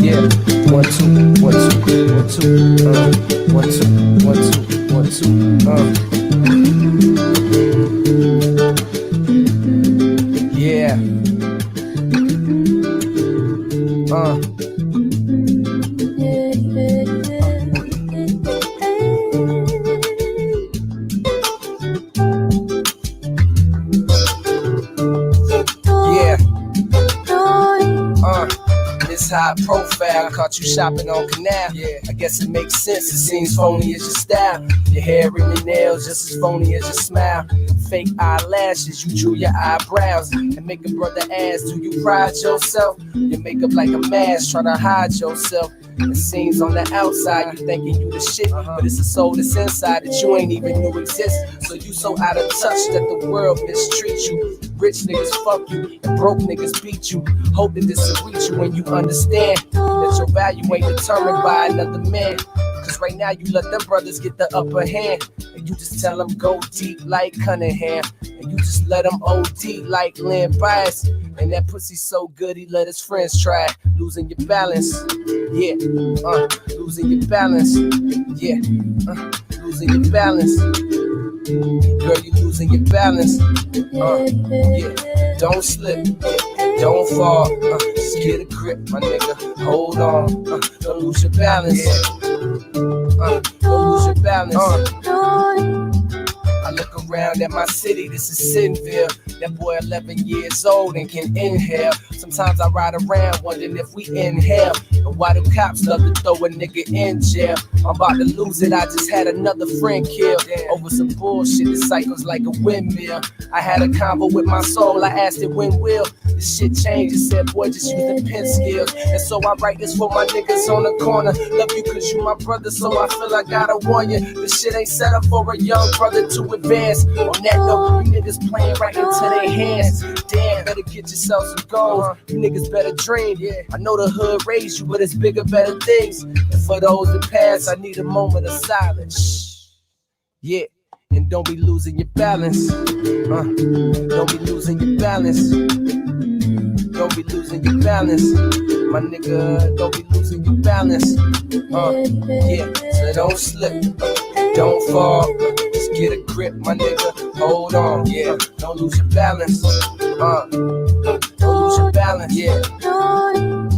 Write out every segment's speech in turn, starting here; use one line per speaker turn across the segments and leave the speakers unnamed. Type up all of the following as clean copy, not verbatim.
Yeah, 1 2 1 2 1 2 1 2 1 2 1 2 Yeah. This high profile caught you shopping on Canal. Yeah, I guess it makes sense. It seems phony as your style. Your hair and your nails just as phony as your smile. Fake eyelashes, you drew your eyebrows and make a brother ask, do you pride yourself? Your makeup like a mask, try to hide yourself. It seems on the outside you thinking you the shit, but it's a soul that's inside that you ain't even knew exist. So you so out of touch that the world mistreats you. Rich niggas fuck you and broke niggas beat you. Hope that this will reach you when you understand that your value ain't determined by another man. Cause right now you let them brothers get the upper hand, and you just tell them go deep like Cunningham, and you just let them OD like Lynn Bias. And that pussy so good he let his friends try it. Losing your balance, yeah, losing your balance, yeah, losing your balance. Girl, you losing your balance, yeah, don't slip, yeah, don't fall, just get a grip, my nigga, hold on, don't lose your balance, don't lose your balance. I look around at my city, this is Sinville. That boy 11 years old and can inhale. Sometimes I ride around wondering if we inhale. And why do cops love to throw a nigga in jail? I'm about to lose it, I just had another friend killed over some bullshit that cycles like a windmill. I had a convo with my soul, I asked it when will this shit change? It said, boy, just use the pen skills. And so I write this for my niggas on the corner. Love you cause you my brother, so I feel I gotta warn you. This shit ain't set up for a young brother to advance. On that note, you niggas playing right into their hands. Damn, better get yourself some goals. You niggas better dream. I know the hood raised you, but it's bigger, better things. And for those that pass, I need a moment of silence. Yeah, and don't be losing your balance. Don't be losing your balance. Don't be losing your balance. My nigga, don't be losing your balance. Yeah, so don't slip, don't fall. Just get a grip, my nigga. Hold on, yeah. Don't lose your balance. Don't lose your balance, yeah.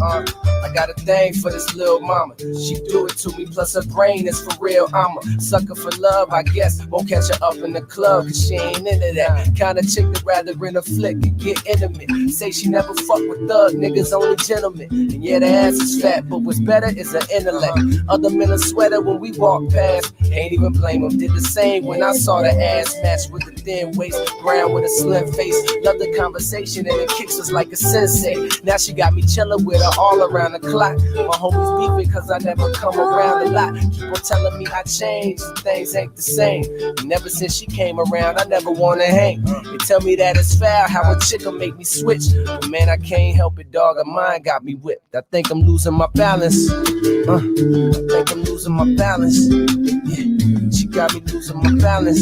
I got a thing for this little mama. She do it to me, plus her brain is for real. I'm a sucker for love, I guess. Won't catch her up in the club, cause she ain't into that kind of chick that rather in a flick and get intimate. Say she never fuck with thug niggas, only gentlemen. And yeah, the ass is fat, but what's better is her intellect. Other men are sweater when we walk past. Can't even blame them, did the same when I saw the ass match with the thin waist, brown with a slim face. Love the conversation and it kicks us like a sensei. Now she got me chillin' with her all around the clock. My homies beefing cause I never come around a lot. Keep on telling me I changed, things ain't the same. And ever since she came around, I never wanna hang. They tell me that it's foul, how a chick'll make me switch. But man, I can't help it, dog, her mind got me whipped. I think I'm losing my balance. I think I'm losing my balance. Yeah, she got me losing my balance.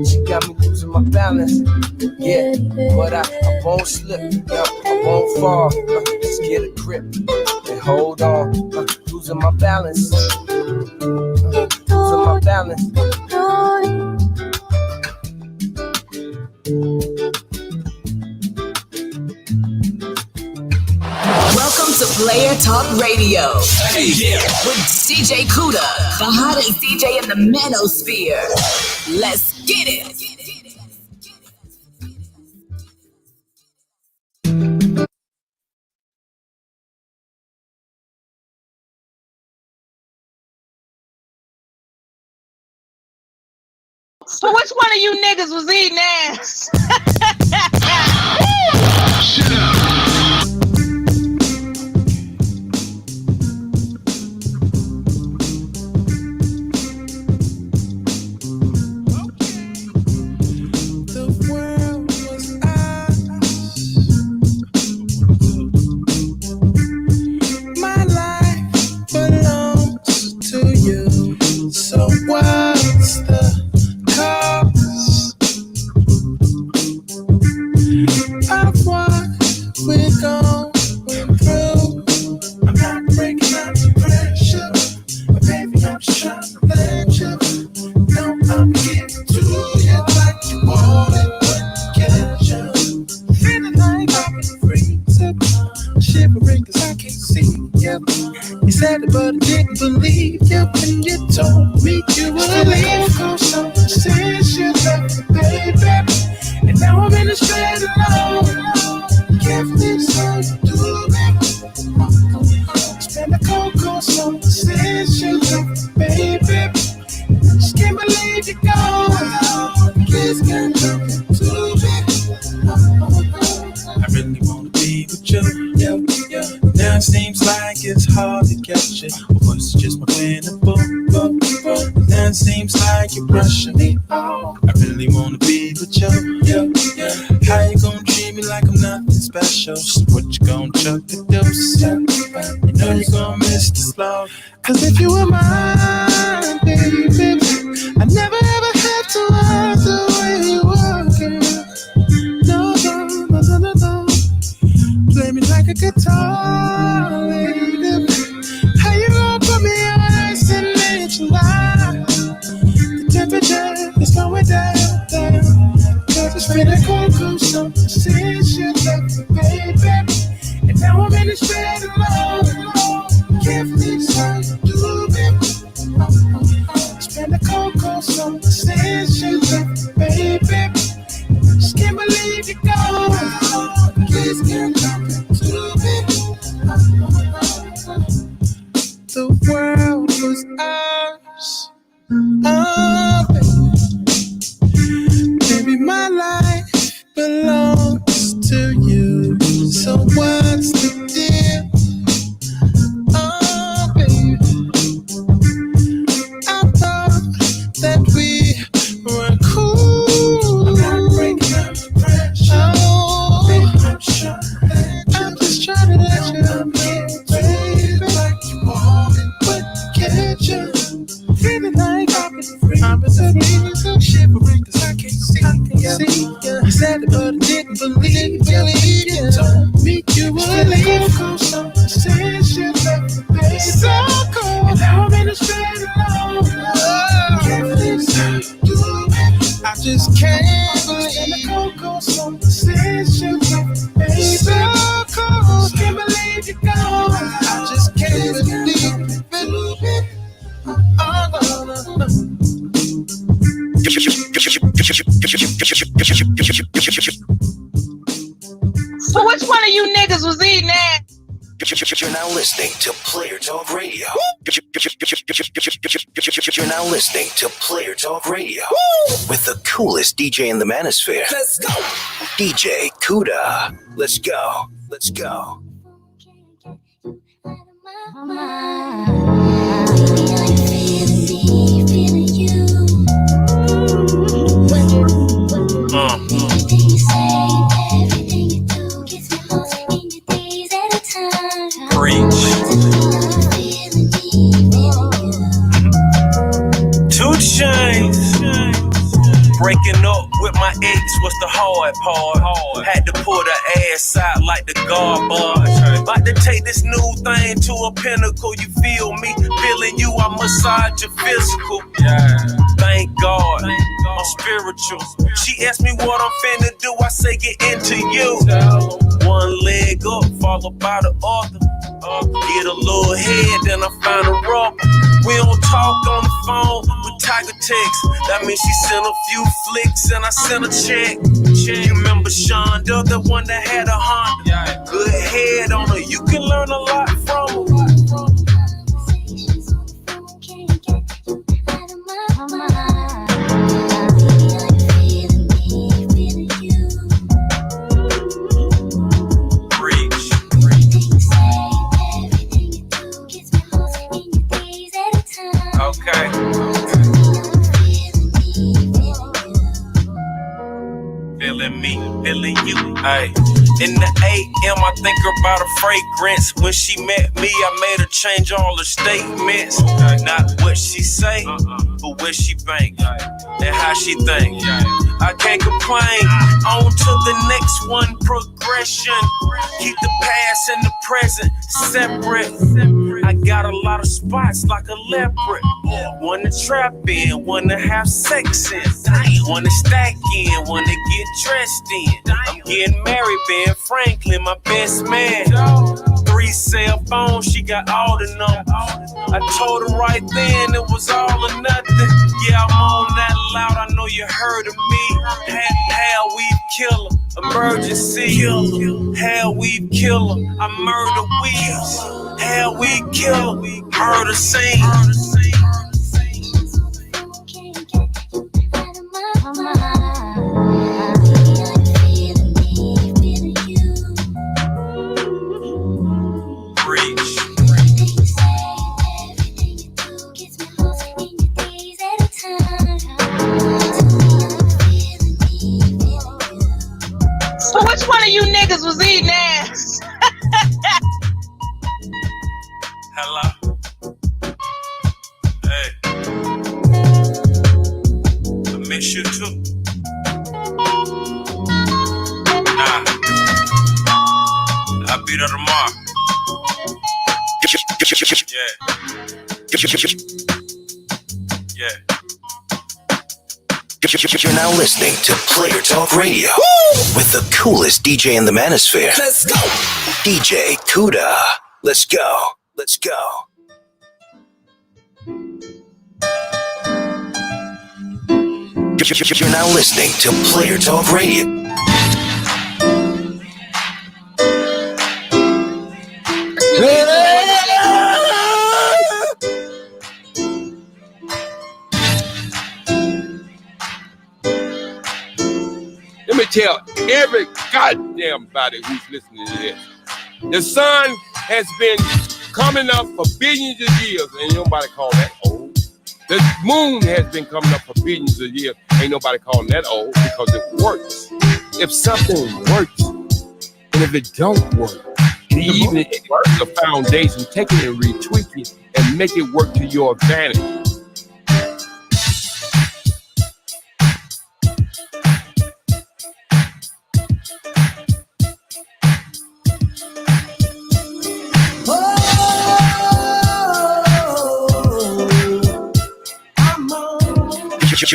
She got me losing my balance. Yeah, but I won't slip, I won't fall. Just get a grip and hold on. Losing my balance. Losing my balance.
Welcome to Player Talk Radio with DJ Kuda, the hottest DJ in the manosphere. Let's get it.
So which one of you niggas was eating ass?
Shut up. said it, but I didn't believe you when you told me you would leave. So since you left me, baby, and now I'm in the straight alone. Give me so you do me. Spend the cocoa so since you left me, baby. Just can't believe you gone. Kids can't come to me. I really wanna be with you. Now it seems like it's hard to catch it. Or was it just my plan to boom? Now it seems like you're brushing me off. I really wanna be with you. How you gonna treat me like I'm nothing special? So what you gonna chuck the deuce? You know you gonna miss the slow. Cause if you were mine, baby, I never ever have to ask the way you working. No. Play me like a guitar, lady. How you gonna put me on ice and make you lie? The temperature is going down. Cause it's been a cold summer since you left me, baby. And now I'm in the straight alone. Can't believe how you do me. It's been a cold summer since you left me, baby. Just can't believe you're gone. Please can't come to me. The world was ours. Oh, baby, my life belongs to you. So what's the deal? Oh, baby, I thought that we were cool. I'm not breaking up the pressure. Oh, I'm just trying to let you know, baby, like you want it, but can't you? Feeling like I'm in so shivering, cause I can't see you. You said it, but I didn't believe you. Told me you would leave. So since you left me, baby, so cold. And now I'm in the straight alone. Can't believe you do me. I just can't believe Coco. So since you left me, baby, so cold. Can't believe you're gone. I just can't believe it.
So which one of you niggas was eating that?
You're now listening to Player Talk Radio. You're now listening to Player Talk Radio with the coolest DJ in the manosphere. Let's go. DJ Kuda. Let's go. Let's go.
Preach. 2 Chainz. Breaking up with my ex was the hard part. Had to pull the ass out like the garbage. About to take this new thing to a pinnacle. You feel me? Feeling you, I massage your physical. Thank God, I'm spiritual. She asked me what I'm finna do. I say get into you. One leg up, followed by the other. Get a little head, then I find a rubber. We don't talk on the phone with Tiger Text. That means she sent a few flicks and I sent a check. You remember Shonda, the one that had a Honda? Good head on her, you can learn a lot from her. Okay. Feeling me, feeling you. Ay. In the AM, I think about a fragrance. When she met me, I made her change all her statements. Not what she say, but where she bank and how she think. I can't complain. On to the next one, progression. Keep the past and the present separate. I got a lot of spots like a leopard. One to trap in, one to have sex in, one to stack in, one to get dressed in. I'm getting married, Ben Franklin, my best man. 3 cell phone, she got all the numbers. I told her right then it was all or nothing. Yeah, I'm on that loud, I know you heard of me. Hell, we've killer, emergency. Hell, we've killer, I murder weaves. Hell, we killer, murder scene.
So which one of you niggas was eating ass?
Hello? Hey. I miss you too. Nah. I'll be there tomorrow. Yeah.
You're now listening to Player Talk Radio with the coolest DJ in the manosphere. Let's go. DJ Kuda. Let's go. Let's go. You're now listening to Player Talk Radio.
Let me tell every goddamn body who's listening to this. The sun has been coming up for billions of years. Ain't nobody call that old. The moon has been coming up for billions of years. Ain't nobody calling that old because it works. If something works, and if it don't work, and even if it works, the foundation, take it and retweak it and make it work to your advantage.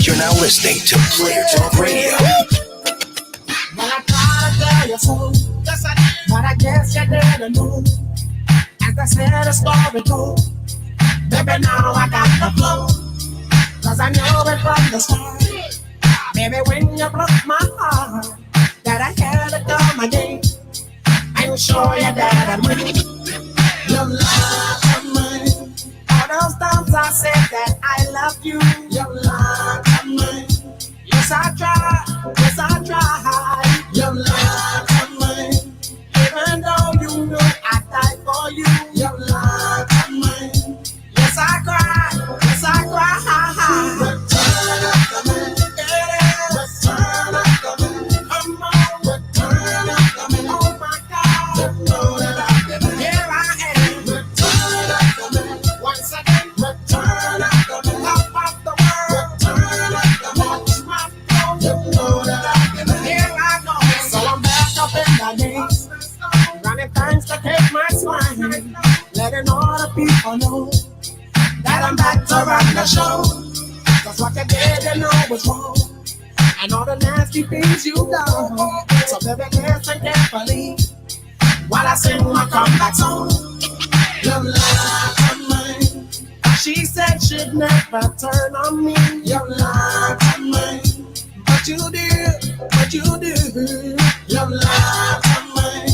You're now listening to Player Talk Radio.
When I try to tell you so, but I guess you didn't know. As I said, a story told. Baby, now I got the flow. Cause I know it from the start. Baby, when you broke my heart, that I had to come again. I'm sure you that I win. Your love of mine. All those times I said that I love you. Your love of mine. Yes, I try. Yes, I try. Your love of mine. Even though you know I die for you. Your love of mine. Yes, I cry. Yes, I cry. Return of the man. Return of the man. Come on. Return of the man. Oh my God. Return of the man. Here I am. Return of the man. Once again. Return of the man. Top of the world. Return of the man. Watch my flow. Return of the man. Here I go. So I'm back up in the days. Running things to take my swine. Letting all the people know that I'm back to run the show. Cause what you did, you know was wrong. And all the nasty things you done. So baby, listen carefully while I sing my comeback song. Your love of mine. She said she'd never turn on me. Your love of mine. But you did, but you did. Your love of mine.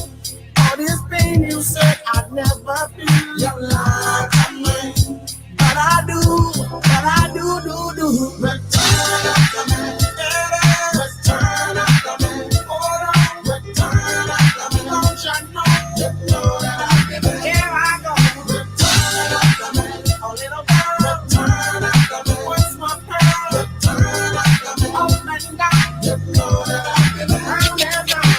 All this pain you said I'd never feel. Your love of mine. But I do. Return of the man. Return of the man. Hold on. Return of the man. Don't you know? Here I go. Return of the man. Oh little girl. Return of the man. What's my pearl? Return of the man. Up and down. Round and round.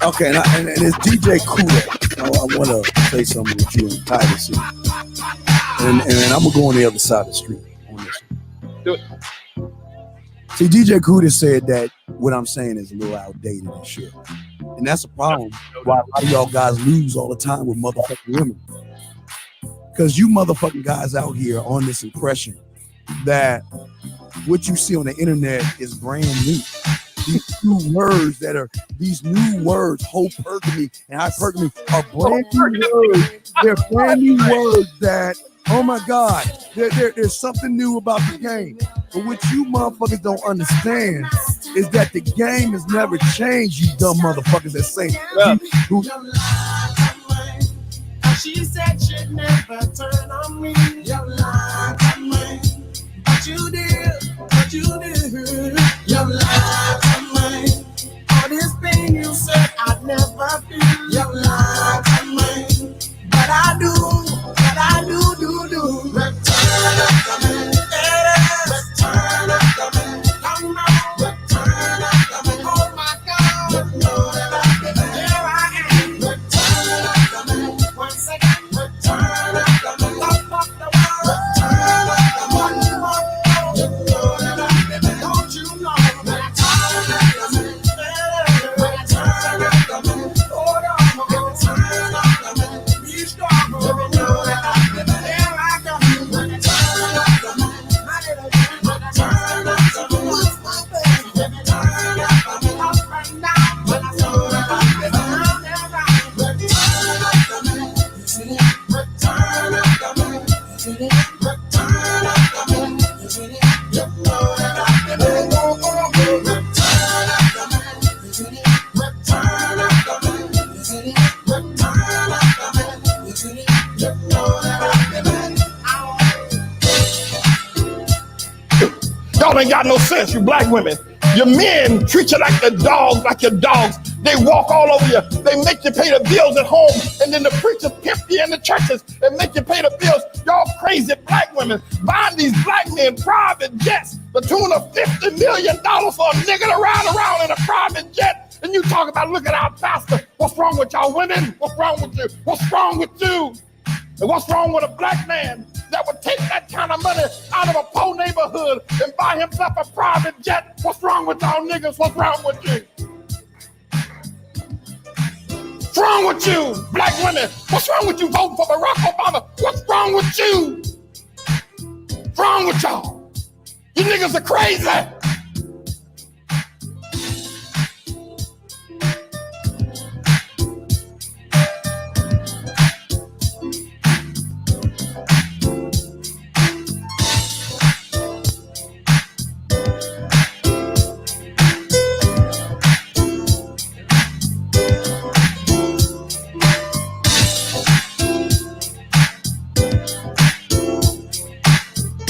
Okay, and it's DJ Kuda. I want to say something with you and Titus. And I'm going to go on the other side of the street on this one.
Do it.
See, DJ Kuda said that what I'm saying is a little outdated and shit. And that's a problem why a lot of y'all guys lose all the time with motherfucking women. Because you motherfucking guys out here on this impression that what you see on the internet is brand new. These new words hypergamy and hypergamy are brand new words. They're brand new words that, oh my God, there's something new about the game. But what you motherfuckers don't understand is that the game has never changed, you dumb motherfuckers that say.
She said she'd never turn on me. You lied to me. But you did. You lied to me. All this pain you said I'd never feel. You lied to me. But I do. Return up to me. Return up to me. Come on. Return up to me. Oh my God. You know that I've been here. I am. Return up to me. Once again. Return up to me. Top of the world. Return up to me. One more. You know that I've been here. Don't you know? Return up to me. Return up to me. Hold on. Return up to me. Be strong. You know that I've been here. Here I come. Return up to me. My little girl. Return up to me. What's my baby? Return up to me. Up and down. When I saw that I've been around and around. Return up to me. You see it? Return up to me. You see it? Return up to me. You see it? You know that I've been here. Return up to me. You see it? Return up to me. You see it? Return up to me. You see it? You know that I've been here.
Y'all ain't got no sense, you black women. Your men treat you like the dogs, like your dogs. They walk all over you. They make you pay the bills at home. And then the preachers pimp you in the churches and make you pay the bills. Y'all crazy black women buying these black men private jets. The tune of $50 million for a nigga to ride around in a private jet. And you talk about look at our pastor. What's wrong with y'all women? What's wrong with you? What's wrong with you? And what's wrong with a black man that would take that kind of money out of a poor neighborhood and buy himself a private jet? What's wrong with y'all niggas? What's wrong with you? What's wrong with you, black women? What's wrong with you voting for Barack Obama? What's wrong with you? What's wrong with y'all? You niggas are crazy.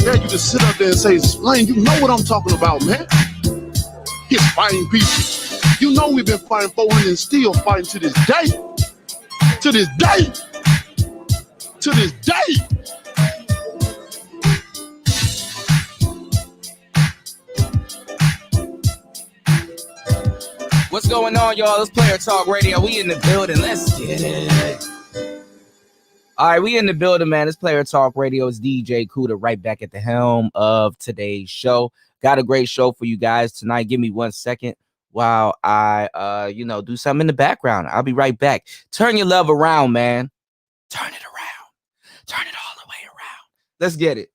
You just sit up there and say, explain, you know what I'm talking about, man. He's fighting people. You know we've been fighting 400 and still fighting to this day. To this day. To this day.
What's going on, y'all? It's Player Talk Radio. We in the building. Let's get it. All right, we in the building, man. It's Player Talk Radio. It's DJ Kuda right back at the helm of today's show. Got a great show for you guys tonight. Give me 1 second while I, do something in the background. I'll be right back. Turn your love around, man. Turn it around. Turn it all the way around. Let's get it.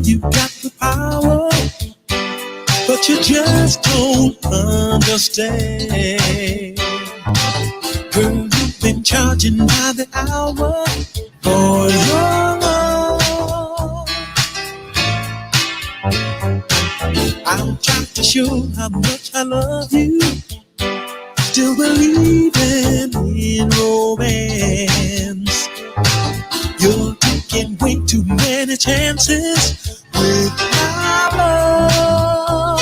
You got the power, but you just don't understand. Girl, you've been charging by the hour for your love. I'll try to show how much I love you. Still believing in romance. You're taking way too many chances with my love.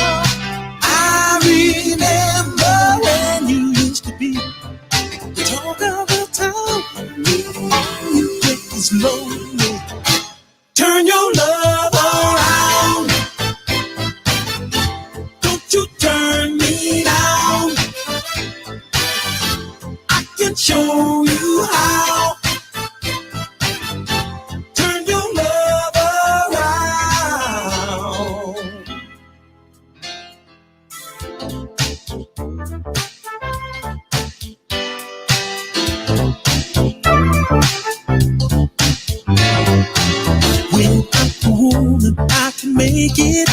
I remember when you used to be the talk of the town. You was lonely. Turn your love around. Don't you turn me down. it,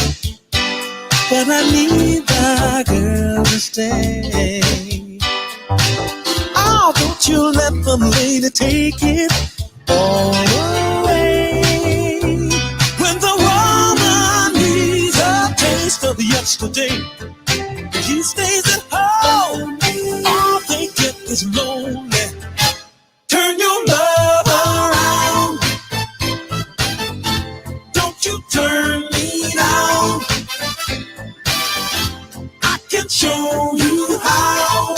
but I need the girl to stay. Oh, don't you let the lady take it all away. When the woman needs a taste of yesterday, he stays at home. All they get is lonely. Turn your love around. Don't you turn me down. I can show you how.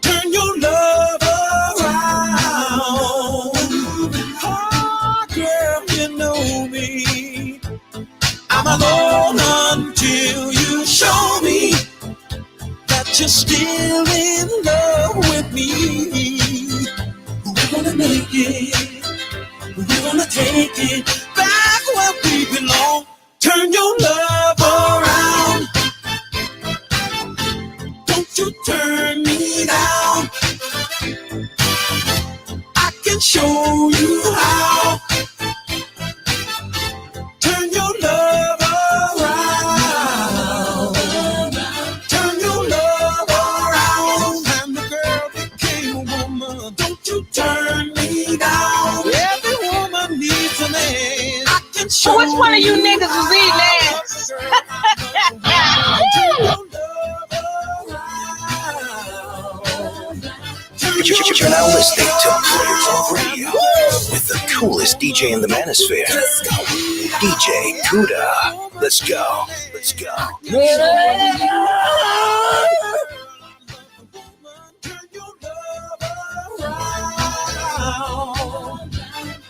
Turn your love around. Oh, girl, you know me. I'm alone until you show me that you're still in love with me. We're gonna make it. We're gonna take it back where we belong. Turn your love around. Don't you turn me down. I can show you how. Turn your love around. Turn your love around. And the girl became a woman. Don't you turn me down. Every woman needs a man. I can show
So which one of you niggas was eating ass?
You're now listening to Player Talk Radio with the coolest DJ in the manosphere, DJ Kuda. Let's go. Let's go.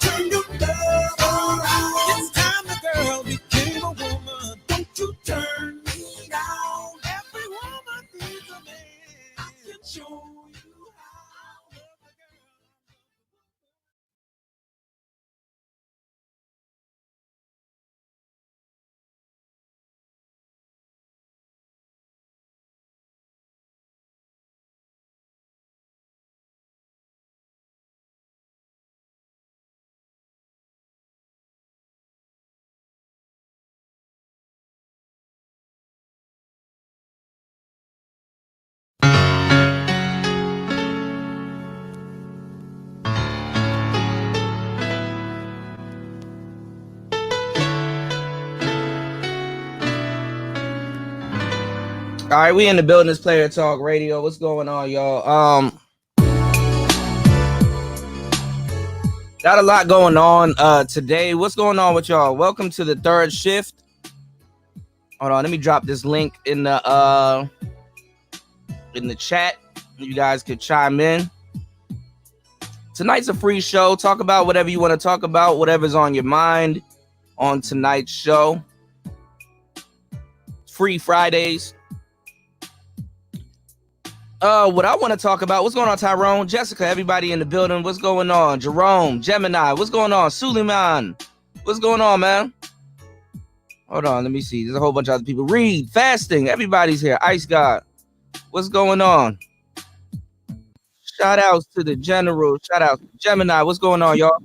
Turn your love around. It's time the girl became a woman. Don't you turn me down. Every woman needs a man. I can show you how.
All right, we in the building. This Player Talk Radio. What's going on, y'all? Got a lot going on today. What's going on with y'all? Welcome to the third shift. Hold on, let me drop this link in the chat. You guys could chime in. Tonight's a free show. Talk about whatever you want to talk about, whatever's on your mind on tonight's show. Free Fridays. What I want to talk about, what's going on, Tyrone, Jessica, everybody in the building, what's going on? Jerome, Gemini, what's going on? Suleiman, what's going on, man? Hold on, let me see. There's a whole bunch of other people. Reed, Fasting, everybody's here. Ice God, what's going on? Shout outs to the general. Shout out Gemini, what's going on, y'all?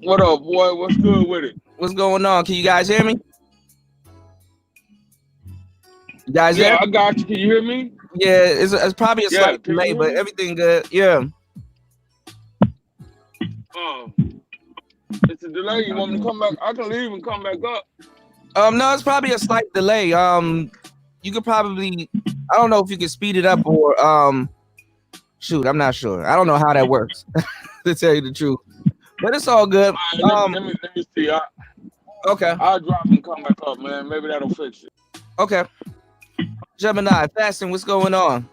What up, boy? What's good with it?
What's going on? Can you guys hear me? You guys
Yeah,
there?
I got you. Can you hear me?
Yeah, it's probably a
Yeah,
slight
can you
delay,
hear
but
me?
everything good. Yeah.
It's a delay. You want me to come back? I can leave and come back up.
No, it's probably a slight delay. You could probably, I don't know if you can speed it up or shoot, I'm not sure. I don't know how that works, to tell you the truth. But it's all good.
Right, let me see.
Okay.
I'll drop and come back up, man. Maybe that'll fix it.
Okay. Gemini, Fasting, what's going on?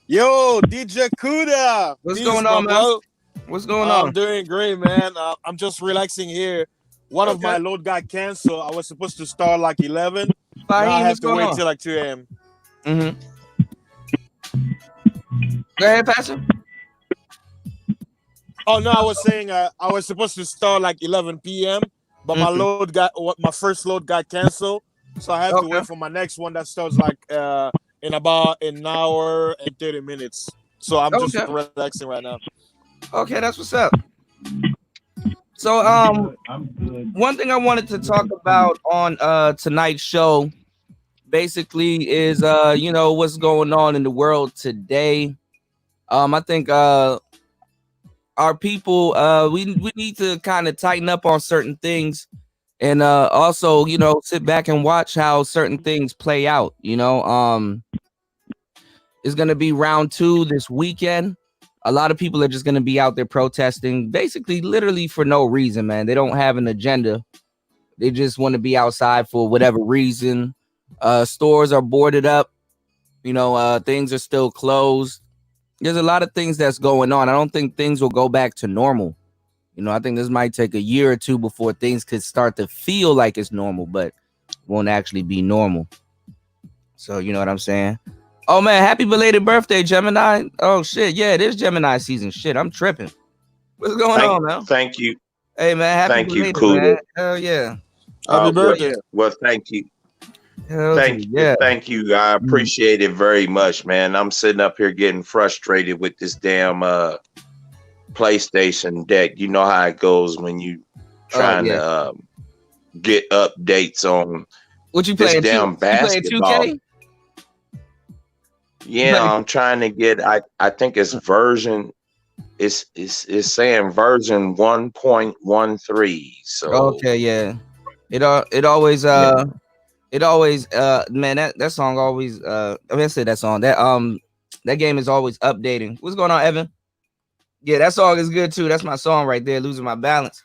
Yo, DJ Kuda.
What's
Peace,
going on,
my
man?
bro.
What's going on?
I'm doing great, man. I'm just relaxing here. One of my load got canceled. I was supposed to start like 11. Now I have to wait till like 2 a.m.
Mm-hmm. Go ahead, Pastor.
Oh, no, I was saying I was supposed to start like 11 p.m., but my first load got canceled. So I have to wait for my next one that starts like in about an hour and 30 minutes. So I'm just relaxing right now.
Okay, that's what's up. So one thing I wanted to talk about on tonight's show basically is what's going on in the world today. I think our people we need to kind of tighten up on certain things, and also sit back and watch how certain things play out. It's gonna be round 2 this weekend. A lot of people are just gonna be out there protesting, basically, literally for no reason, man. They don't have an agenda. They just want to be outside for whatever reason. Stores are boarded up. Things are still closed. There's a lot of things that's going on. I don't think things will go back to normal. I think this might take a year or two before things could start to feel like it's normal, but won't actually be normal. So you know what I'm saying? Oh man, happy belated birthday, Gemini. Oh shit, yeah, it is Gemini season. Shit, I'm tripping. What's going on, man?
Thank you.
Hey man, happy
thank
belated,
you, Kuda.
man. Hell yeah.
Happy birthday.
Well, thank you.
Thank
you. I appreciate it very much, man. I'm sitting up here getting frustrated with this damn PlayStation deck. You know how it goes when you trying to get updates on
what you
this
playing,
damn basketball.
You 2K?
Yeah, I'm trying to get. I think it's version. It's saying version 1.13. So
okay, yeah. It always man, that song always I say that song that game is always updating. What's going on, Evan? Yeah, that song is good too. That's my song right there, Losing My Balance.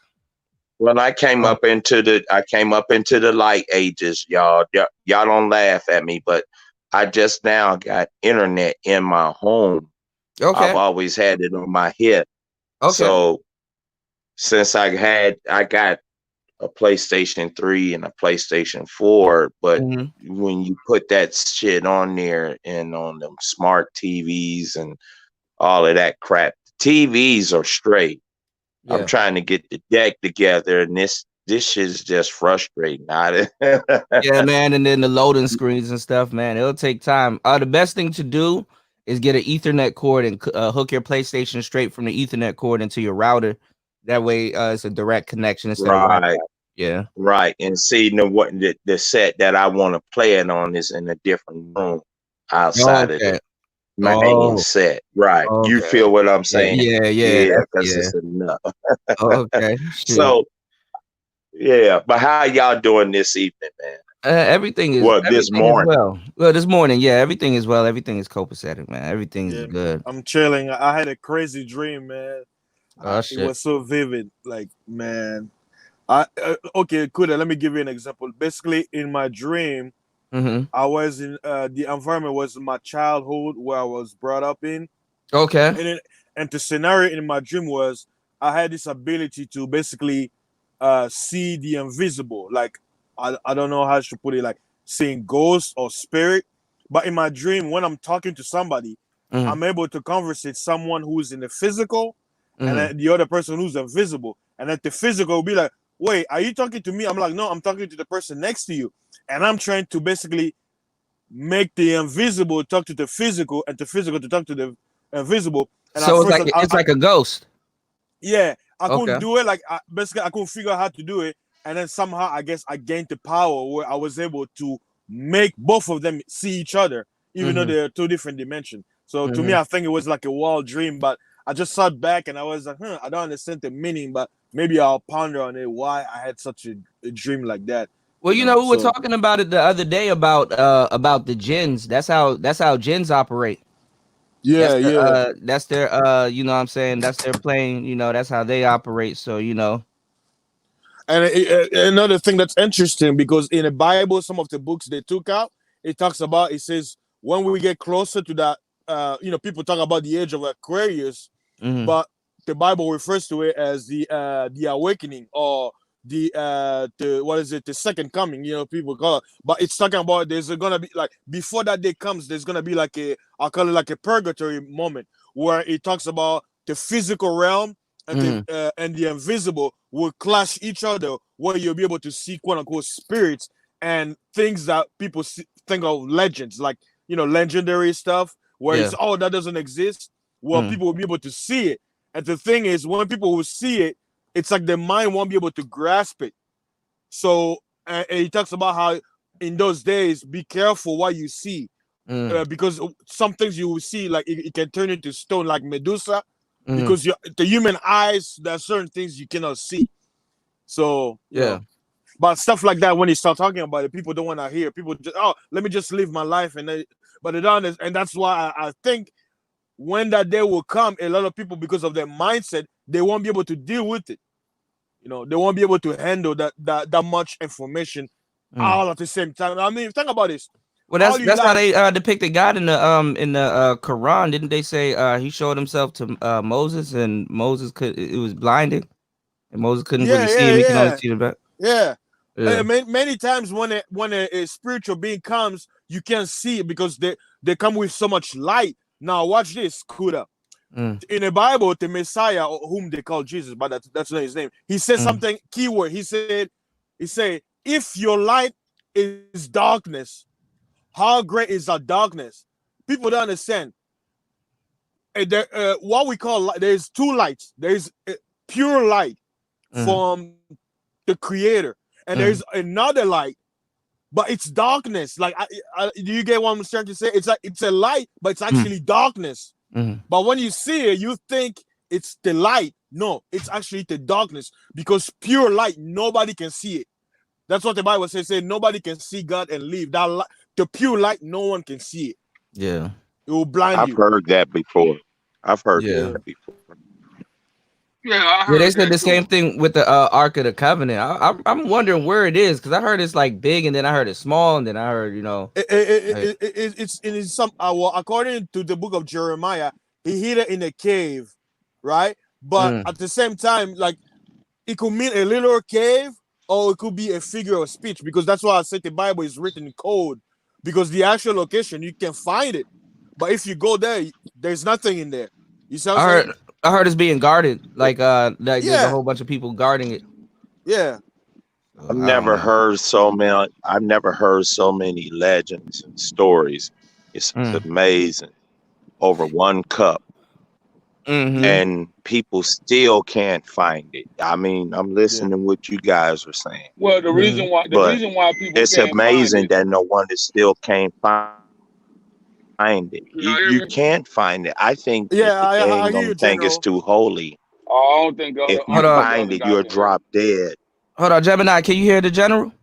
Well, I came up into the light ages, y'all. Y'all don't laugh at me, but I just now got internet in my home.
Okay.
I've always had it on my hip.
Okay.
So since I got a PlayStation 3 and a PlayStation 4, but when you put that shit on there and on them smart TVs and all of that crap, TVs are straight. Yeah. I'm trying to get the deck together, and this shit is just frustrating.
Yeah, man, and then the loading screens and stuff, man, it'll take time. The best thing to do is get an Ethernet cord and hook your PlayStation straight from the Ethernet cord into your router. That way, it's a direct connection instead of Wi-Fi. Yeah,
right. And see, the set that I want to play it on is in a different room outside of the main set. Right. Okay. You feel what I'm saying?
Yeah.
Because it's enough.
Okay.
So, yeah. But how y'all doing this evening, man?
Everything is
this morning.
This morning, yeah. Everything is well. Everything is copacetic, man. Everything is good.
I'm chilling. I had a crazy dream, man.
Shit.
It was so vivid, like, man. Okay, Kuda, let me give you an example. Basically, in my dream, I was in the environment was my childhood where I was brought up in.
Okay.
And the scenario in my dream was I had this ability to basically see the invisible. Like, I don't know how to put it, like seeing ghosts or spirit. But in my dream, when I'm talking to somebody, I'm able to converse with someone who's in the physical and then the other person who's invisible. And then the physical will be like, wait, are you talking to me? I'm like, no, I'm talking to the person next to you. And I'm trying to basically make the invisible talk to the physical and the physical to talk to the invisible. And
so it's like a ghost.
Yeah, I couldn't do it. Like, basically, I couldn't figure out how to do it. And then somehow, I guess, I gained the power where I was able to make both of them see each other, even though they're two different dimensions. So to me, I think it was like a wild dream, but I just sat back and I was like, I don't understand the meaning, but maybe I'll ponder on it, why I had such a dream like that.
Well, we were talking about it the other day about the jinns. That's how jinns operate.
Yeah,
that's their you know what I'm saying, that's their plane, that's how they operate. So
And another thing that's interesting, because in the Bible, some of the books they took out, it says when we get closer to that, people talk about the age of Aquarius, but the Bible refers to it as the awakening, or the second coming, people call it. But it's talking about there's gonna be, like, before that day comes, there's gonna be like I'll call it like a purgatory moment, where it talks about the physical realm and the invisible will clash each other, where you'll be able to see quote unquote spirits and things that people think of legends, like legendary stuff, where it's that doesn't exist. Well, people will be able to see it. And the thing is, when people will see it, it's like the mind won't be able to grasp it. So and he talks about how in those days, be careful what you see, because some things you will see, like it can turn into stone, like Medusa, because the human eyes, there are certain things you cannot see. So you know, but stuff like that, when you start talking about it, people don't want to hear. People just, let me just live my life, but they don't. And that's why I think when that day will come, a lot of people, because of their mindset, they won't be able to deal with it. You know, they won't be able to handle that much information all at the same time. I mean, think about this.
Well, that's how they depicted God in the Quran. Didn't they say he showed himself to Moses, and Moses it was blinded, and Moses couldn't really see him. He can only see the back.
Yeah. Many times when a spiritual being comes, you can't see it because they come with so much light. Now watch this, Kuda. In the Bible, the Messiah, whom they call Jesus, but that's not his name. He said something keyword. He said, if your light is darkness, how great is our darkness? People don't understand. What we call light, there's two lights. There's pure light from the Creator, and there's another light, but it's darkness. Like, do you get what I'm trying to say? It's like it's a light, but it's actually darkness. But when you see it, you think it's the light. No, it's actually the darkness, because pure light, nobody can see it. That's what the Bible says. Nobody can see God and live. The pure light, no one can see it.
Yeah,
it will blind you.
I've heard that before. I've heard that before.
Yeah,
they said the same thing with the Ark of the Covenant. I'm wondering where it is, because I heard it's like big, and then I heard it's small, and then I heard
it's some. Well, according to the book of Jeremiah, he hid it in a cave, right? But at the same time, like, it could mean a little cave, or it could be a figure of speech, because that's why I said the Bible is written in code, because the actual location you can find it, but if you go there, there's nothing in there. You see what I'm saying?
I heard it's being guarded, like there's a whole bunch of people guarding it.
Yeah.
I've never heard so many legends and stories. It's amazing. Over one cup. And people still can't find it. I mean, I'm listening to what you guys are saying.
Well, the reason why people
it's
can't
amazing
find it,
that no one is still can't find it. You can't find it. I think
I
don't
hear
think it's too holy.
I don't think
if you find it, you'll drop dead.
Hold on, Gemini, can you hear the general?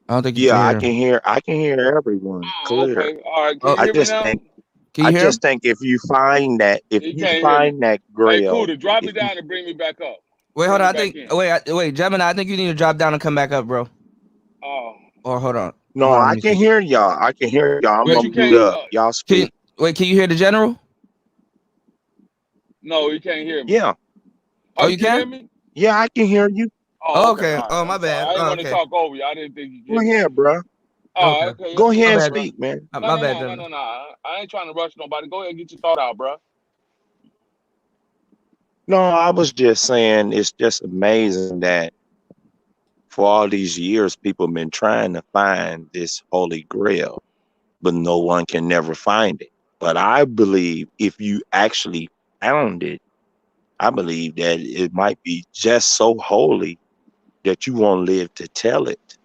I don't think you
I can hear everyone clear.
Okay. All right.
I just think if you find that grail,
Hey, drop me down and bring me back up.
Wait, hold on. Wait, Gemini, I think you need to drop down and come back up, bro.
Oh.
Or hold on.
No, I can hear y'all. I'm gonna boot up. Y'all speak.
Can you hear the general?
No, you can't hear me.
Yeah.
Oh, you can?
Hear me?
Yeah, I can hear you.
Oh, okay. Oh, my bad.
I didn't want to talk over you. I didn't think you could.
Go ahead, bro.
Okay.
Go ahead and speak, man.
My bad.
No. I ain't trying to rush nobody. Go ahead and get your thought out, bro.
No, I was just saying it's just amazing that for all these years, people have been trying to find this Holy Grail, but no one can never find it. But I believe if you actually found it, I believe that it might be just so holy that you won't live to tell it,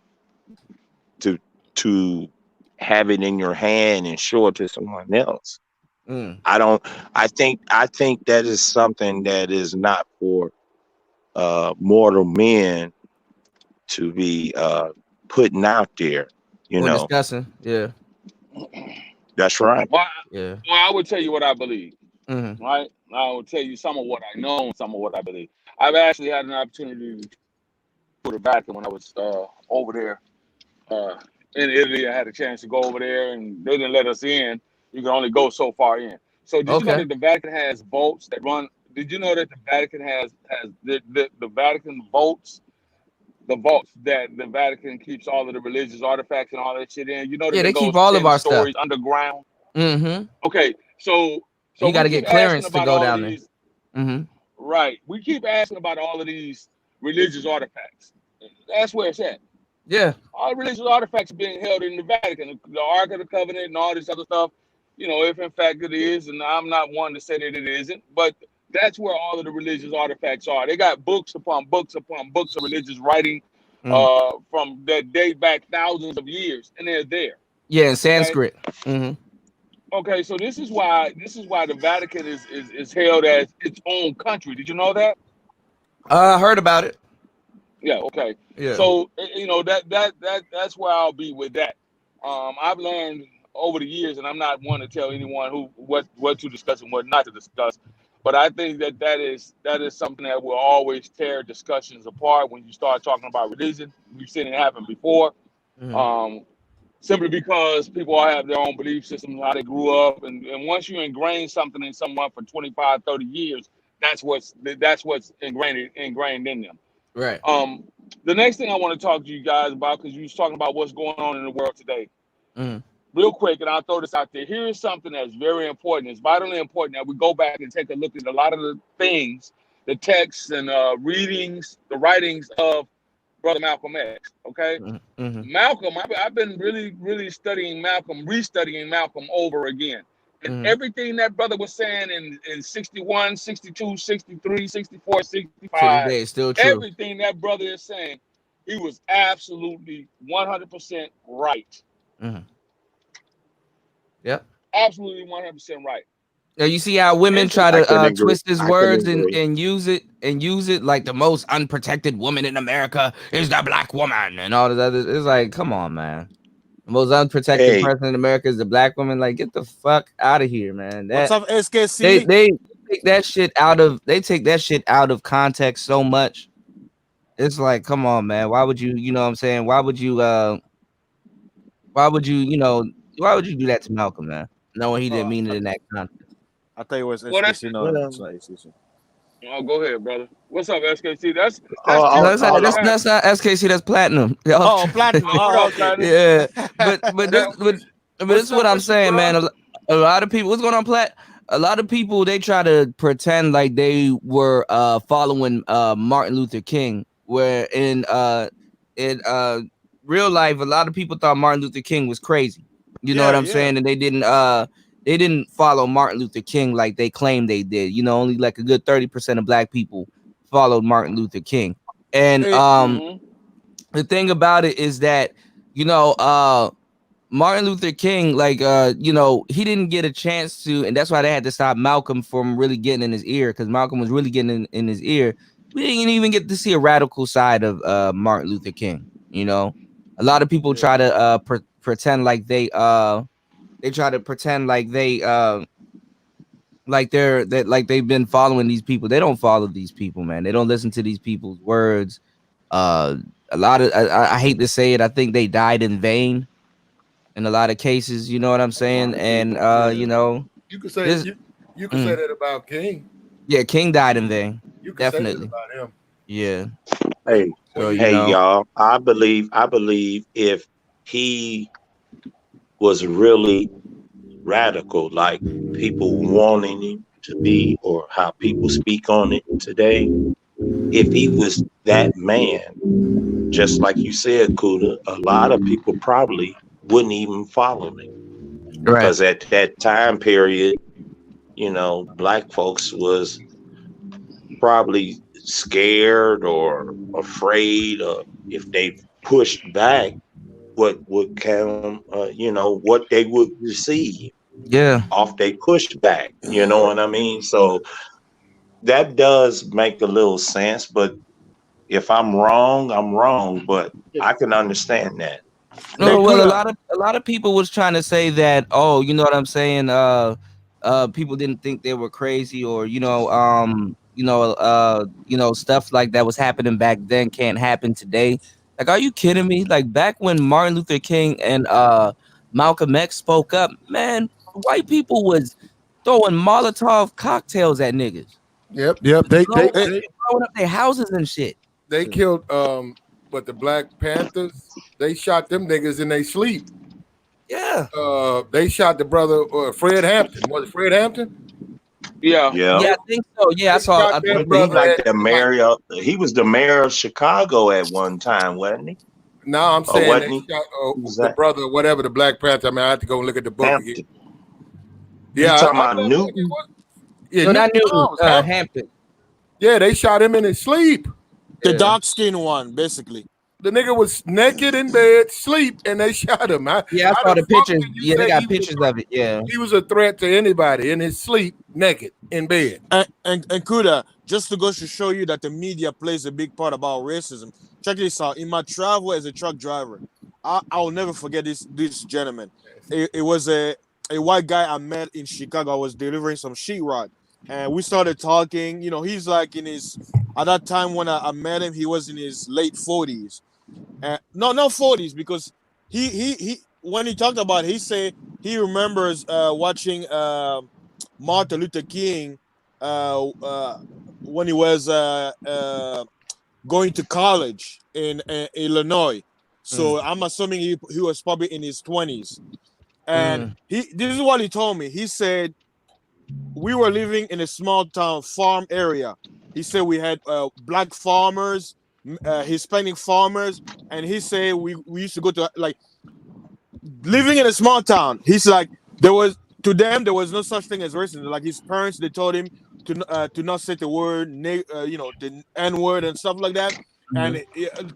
to have it in your hand and show it to someone else. I think that is something that is not for mortal men to be putting out there,
discussing. Yeah,
that's right.
Well,
yeah.
Well, I would tell you what I believe. Right, I will tell you some of what I know and some of what I believe. I've actually had an opportunity to go to Vatican when I was over there in Italy. I had a chance to go over there, and they didn't let us in. You can only go so far in. So did you know that the Vatican has vaults that run? Did you know that the Vatican has the Vatican vaults? The vaults that the Vatican keeps all of the religious artifacts and all that shit in. You know that
they keep all of our
stories
stuff
underground.
Okay,
so
you got to get clearance to go down there.
Right. We keep asking about all of these religious artifacts. That's where it's at.
Yeah.
All religious artifacts are being held in the Vatican, the Ark of the Covenant and all this other stuff. If in fact it is, and I'm not one to say that it isn't, but That's where all of the religious artifacts are. They got books upon books upon books of religious writing from that date back thousands of years, and they're there.
Yeah, in Sanskrit. Okay?
Okay, so this is why the Vatican is held as its own country. Did you know that?
I heard about it.
Yeah. Okay.
Yeah.
So that's where I'll be with that. I've learned over the years, and I'm not one to tell anyone what to discuss and what not to discuss, but I think that is something that will always tear discussions apart when you start talking about religion. We've seen it happen before. Simply because people all have their own belief systems, how they grew up, and once you ingrain something in someone for 25, 30 years, that's what's ingrained in them.
Right.
The next thing I want to talk to you guys about, because you was talking about what's going on in the world today. Real quick, and I'll throw this out there. Here is something that's very important. It's vitally important that we go back and take a look at a lot of the things, the texts and the writings of Brother Malcolm X. Okay, Malcolm. I've been really studying Malcolm, restudying Malcolm over again, and everything that brother was saying in 61, 62, 63, 64, 65.
To this day, it's still true.
Everything that brother is saying, he was absolutely 100% right.
Yep.
Absolutely 100% right.
Now you see how women try to twist his words and use it like the most unprotected woman in America is the black woman and all this other. It's like, come on, man. The most unprotected person in America is the black woman. Like, get the fuck out of here, man.
What's up, SKC?
They take that shit out of context so much. It's like, come on, man. Why would you, you know what I'm saying? Why would you do that to Malcolm, man? Knowing he didn't mean it in that context.
I thought it was
SKC. Oh, go ahead, brother. What's up, SKC? That's
not SKC. That's Platinum.
Oh, Platinum. Oh, okay.
Yeah, but this is what I'm saying, man. A lot of people. What's going on, Plat? A lot of people, they try to pretend like they were following Martin Luther King, where in real life, a lot of people thought Martin Luther King was crazy. You know what I'm saying? And they didn't follow Martin Luther King like they claimed they did. You know, only like a good 30% of black people followed Martin Luther King. And the thing about it is that, you know, Martin Luther King, like, you know, he didn't get a chance to, and that's why they had to stop Malcolm from really getting in his ear, because Malcolm was really getting in his ear. We didn't even get to see a radical side of Martin Luther King. You know, a lot of people try to pretend like they've been following these people. They don't follow these people, man. They don't listen to these people's words. A lot of I hate to say it, I think they died in vain in a lot of cases. You know what I'm saying? And you know,
you could say you could say that about King.
Yeah, King died in vain.
You could
Definitely
say that about him.
Yeah.
Hey,
So,
y'all. I believe if he was really radical, like people wanting him to be, or how people speak on it today, if he was that man, just like you said, Kuda, a lot of people probably wouldn't even follow him. Because at that time period, you know, black folks was probably scared or afraid of, if they pushed back, what would come, you know, what they would receive.
Yeah.
Off they pushback, you know what I mean? So that does make a little sense, but if I'm wrong, I'm wrong, but I can understand that.
No, well, a lot of people was trying to say that, oh, you know what I'm saying? People didn't think they were crazy, or stuff like that was happening back then can't happen today. Like, are you kidding me? Like, back when Martin Luther King and Malcolm X spoke up, man, white people was throwing Molotov cocktails at niggas.
Yep. They
throwing up their houses and shit.
They killed the Black Panthers. They shot them niggas in their sleep.
Yeah.
They shot the brother Fred Hampton. Was it Fred Hampton?
Yeah,
I think so. Yeah, I saw.
He was the mayor of Chicago at one time, wasn't he?
No, I'm saying they shot the brother, whatever, the Black Panther. I mean, I have to go and look at the book again.
Yeah, you talking about Newton?
Yeah,
So
Nick
I knew
Jones,
Hampton.
Yeah, they shot him in his sleep.
The dark skinned one, basically.
The nigga was naked in bed, sleep, and they shot him.
I
how
saw the
fuck
pictures.
can you
Yeah, they
say
got
he was a
pictures of it. Yeah.
He was a threat to anybody in his sleep, naked in bed.
And Kuda, just to go to show you that the media plays a big part about racism. Check this out. In my travel as a truck driver, I'll never forget this gentleman. It was a white guy I met in Chicago. I was delivering some sheetrock, and we started talking. You know, he's like in his, at that time when I met him, he was in his late 40s. No, not 40s, because he when he talked about it, he said he remembers watching Martin Luther King when he was going to college in Illinois. So I'm assuming he was probably in his 20s. And this is what he told me. He said, we were living in a small town farm area. He said we had black farmers, Hispanic farmers, and he said we used to go to, like, living in a small town. He's like, to them there was no such thing as racism. Like, his parents, they told him to not say the word, the N word and stuff like that. And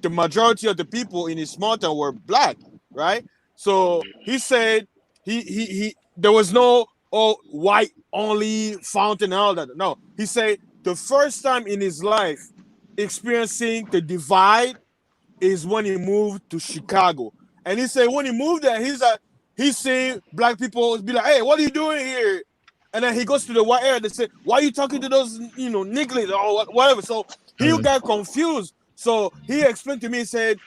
the majority of the people in his small town were black, right? So he said he there was no white only fountain and all that. No, he said the first time in his life experiencing the divide is when he moved to Chicago. And he said when he moved there, he seen black people be like, "Hey, what are you doing here?" And then he goes to the white area. They say, "Why are you talking to those, niggas or whatever?" So he got confused. So he explained to me, he said,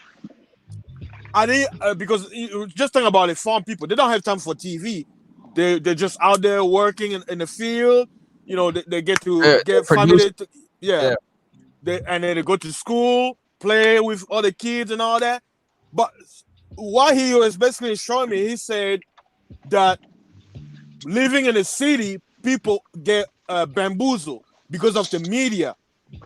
because just think about it, farm people, they don't have time for TV. They're just out there working in the field. They get to get family. And then they go to school, play with other kids and all that. But what he was basically showing me, he said that living in a city, people get bamboozled because of the media.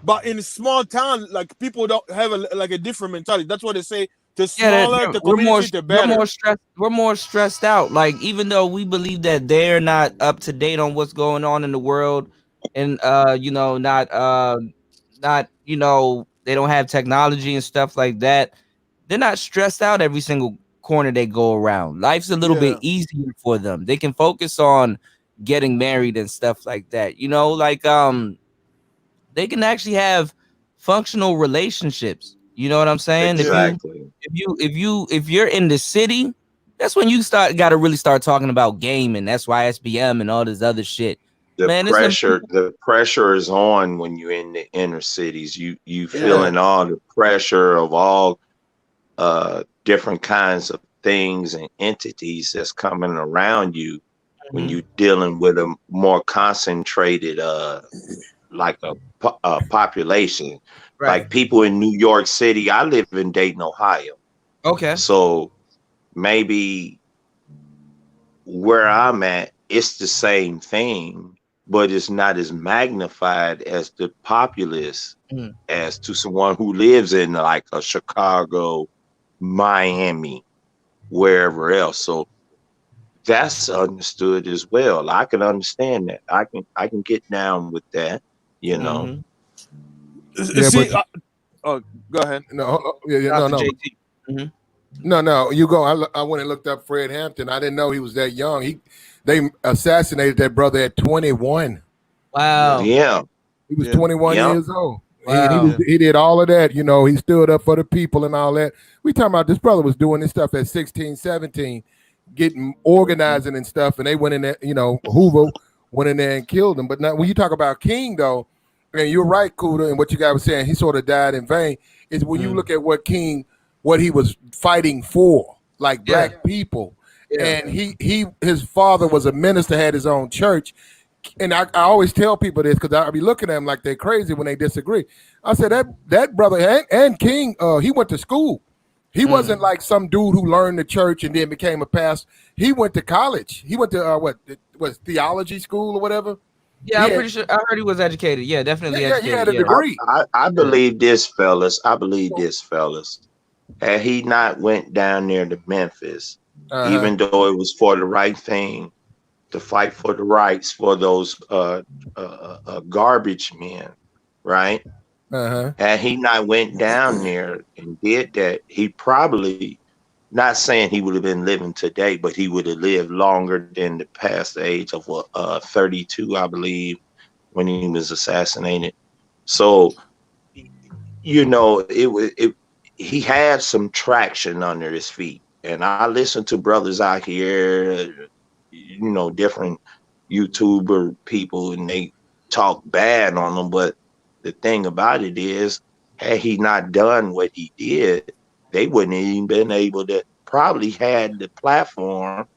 But in a small town, like, people don't have a different mentality. That's what they say. The smaller the community, the better.
We're more stressed out. Like, even though we believe that they're not up to date on what's going on in the world, and not they don't have technology and stuff like that, they're not stressed out every single corner they go around. Life's a little bit easier for them. They can focus on getting married and stuff like that. They can actually have functional relationships. You know what I'm saying?
Exactly.
If you're in the city, that's when you got to really start talking about gaming. That's why SBM and all this other shit.
The pressure is on when you're in the inner cities. You feeling all the pressure of all different kinds of things and entities that's coming around you when you're dealing with a more concentrated like a population. Right. Like people in New York City. I live in Dayton, Ohio.
Okay.
So maybe where I'm at, it's the same thing, but it's not as magnified as the populace as to someone who lives in like a Chicago, Miami, wherever else. So that's understood as well. I can understand that. I can get down with that,
Yeah, go ahead.
No. No. You go. I went and looked up Fred Hampton. I didn't know he was that young. They assassinated that brother at 21.
Wow.
Yeah.
He was 21 years old.
Wow.
He did all of that. He stood up for the people and all that. We talking about this brother was doing this stuff at 16, 17, organizing and stuff. And they went in there, Hoover went in there and killed him. But now when you talk about King, though, and you're right, Kuda, and what you guys were saying, he sort of died in vain, is when you look at what he was fighting for, like black people. Yeah. And his father was a minister, had his own church. And I always tell people this because I be looking at them like they're crazy when they disagree. I said that brother and King, he went to school. He wasn't like some dude who learned the church and then became a pastor. He went to college. He went to theology school or whatever.
Yeah, I'm pretty sure. I heard he was educated. Yeah, definitely educated.
He had a degree.
I believe this, fellas. Had he not went down there to Memphis, even though it was for the right thing, to fight for the rights for those garbage men, right? And he not went down there and did that, he probably, not saying he would have been living today, but he would have lived longer than the past age of 32, I believe, when he was assassinated. So, you know, he had some traction under his feet. And I listen to brothers out here, you know, different YouTuber people, and they talk bad on him. But the thing about it is, had he not done what he did, they wouldn't even been able to probably had the platform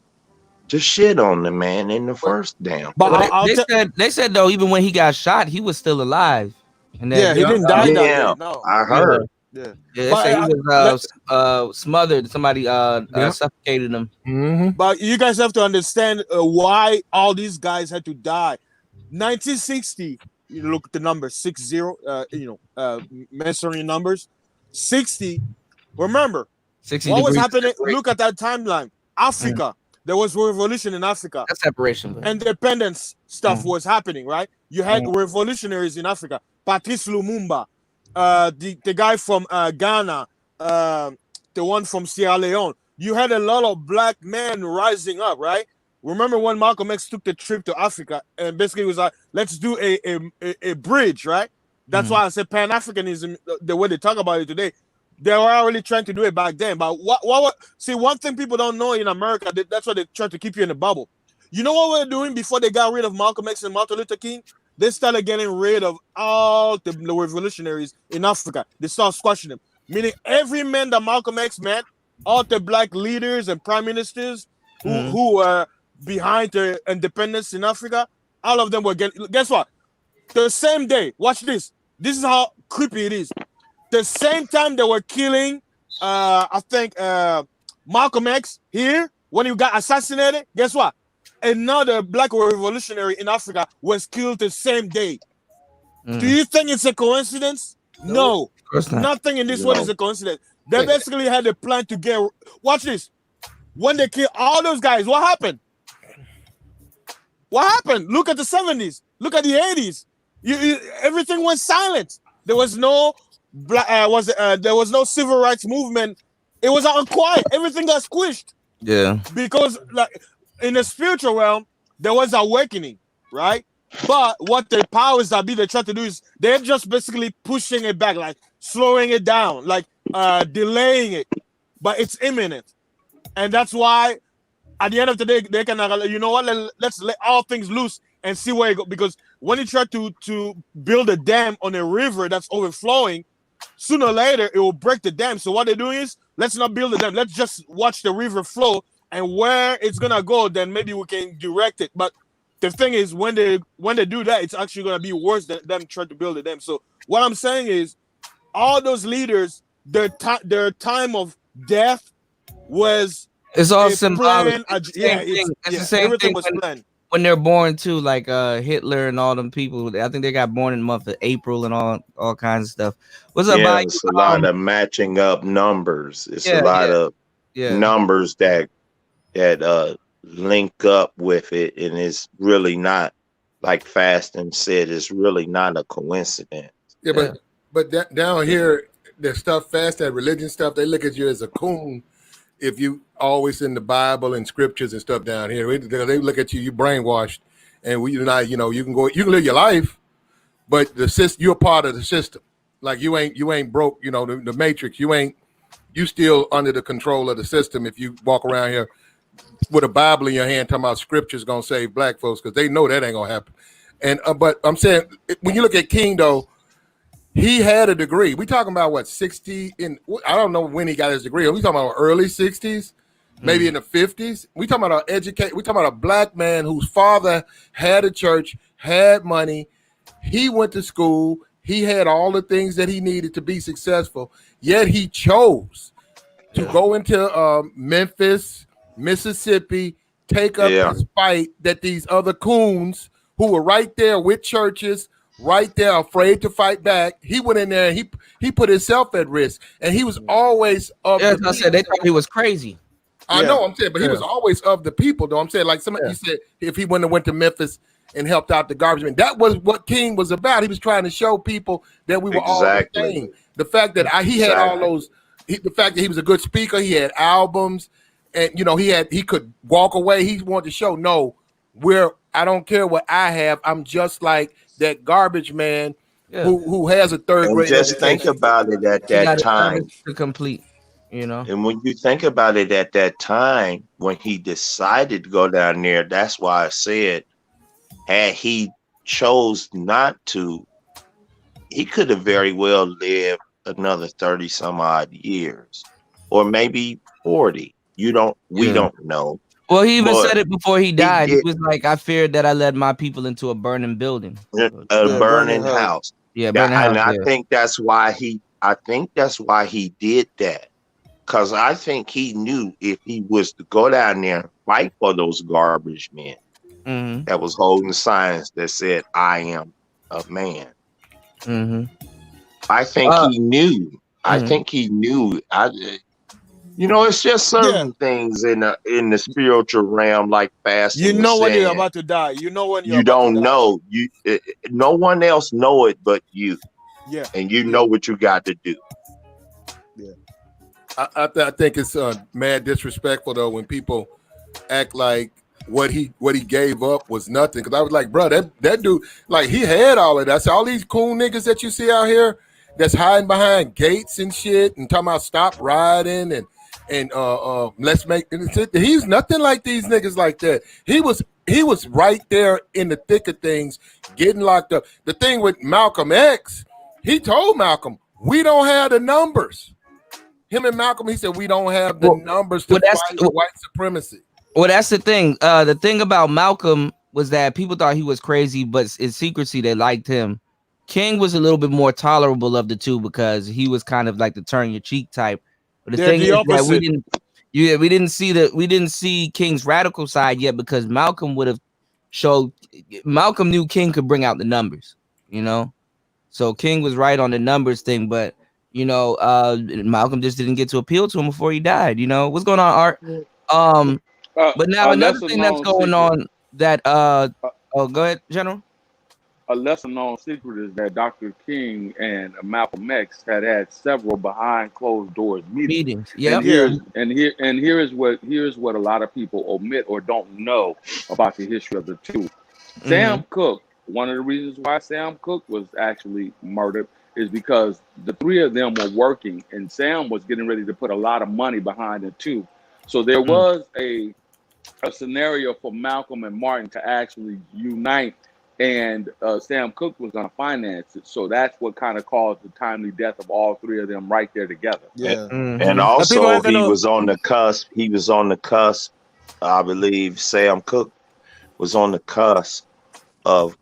to shit on the man in the first damn.
But they said though, even when he got shot, he was still alive. And
yeah, he didn't die that day. No.
I heard.
Yeah, they say he was smothered. Somebody suffocated him.
But you guys have to understand why all these guys had to die. 1960, you look at the number 60, Masonic numbers. 60. Remember,
60
what was
degrees
happening?
separate.
Look at that timeline. Africa. There was revolution in Africa.
That's separation. Bro.
Independence stuff was happening, right? You had revolutionaries in Africa. Patrice Lumumba, the guy from Ghana, the one from Sierra Leone. You had a lot of black men rising up, right? Remember when Malcolm X took the trip to Africa and basically was like, let's do a bridge, right? That's why I said Pan-Africanism, the way they talk about it today. They were already trying to do it back then. But see, one thing people don't know in America, that's why they try to keep you in a bubble. You know what we're doing before they got rid of Malcolm X and Martin Luther King? They started getting rid of all the revolutionaries in Africa. They started squashing them. Meaning every man that Malcolm X met, all the black leaders and prime ministers who were behind the independence in Africa, all of them were getting, guess what? The same day, watch this. This is how creepy it is. The same time they were killing, I think, Malcolm X here, when he got assassinated, guess what? Another black revolutionary in Africa was killed the same day. Do you think it's a coincidence? No.
Of course not.
Nothing in this world is a coincidence. They basically had a plan to get, watch this. When they killed all those guys, what happened? What happened? Look at the 70s. Look at the 80s. Everything went silent. There was no there was no civil rights movement. It was unquiet. Everything got squished.
Yeah.
Because like in the spiritual realm, there was awakening, right? But what the powers that be they try to do is they're just basically pushing it back, like slowing it down, like delaying it. But it's imminent. And that's why at the end of the day, they can, you know what, let's let all things loose and see where it goes. Because when you try to build a dam on a river that's overflowing, sooner or later it will break the dam. So what they're doing is, let's not build a dam. Let's just watch the river flow, and where it's gonna go, then maybe we can direct it. But the thing is, when they do that, it's actually gonna be worse than them trying to build a dam. So what I'm saying is, all those leaders, their time of death was.
It's all symbolic.
It's
the same thing when they're born too, like Hitler and all them people. I think they got born in the month of April and all kinds of stuff. What's up, Mike?
It's a lot of matching up numbers. It's a lot of numbers that link up with it, and it's really not, like Fasting said, it's really not a coincidence.
Yeah, but down here, the stuff that religion stuff, they look at you as a coon if you always in the Bible and scriptures and stuff down here. They look at you brainwashed, and you can live your life, but the system, you're part of the system. Like you ain't broke, the matrix. You still under the control of the system if you walk around here with a Bible in your hand talking about scripture's gonna save black folks, because they know that ain't gonna happen. And but I'm saying, when you look at King though, he had a degree. We talking about what, 60 I don't know when he got his degree. We talking about early 60s, maybe in the 50s. We talking about we talking about a black man whose father had a church, had money. He went to school. He had all the things that he needed to be successful. Yet he chose to go into Memphis, Mississippi, take up this fight that these other coons who were right there with churches, right there, afraid to fight back. He went in there and he put himself at risk, and he was always up.
Yeah, I said they thought he was crazy.
I know, I'm saying, but he was always of the people, though. I'm saying, like somebody you said, if he went to Memphis and helped out the garbage man, that was what King was about. He was trying to show people that we were all the same. The fact that he had all those, the fact that he was a good speaker, he had albums, and he could walk away. He wanted to show, I don't care what I have. I'm just like that garbage man who has a third grade.
Just think about it at that time.
To complete.
And when you think about it at that time, when he decided to go down there, that's why I said, had he chose not to, he could have very well lived another 30 some odd years, or maybe 40. We don't know.
Well, he even said it before he died. He was like, I feared that I led my people into a burning building.
A burning house.
Yeah, burning house.
And I think that's why he did that. Because I think he knew if he was to go down there and fight for those garbage men that was holding signs that said, I am a man. I think he knew. I think he knew. It's just certain things in the spiritual realm, like fasting.
You know when you're about to die. You know when
you don't know. No one else know it but you.
Yeah.
And you know what you got to do.
Yeah. I think it's mad disrespectful though when people act like what he gave up was nothing. Because I was like, bro, that dude, like, he had all of that. So all these cool niggas that you see out here that's hiding behind gates and shit and talking about stop riding and let's make it. He's nothing like these niggas like that. He was right there in the thick of things, getting locked up. The thing with Malcolm X, he told Malcolm, we don't have the numbers. Him and Malcolm, he said, we don't have the numbers to fight white supremacy.
Well, that's the thing. The thing about Malcolm was that people thought he was crazy, but in secrecy, they liked him. King was a little bit more tolerable of the two because he was kind of like the turn your cheek type. But the thing is that we didn't see King's radical side yet because Malcolm knew King could bring out the numbers, So King was right on the numbers thing, but Malcolm just didn't get to appeal to him before he died. What's going on, Art? But now another thing that's going on that go ahead, General.
A lesser known secret is that Dr. King and Malcolm X had several behind closed doors meetings.
Yeah.
And here's what a lot of people omit or don't know about the history of the two. Sam Cooke, one of the reasons why Sam Cooke was actually murdered is because the three of them were working and Sam was getting ready to put a lot of money behind it too. So there was a scenario for Malcolm and Martin to actually unite, and Sam Cooke was going to finance it. So that's what kind of caused the timely death of all three of them right there together.
Yeah. And also he was on the cusp. He was on the cusp. I believe Sam Cooke was on the cusp of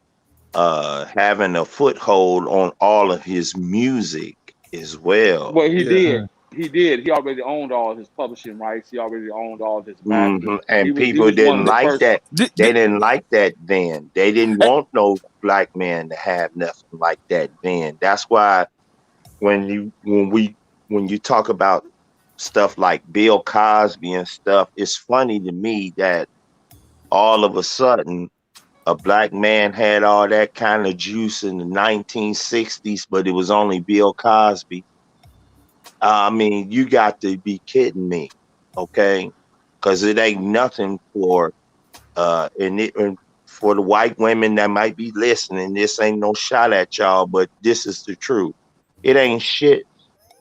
having a foothold on all of his music as well.
Well, he did. He did. He already owned all his publishing rights. He already owned all his masters.
And people didn't like that. They didn't like that then. They didn't want no black man to have nothing like that then. That's why when you talk about stuff like Bill Cosby and stuff, it's funny to me that all of a sudden a black man had all that kind of juice in the 1960s, but it was only Bill Cosby. I mean, you got to be kidding me, okay? Because it ain't nothing for for the white women that might be listening. This ain't no shot at y'all, but this is the truth. It ain't shit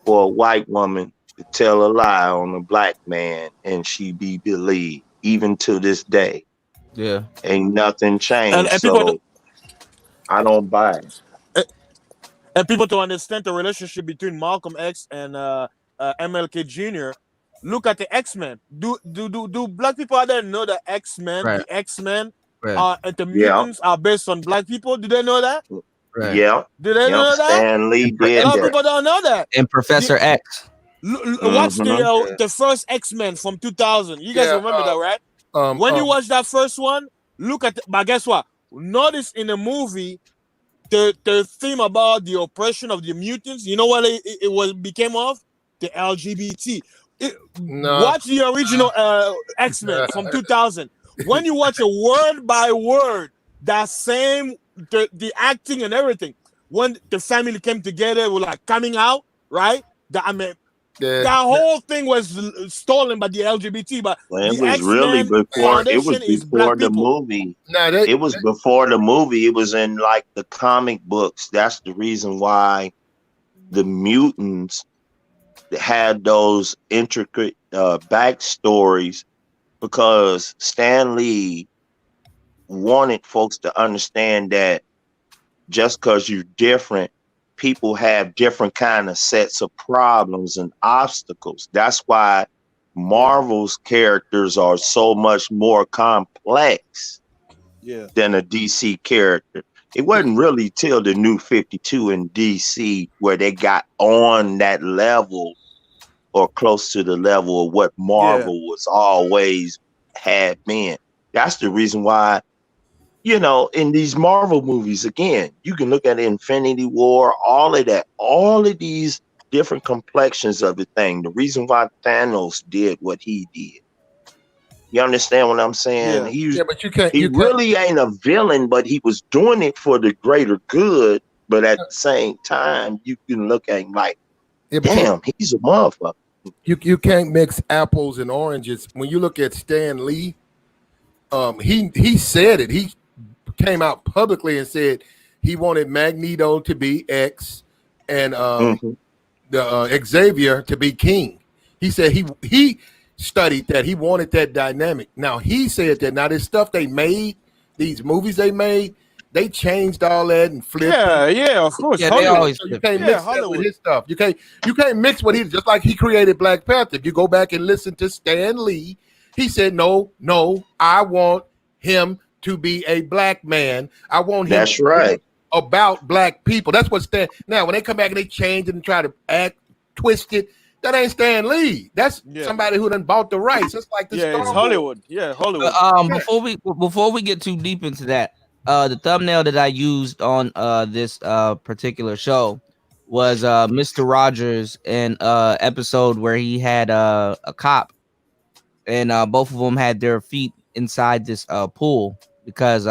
for a white woman to tell a lie on a black man and she be believed, even to this day.
Yeah,
ain't nothing changed.
And
so I don't buy it.
And people to understand the relationship between Malcolm X and MLK Jr., look at the X-Men. Do black people out there know the X-Men?
Right.
The X-Men and the
Yeah.
mutants are based on black people. Do they know that?
Right.
Yeah.
Do they know that?
Stan Lee did
A lot of
that.
people don't know that.
And Professor X.
Watch the first X-Men from 2000. You guys remember that, right? When you watch that first one, look at but guess what? Notice in the movie the theme about the oppression of the mutants. You know what it became of? The LGBT. Watch the original X-Men from 2000. When you watch it word by word, that same the acting and everything. When the family came together, were like coming out, right? That whole thing was stolen by the LGBT, but
It
the
was really
X-Men
before. It
Foundation
was
is
before
black
the
people.
movie. It was before the movie. It was in like the comic books. That's the reason why the mutants had those intricate backstories, because Stan Lee wanted folks to understand that just because you're different, people have different kind of sets of problems and obstacles. That's why Marvel's characters are so much more complex than a DC character. It wasn't really till the New 52 in DC where they got on that level or close to the level of what Marvel was always had been. That's the reason why, you know, in these Marvel movies, again, you can look at Infinity War, all of that, all of these different complexions of the thing. The reason why Thanos did what he did. You understand what I'm saying?
But you can't.
He really ain't a villain, but he was doing it for the greater good. But at the same time, you can look at him like, damn, he's a motherfucker.
You can't mix apples and oranges. When you look at Stan Lee, he said it. He came out publicly and said he wanted Magneto to be X and the Xavier to be King. He said he studied that. He wanted that dynamic. Now he said that now this stuff they made, these movies they made, they changed all that and flipped.
Of course.
Yeah, they always so you can't mix that with his stuff. You can't mix what he, just like he created Black Panther. If you go back and listen to Stan Lee, he said, no, I want him to be a black man. I want him
That's right.
about black people. That's what Stan. Now when they come back and they change it and try to twist it, that ain't Stan Lee. That's somebody who done bought the rights. It's like the
it's Hollywood. Hollywood.
Before we get too deep into that, the thumbnail that I used on this particular show was Mr. Rogers in episode where he had a cop, and both of them had their feet inside this pool because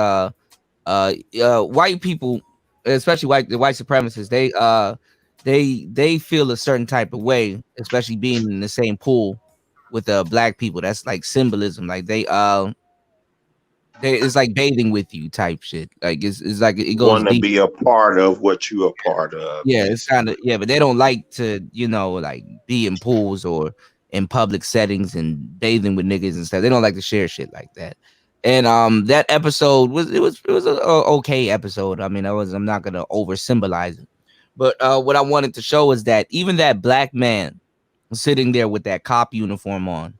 white people, especially the white supremacists, they feel a certain type of way, especially being in the same pool with black people. That's like symbolism. Like it's like bathing with you type shit. Like it's like it goes.
Want to be a part of what you a part of.
Yeah, it's kind of but they don't like to, like be in pools or in public settings and bathing with niggas and stuff. They don't like to share shit like that. And that episode was an okay episode. I mean, I'm not gonna over symbolize it, but what I wanted to show is that even that black man sitting there with that cop uniform on,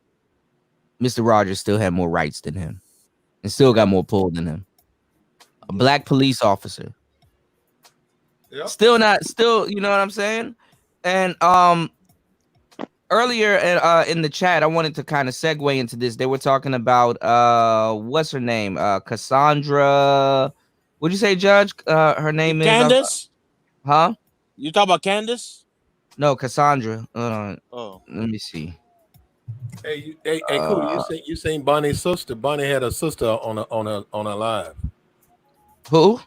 Mr. Rogers still had more rights than him and still got more pull than him. A black police officer. Still, you know what I'm saying? And earlier in the chat, I wanted to kind of segue into this. They were talking about what's her name? Cassandra. What'd you say, Judge? Her name is
Candace?
Huh?
You talk about Candace?
No, Cassandra. Hold on.
Oh.
Let me see.
Hey, cool. You seen Bonnie's sister? Bonnie had a sister on a live.
Who?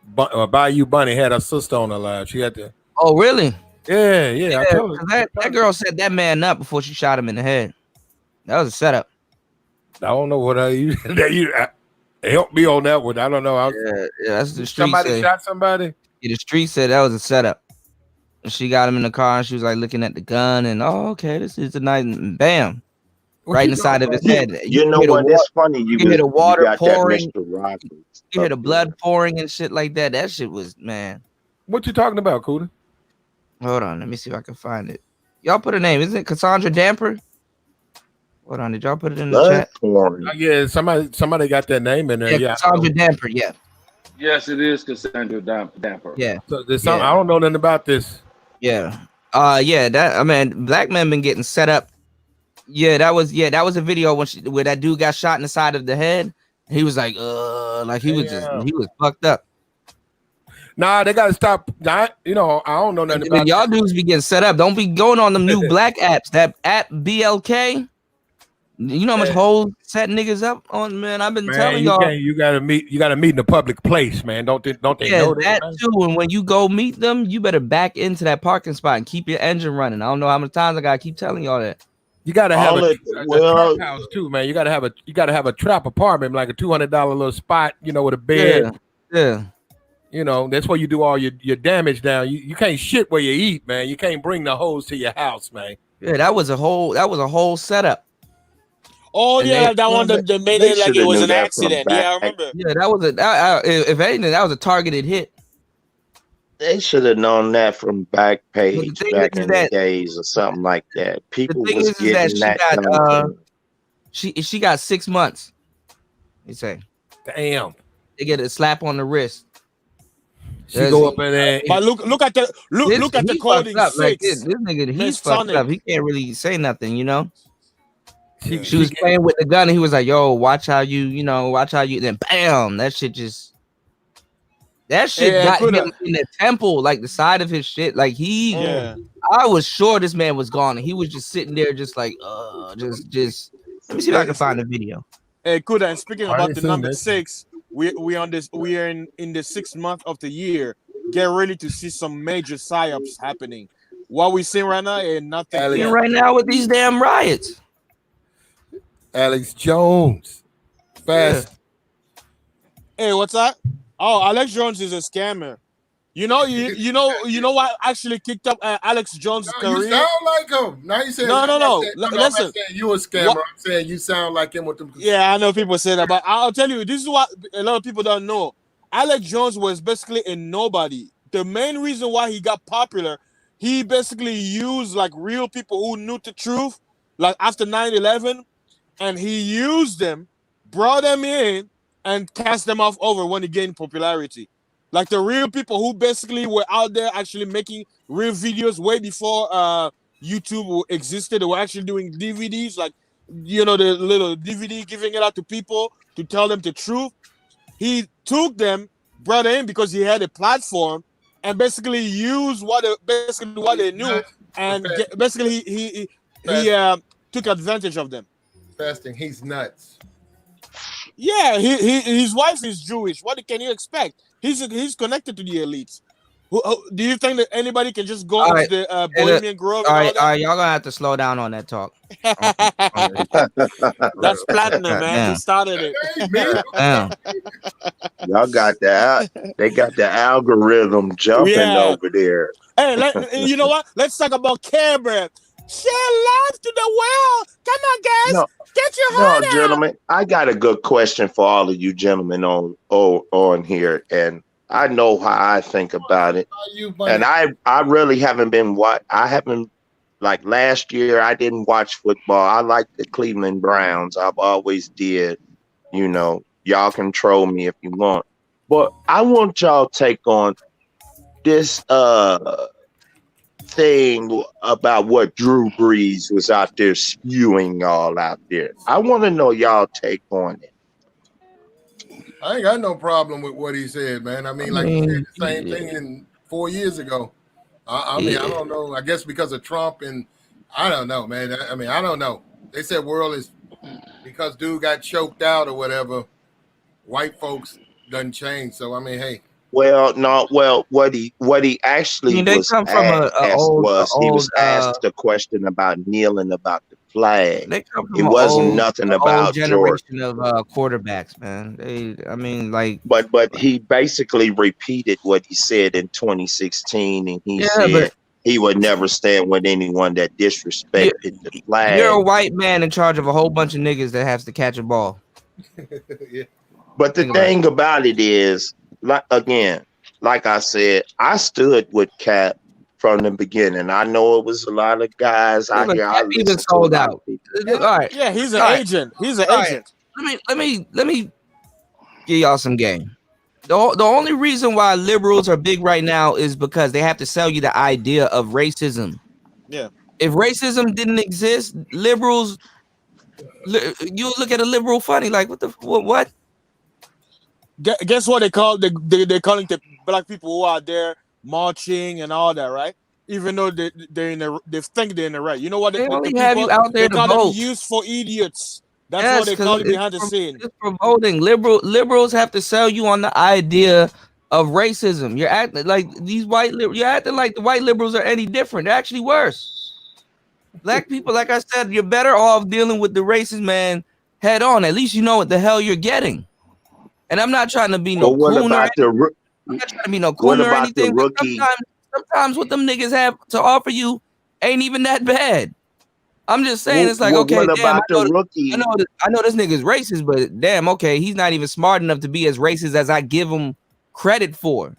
Bayou Bunny had a sister on her live. She had to.
Oh, really?
Yeah. I told her.
That girl set that man up before she shot him in the head. That was a setup.
I don't know what you help me on that one. I don't know.
Yeah, that's the street.
Somebody shot somebody.
Yeah, the street said that was a setup. And she got him in the car and she was like looking at the gun and okay, this is a nice bam. Right inside of his head.
You know what? It's funny. You
hear the water pouring.
You
hear the blood pouring and shit like that. That shit was, man.
What you talking about, Kuda?
Hold on, let me see if I can find it. Y'all put a name. Isn't it Cassandra Damper? Hold on, did y'all put it in the chat?
Yeah, somebody got that name in there. Yeah,
Cassandra Damper. Yeah.
Yes, it is Cassandra Damper.
Yeah.
So I don't know nothing about this.
Yeah. Black men been getting set up. That was a video where that dude got shot in the side of the head. He was like he was fucked up.
Nah, they gotta stop. I don't know nothing about
y'all dudes be getting set up. Don't be going on them new black apps. That app BLK. You know how much hoes set niggas up on, man. I've been telling y'all.
You gotta meet in a public place, man. Don't they know
that too? And when you go meet them, you better back into that parking spot and keep your engine running. I don't know how many times I gotta keep telling y'all that.
You gotta have a trap house too, man. You gotta have a trap apartment, like a $200 little spot, with a bed.
Yeah.
That's where you do all your damage down. You can't shit where you eat, man. You can't bring the hose to your house, man.
Yeah, that was a whole setup.
Oh yeah, that one that made it like it was an accident. Yeah, I remember.
Yeah, that was if anything, that was a targeted hit.
They should have known that from Backpage back in the days or something like that. People was getting that.
She got 6 months. You say,
damn.
They get a slap on the wrist.
She go up in there.
But look at the coding.
Like this nigga, he's fucked up. He can't really say nothing, She was playing with the gun, and he was like, "Yo, watch how you. Then bam, that shit got him in the temple, like the side of his shit. Like I was sure this man was gone, and he was just sitting there, just like, just. Let me see if I can find the video.
Hey, Kuda, and speaking about the number 6, we are in the 6th month of the year. Get ready to see some major psyops happening. What we seeing right now ain't nothing.
Right now with these damn riots.
Alex Jones, fast.
Hey, what's that? Oh, Alex Jones is a scammer. You know what actually kicked up Alex Jones' career?
You sound like him. Now you saying
no. Listen,
I'm saying you a scammer. I'm saying you sound like him with them.
Yeah, I know people say that, but I'll tell you, this is what a lot of people don't know. Alex Jones was basically a nobody. The main reason why he got popular, he basically used like real people who knew the truth, like after 9/11, and he used them, brought them in, and cast them off over when he gained popularity. Like the real people who basically were out there actually making real videos way before YouTube existed. They were actually doing DVDs, like, the little DVD, giving it out to people to tell them the truth. He took them, brought them in because he had a platform, and basically used what they knew, and basically he took advantage of them.
Fasting, he's nuts.
Yeah, his wife is Jewish. What can you expect? He's connected to the elites. Do you think that anybody can just go to the Bohemian Grove?
All right, y'all gonna have to slow down on that talk.
That's platinum, man. He started it.
Y'all got that. They got the algorithm jumping over there.
Hey, you know what? Let's talk about Care Bear. Share love to the world. Come on, guys. Get your heart out.
Gentlemen, I got a good question for all of you gentlemen on here, and I know how I think about it. And I really haven't been like last year. I didn't watch football. I like the Cleveland Browns. I've always did. Y'all can troll me if you want, but I want y'all take on this thing about what Drew Brees was out there spewing all out there. I want to know y'all take on it.
I ain't got no problem with what he said, man. I mean, he said the same thing 4 years ago. I mean, I don't know. I guess because of Trump, and I don't know, man. I mean, I don't know. They said world is because dude got choked out or whatever. White folks doesn't change. So I mean, hey.
Well, no. Well, what he actually was asked a question about kneeling about the flag. It wasn't nothing about
generation of quarterbacks, man.
But he basically repeated what he said in 2016, and he said he would never stand with anyone that disrespected the flag.
You're a white man in charge of a whole bunch of niggas that has to catch a ball.
But the thing about it is, like I said, I stood with Cap from the beginning. I know it was a lot of guys out here.
Cap even sold out. All right.
Yeah, he's an agent. He's an agent.
Let me give y'all some game. The only reason why liberals are big right now is because they have to sell you the idea of racism.
Yeah.
If racism didn't exist, liberals, you look at a liberal funny like what?
Guess what they call they calling black people who are there marching and all that, right? Even though they think they're in the right. You know what?
They only have you out there
they
to
call
vote.
them useful idiots. That's
Yes,
what they
'cause
call it
it's
behind the scene.
It's promoting liberals have to sell you on the idea of racism. You're acting like these you're acting like the white liberals are any different. They're actually worse. Black people, like I said, you're better off dealing with the racist man head on. At least you know what the hell you're getting. And I'm not trying to be no
But what
coon or
about
anything.
the
I'm not trying to be no
what
coon or
about the
anything. But
rookie?
sometimes what them niggas have to offer you ain't even that bad. I'm just saying, it's like,
What
okay, damn,
about the rookie?
I know this nigga's racist, but damn, okay, he's not even smart enough to be as racist as I give him credit for.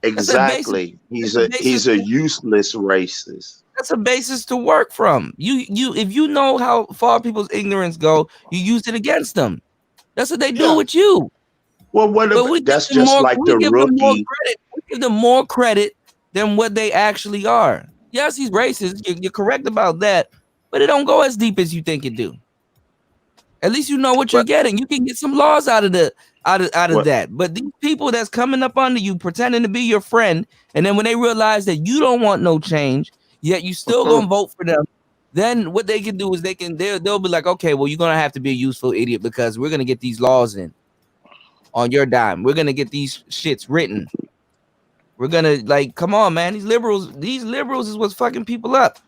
Exactly. He's a useless racist.
That's a basis to work from. You if you know how far people's ignorance go, you use it against them. That's what they do with you.
Well, that's just like the rookie.
We give them more credit than what they actually are. Yes, he's racist. You're correct about that, but it don't go as deep as you think it do. At least you know what you're getting. You can get some laws out of that. But these people that's coming up under you, pretending to be your friend, and then when they realize that you don't want no change, yet you still gonna vote for them, then what they can do is they'll be like, okay, well, you're gonna have to be a useful idiot because we're gonna get these laws in on your dime. We're gonna get these shits written. We're gonna come on, man. These liberals is what's fucking people up.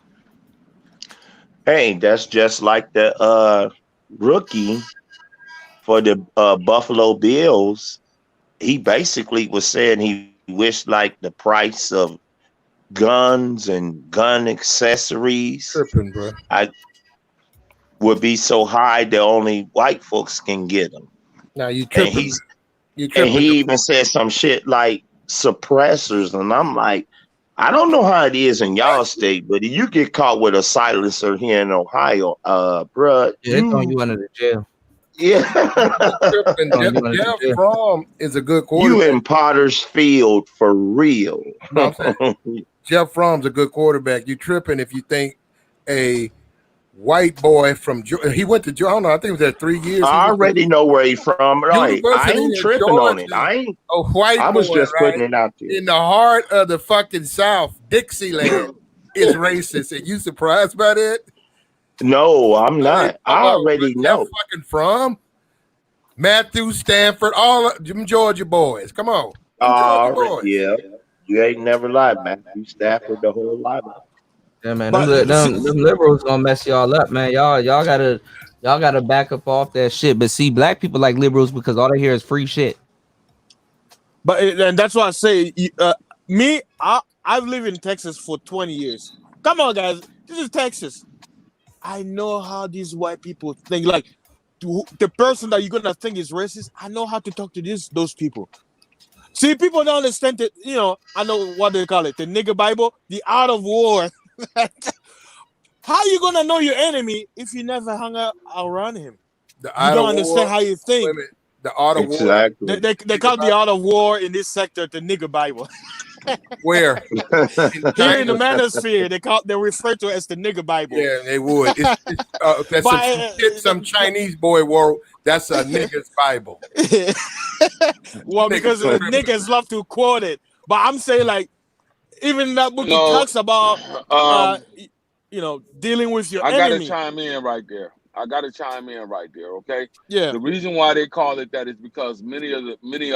Hey, that's just like the rookie for the Buffalo Bills. He basically was saying he wished like the price of guns and gun accessories would be so high that only white folks can get them.
Now you
And
tripping.
he even said some shit like suppressors, and I'm like, I don't know how it is in y'all state, but if you get caught with a silencer here in Ohio, bruh,
they throw you under the jail.
Yeah.
Jeff Fromm is a good quarterback.
You in Potter's Field for real.
No, I'm saying, Jeff Fromm's a good quarterback. You tripping if you think a white boy from he went to I don't know. I think it was there 3 years.
I already know where he's from. Right? I ain't tripping on it. I ain't.
A white
I was
boy,
just
right?
putting it out there.
In the heart of the fucking South, Dixieland is racist. Are you surprised by that?
No, I'm not. I already know.
Fucking from Matthew Stanford, all of them Georgia boys. Come on.
Yeah. You ain't never lied, Matthew Stafford, the whole lot.
Yeah, man. Them liberals gonna mess y'all up, man. Y'all gotta back up off that shit. But see, black people like liberals because all they hear is free shit.
But and that's why I say, I've lived in Texas for 20 years. Come on, guys. This is Texas. I know how these white people think. Like, the person that you're gonna think is racist, I know how to talk to those people. See, people don't understand that, I know what they call it, the nigger Bible, the art of war. How you gonna know your enemy if you never hung out around him? You don't understand how you think.
The art of
war.
They call the art of war in this sector the nigger Bible.
Where?
Here in the manosphere, they refer to it as the nigger Bible.
Yeah, they would. That's some Chinese boy wrote. That's a nigger's Bible.
Well, because the niggas love to quote it. But I'm saying, like, even that book talks about, dealing with your enemy.
I gotta chime in right there. Okay.
Yeah.
The reason why they call it that is because many of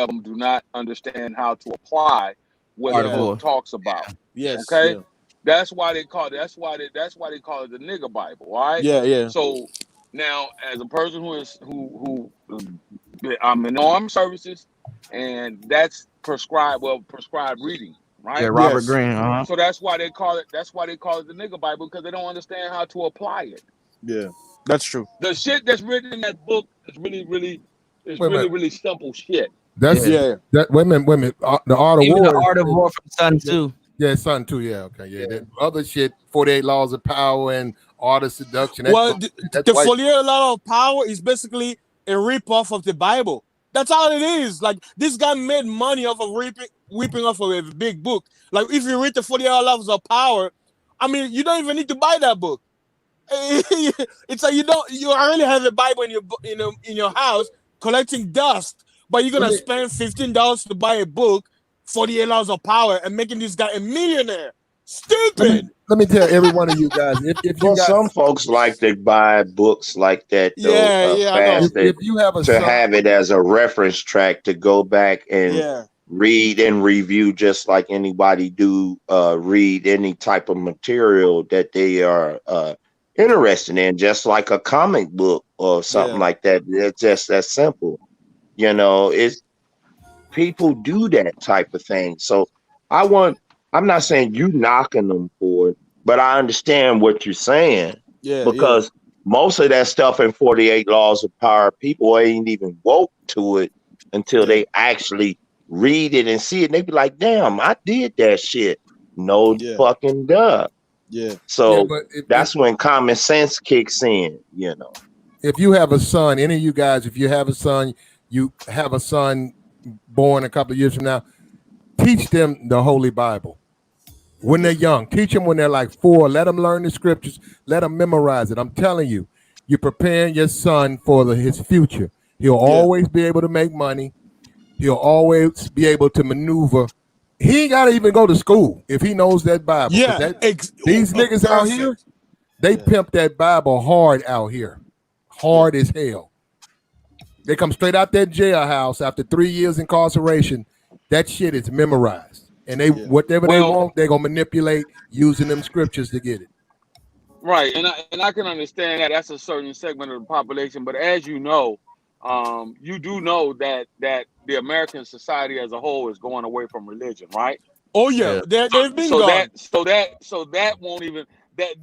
them do not understand how to apply what the book talks about.
Yes.
Okay.
Yeah.
That's why they call it. That's why they call it the nigger Bible. Right.
Yeah.
So now, as a person who I'm in armed services, and that's prescribed reading. Right?
Yeah, Robert Greene. Uh-huh.
So that's why they call it. That's why they call it the nigger Bible, because they don't understand how to apply it.
Yeah, that's true.
The shit that's written in that book is really simple shit.
That's That wait a minute. The art of
Even
war.
the art of war from Sun Tzu.
Yeah, Sun Tzu. Yeah, okay. Yeah, that other shit. 48 Laws of Power and Art of Seduction.
The 48 Laws of Power is basically a ripoff of the Bible. That's all it is. Like, this guy made money off of ripping off of a big book. Like, if you read the 48 Laws of Power, I mean, you don't even need to buy that book. It's like you already have a Bible in your house collecting dust, but you're gonna spend $15 to buy a book 48 Laws of Power and making this guy a millionaire. Stupid.
Let me tell every one of you guys. If you
Well,
got,
some folks like to buy books like that, though,
I know.
fast
if you have a
to
son,
have it as a reference track to go back and
Yeah.
read and review, just like anybody do read any type of material that they are interested in, just like a comic book or something like that. It's just that simple. It's people do that type of thing. So I'm not saying you knocking them for it, but I understand what you're saying. Because most of that stuff in 48 Laws of Power, people ain't even woke to it until they actually read it and see it. And they be like, damn, I did that shit. No fucking duh. So that's when common sense kicks in,
if you have a son, any of you guys, if you have a son, you have a son born a couple of years from now, teach them the Holy Bible. When they're young, teach them when they're like 4. Let them learn the scriptures. Let them memorize it. I'm telling you, you're preparing your son for his future. He'll always be able to make money. He'll always be able to maneuver. He ain't got to even go to school if he knows that Bible. These niggas out here, they pimp that Bible hard out here. Hard as hell. They come straight out that jailhouse after 3 years incarceration. That shit is memorized. And whatever they want, they're gonna manipulate using them scriptures to get it.
Right, and I can understand that that's a certain segment of the population, but as you know, you do know that the American society as a whole is going away from religion, right?
Oh yeah, they've been gone.
So that won't even that.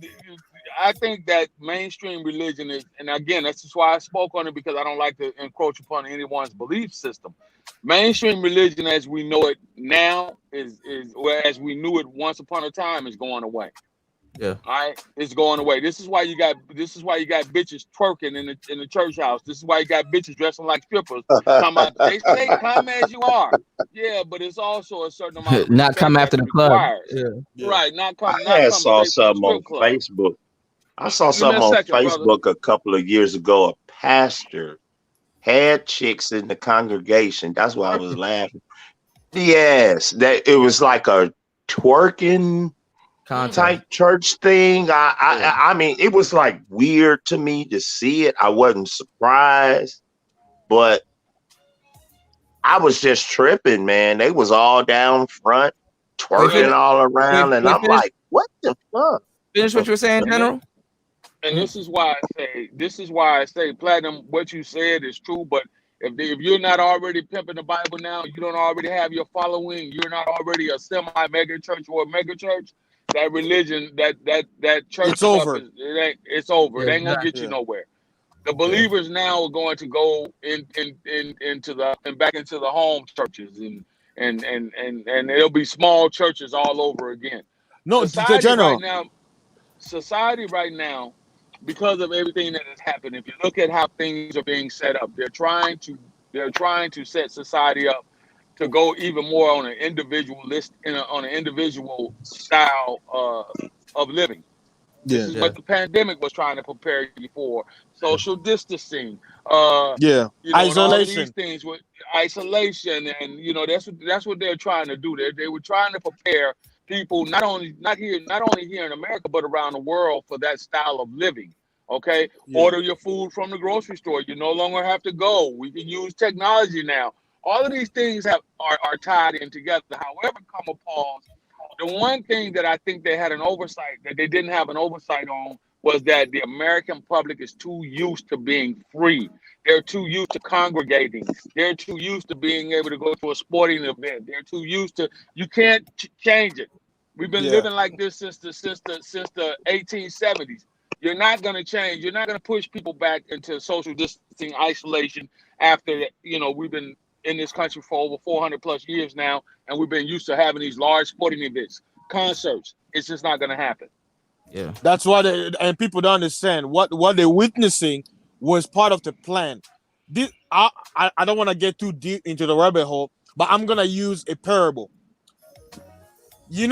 I think that mainstream religion is, and again, that's just why I spoke on it, because I don't like to encroach upon anyone's belief system. Mainstream religion, as we know it now, is as we knew it once upon a time, is going away.
Yeah.
All right, it's going away. This is why you got bitches twerking in the church house. This is why you got bitches dressing like strippers. Talking about, they say come as you are. Yeah, but it's also a certain amount of
not come after the club.
Right, not come.
I saw something on Facebook. I saw something on Facebook a couple of years ago. A pastor had chicks in the congregation. That's why I was laughing. Yes, that it was like a twerking type church thing. I mean, it was like weird to me to see it. I wasn't surprised, but I was just tripping, man. They was all down front, twerking all around, and I'm like, what the fuck?
Finish what you were saying, General.
And this is why I say, Platinum, what you said is true, but if you're not already pimping the Bible now, you don't already have your following, you're not already a semi-mega church or a mega church, that religion, that church,
it's over.
It's over. It ain't gonna get you nowhere. The believers now are going to go into back into the home churches and there'll be small churches all over again.
No, General.
Society right now, because of everything that has happened, if you look at how things are being set up, they're trying to set society up to go even more on an individualist on an individual style of living. This is what the pandemic was trying to prepare you for. Social distancing,
isolation.
All these things with isolation, and that's what they're trying to do. They were trying to prepare people not only here in America, but around the world for that style of living. Okay, order your food from the grocery store. You no longer have to go. We can use technology now. All of these things are tied in together. However, come pause. The one thing that I think they had an oversight that they didn't have an oversight on was that the American public is too used to being free. They're too used to congregating. They're too used to being able to go to a sporting event. They're too used to. You can't change it. We've been living like this since the 1870s. You're not going to change. You're not going to push people back into social distancing, isolation after we've been in this country for over 400 plus years now, and we've been used to having these large sporting events, concerts. It's just not going to happen.
Yeah,
that's why and people don't understand what they're witnessing was part of the plan. I don't want to get too deep into the rabbit hole, but I'm gonna use a parable. You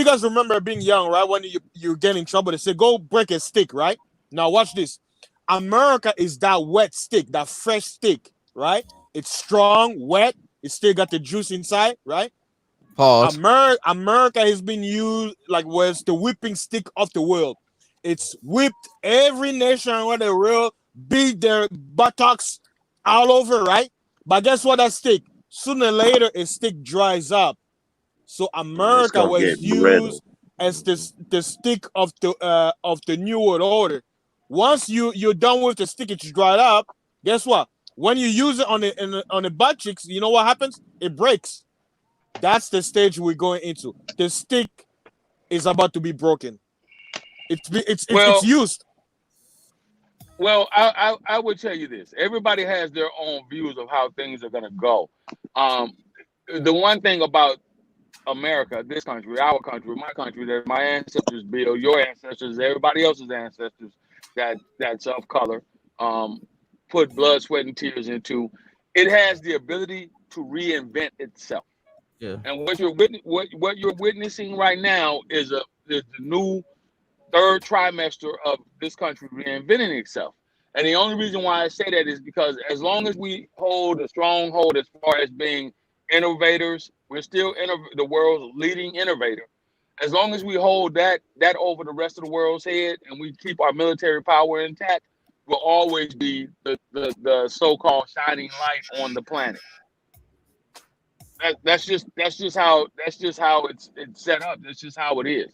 guys remember being young, right? When you get in trouble, they say, go break a stick, right? Now watch this. America is that wet stick, that fresh stick, right? It's strong, wet. It still got the juice inside, right?
Pause.
America has been used like was the whipping stick of the world. It's whipped every nation around the world, beat their buttocks all over, right? But guess what? That stick, sooner or later, a stick dries up. So America was used as the stick of the New World Order. Once you're done with the stick, it's dried up. Guess what? When you use it on the butt cheeks, you know what happens? It breaks. That's the stage we're going into. The stick is about to be broken. It's used.
Well, I would tell you this. Everybody has their own views of how things are going to go. The one thing about America, this country, our country, my country, that my ancestors built, your ancestors, everybody else's ancestors that's of color, put blood, sweat, and tears into, it has the ability to reinvent itself.
Yeah.
And what you're witnessing right now is the new third trimester of this country reinventing itself. And the only reason why I say that is because as long as we hold a stronghold as far as being innovators, we're still the world's leading innovator. As long as we hold that over the rest of the world's head and we keep our military power intact, we'll always be the so-called shining light on the planet. That's just how it's set up. That's just how it is.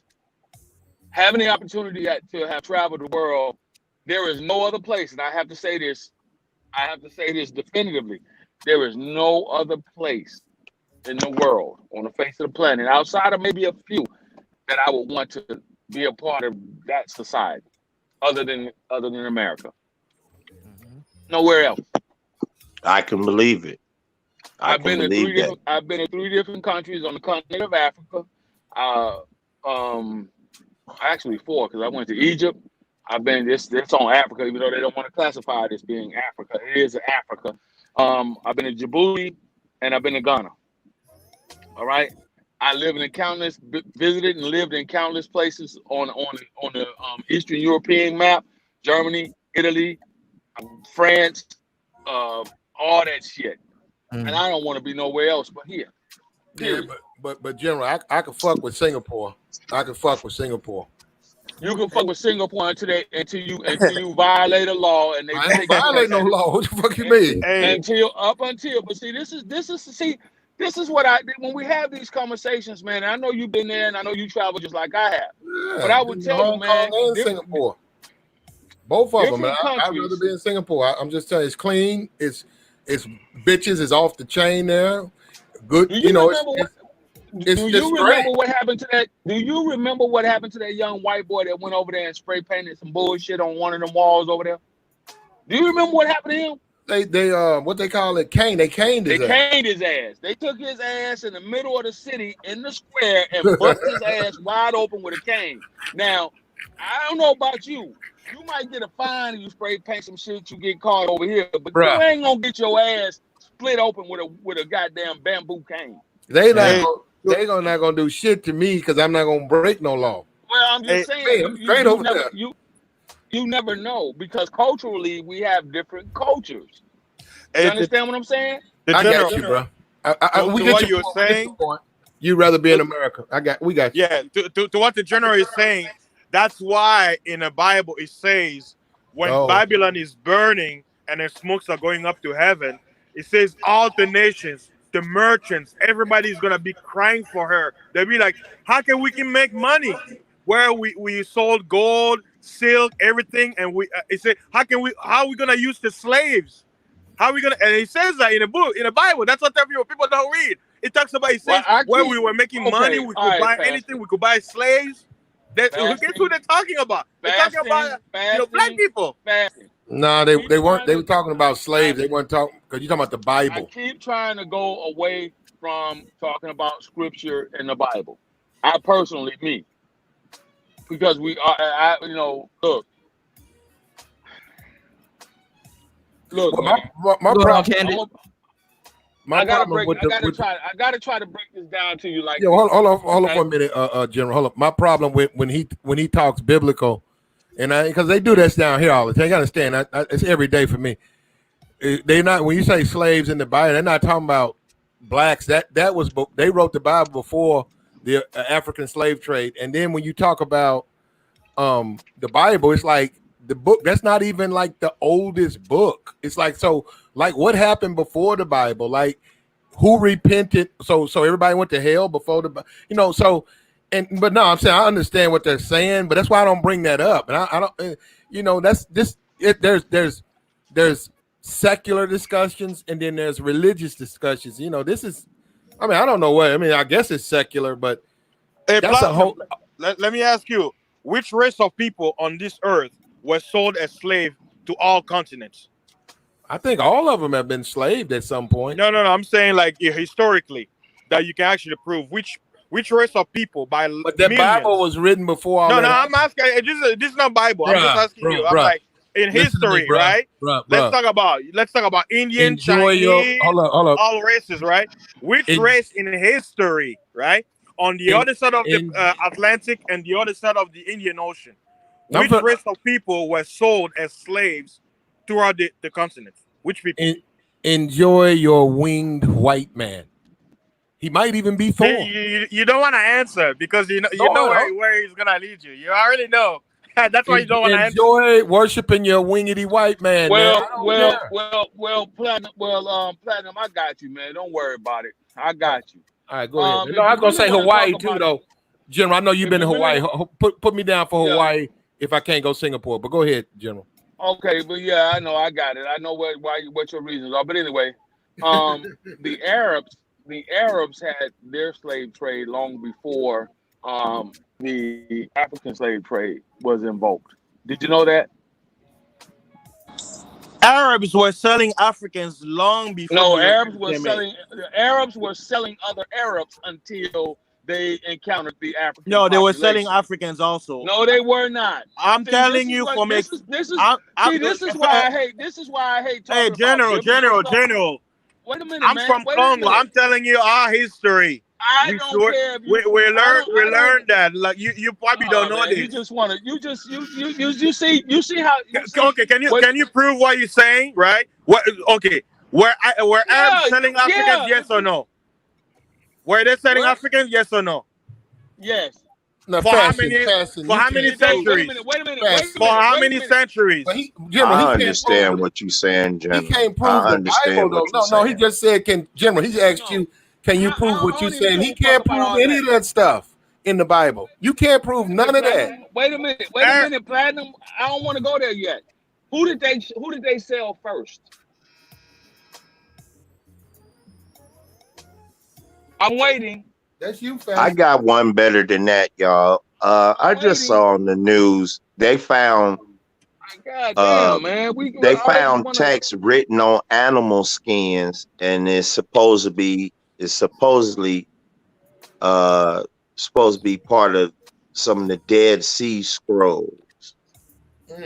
Having the opportunity to have traveled the world, there is no other place, and I have to say this definitively. There is no other place in the world on the face of the planet, outside of maybe a few, that I would want to be a part of that society, other than America. Nowhere else.
I can believe it.
I've been in 3 different countries on the continent of Africa. Actually 4, because I went to Egypt. I've been this on Africa, even though they don't want to classify it as being Africa. It is Africa. I've been to Djibouti and I've been to Ghana. All right. I visited and lived in countless places on the Eastern European map: Germany, Italy, France, all that shit. And I don't want to be nowhere else but here.
Yeah, but General, I could fuck with Singapore. I could fuck with Singapore.
You can fuck with Singapore until you violate a law and they
I ain't violate no law. What the fuck you mean?
But see, this is what when we have these conversations, man. And I know you've been there, and I know you travel just like I have. Yeah, but I would tell you, man,
Singapore, both of them. Man, I'd rather be in Singapore. I'm just telling you, it's clean. It's bitches is off the chain there. Good,
Do you remember what happened to that? Do you remember what happened to that young white boy that went over there and spray painted some bullshit on one of them walls over there? Do you remember what happened to him?
They what they call it, cane. They caned his
ass. They took his ass in the middle of the city in the square and busted his ass wide open with a cane. Now, I don't know about you. You might get a fine if you spray paint some shit, you get caught over here, but you ain't gonna get your ass split open with a goddamn bamboo cane.
They not gonna do shit to me because I'm not gonna break no law.
Well, I'm just saying, you never know, because culturally we have different cultures. You understand what I'm saying?
I got you, bro. We get
what you're saying.
You'd rather be in America. We got you.
Yeah, to what the general is saying. That's why in the Bible it says when Babylon is burning and the smokes are going up to heaven, it says all the nations, the merchants, everybody's gonna be crying for her. They'll be like, how can we make money? Where we sold gold, silk, everything, and it said, how are we gonna use the slaves? How are we gonna? And it says that in the book, in the Bible. That's what people don't read. It talks about, it says where we were making money, we could buy anything, we could buy slaves. Guess who they're talking about? They're talking about black people.
No, they weren't. They were talking about slaves. They weren't talking, because you're talking about the Bible.
I keep trying to go away from talking about scripture in the Bible. I personally, because we are, look.
My problem.
I gotta try to break this down to you. Like,
hold on for a minute, General. Hold up. My problem with when he talks biblical, and because they do this down here all the time. You gotta understand, it's every day for me. They not, when you say slaves in the Bible, they're not talking about blacks. That was they wrote the Bible before the African slave trade. And then when you talk about the Bible, it's like the book that's not even like the oldest book. It's like, so like what happened before the Bible? Like who repented? So everybody went to hell before the, you know, so. But no, I'm saying I understand what they're saying, but that's why I don't bring that up. And I don't, you know, that's this. There's secular discussions and then there's religious discussions. You know, this is, I mean, I don't know what. I mean, I guess it's secular, but
Hey,
that's a whole.
let me ask you, which race of people on this earth were sold as slave to all continents?
I think all of them have been enslaved at some point.
No. I'm saying like historically, that you can actually prove which race of people by
But the
millions.
Bible was written before all
No,
that.
I'm asking. This is not Bible. I'm just asking you. I'm like in history, right? Let's talk about Indian, Chinese,
hold up.
all races, right? Which race in history, right? On the other side of the Atlantic and the other side of the Indian Ocean, which race of people were sold as slaves throughout the continent? Which people?
Enjoy your winged white man. He might even be Thor.
You don't want to answer because you know where he's gonna lead you. You already know. That's why you don't want to answer.
Enjoy worshiping your wingedy white man.
Well, Platinum, I got you, man. Don't worry about it. I got you.
All right, go ahead. No, I'm gonna say Hawaii too, though. General, I know you've been in Hawaii. Put me down for Hawaii if I can't go Singapore. But go ahead, General.
Okay, but yeah, I know, I got it. I know what your reasons are. But anyway, the Arabs had their slave trade long before the African slave trade was invoked. Did you know that?
Arabs were selling Africans long before.
No, Arabs were selling other Arabs until they encountered the African.
No, they were selling
population.
Africans also.
No, they were not.
I'm telling you,
this is why I hate. This is why I hate.
Hey, General.
Wait a minute,
I'm
man.
from Congo. I'm telling you our history.
I don't care.
We learned that. Like you probably don't know this.
You just want to. You see how.
Okay, can you prove what you're saying? Right? What? Okay. Were Arabs selling Africans? Yes or no? Were they selling Africans? Yes or no?
Yes.
For how many centuries?
Wait a minute.
For how many centuries?
I understand what you're saying, General.
He can't prove the Bible, though. No, he just said, General, he asked you, can you prove what you're saying? He can't prove any of that stuff in the Bible. You can't prove none of that.
Wait a minute, Platinum. I don't want to go there yet. Who did they sell first? I'm waiting.
That's you, fam.
I got one better than that, y'all. I just saw on the news they found they found text written on animal skins, and it's supposed to be supposed to be part of some of the Dead Sea Scrolls.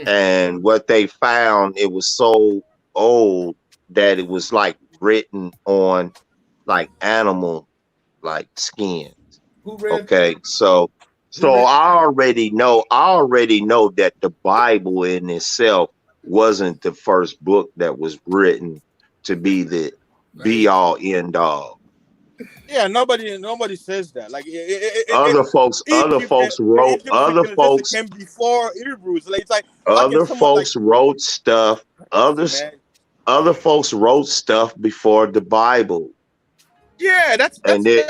And what they found, it was so old that it was like written on like animal like skins. Okay, so I already know that the Bible in itself wasn't the first book that was written to be the be all end all.
Yeah, nobody says that. Like
other folks
came before Hebrews. Like, it's like
other folks wrote stuff. Other folks wrote stuff before the Bible.
Yeah, that's
and they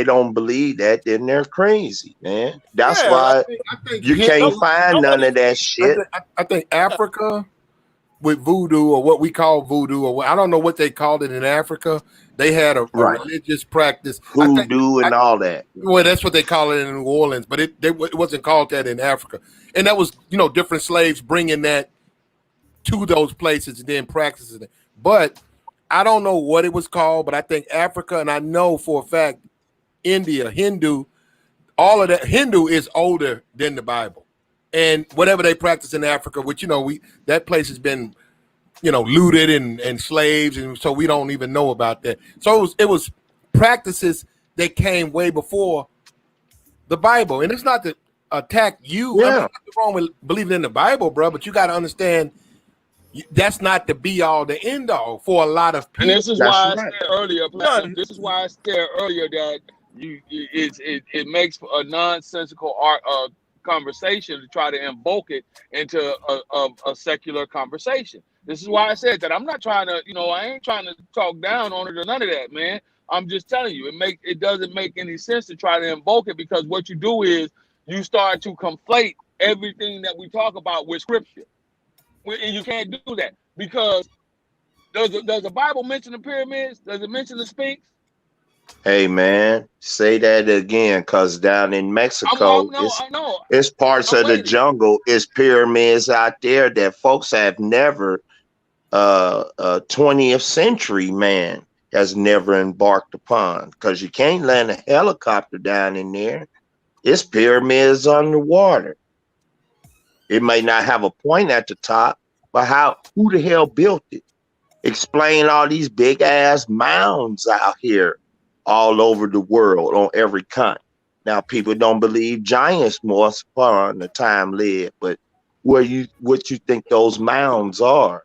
don't believe that, then they're crazy, man. That's why I think you can't find none of that shit.
I think Africa with voodoo, or what we call voodoo, or I don't know what they called it in Africa. They had a religious practice,
voodoo and all that.
Well, that's what they call it in New Orleans, but it wasn't called that in Africa. And that was, different slaves bringing that to those places and then practicing it. But I don't know what it was called, but I think Africa, and I know for a fact India, Hindu, all of that. Hindu is older than the Bible. And whatever they practice in Africa, which, that place has been, looted and slaves. And so we don't even know about that. So it was practices that came way before the Bible. And it's not to attack you.
Yeah.
I mean, nothing wrong with believing in the Bible, bro, but you got to understand That's not the be all, the end all for a lot of people.
And this is why I said earlier. This is why I said earlier that it makes a nonsensical conversation to try to invoke it into a secular conversation. This is why I said that I'm not trying to, I ain't trying to talk down on it or none of that, man. I'm just telling you, it doesn't make any sense to try to invoke it, because what you do is you start to conflate everything that we talk about with scripture. And you can't do that, because does the Bible mention the pyramids? Does it mention the Sphinx?
Hey man, say that again, cause down in Mexico, it's parts of the jungle, it's pyramids out there that folks have never, 20th century man has never embarked upon, because you can't land a helicopter down in there. It's pyramids underwater. It may not have a point at the top, but who the hell built it? Explain all these big ass mounds out here all over the world on every continent. Now people don't believe giants more far on the time lived, but what you think those mounds are?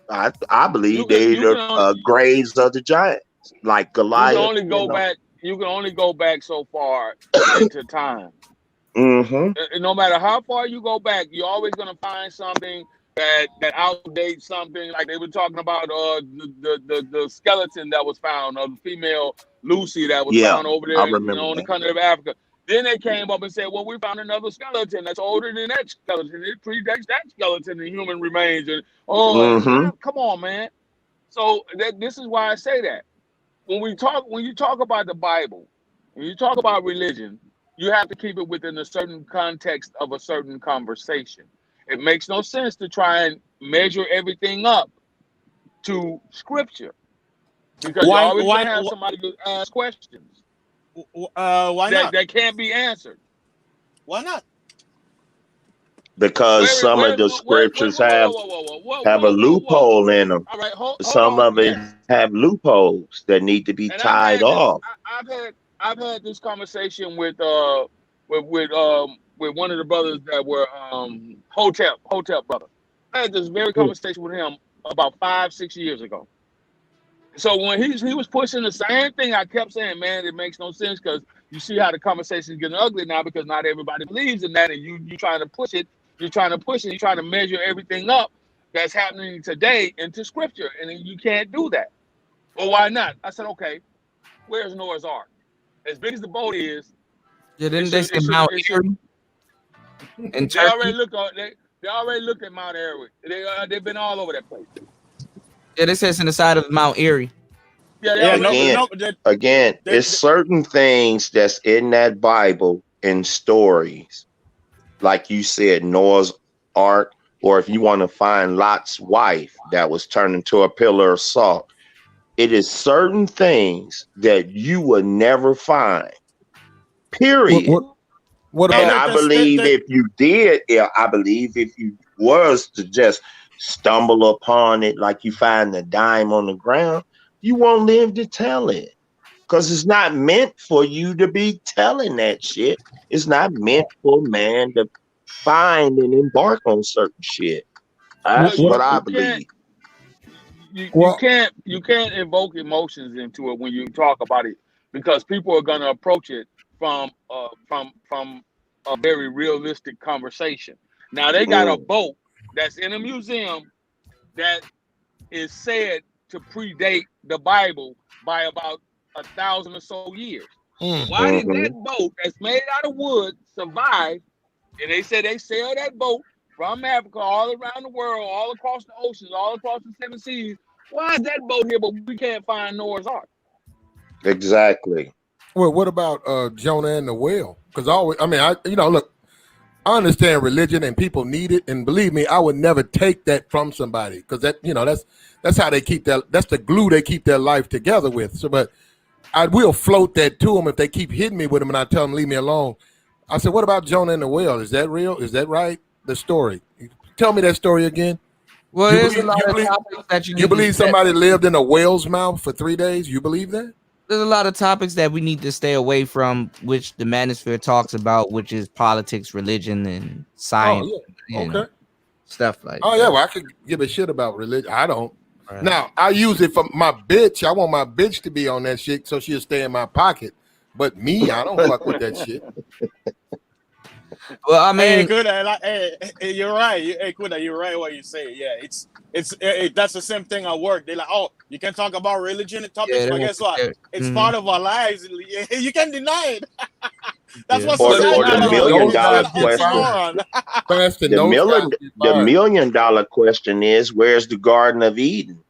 I believe they're the graves of the giants, like Goliath.
You can only go back so far into time.
Mm-hmm.
No matter how far you go back, you're always gonna find something that outdates something. Like they were talking about the skeleton that was found of the female Lucy that was found over there on the continent of Africa. Then they came up and said, well, we found another skeleton that's older than that skeleton. It predates that skeleton in human remains. And come on, man. So this is why I say that. When you talk about the Bible, when you talk about religion, you have to keep it within a certain context of a certain conversation. It makes no sense to try and measure everything up to scripture, because you're always going to have somebody who ask questions.
Why not?
That can't be answered.
Why not?
Because some of the scriptures have a loophole in them.
All right,
some of it have loopholes that need to be tied off.
I've had this conversation with one of the brothers that were Hotep brother. I had this very conversation with him about 5-6 years ago. So when he was pushing the same thing, I kept saying, man, it makes no sense, because you see how the conversation is getting ugly now, because not everybody believes in that, and you're trying to push it. You're trying to measure everything up that's happening today into scripture, and you can't do that. Well, why not? I said, okay, where's Noah's Ark? As big as the boat is.
Yeah, didn't they say Mount Erie?
They already looked at Mount Erie. They've been all over that place.
Yeah, this says in the side of Mount Erie.
Again, it's certain things that's in that Bible and stories, like you said, Noah's Ark, or if you want to find Lot's wife that was turned into a pillar of salt. It is certain things that you will never find. Period.
What about?
And I believe if you was to just stumble upon it, like you find a dime on the ground, you won't live to tell it, because it's not meant for you to be telling that shit. It's not meant for man to find and embark on certain shit. That's what I believe.
You can't invoke emotions into it when you talk about it, because people are gonna approach it from a very realistic conversation. Now they got a boat that's in a museum that is said to predate the Bible by about 1,000 or so years. Why did that boat that's made out of wood survive? And they said they sailed that boat from Africa all around the world, all across the oceans, all across the 7 seas. Why is that boat here, but we can't find Noah's Ark?
Exactly.
Well, what about Jonah and the whale? Because look, I understand religion and people need it, and believe me, I would never take that from somebody, because that's how they keep that's the glue they keep their life together with. So, but I will float that to them if they keep hitting me with them, and I tell them leave me alone. I said, what about Jonah and the whale? Is that real? Is that right? The story. Tell me that story again.
Well, there's a lot of topics that
you believe somebody lived in a whale's mouth for 3 days? You believe that?
There's a lot of topics that we need to stay away from, which the Manosphere talks about, which is politics, religion, and science.
Oh, yeah. Okay.
stuff like.
Oh yeah, well I could give a shit about religion. I don't. Right. Now I use it for my bitch. I want my bitch to be on that shit so she'll stay in my pocket. But me, I don't fuck with that shit.
Well, I mean,
you're right. Hey, Kuda, you're right. What you say? Yeah, it's that's the same thing at work. They're like, oh, you can talk about religion and topics, but guess what? It's part of our lives. You can't deny it. That's what
or the $1 million question. The $1 million question is, where's the Garden of Eden?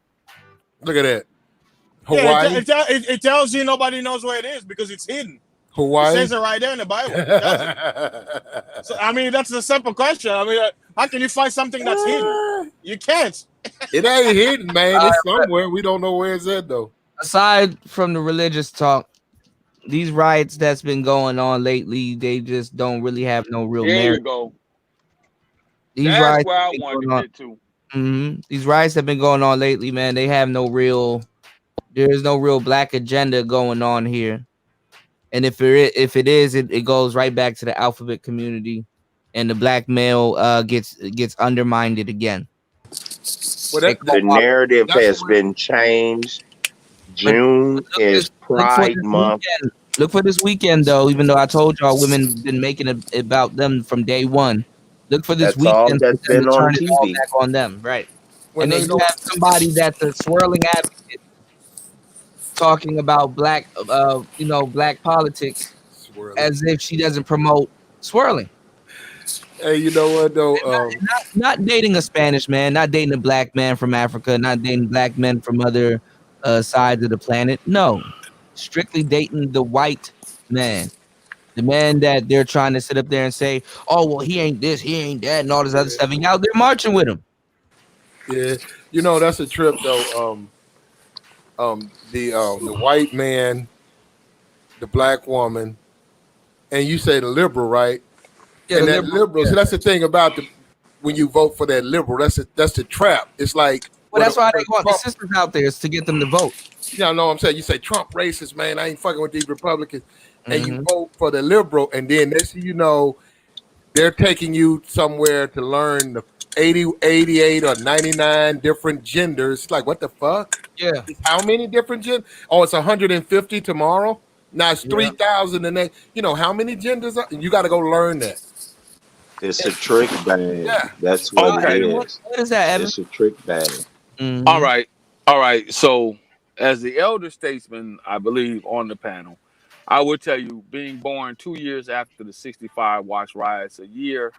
Look at that.
Hawaii. Yeah, it tells you nobody knows where it is because it's hidden.
Hawaii.
It says it right there in the Bible. So, I mean, that's a simple question. I mean, how can you find something that's hidden? You can't.
It ain't hidden, man. It's somewhere. We don't know where it's at, though.
Aside from the religious talk, these riots that's been going on lately, they just don't really have no real merit.
There you go.
These
That's
riots
where I wanted to get to.
These riots have been going on lately, man. They have no real. There's no real black agenda going on here, and if it is, it goes right back to the alphabet community, and the black male gets undermined again.
Well, the narrative has been changed. June is Pride Month.
Look for this weekend, though. Even though I told y'all, women been making it about them from day one. Look for this weekend.
That's been on
turn it all
TV.
back on them, right? And then you have somebody that's a swirling advocate talking about black politics as if she doesn't promote swirling.
Hey, you know what though?
Not dating a Spanish man, not dating a black man from Africa, not dating black men from other sides of the planet. No, strictly dating the white man, the man that they're trying to sit up there and say, "Oh, well, he ain't this, he ain't that," and all this other stuff. And out there marching with him.
Yeah, you know that's a trip though. The white man, the black woman, and you say the liberal, right? Yeah, and that liberal. Yeah. So that's the thing about when you vote for that liberal. That's the trap. It's like,
well, that's why they want the sisters out there is to get them to vote.
Yeah, I know what I'm saying. You say Trump racist, man. I ain't fucking with these Republicans, and you vote for the liberal, and then next thing you know, they're taking you somewhere to learn the 80, 88, or 99 different genders. It's like, what the fuck?
Yeah.
How many different genders? Oh, it's 150 tomorrow. Now it's 3,000, and then you know how many genders are? You got to go learn that.
It's a trick bag. Yeah. That's what it is.
What is that, Evan?
It's a trick bag.
All right. So, as the elder statesman, I believe on the panel, I would tell you, being born 2 years after the '65 Watch riots, a year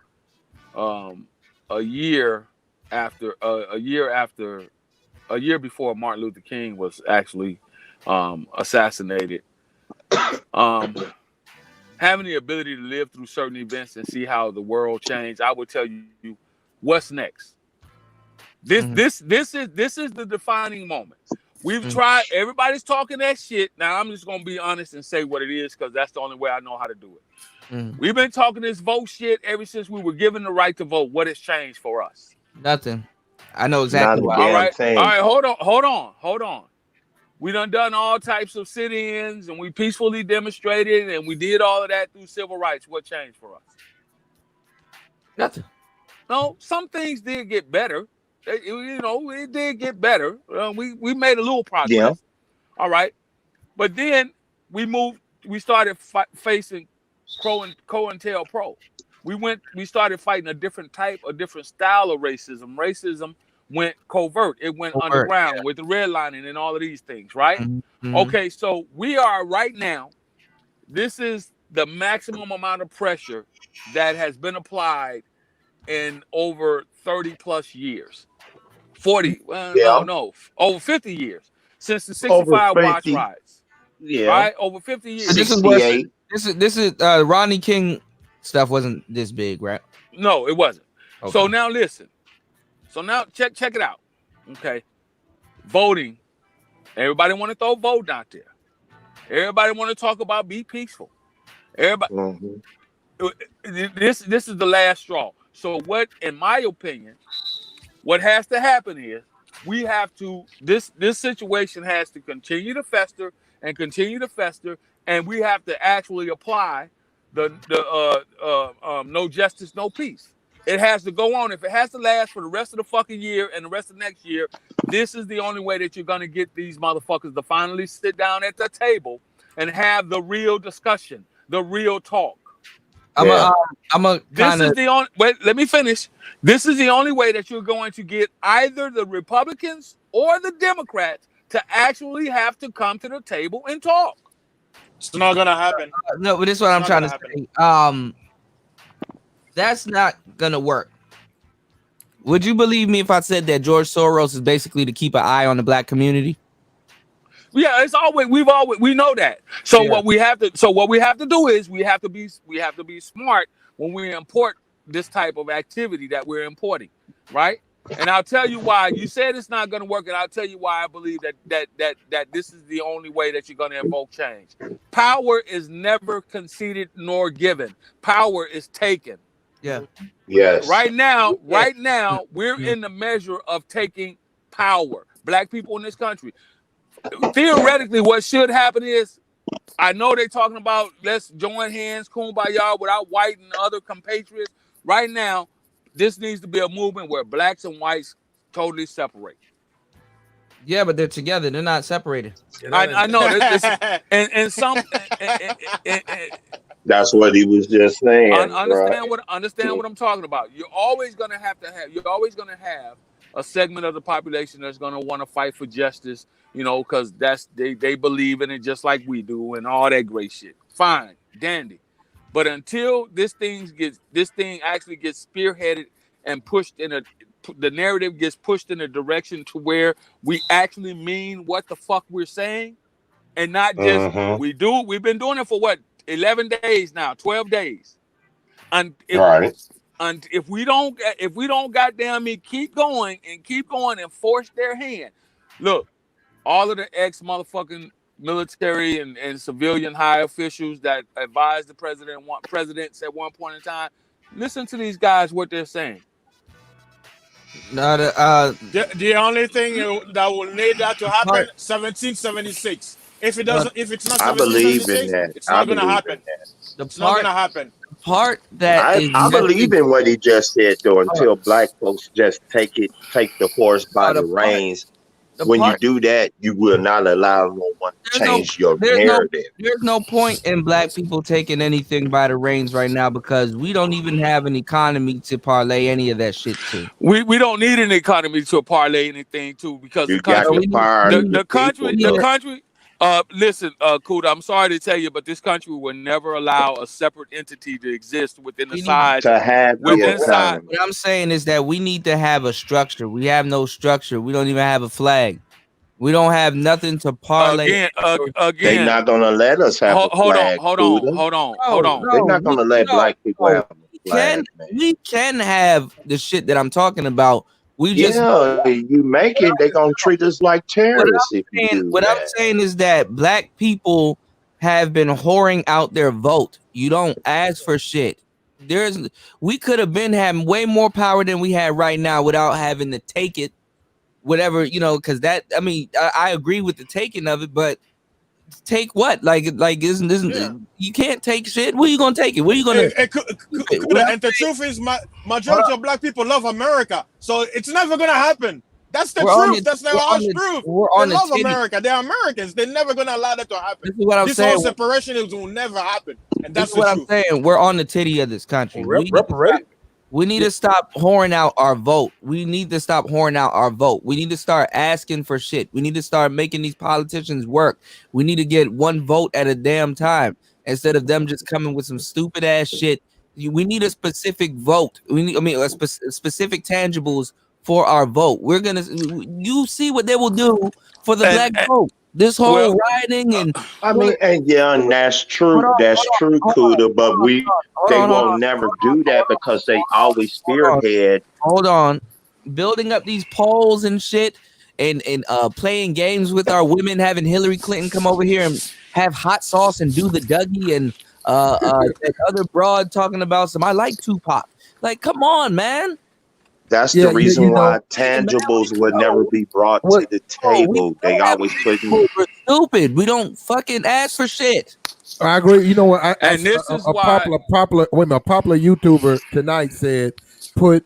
before Martin Luther King was actually assassinated. Having the ability to live through certain events and see how the world changed, I would tell you what's next. This is the defining moment. We've tried. Everybody's talking that shit. Now I'm just gonna be honest and say what it is because that's the only way I know how to do it. We've been talking this vote shit ever since we were given the right to vote. What has changed for us?
Nothing. I know exactly why.
All right. Hold on. We done all types of sit-ins and we peacefully demonstrated and we did all of that through civil rights. What changed for us?
Nothing.
No, some things did get better. It did get better. We made a little progress.
Yeah.
All right. But then we started facing COINTELPRO. We started fighting a different style of racism. Racism went covert. It went underground with the redlining and all of these things, right? Okay, so we are right now. This is the maximum amount of pressure that has been applied in over 30 plus years. 40, over 50 years since the 65 Watch riots.
Yeah.
Right? Over 50 years.
This is Rodney King stuff wasn't this big, right?
No, it wasn't. Okay. So now listen. So now check it out. Okay. Voting. Everybody want to throw vote out there. Everybody want to talk about be peaceful. Everybody. This is the last straw. So what, in my opinion, what has to happen is we have to this situation has to continue to fester, and we have to actually apply the no justice, no peace. It has to go on. If it has to last for the rest of the fucking year and the rest of next year, this is the only way that you're gonna get these motherfuckers to finally sit down at the table and have the real discussion, the real talk. This is the only. Wait, let me finish. This is the only way that you're going to get either the Republicans or the Democrats to actually have to come to the table and talk.
It's not gonna happen.
No, but this is what I'm trying to say. That's not gonna work. Would you believe me if I said that George Soros is basically to keep an eye on the black community?
Yeah, it's always we know that. So what we have to do is we have to be smart when we import this type of activity that we're importing, right? And I'll tell you why. You said it's not going to work, and I'll tell you why I believe that this is the only way that you're going to invoke change. Power is never conceded nor given. Power is taken.
Yeah.
Yes.
Right now, we're in the measure of taking power. Black people in this country. Theoretically, what should happen is, I know they're talking about let's join hands, kumbaya, without white and other compatriots. Right now, this needs to be a movement where blacks and whites totally separate.
Yeah, but they're together. They're not separated.
I know. And some.
That's what he was just saying.
Understand what I'm talking about. You're always gonna have a segment of the population that's gonna want to fight for justice. Because they believe in it just like we do and all that great shit. Fine, dandy. But until this thing actually gets spearheaded and pushed the narrative gets pushed in a direction to where we actually mean what the fuck we're saying, and not just we've been doing it for what 11 days now, 12 days, and if we don't goddamn me keep going and force their hand. Look. All of the ex-motherfucking military and civilian high officials that advised the presidents at one point in time, listen to these guys, what they're saying.
No, the only thing that will need that to happen, 1776. If it's not 1776, it's not going to happen. It's not going to happen.
Part that
I believe in what he just said, though, until black folks just take the horse by the reins. When you do that, you will not allow no one to change your narrative.
There's no point in black people taking anything by the reins right now because we don't even have an economy to parlay any of that shit to.
We don't need an economy to parlay anything to because the country. Listen, Kuda, I'm sorry to tell you, but this country will never allow a separate entity to exist within the side.
What I'm saying is that we need to have a structure. We have no structure. We don't even have a flag. We don't have nothing to parlay.
Again,
they're not gonna let us have a flag.
Hold on.
They're not gonna let black people have a flag.
We can have the shit that I'm talking about.
You make it, they're gonna treat us like terrorists.
What I'm saying is that black people have been whoring out their vote. You don't ask for shit. We could have been having way more power than we have right now without having to take it. Whatever, because I agree with the taking of it, but take what? Isn't you can't take shit? Where you gonna take it? Where you gonna?
And the truth is, majority of black people love America, so it's never gonna happen. That's the truth. That's the harsh truth. They love America. They're Americans. They're never gonna allow that to happen.
This is what I'm saying.
Whole separation will never happen, and that's
what I'm saying. We're on the titty of this country. We need to stop whoring out our vote. We need to stop whoring out our vote. We need to start asking for shit. We need to start making these politicians work. We need to get one vote at a damn time instead of them just coming with some stupid ass shit. We need a specific vote. Specific tangibles for our vote. You see what they will do for the black vote. This whole rioting and
that's true. That's true, Kuda. But they will never do that because they always spearhead.
Hold on, building up these polls and shit, and playing games with our women, having Hillary Clinton come over here and have hot sauce and do the Dougie, and that other broad talking about I like Tupac. Like, come on, man.
That's the reason why tangibles would never be brought to the table. They always put
we're stupid. We don't fucking ask for shit.
I agree. You know what?
This is
a popular YouTuber tonight said put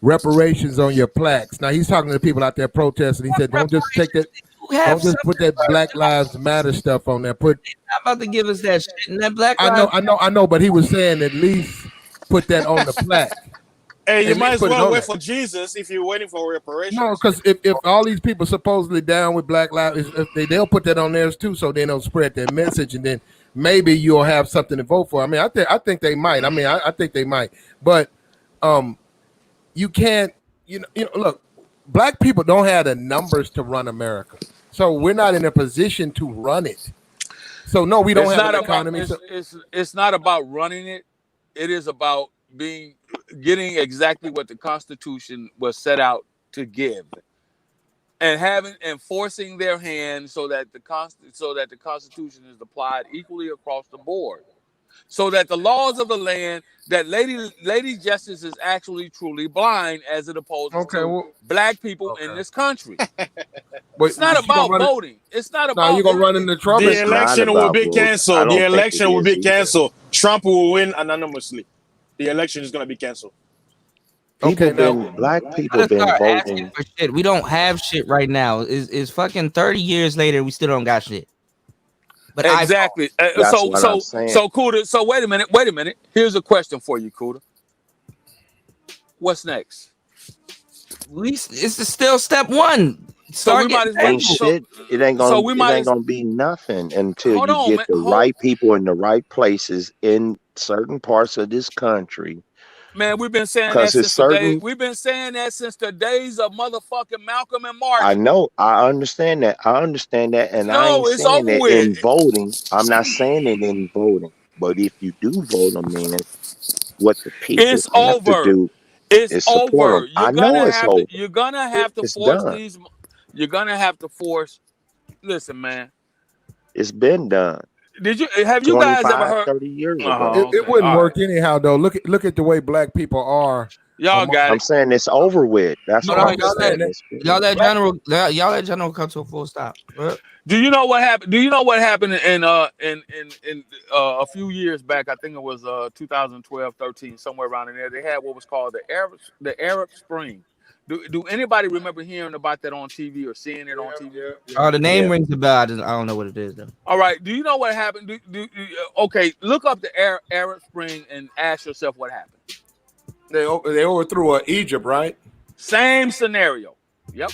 reparations on your plaques. Now he's talking to people out there protesting. He said, don't just take that. Don't just put that Black Lives Matter stuff on there. Put.
Not about to give us that shit. And that Black
I know. But he was saying at least put that on the plaque.
Hey, you
At
might
least
as
put it
well
on
wait
there.
for Jesus if you're waiting for reparations.
No, because if all these people supposedly down with Black Lives, they'll put that on theirs too, so they don't spread their message, and then maybe you'll have something to vote for. I mean, I think they might. I think they might, but you can't. You know, look, Black people don't have the numbers to run America, so we're not in a position to run it. So no, we don't
It's
have
not
an economy.
about, it's not about running it. It is about getting exactly what the Constitution was set out to give, and enforcing their hand so that the Constitution is applied equally across the board, so that the laws of the land, that Lady Justice is actually truly blind as it opposed to Black people in this country. It's not about voting. It's not about.
Now you're gonna run into trouble.
The election will be canceled. The election will be canceled. Trump will win anonymously. The election is going to be canceled.
Black people been voting.
For shit. We don't have shit right now. Is fucking 30 years later, we still don't got shit. But
exactly. So Kuda. So wait a minute. Here's a question for you, Kuda. What's next?
It's still step one.
Ain't shit. It ain't gonna be nothing until you get the right people in the right places in certain parts of this country.
Man, we've been saying that since the days of motherfucking Malcolm and Martin.
I know. I understand that. And I ain't saying it in voting. I'm not saying it in voting. But if you do vote them in, what the people have to do is support them. I know it's over.
You're gonna have to force these. You're gonna have to force. Listen, man.
It's been done.
Have you guys ever heard?
30 years ago.
It wouldn't work anyhow, though. Look at the way Black people are.
Y'all got it.
I'm saying it's over with. That's what I'm saying.
Y'all let General come to a full stop.
Do you know what happened? In a few years back? I think it was 2012, 13, somewhere around in there. They had what was called the Arab Spring. Do anybody remember hearing about that on TV or seeing it on TV?
Oh, the name rings a bell. I don't know what it is though.
All right. Do you know what happened? Okay, look up the Arab Spring and ask yourself what happened.
They overthrew Egypt, right?
Same scenario. Yep.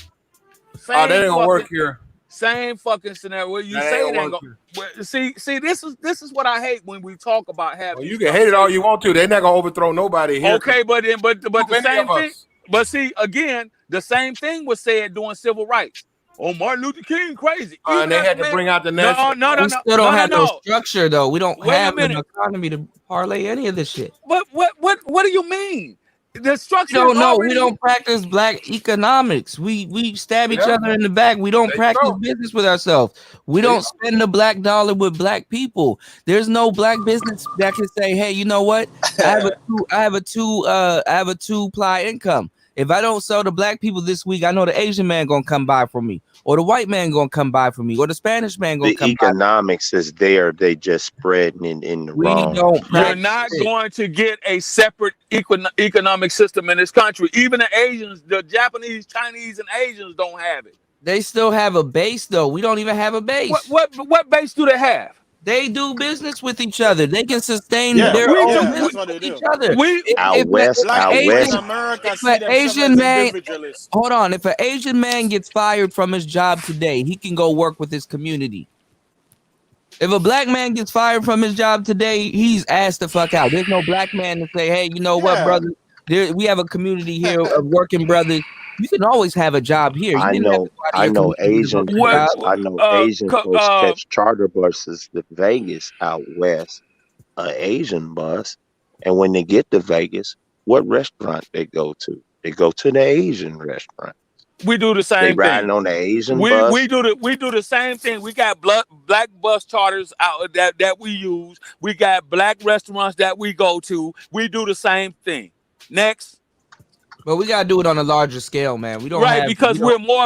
That ain't gonna work here.
Same fucking scenario. Well, you say it ain't gonna. See, this is what I hate when we talk about having.
Well, you can hate it all you want to. They're not gonna overthrow nobody here.
Okay, but the same thing. But see, again, the same thing was said during civil rights. Oh, Martin Luther King, crazy.
And they had to bring out the national.
No. We still don't have no structure though. We don't have an economy to parlay any of this shit.
But what do you mean? The structure.
No, we don't practice Black economics. We stab each other in the back. We don't practice business with ourselves. We don't spend the Black dollar with Black people. There's no Black business that can say, hey, you know what? I have a two-ply income. If I don't sell to Black people this week, I know the Asian man gonna come by for me, or the white man gonna come by for me, or the Spanish man gonna come by.
The economics is there. They just spreading in the wrong.
You're not going to get a separate economic system in this country. Even the Asians, the Japanese, Chinese, and Asians don't have it.
They still have a base, though. We don't even have a base.
What base do they have?
They do business with each other. They can sustain their own business with each other. If an Asian man, hold on. If an Asian man gets fired from his job today, he can go work with his community. If a Black man gets fired from his job today, he's asked the fuck out. There's no Black man to say, hey, you know what, brother? We have a community here of working brothers. You can always have a job here.
I know Asian folks catch charter buses to Vegas out west, an Asian bus, and when they get to Vegas, what restaurant they go to? They go to the Asian restaurant.
We do the same thing.
Riding on the Asian bus.
We do the same thing. We got Black bus charters out that we use. We got Black restaurants that we go to. We do the same thing. Next.
But we gotta do it on a larger scale, man. We don't
right
have,
because we are more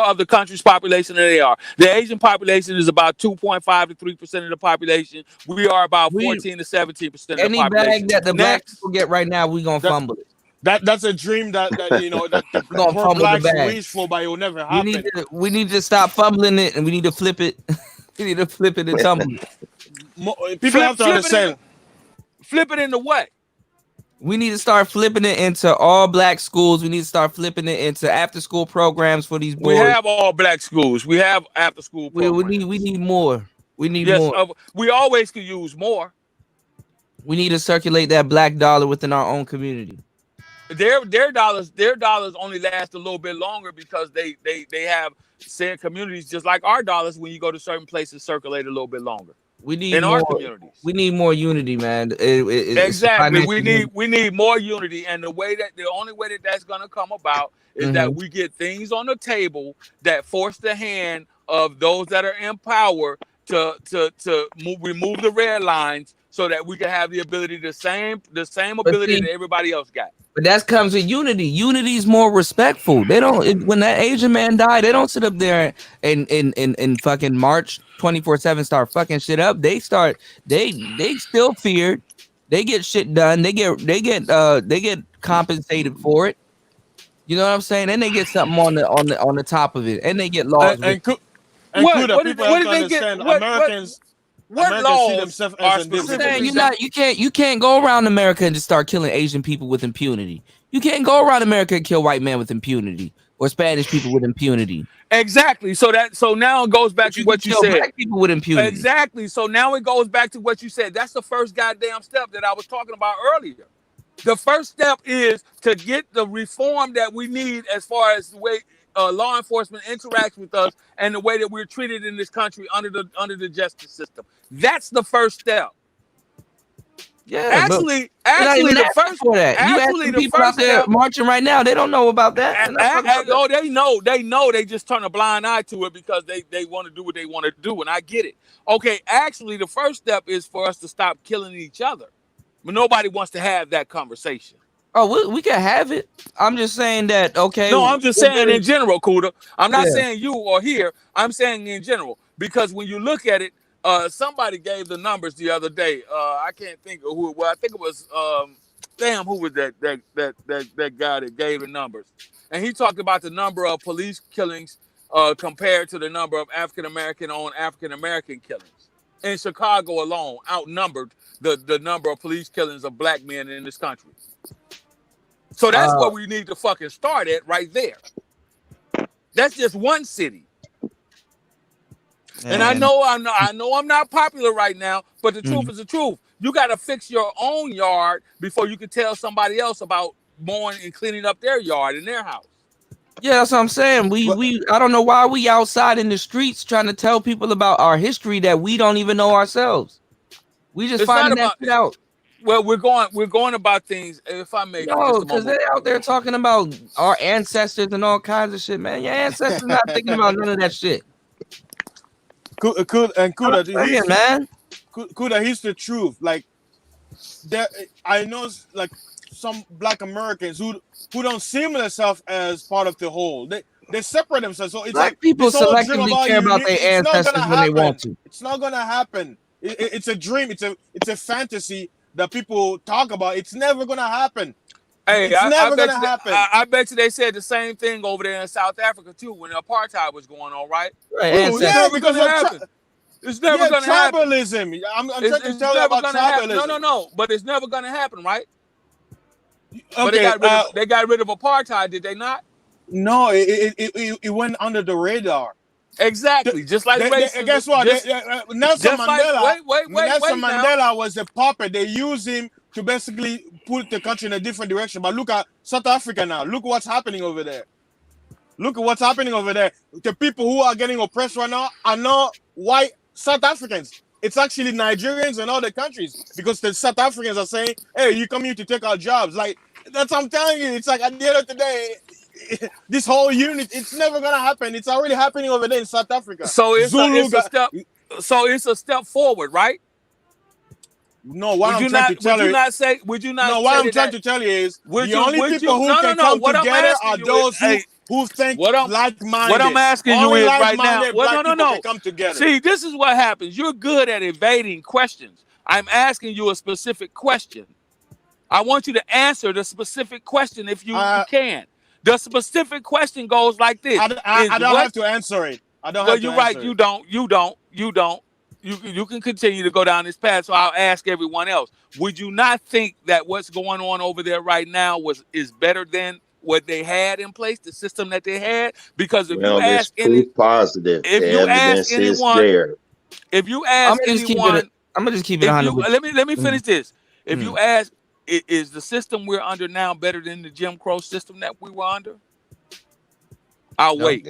of the country's population than they are. The Asian population is about 2.5 to 3% of the population. We are about 14 to 17% of the
any
population.
bag that the black people get right now, we gonna fumble it.
That's a dream that you know that the
We're gonna
poor
fumble the
blacks
bag.
wish for, but it will never happen.
We need to stop fumbling it, and we need to flip it. We need to flip it and tumble it.
People have to understand.
Flip it into what?
We need to start flipping it into all black schools. We need to start flipping it into after school programs for these boys.
We have all black schools. We have after school programs.
We need more. We need
yes,
more.
We always could use more.
We need to circulate that black dollar within our own community.
Their dollars only last a little bit longer because they have said communities just like our dollars. When you go to certain places, circulate a little bit longer.
We need
in
more,
our communities.
We need more unity, man.
Exactly. We need more unity, and the only way that that's gonna come about is that we get things on the table that force the hand of those that are in power to remove the red lines, so that we can have the ability the same ability that everybody else got.
But that comes with unity. Unity is more respectful. They don't. When that Asian man died, they don't sit up there and fucking march 24/7, start fucking shit up. They start. They still feared. They get shit done. They get compensated for it. You know what I'm saying? And they get something on the top of it, and they get laws.
People have to understand Americans.
What laws are specific?
You can't go around America and just start killing Asian people with impunity. You can't go around America and kill white men with impunity or Spanish people with impunity.
Exactly. So now it goes back to what you said.
Black people with impunity.
Exactly. So now it goes back to what you said. That's the first goddamn step that I was talking about earlier. The first step is to get the reform that we need as far as the way law enforcement interacts with us and the way that we're treated in this country under the justice system. That's the first step.
Yeah,
actually, the first
for that.
Actually, the
people
first
out there
step,
marching right now, they don't know about that.
Oh, they know. They just turn a blind eye to it because they want to do what they want to do, and I get it. Okay, actually, the first step is for us to stop killing each other, but nobody wants to have that conversation.
Oh, we can have it. I'm just saying that. Okay.
No, I'm just saying in general, Kuda. I'm not saying you or here. I'm saying in general because when you look at it, somebody gave the numbers the other day. I can't think of who it was. I think it was who was that guy that gave the numbers? And he talked about the number of police killings compared to the number of African American killings. In Chicago alone, outnumbered the number of police killings of black men in this country. So that's where we need to fucking start at right there. That's just one city. And I know I'm not popular right now, but the truth is the truth. You got to fix your own yard before you can tell somebody else about mowing and cleaning up their yard in their house.
Yeah, that's what I'm saying. I don't know why we outside in the streets trying to tell people about our history that we don't even know ourselves. We just finding that shit out.
Well, we're going about things. If I may,
no, because they're out there talking about our ancestors and all kinds of shit, man. Your ancestors not thinking about none of that shit.
Kuda, man. Kuda, here's the truth. Like, I know, like some black Americans who don't see themselves as part of the whole. They separate themselves. So it's
black
like
people selectively care about their ancestors when they want to.
It's not gonna happen. It's a dream. It's a fantasy that people talk about. It's never gonna happen.
Hey,
it's never gonna happen.
I bet you they said the same thing over there in South Africa too when the apartheid was going on, right?
Yeah, because
it's never gonna happen.
Tribalism. I'm trying to tell you about tribalism.
No, but it's never gonna happen, right?
Okay,
but they got rid of apartheid, did they not?
No, it went under the radar.
Exactly, just like racism.
Guess what? Nelson Mandela.
Nelson
Mandela was a puppet. They used him to basically put the country in a different direction. But look at South Africa now. Look what's happening over there. Look at what's happening over there. The people who are getting oppressed right now are not white South Africans. It's actually Nigerians and other countries because the South Africans are saying, "Hey, you come here to take our jobs." Like that's what I'm telling you. It's like at the end of the day, this whole unit, it's never gonna happen. It's already happening over there in South Africa.
So it's a step forward, right?
No, what
Would
I'm
you
trying
not?
to tell
Would you
you.
not say? Would you not?
No,
say
what I'm
that
trying to tell you is
would
the
you-
only
would
people
you-
who
no,
can
no,
come
what I'm
together
asking
are
you
those
is-
who,
hey,
who think
what I'm
like-minded.
What I'm asking
Only
you is right now.
like-minded
Well,
black
no,
people
no.
can come together.
See, this is what happens. You're good at evading questions. I'm asking you a specific question. I want you to answer the specific question if you can. The specific question goes like this:
I don't have to answer it. I don't
well,
have to
you're right.
answer
You
it.
don't. You don't. You don't. You can continue to go down this path. So I'll ask everyone else: would you not think that what's going on over there right now is better than what they had in place, the system that they had? Because if you
Well, there's
ask any,
proof positive.
if
The
you ask
evidence is
anyone,
there.
if you ask
I'm
anyone,
gonna just keep it
if
100.
you let me finish this. If you ask, is the system we're under now better than the Jim Crow system that we were under? I'll wait.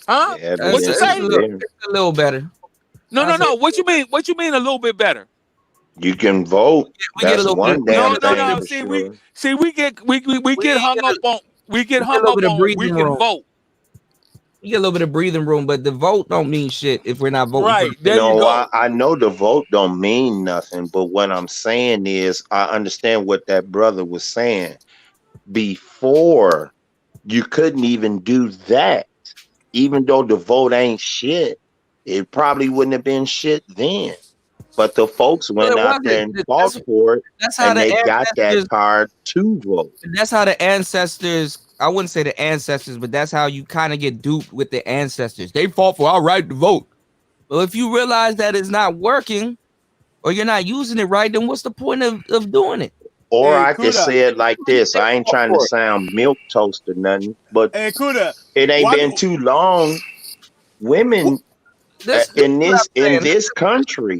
Huh? What you say?
It's a little better.
No. What you mean? What you mean a little bit better?
You can vote.
We get a
That's
little
one
bit-
damn
no,
thing
no.
for
See,
sure.
we get hung up on we get
a
hung
little
up
bit of
on
breathing
we can
room.
vote.
You get a little bit of breathing room, but the vote don't mean shit if we're not voting.
Right,
For the
I know the vote don't mean nothing, but what I'm saying is I understand what that brother was saying. Before, you couldn't even do that. Even though the vote ain't shit, it probably wouldn't have been shit then. But the folks went
Well, it
out there and
wasn't.
fought for it,
That's how
and
the
they got that
ancestors-
card to vote.
That's how the ancestors, I wouldn't say the ancestors, but that's how you kind of get duped with the ancestors. They fought for our right to vote. Well, if you realize that it's not working or you're not using it right, then what's the point of doing it?
Or
Hey,
I could
Kuda.
say it like this. I ain't trying to sound milk toast or nothing, but
Hey, Kuda,
it ain't
what-
been too long. Women in this country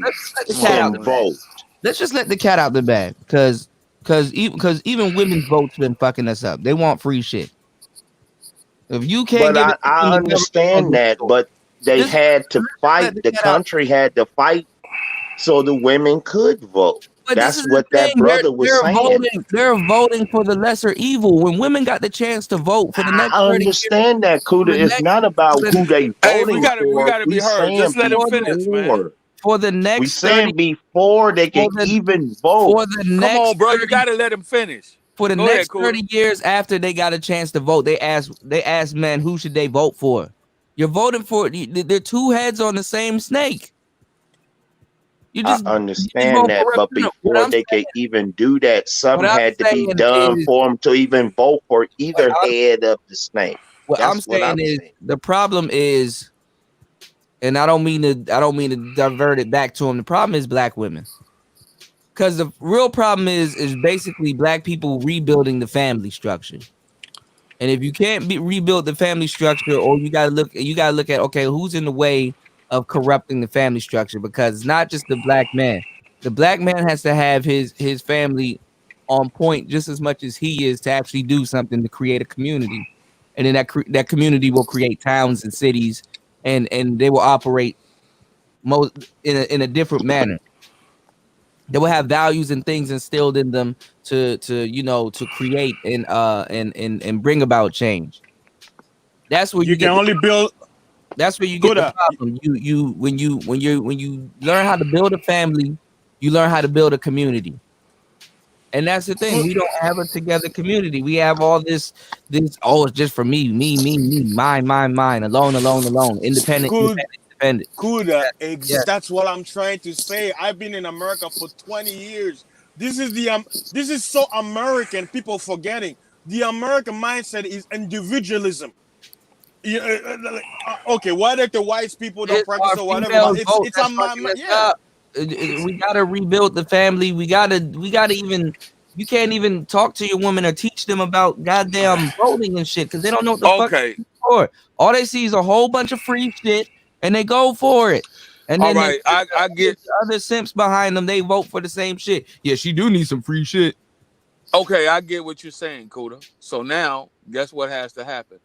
can vote.
Let's just let the cat out the bag, because even women's votes been fucking us up. They want free shit. If you can't
But
give it,
I understand that, but they had to fight. The country had to fight so the women could vote.
But this
That's
is
what
the
that
thing,
brother was
they're
saying.
voting. They're voting for the lesser evil. When women got the chance to vote for the next,
I understand that, Kuda. It's not about who they voting
we gotta
for.
be heard. Just let him finish, man.
For the next,
We saying before they can even vote.
For the next,
Come on, bro.
30,
You gotta let him finish.
for the
Go
next
ahead,
30 years after they got a chance to vote, they asked men, who should they vote for? You're voting for. They're two heads on the same snake. You
I understand that, but before they could even do that, something
what I'm
had to be
saying
done
is-
for them to even vote for either head of the snake.
What
That's
I'm saying is the problem is, and I don't mean to divert it back to them. The problem is black women, because the real problem is basically black people rebuilding the family structure. And if you can't rebuild the family structure, or you gotta look at, okay, who's in the way of corrupting the family structure? Because it's not just the black man. The black man has to have his family on point just as much as he is to actually do something to create a community. And then that community will create towns and cities, and they will operate in a different manner. They will have values and things instilled in them to create and bring about change. That's where you
can only build.
That's where you get the problem. When you learn how to build a family, you learn how to build a community. And that's the thing. We don't have a together community. We have all this. Oh, it's just for me, mine, alone, independent.
Kuda, that's what I'm trying to say. I've been in America for 20 years. This is so American. People forgetting the American mindset is individualism. Okay, whether the white people don't practice or whatever, but it's on my yeah.
We gotta rebuild the family. We gotta even. You can't even talk to your woman or teach them about goddamn voting and shit, because they don't know what the fuck it's for. All they see is a whole bunch of free shit, and they go for it. And then
all right, I get
other simps behind them. They vote for the same shit. Yeah, she do need some free shit.
Okay, I get what you're saying, Kuda. So now, guess what has to happen?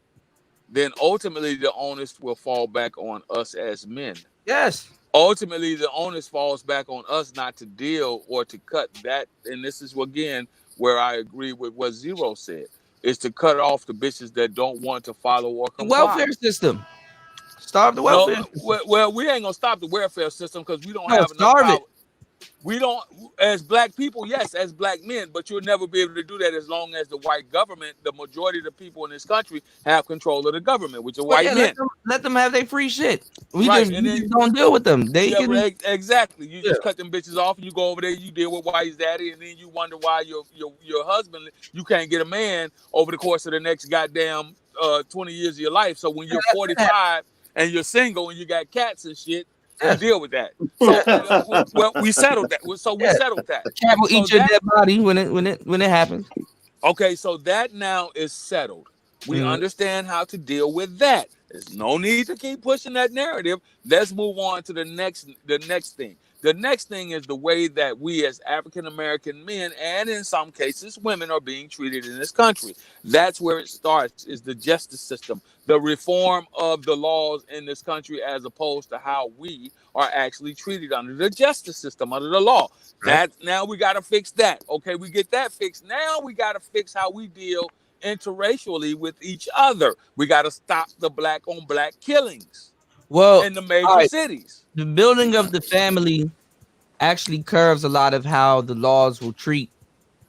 Then ultimately, the onus will fall back on us as men.
Yes.
Ultimately, the onus falls back on us not to deal or to cut that. And this is, again, where I agree with what Zero said, is to cut off the bitches that don't want to follow or comply.
The welfare system. Stop the welfare system.
Well, we ain't going to stop the welfare system because we don't
No,
have enough
starve
power.
it.
We don't, as black people, yes, as black men, but you'll never be able to do that as long as the white government, the majority of the people in this country, have control of the government, which are white men.
Let them have their free shit. We
Right,
just,
and then-
just don't deal with them. They
Yeah,
can
exactly. You just cut them bitches off, and you go over there. You deal with wife's daddy, and then you wonder why your husband, you can't get a man over the course of the next goddamn 20 years of your life. So when you're 45 and you're single and you got cats and shit, you deal with that. So well, we settled that. So we settled that.
cat will
So
eat your
that-
dead body when it happens.
Okay, so that now is settled. We understand how to deal with that. There's no need to keep pushing that narrative. Let's move on to the next thing. The next thing is the way that we as African American men and in some cases women are being treated in this country. That's where it starts, is the justice system, the reform of the laws in this country as opposed to how we are actually treated under the justice system, under the law. That now we got to fix that. Okay, we get that fixed. Now we got to fix how we deal interracially with each other. We got to stop the black on black killings in the major cities.
The building of the family actually curves a lot of how the laws will treat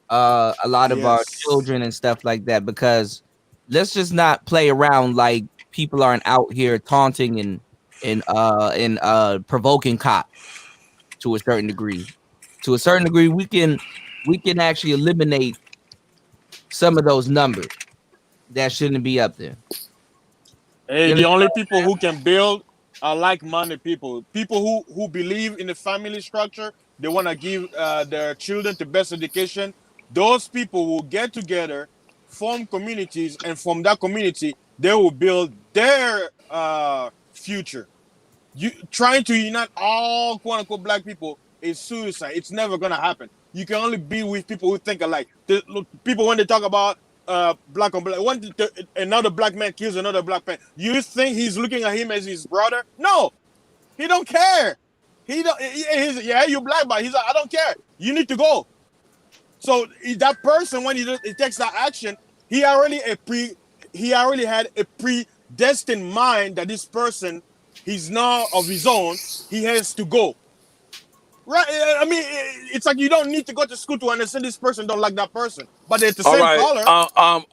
a lot of our children and stuff like that, because let's just not play around like people aren't out here taunting and provoking cops to a certain degree. To a certain degree, we can actually eliminate some of those numbers that shouldn't be up there.
Hey, the only people who can build are like-minded people. People who believe in the family structure. They want to give their children the best education. Those people will get together, form communities, and from that community, they will build their future. You trying to unite all quote-unquote black people is suicide. It's never gonna happen. You can only be with people who think alike. People, when they talk about black on black, when another black man kills another black man, you think he's looking at him as his brother? No, he don't care. He don't. Yeah, you black, but he's like, I don't care. You need to go. So that person, when he takes that action, he already had a predestined mind that this person, he's not of his own. He has to go. Right? I mean, it's like you don't need to go to school to understand this person don't like that person, but they're the same color.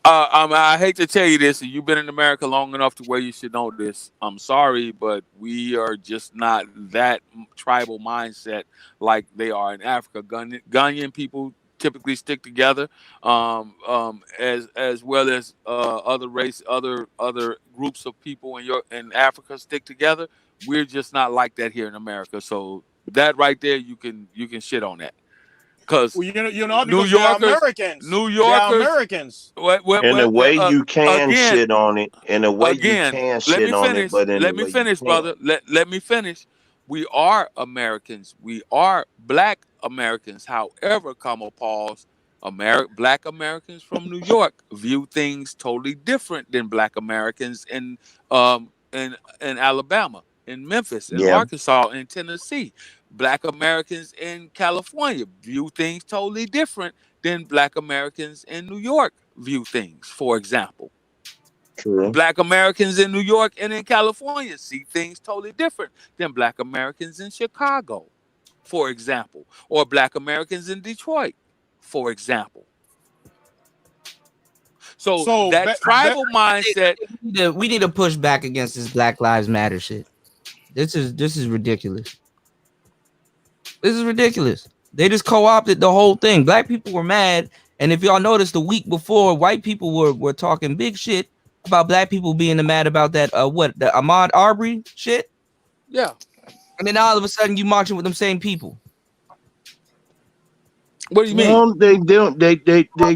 I hate to tell you this, and you've been in America long enough to where you should know this. I'm sorry, but we are just not that tribal mindset like they are in Africa. Ghanaian people typically stick together, as well as other groups of people in Africa stick together. We're just not like that here in America. So that right there, you can shit on that, because
New
Yorkers,
they're Americans.
New Yorkers,
They're Americans.
In a way you can
again,
shit on it. In a way
again,
you can shit on it, but
let me finish, brother. Let me finish. We are Americans. We are black Americans. However, pause. Black Americans from New York view things totally different than black Americans in Alabama, in Memphis, in Arkansas, in Tennessee. Black Americans in California view things totally different than black Americans in New York view things, for example.
True.
Black Americans in New York and in California see things totally different than black Americans in Chicago, for example, or black Americans in Detroit, for example. So that tribal mindset.
We need to push back against this Black Lives Matter shit. This is ridiculous. This is ridiculous. They just co-opted the whole thing. Black people were mad, and if y'all noticed, the week before, white people were talking big shit about black people being mad about that the Ahmaud Arbery shit.
Yeah.
And then all of a sudden, you marching with them same people.
What do you mean?
Well, they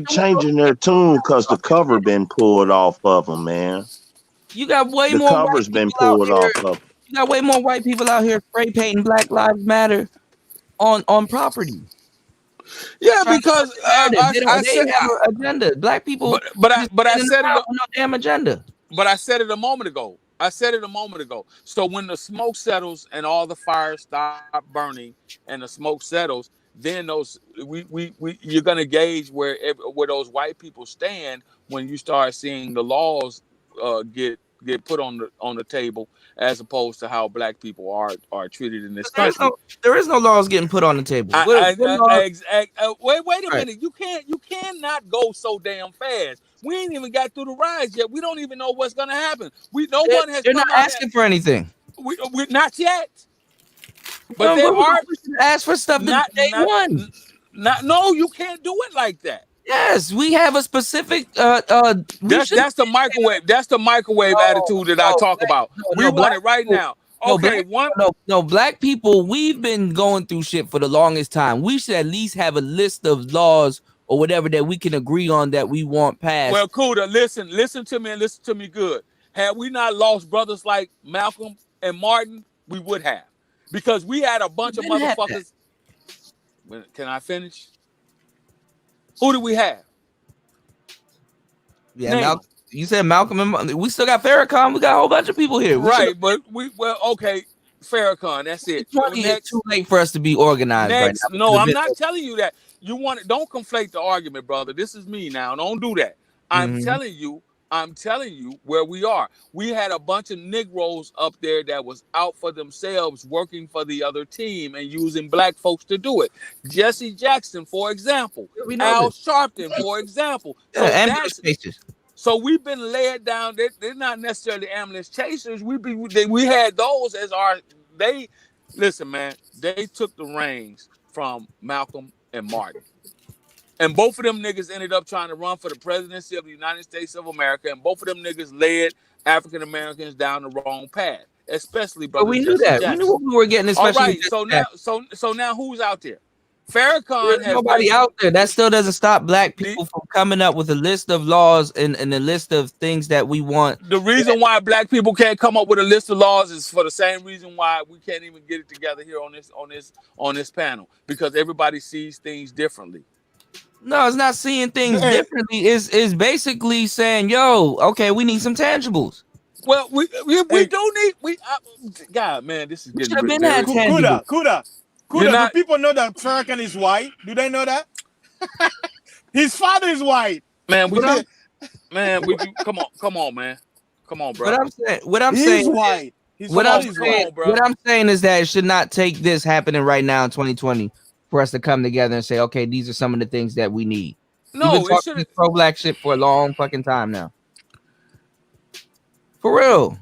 changing their tune because the cover been pulled off of them, man.
You got way
The
more.
cover's been pulled off of them.
You got way more white people out here spray painting Black Lives Matter on property.
Yeah, because
they have an agenda. Black people,
but I said it.
No damn agenda.
But I said it a moment ago. So when the smoke settles and all the fires stop burning and the smoke settles, then you're gonna gauge where those white people stand when you start seeing the laws get get put on the table as opposed to how black people are treated in this country.
There is no laws getting put on the table.
Wait a minute. You cannot go so damn fast. We ain't even got through the riots yet. We don't even know what's gonna happen. No one has.
They're not asking for anything.
We're not yet. But they are
ask for stuff that day one.
No, you can't do it like that.
Yes, we have a specific.
That's the microwave. That's the microwave attitude that I talk about. We want it right now. Okay,
black people, we've been going through shit for the longest time. We should at least have a list of laws or whatever that we can agree on that we want passed.
Well, Kuda, listen to me and listen to me good. Had we not lost brothers like Malcolm and Martin, we would have. Because we had a bunch of motherfuckers. Can I finish? Who do we have?
Yeah, you said Malcolm and we still got Farrakhan. We got a whole bunch of people here.
But okay, Farrakhan. That's it.
It's too late for us to be organized right now.
No, I'm not telling you that. Don't conflate the argument, brother. This is me now. Don't do that. I'm telling you where we are. We had a bunch of Negroes up there that was out for themselves, working for the other team and using black folks to do it. Jesse Jackson, for example. Al Sharpton, for example. So we've been laid down. They're not necessarily ambulance chasers. We had those as our. Listen, man. They took the reins from Malcolm and Martin. And both of them niggas ended up trying to run for the presidency of the United States of America. And both of them niggas led African Americans down the wrong path, especially brother.
But we knew that. We knew we were getting. Especially
all right. So now who's out there? Farrakhan has
nobody out there. That still doesn't stop black people from coming up with a list of laws and a list of things that we want.
The reason why black people can't come up with a list of laws is for the same reason why we can't even get it together here on this panel, because everybody sees things differently.
No, it's not seeing things differently. It's basically saying, yo, okay, we need some tangibles.
Well, we do need God, man, this is getting
Kuda. Do people know that Farrakhan is white? Do they know that? His father is white.
Man, come on, man. Come on, bro.
What I'm saying is that it should not take this happening right now in 2020 for us to come together and say, okay, these are some of the things that we need.
No,
we've been talking this pro-black shit for a long fucking time now. For real.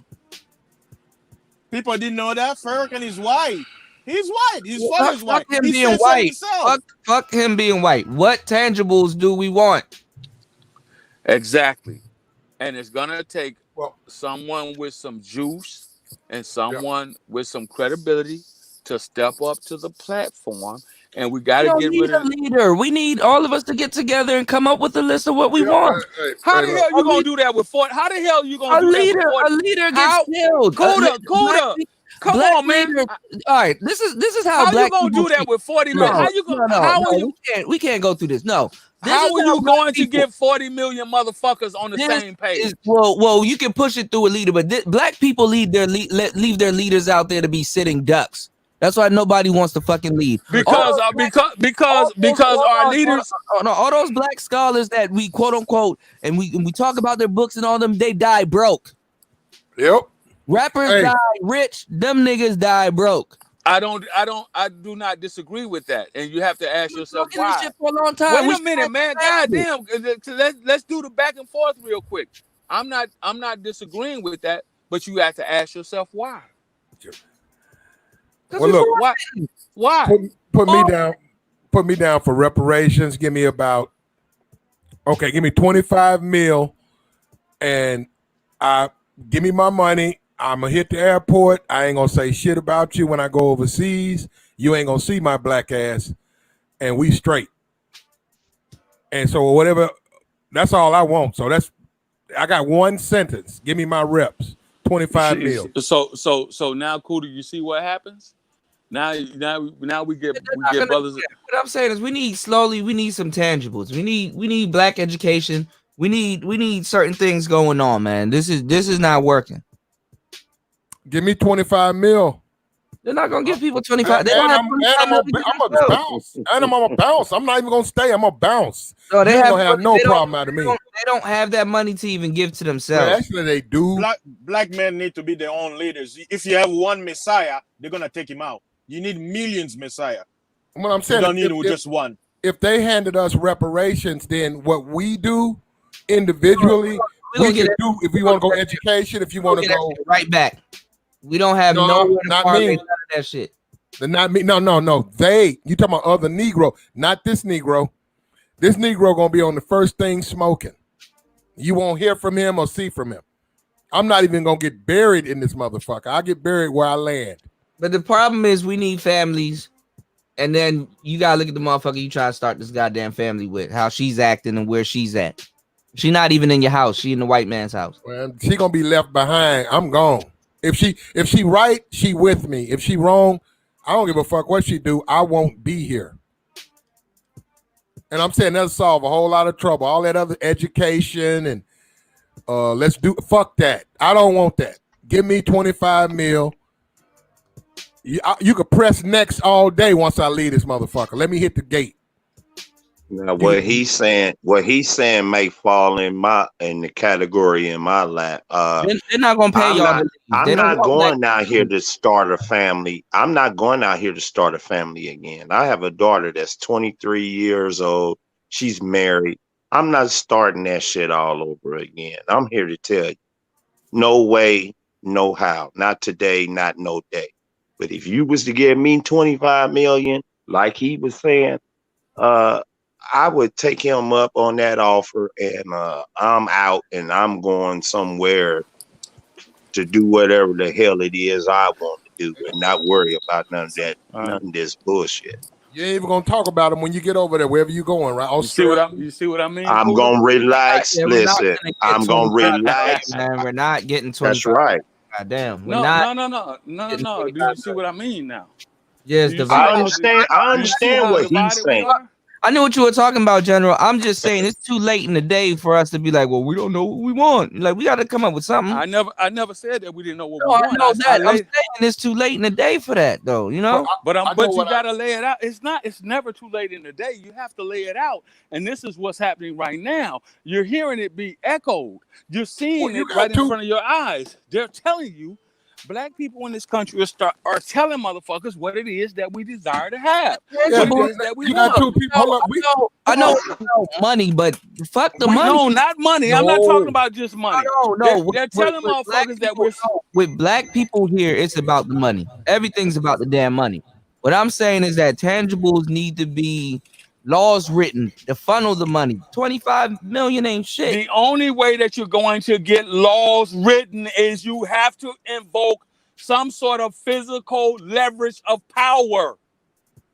People didn't know that Farrakhan is white. He's white. His father is white.
Fuck him being white. Fuck him being white. What tangibles do we want?
Exactly. And it's gonna take someone with some juice and someone with some credibility to step up to the platform. And we got to get rid of
a leader. We need all of us to get together and come up with a list of what we want.
How the hell you gonna do that with 40? How the hell you gonna do that with 40?
A leader gets killed.
Kuda. Come on, man.
All right, this is how
you gonna do that with 40 million? How you gonna?
We can't go through this. No.
How are you going to get 40 million motherfuckers on the same page?
Well, you can push it through a leader, but black people leave their leaders out there to be sitting ducks. That's why nobody wants to fucking lead.
Because our leaders,
all those black scholars that we quote unquote and we talk about their books and all them, they die broke.
Yep.
Rappers die rich, them niggas die broke.
I do not disagree with that, and you have to ask yourself why.
Shit for a long time.
Wait a minute, man. Goddamn. Let's do the back and forth real quick. I'm not disagreeing with that, but you have to ask yourself why.
Well, look,
why?
Put me down for reparations. Give me 25 mil, and give me my money. I'm gonna hit the airport. I ain't gonna say shit about you when I go overseas. You ain't gonna see my black ass, and we straight. And so whatever, that's all I want. So I got one sentence. Give me my reps. 25 mil.
So now, Kuda, you see what happens? Now we get brothers.
What I'm saying is we need some tangibles. We need black education. We need certain things going on, man. This is not working.
Give me 25 mil.
They're not gonna give people 25.
And
They don't have
I'm
25
gonna
million.
bounce. And I'm gonna bounce. I'm not even gonna stay. I'm gonna bounce.
No, they
You ain't
have,
gonna have no
they don't-
problem out of me.
They don't have that money to even give to
Well,
themselves.
actually, they do.
Black men need to be their own leaders. If you have one Messiah, they're gonna take him out. You need millions Messiah.
What I'm saying,
you don't need
if-
just one.
If they handed us reparations, then what we do individually, we can do. If we want to go education, if you want to go
right back. We don't have nowhere to
not
parlay
me.
none of that shit.
Not me. No. They. You talking about other Negro? Not this Negro. This Negro gonna be on the first thing smoking. You won't hear from him or see from him. I'm not even gonna get buried in this motherfucker. I get buried where I land.
But the problem is we need families, and then you gotta look at the motherfucker you try to start this goddamn family with, how she's acting and where she's at. She not even in your house. She in the white man's house.
Well, she gonna be left behind. I'm gone. If she right, she with me. If she wrong, I don't give a fuck what she do. I won't be here. And I'm saying that'll solve a whole lot of trouble. All that other education and let's do fuck that. I don't want that. Give me 25 mil. You could press next all day once I leave this motherfucker. Let me hit the gate.
Now, what he's saying may fall in the category in my lap.
They're not gonna pay y'all.
I'm not going out here to start a family. I'm not going out here to start a family again. I have a daughter that's 23 years old. She's married. I'm not starting that shit all over again. I'm here to tell you, no way, no how. Not today, not no day. But if you was to give me 25 million, like he was saying, I would take him up on that offer, and I'm out and I'm going somewhere to do whatever the hell it is I want to do and not worry about none of that, none of this bullshit.
You ain't even gonna talk about them when you get over there, wherever you going, right?
You see what I mean?
I'm gonna relax.
Yeah, we're not
Listen,
gonna get
I'm gonna
25,
relax.
Man, we're not getting 25.
That's right.
God damn.
No. Do you see what I mean now?
Yes,
Do you
divide.
see
I
how
understand what he's
divided we
saying.
are?
I knew what you were talking about, General. I'm just saying it's too late in the day for us to be like, well, we don't know what we want. Like, we got to come up with something.
I never said that we didn't know what
No,
we
I
want.
know that. I'm
laid-
saying it's too late in the day for that, though. You know.
But
I know
you
what
gotta lay it out. It's never too late in the day. You have to lay it out. And this is what's happening right now. You're hearing it be echoed. You're seeing it right in front of your eyes. They're telling you, black people in this country are telling motherfuckers what it is that we desire to have.
Yeah,
What it is that we
you got
want.
two people. Hold up.
I know money, but fuck the money.
No, not money. I'm not
No.
talking about just money.
No.
They're telling motherfuckers that we're
With black people here, it's about the money. Everything's about the damn money. What I'm saying is that tangibles need to be laws written to funnel the money. 25 million ain't shit.
The only way that you're going to get laws written is you have to invoke some sort of physical leverage of power.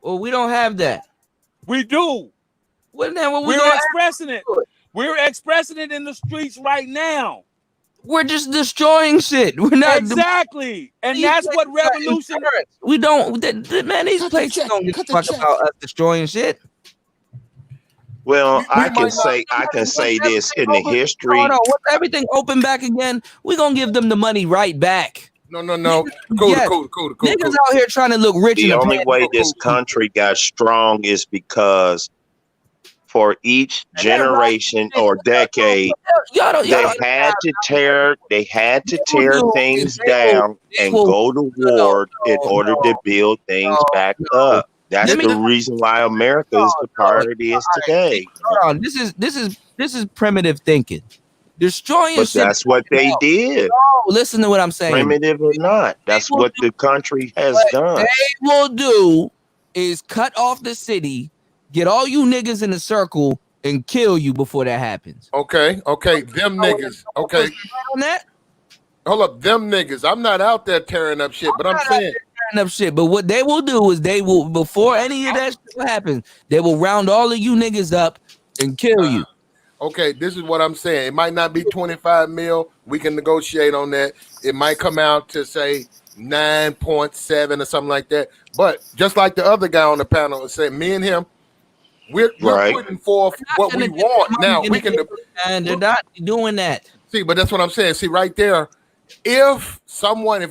Well, we don't have that.
We do.
Well, then what
We're
gonna
expressing it. We're expressing it in the streets right now.
We're just destroying shit. We're not
Exactly. And
These
that's what
places got
revolution.
insurance. We don't. Man, these places don't give a fuck about us destroying shit.
Well, I can say this in the history.
Hold on, once everything open back again, we gonna give them the money right back.
No.
Yes. Niggas out here trying to look rich.
The
in
only
pants.
way this country got strong is because for each generation or decade, they had to tear things down and go to war in order to build things back up. That's the reason why America is the part it is today.
Hold on, this is primitive thinking. Destroying
But
shit.
that's what they did.
No, listen to what I'm saying.
Primitive or not, that's what the country has
What
done.
they will do is cut off the city, get all you niggas in a circle, and kill you before that happens.
Okay, them niggas. Okay,
On that?
hold up, them niggas. I'm not out there tearing up shit, but I'm saying.
Up shit, but what they will do is they will, before any of that shit happens, they will round all of you niggas up and kill you.
Okay, this is what I'm saying. It might not be 25 mil. We can negotiate on that. It might come out to say 9.7 or something like that. But just like the other guy on the panel said, me and him, we're putting forth what we want. Now we can.
And they're not doing that.
See, but that's what I'm saying. See, right there, if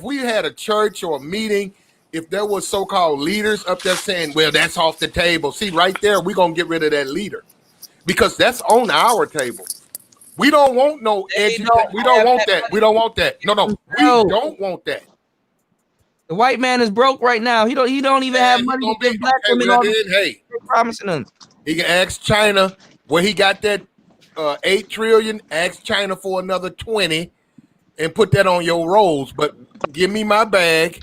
we had a church or a meeting if there was so-called leaders up there saying, well, that's off the table. See, right there, we're going to get rid of that leader because that's on our table. We don't want no education. We don't want that. We don't want that. No, we don't want that.
The white man is broke right now. He don't even have money to give black women all
hey,
promising them.
He can ask China where he got that 8 trillion. Ask China for another 20 and put that on your rolls. But give me my bag.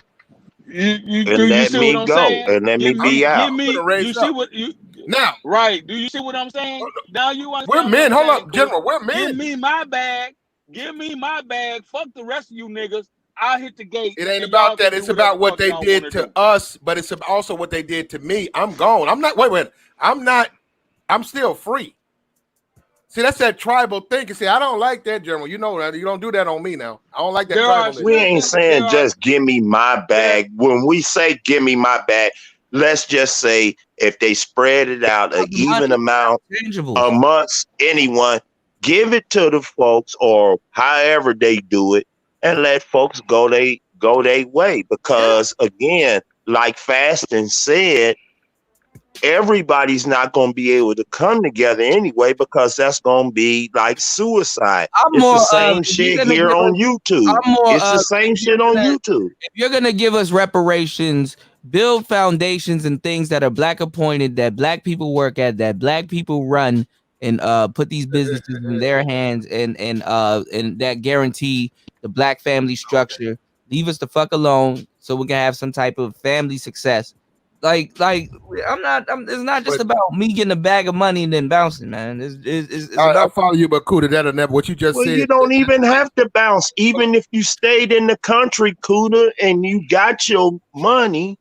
And let me go. And let me be out.
You see what you
now?
Right? Do you see what I'm saying? Now you understand.
We're men. Hold up, General. We're men.
Give me my bag. Give me my bag. Fuck the rest of you niggas. I'll hit the gate.
It ain't about that. It's about what they did to us, but it's also what they did to me. I'm gone. I'm not. Wait. I'm not. I'm still free. See, that's that tribal thing. You see, I don't like that, General. You know that. You don't do that on me now. I don't like that tribal.
We ain't saying just give me my bag. When we say give me my bag, let's just say if they spread it out an even amount amongst anyone, give it to the folks or however they do it, and let folks go they way. Because again, like Fasting said, everybody's not going to be able to come together anyway because that's going to be like suicide. It's the same shit here on YouTube. It's the same shit on YouTube.
If you're going to give us reparations, build foundations and things that are black appointed, that black people work at, that black people run, and put these businesses in their hands, and that guarantee the black family structure. Leave us the fuck alone so we can have some type of family success. Like it's not just about me getting a bag of money and then bouncing, man. It's
I follow you, but Kuda, that'll never. What you just said.
You don't even have to bounce. Even if you stayed in the country, Kuda, and you got your money,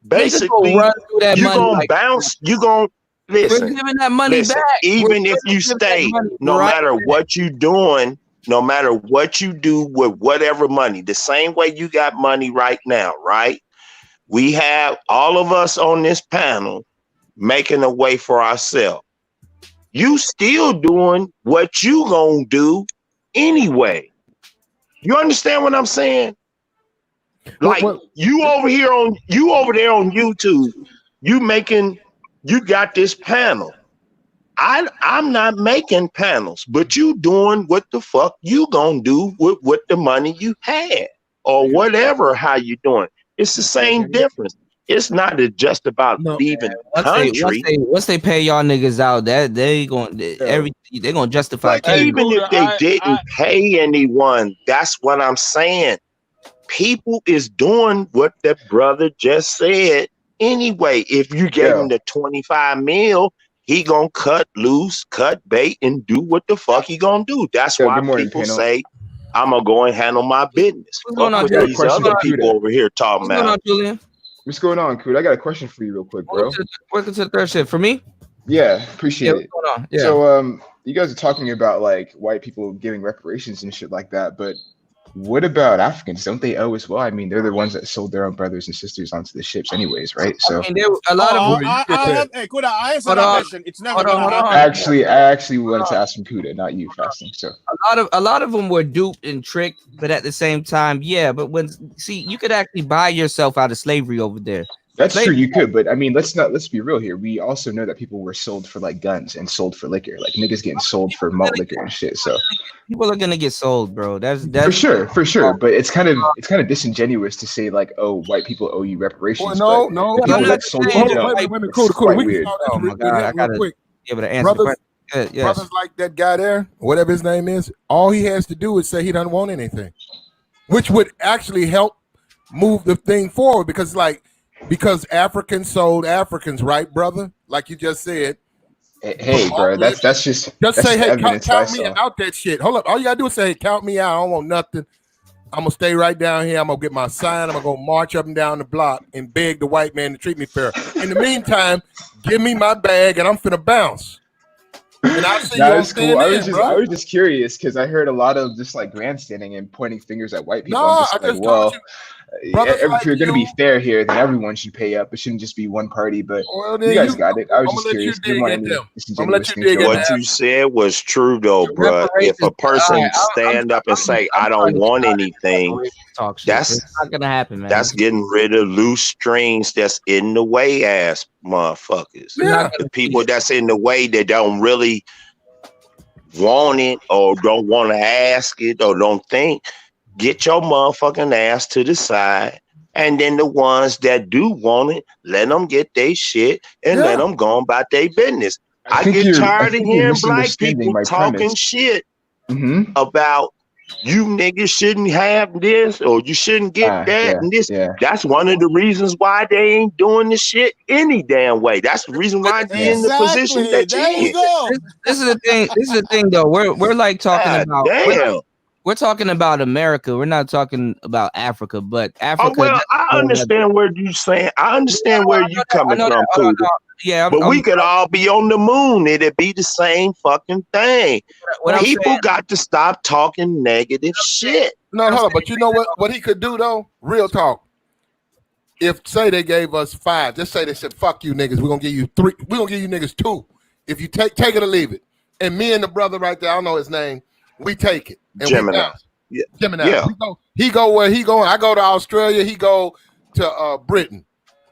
basically you're gonna bounce. You're gonna listen.
We're giving that money back.
Even if you stay, no matter what you doing, no matter what you do with whatever money, the same way you got money right now, right? We have all of us on this panel making a way for ourselves. You still doing what you gonna do anyway. You understand what I'm saying? Like you over there on YouTube, you got this panel. I'm not making panels, but you doing what the fuck you gonna do with the money you had or whatever, how you doing. It's the same difference. It's not just about leaving the country.
Once they pay y'all niggas out, that they're gonna justify.
Even if they didn't pay anyone, that's what I'm saying. People is doing what the brother just said anyway. If you give him the 25 mil, he gonna cut loose, cut bait, and do what the fuck he gonna do. That's why people say, I'm gonna go and handle my business.
What's going on,
these other people over here talking
What's going on,
about?
Julian?
What's going on, Kuda? I got a question for you real quick, bro.
Welcome to the third shift. For me?
Yeah, appreciate it.
What's going on? Yeah.
So you guys are talking about like white people giving reparations and shit like that, but what about Africans? Don't they owe as well? I mean, they're the ones that sold their own brothers and sisters onto the ships anyways, right? So
I mean, a lot of
hey, Kuda, I answer that question. It's never gonna happen.
I actually wanted to ask from Kuda, not you, Fasting. So
a lot of them were duped and tricked, but at the same time, but you could actually buy yourself out of slavery over there.
That's true, you could, but I mean, let's be real here. We also know that people were sold for like guns and sold for liquor, like niggas getting sold for malt liquor and shit. So
people are gonna get sold, bro. That's
for sure. But it's kind of disingenuous to say like, oh, white people owe you reparations.
Well,
no. People that sold you down.
Cool.
Weird.
Oh my god, I gotta be able to answer.
Brothers like that guy there, whatever his name is, all he has to do is say he doesn't want anything, which would actually help move the thing forward because Africans sold Africans, right, brother? Like you just said.
Hey, bro, that's just
say, hey,
evidence
count me out that shit. Hold up. All you gotta do is say, hey, count me out. I don't want nothing. I'm gonna stay right down here. I'm gonna get my sign. I'm gonna go march up and down the block and beg the white man to treat me fair. In the meantime, give me my bag and I'm finna bounce. And I'll see
that is cool. I was just curious because I heard a lot of just like grandstanding and pointing fingers at white people.
No,
I'm just like, well, if you're going to be fair here, then everyone should pay up. It shouldn't just be one party. But you guys got it. I was just curious.
What you said was true, though, bro. If a person stand up and say, "I don't want anything," that's
not gonna happen, man.
That's getting rid of loose strings that's in the way, ass motherfuckers. The people that's in the way that don't really want it or don't want to ask it or don't think. Get your motherfucking ass to the side, and then the ones that do want it, let them get their shit and let them go about their business. I get tired of hearing black people talking shit about you niggas shouldn't have this or you shouldn't get that and this. That's one of the reasons why they ain't doing this shit any damn way. That's the reason why they're in the position that you're in.
This is the thing. This is the thing, though. We're like talking about. We're talking about America. We're not talking about Africa, but Africa.
Oh, well, I understand where you're saying. I understand where you're coming from, too.
Yeah,
but we could all be on the moon. It'd be the same fucking thing. People got to stop talking negative shit.
No, hold on. But you know what he could do, though? Real talk. If, say, they gave us 5, just say they said, fuck you niggas, we're going to give you 3. We're going to give you niggas 2. If you take it or leave it. And me and the brother right there, I don't know his name, we take it. And
Gemini.
Gemini. Yeah. He go where he going. I go to Australia. He go to Britain.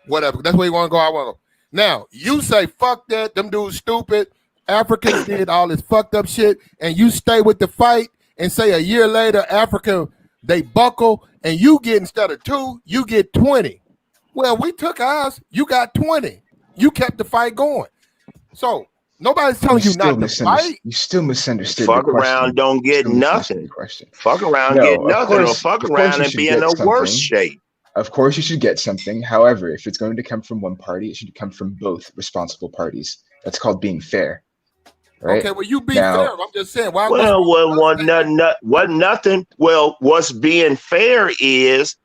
Whatever. That's where he want to go. I want to go. Now, you say, fuck that. Them dudes stupid. Africans did all this fucked up shit. And you stay with the fight and say a year later, Africa, they buckle. And you get, instead of 2, you get 20. Well, we took ours. You got 20. You kept the fight going. So, nobody's telling you not to fight.
You still misunderstood.
Fuck around, don't get nothing. Fuck around, get nothing, or fuck around and be in a worse shape.
Of course, you should get something. However, if it's going to come from one party, it should come from both responsible parties. That's called being fair. Right?
Okay, well, you be fair. I'm just saying. Why?
Nothing. Well, what's being fair is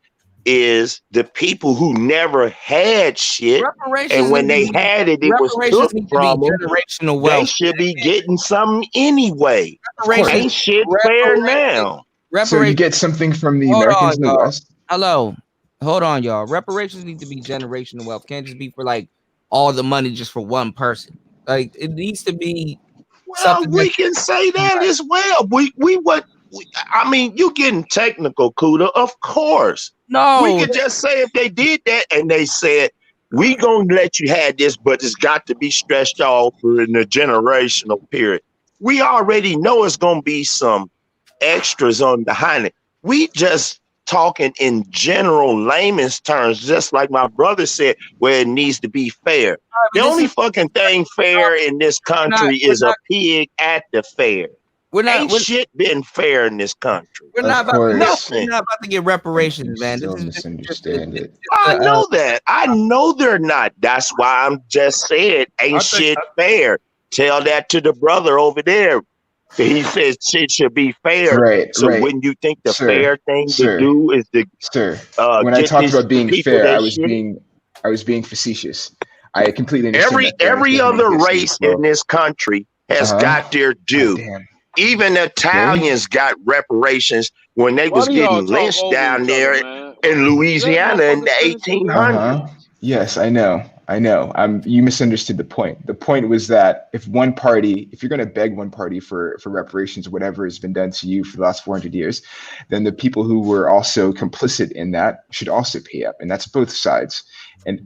the people who never had shit, and when they had it, it was took from them.
Generational wealth.
They should be getting something anyway. Ain't shit fair now.
So you get something from the Americans in the West.
Hello, hold on, y'all. Reparations need to be generational wealth. Can't just be for like all the money just for one person. Like it needs to be.
Well, we can say that as well. I mean, you getting technical, Kuda. Of course.
No.
We could just say if they did that and they said, we gonna let you have this, but it's got to be stretched off in a generational period. We already know it's gonna be some extras on behind it. We just talking in general layman's terms, just like my brother said, where it needs to be fair. The only fucking thing fair in this country is a pig at the fair. Ain't shit been fair in this country.
We're not about to get reparations, man.
I know that. I know they're not. That's why I'm just saying ain't shit fair. Tell that to the brother over there. He says shit should be fair.
Right.
So when you think the fair thing to do is to
when I talked about being fair, I was being facetious. I completely understand.
Every other race in this country has got their due. Even Italians got reparations when they was getting lynched down there in Louisiana in the 1800s.
Yes, I know. You misunderstood the point. The point was that if you're going to beg one party for reparations, whatever has been done to you for the last 400 years, then the people who were also complicit in that should also pay up. And that's both sides. And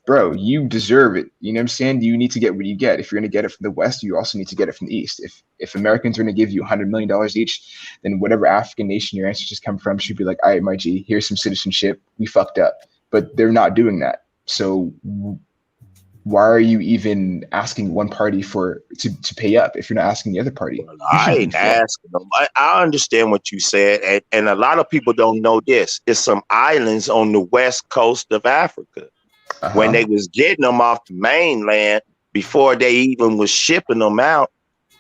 bro, you deserve it. You know what I'm saying? You need to get what you get. If you're going to get it from the West, you also need to get it from the East. If Americans are going to give you $100 million each, then whatever African nation your ancestors come from should be like, all right, my G, here's some citizenship. We fucked up. But they're not doing that. So why are you even asking one party to pay up if you're not asking the other party?
I ain't asking them. I understand what you said, and a lot of people don't know this. It's some islands on the west coast of Africa. When they was getting them off the mainland, before they even was shipping them out,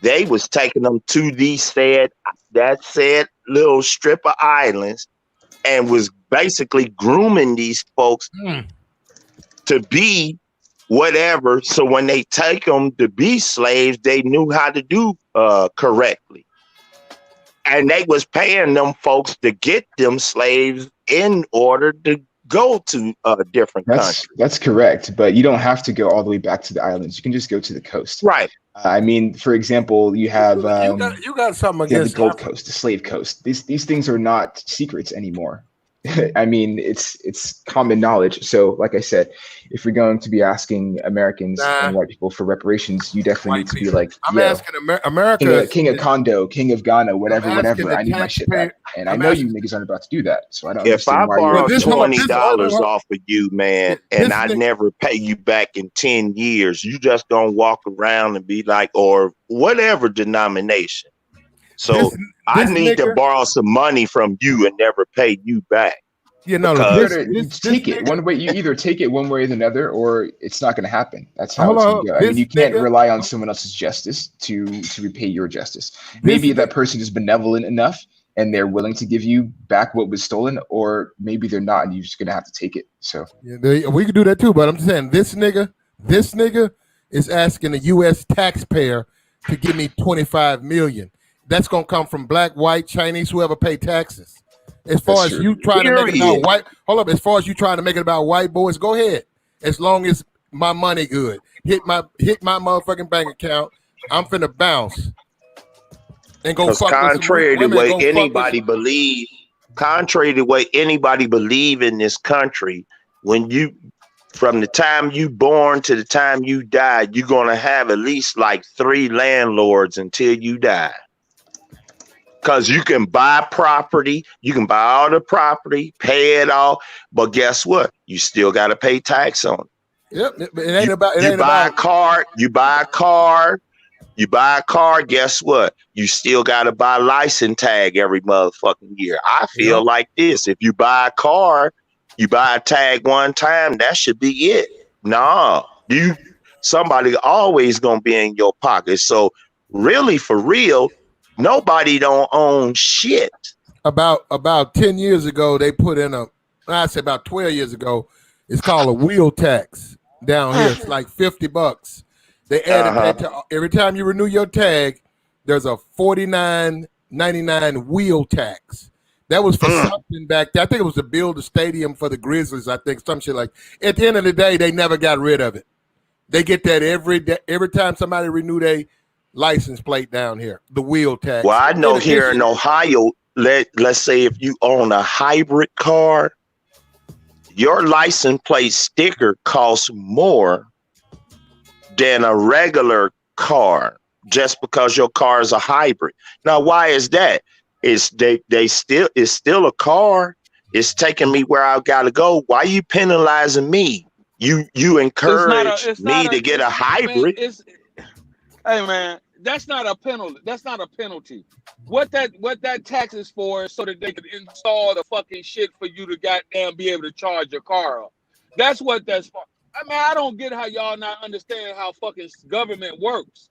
they was taking them to these said little strip of islands and was basically grooming these folks to be whatever. So when they take them to be slaves, they knew how to do correctly. and they was paying them folks to get them slaves in order to go to a different country.
That's correct, but you don't have to go all the way back to the islands. You can just go to the coast.
Right.
I mean, for example, you have
you got something
you have
against
the Gold Coast, the Slave Coast. These things are not secrets anymore. I mean, it's common knowledge. So, like I said, if you're going to be asking Americans and white people for reparations, you definitely need to be like,
I'm asking America,
King of Congo, King of Ghana, whatever. I need my shit back, and I know you niggas aren't about to do that. So I don't.
If I borrow $20
hold
off of you, man, and I never pay you back in 10 years, you just gonna walk around and be like, or whatever denomination. So I need to borrow some money from you and never pay you back.
You take it one way. You either take it one way or the other, or it's not going to happen. That's how it's going to go. I mean, you can't rely on someone else's justice to repay your justice. Maybe that person is benevolent enough and they're willing to give you back what was stolen, or maybe they're not, and you're just going to have to take it. So
we could do that too. But I'm just saying, this nigga is asking the U.S. taxpayer to give me $25 million. That's gonna come from black, white, Chinese, whoever pay taxes. As far as you trying to make it about white, as far as you trying to make it about white boys, go ahead. As long as my money good, hit my motherfucking bank account, I'm finna bounce and go. Fuck
contrary to what anybody believe, in this country, when you from the time you born to the time you die, you're gonna have at least like 3 landlords until you die. Because you can buy property, you can buy all the property, pay it all, but guess what? You still got to pay tax on it.
Yep, it ain't about.
You buy a car. Guess what? You still got to buy a license tag every motherfucking year. I feel like this: if you buy a car, you buy a tag one time, that should be it. Nah, somebody always gonna be in your pocket. So really, for real. Nobody don't own shit.
About 10 years ago, they put in about 12 years ago, it's called a wheel tax down here. It's like $50. They added that to every time you renew your tag, there's a $49.99 wheel tax. That was for something back there. I think it was to build a stadium for the Grizzlies. I think some shit like. At the end of the day, they never got rid of it. They get that every time somebody renew their license plate down here, the wheel tax.
Well, I know here in Ohio, let's say if you own a hybrid car, your license plate sticker costs more than a regular car just because your car is a hybrid. Now, why is that? It's still a car. It's taking me where I gotta go. Why are you penalizing me? You encourage me to get a hybrid.
Hey man, that's not a penalty. That's not a penalty. What that tax is for is so that they can install the fucking shit for you to goddamn be able to charge your car up. That's what that's for. I mean, I don't get how y'all not understand how fucking government works.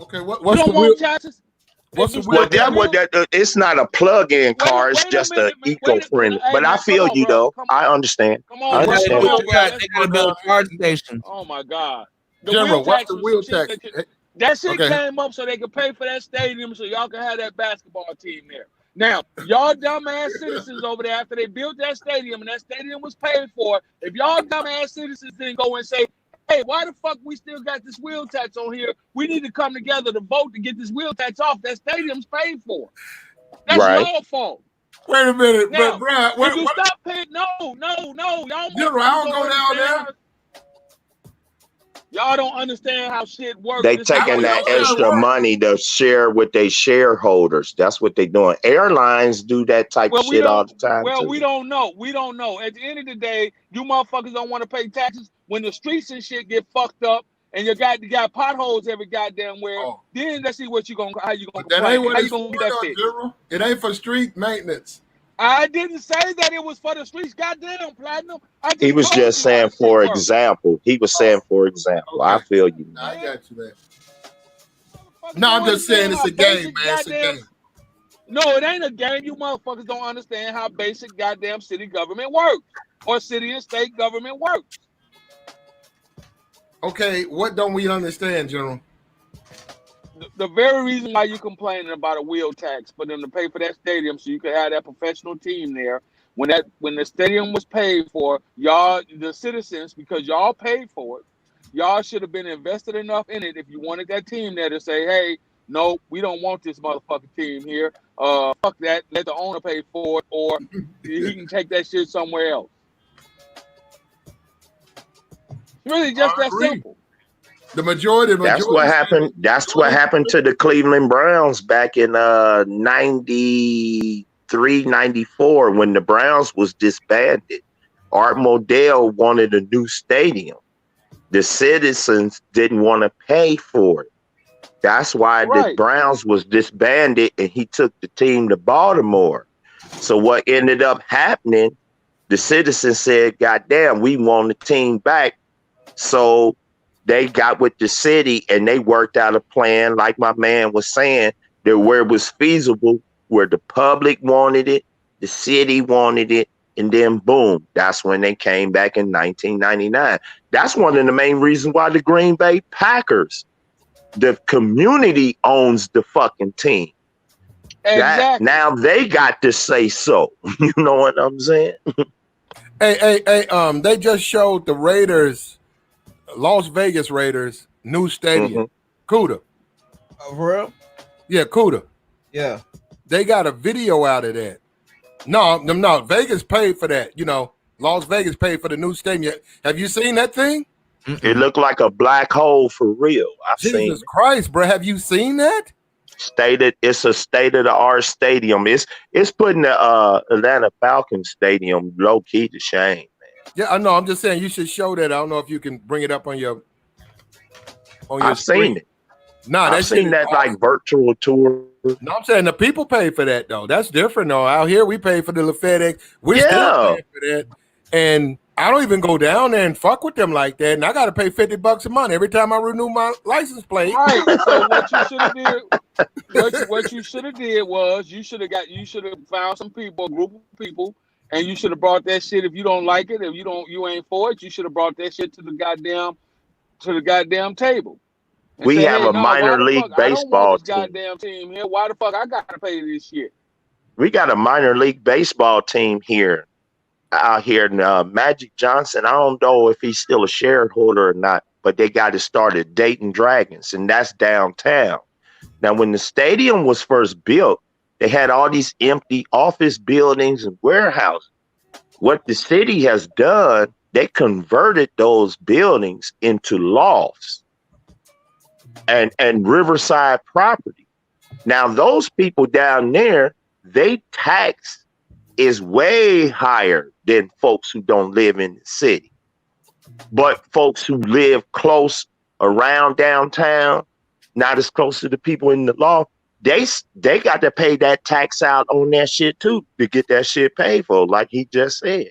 Okay, what's
you don't
the
want
wheel?
taxes?
It's not a plug-in car. It's just an eco-friendly. But I feel you though. I understand.
Come on,
I understand.
They gotta build a charge station.
Oh my God.
General, what's the wheel tax?
That shit came up so they could pay for that stadium so y'all can have that basketball team there. Now, y'all dumbass citizens over there, after they built that stadium and that stadium was paid for, if y'all dumbass citizens didn't go and say, hey, why the fuck we still got this wheel tax on here? We need to come together to vote to get this wheel tax off. That stadium's paid for. That's your fault.
Wait a minute,
now,
but Brian,
if you stop paying, no. Y'all
General, I don't go down there.
Y'all don't understand how shit works.
They taking that extra money to share with their shareholders. That's what they doing. Airlines do that type of shit all the time.
Well, we don't know. We don't know. At the end of the day, you motherfuckers don't want to pay taxes when the streets and shit get fucked up and you got potholes every goddamn where. Then let's see how you gonna
That
complain.
ain't what
How
it's
you gonna
for,
get that
though,
fixed?
General. It ain't for street maintenance.
I didn't say that it was for the streets. Goddamn, Platinum.
He was just saying for example. He was saying for example. I feel you.
I got you, man. No, I'm just saying it's a game, man. It's a game.
No, it ain't a game. You motherfuckers don't understand how basic goddamn city government works or city and state government works.
Okay, what don't we understand, General?
the very reason why you complaining about a wheel tax for them to pay for that stadium so you could have that professional team there. When the stadium was paid for, y'all, the citizens, because y'all paid for it, y'all should have been invested enough in it if you wanted that team there to say, hey, no, we don't want this motherfucking team here. Fuck that. Let the owner pay for it, or he can take that shit somewhere else. It's really just that simple.
The majority.
That's what happened. That's what happened to the Cleveland Browns back in 93, 94 when the Browns was disbanded. Art Modell wanted a new stadium. The citizens didn't want to pay for it. That's why the Browns was disbanded, and he took the team to Baltimore. So what ended up happening, the citizens said, God damn, we want the team back. So they got with the city and they worked out a plan, like my man was saying, that where it was feasible, where the public wanted it, the city wanted it, and then boom, that's when they came back in 1999. That's one of the main reasons why the Green Bay Packers, the community owns the fucking team.
Exactly.
Now they got to say so. You know what I'm saying?
Hey, they just showed the Raiders, Las Vegas Raiders, new stadium. Cuda.
For real?
Yeah, Cuda.
Yeah.
They got a video out of that. No, Vegas paid for that. You know, Las Vegas paid for the new stadium. Have you seen that thing?
It looked like a black hole for real. I've seen
Jesus Christ, bro. Have you seen that?
It's a state-of-the-art stadium. It's putting the Atlanta Falcons stadium low-key to shame.
Yeah, I know. I'm just saying you should show that. I don't know if you can bring it up on your
I've
screen.
seen it.
Nah,
I've seen that like virtual tour.
No, I'm saying the people pay for that though. That's different though. Out here we pay for the FedEx. We still pay for that. And I don't even go down there and fuck with them like that. And I gotta pay $50 a month every time I renew my license plate.
Right. So what you should have did, what you should have did was you should have found some people, a group of people, and you should have brought that shit. If you don't like it, if you ain't for it, you should have brought that shit to the goddamn table.
We
say,
have a minor league baseball team.
Goddamn team here. Why the fuck I gotta pay this shit?
We got a minor league baseball team here, out here. Magic Johnson, I don't know if he's still a shareholder or not, but they got it started, Dayton Dragons, and that's downtown. Now, when the stadium was first built, they had all these empty office buildings and warehouses. What the city has done, they converted those buildings into lofts and riverside property. Now, those people down there, they tax is way higher than folks who don't live in the city. But folks who live close around downtown, not as close to the people in the loft, they got to pay that tax out on that shit too to get that shit paid for, like he just said.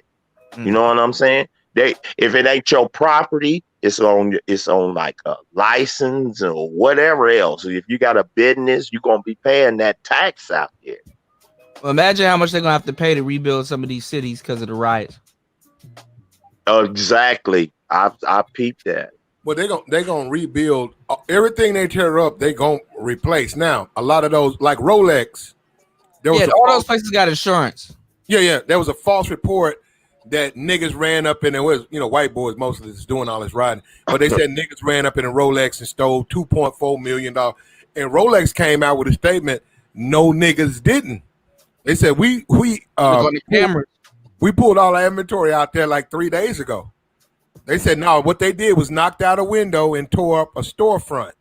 You know what I'm saying? If it ain't your property, it's on like a license or whatever else. If you got a business, you're gonna be paying that tax out there.
Well, imagine how much they're gonna have to pay to rebuild some of these cities because of the riots.
Exactly. I peeped that.
Well, they gonna rebuild everything they tear up. They gonna replace. Now, a lot of those, like Rolex,
all those places got insurance.
Yeah. There was a false report that niggas ran up in it. Was white boys most of this doing all this riding, but they said niggas ran up in a Rolex and stole $2.4 million. And Rolex came out with a statement: no niggas didn't. They said we
on the cameras.
We pulled all our inventory out there like 3 days ago. They said no, what they did was knocked out a window and tore up a storefront.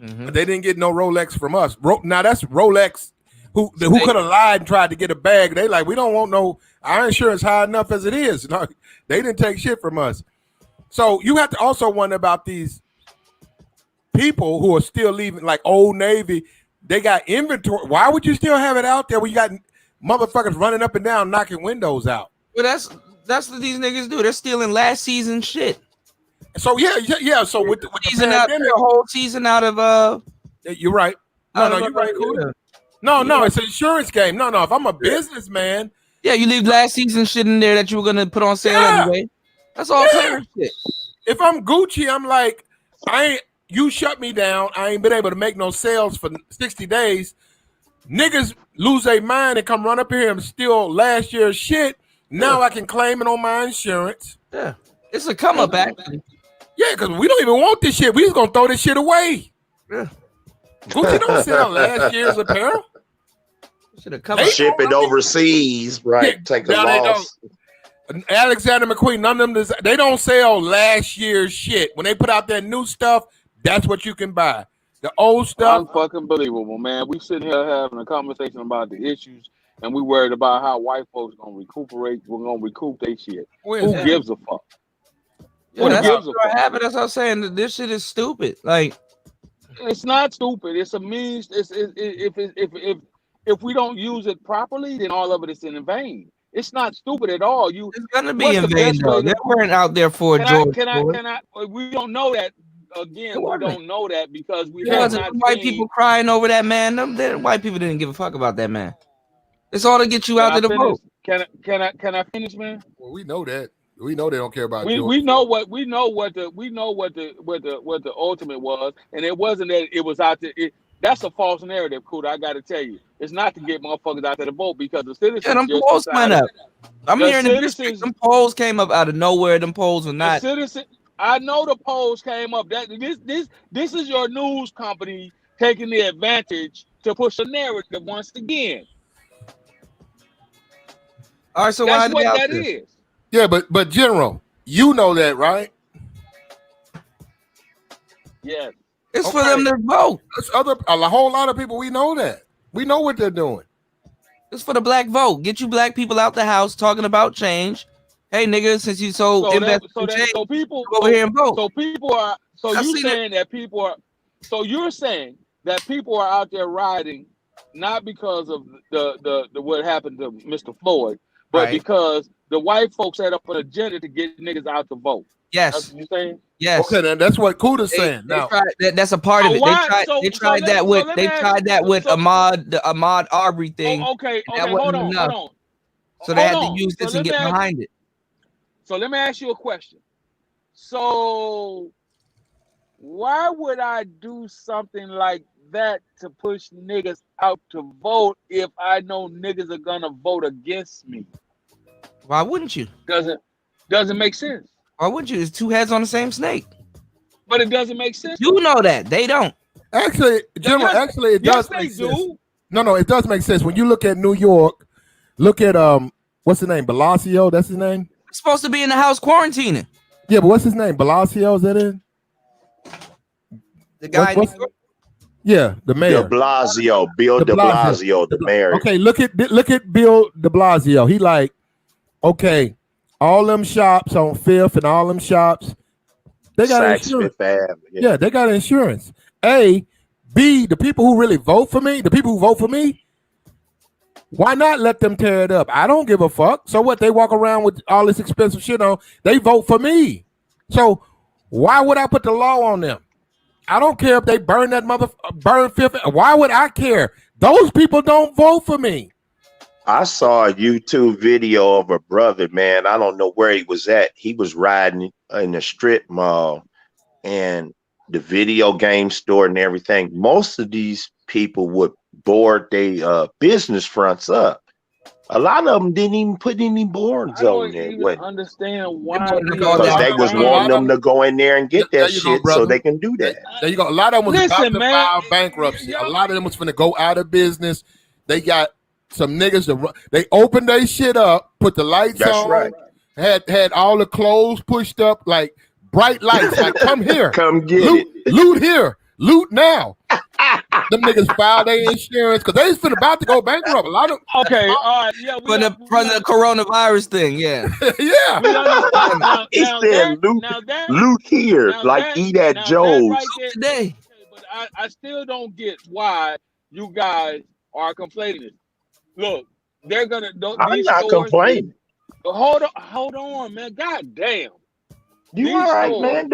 But they didn't get no Rolex from us. Now that's Rolex who could have lied and tried to get a bag. They like, we don't want no, our insurance high enough as it is. No, they didn't take shit from us. So you have to also wonder about these people who are still leaving, like Old Navy. They got inventory. Why would you still have it out there when you got motherfuckers running up and down knocking windows out?
Well, that's what these niggas do. They're stealing last season shit.
So yeah. So with the pandemic,
the whole season out of
you're right. No, you're right. Cool. No, it's an insurance game. No. If I'm a businessman,
you leave last season shit in there that you were gonna put on sale anyway. That's all clear shit.
If I'm Gucci, I'm like, you shut me down. I ain't been able to make no sales for 60 days. Niggas lose their mind and come run up here and steal last year's shit. Now I can claim it on my insurance.
Yeah, it's a come up actually.
Yeah, because we don't even want this shit. We just gonna throw this shit away.
Yeah.
Gucci don't sell last year's apparel.
Ship it overseas, right? Take a
Now they
loss.
Alexander McQueen, none of them, they don't sell last year's shit. When they put out their new stuff, that's what you can buy. The old stuff.
Unfucking believable, man. We sitting here having a conversation about the issues, and we worried about how white folks gonna recuperate. We're gonna recoup their shit. Who gives a fuck?
Yeah, that's what happened. That's what I'm saying. That this shit is stupid. Like,
it's not stupid. It's a means. If we don't use it properly, then all of it is in vain. It's not stupid at all.
It's gonna be in vain though. They weren't out there for George.
Can I? We don't know that. Again, we don't know that because we
There
have
wasn't
not
white
seen.
people crying over that man. White people didn't give a fuck about that man. It's all to get you out to the vote.
Can I finish, man?
Well, we know that. We know they don't care about George.
We know what the ultimate was, and it wasn't that it was out there. That's a false narrative, Kuda. I got to tell you, it's not to get motherfuckers out there to vote because the citizens.
Yeah, them
just
polls went
decided-
up. I'm
the
hearing the district.
citizens-
Them polls came up out of nowhere. Them polls were not.
I know the polls came up. This is your news company taking the advantage to push a narrative once again.
All right, so
That's
why
what
are they
that
out there?
is.
Yeah, but General, you know that, right?
Yeah.
It's for them to vote.
It's a whole lot of people. We know that. We know what they're doing.
It's for the black vote. Get you black people out the house talking about change. Hey, nigga, since you so invested in change,
people
go over here and vote.
So people are. So
I
you
see
saying that people are. So you're saying that people are out there rioting not because of the what happened to Mr. Floyd, but
Right.
because the white folks had up an agenda to get niggas out to vote.
Yes.
That's what you're saying.
Yes.
Okay, then that's what Kuda's saying.
They
Now,
that's a part of
So
it.
why-
They tried
so
that
let-
with
so let
they
me ask
tried
you-
that with
so-
the Ahmaud Arbery thing.
Okay,
and that
hold
wasn't
on,
enough.
hold on.
So they had
Hold
to
on.
use
So
this
let
and
me
get
ask-
behind it.
So let me ask you a question. So why would I do something like that to push niggas out to vote if I know niggas are gonna vote against me?
Why wouldn't you?
Doesn't make sense.
Why would you? It's two heads on the same snake.
But it doesn't make sense.
You know that. They don't.
actually, General,
Yes,
actually, it
yes,
does
they
make
do.
sense. No, it does make sense. When you look at New York, look at what's his name? Blasio. That's his name.
It's supposed to be in the house quarantining.
Yeah, but what's his name? Blasio. Is that it?
The guy.
Yeah, the mayor.
De Blasio, Bill De Blasio, the mayor.
Okay, look at Bill De Blasio. He like, okay, all them shops on Fifth and all them shops, they got
Saks
insurance.
Fifth Ave,
Yeah, they got insurance. A, B, the people who really vote for me, the people who vote for me, why not let them tear it up? I don't give a fuck. So what? They walk around with all this expensive shit on. They vote for me. So why would I put the law on them? I don't care if they burn burn Fifth. Why would I care? Those people don't vote for me.
I saw a YouTube video of a brother, man. I don't know where he was at. He was riding in a strip mall and the video game store and everything. Most of these people would board their business fronts up. A lot of them didn't even put any boards on there.
Even understand why
Because they was wanting them to go in there and get that
you go,
shit so
brother.
they can do that.
There you go. A lot of them was
Listen,
about to
man.
file bankruptcy. A lot of them was going to go out of business. They got some niggas they opened their shit up, put the lights
That's
on,
right.
had all the clothes pushed up like bright lights. Like, come here,
Come get
loot, loot here, loot now. Them niggas filed their insurance because they was about to go bankrupt. A lot of
Okay, all right, yeah.
From the coronavirus thing, yeah.
yeah.
We understand. Now,
He
now
said
that-
loot here,
now
like
that-
eat at
now that
Joe's.
right there-
Today.
But I still don't get why you guys are complaining it. Look, they're gonna.
I'm
these
not
stores-
complaining.
Hold on, man. God damn.
You
These
all right,
stores-
man?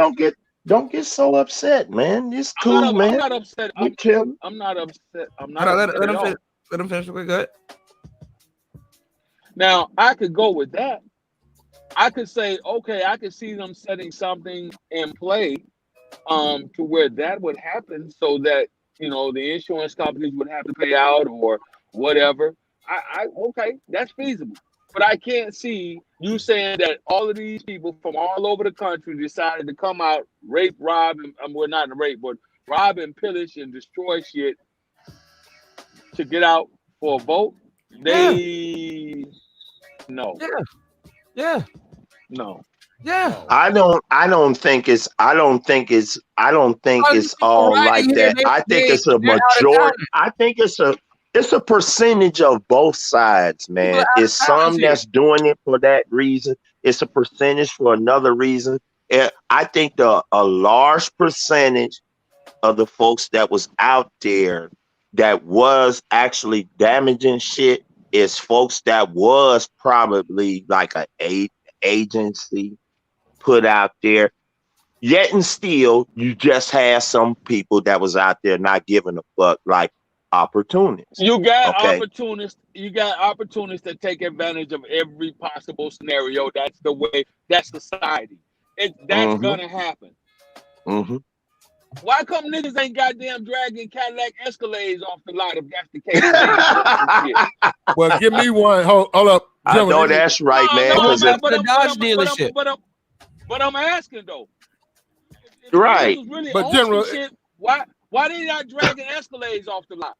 Don't get so upset, man. It's
I'm
cool,
not,
man.
I'm not upset.
We chill.
I'm not upset. I'm not
Hold on,
upset
let
at
him
all.
finish. Let him finish. Go ahead.
Now, I could go with that. I could say, okay, I could see them setting something in play to where that would happen, so that the insurance companies would have to pay out or whatever. Okay, that's feasible. But I can't see you saying that all of these people from all over the country decided to come out, rape, rob, and well, not rape, but rob and pillage and destroy shit to get out for a vote. No.
Yeah.
No.
Yeah.
I don't think it's all like that. I think it's a majority. I think it's a percentage of both sides, man. It's some that's doing it for that reason. It's a percentage for another reason. And I think a large percentage of the folks that was out there that was actually damaging shit is folks that was probably like an agency put out there. Yet and still, you just had some people that was out there not giving a fuck, like opportunists.
You got opportunists. You got opportunists that take advantage of every possible scenario. That's the way. That's society. That's gonna happen.
Mm-hmm.
Why come niggas ain't goddamn dragging Cadillac Escalades off the lot if that's the case?
Well, give me one. Hold up.
I know that's right, man.
The Dodge dealership.
But I'm asking though.
Right.
Really
but General,
shit, why they not dragging Escalades off the lot?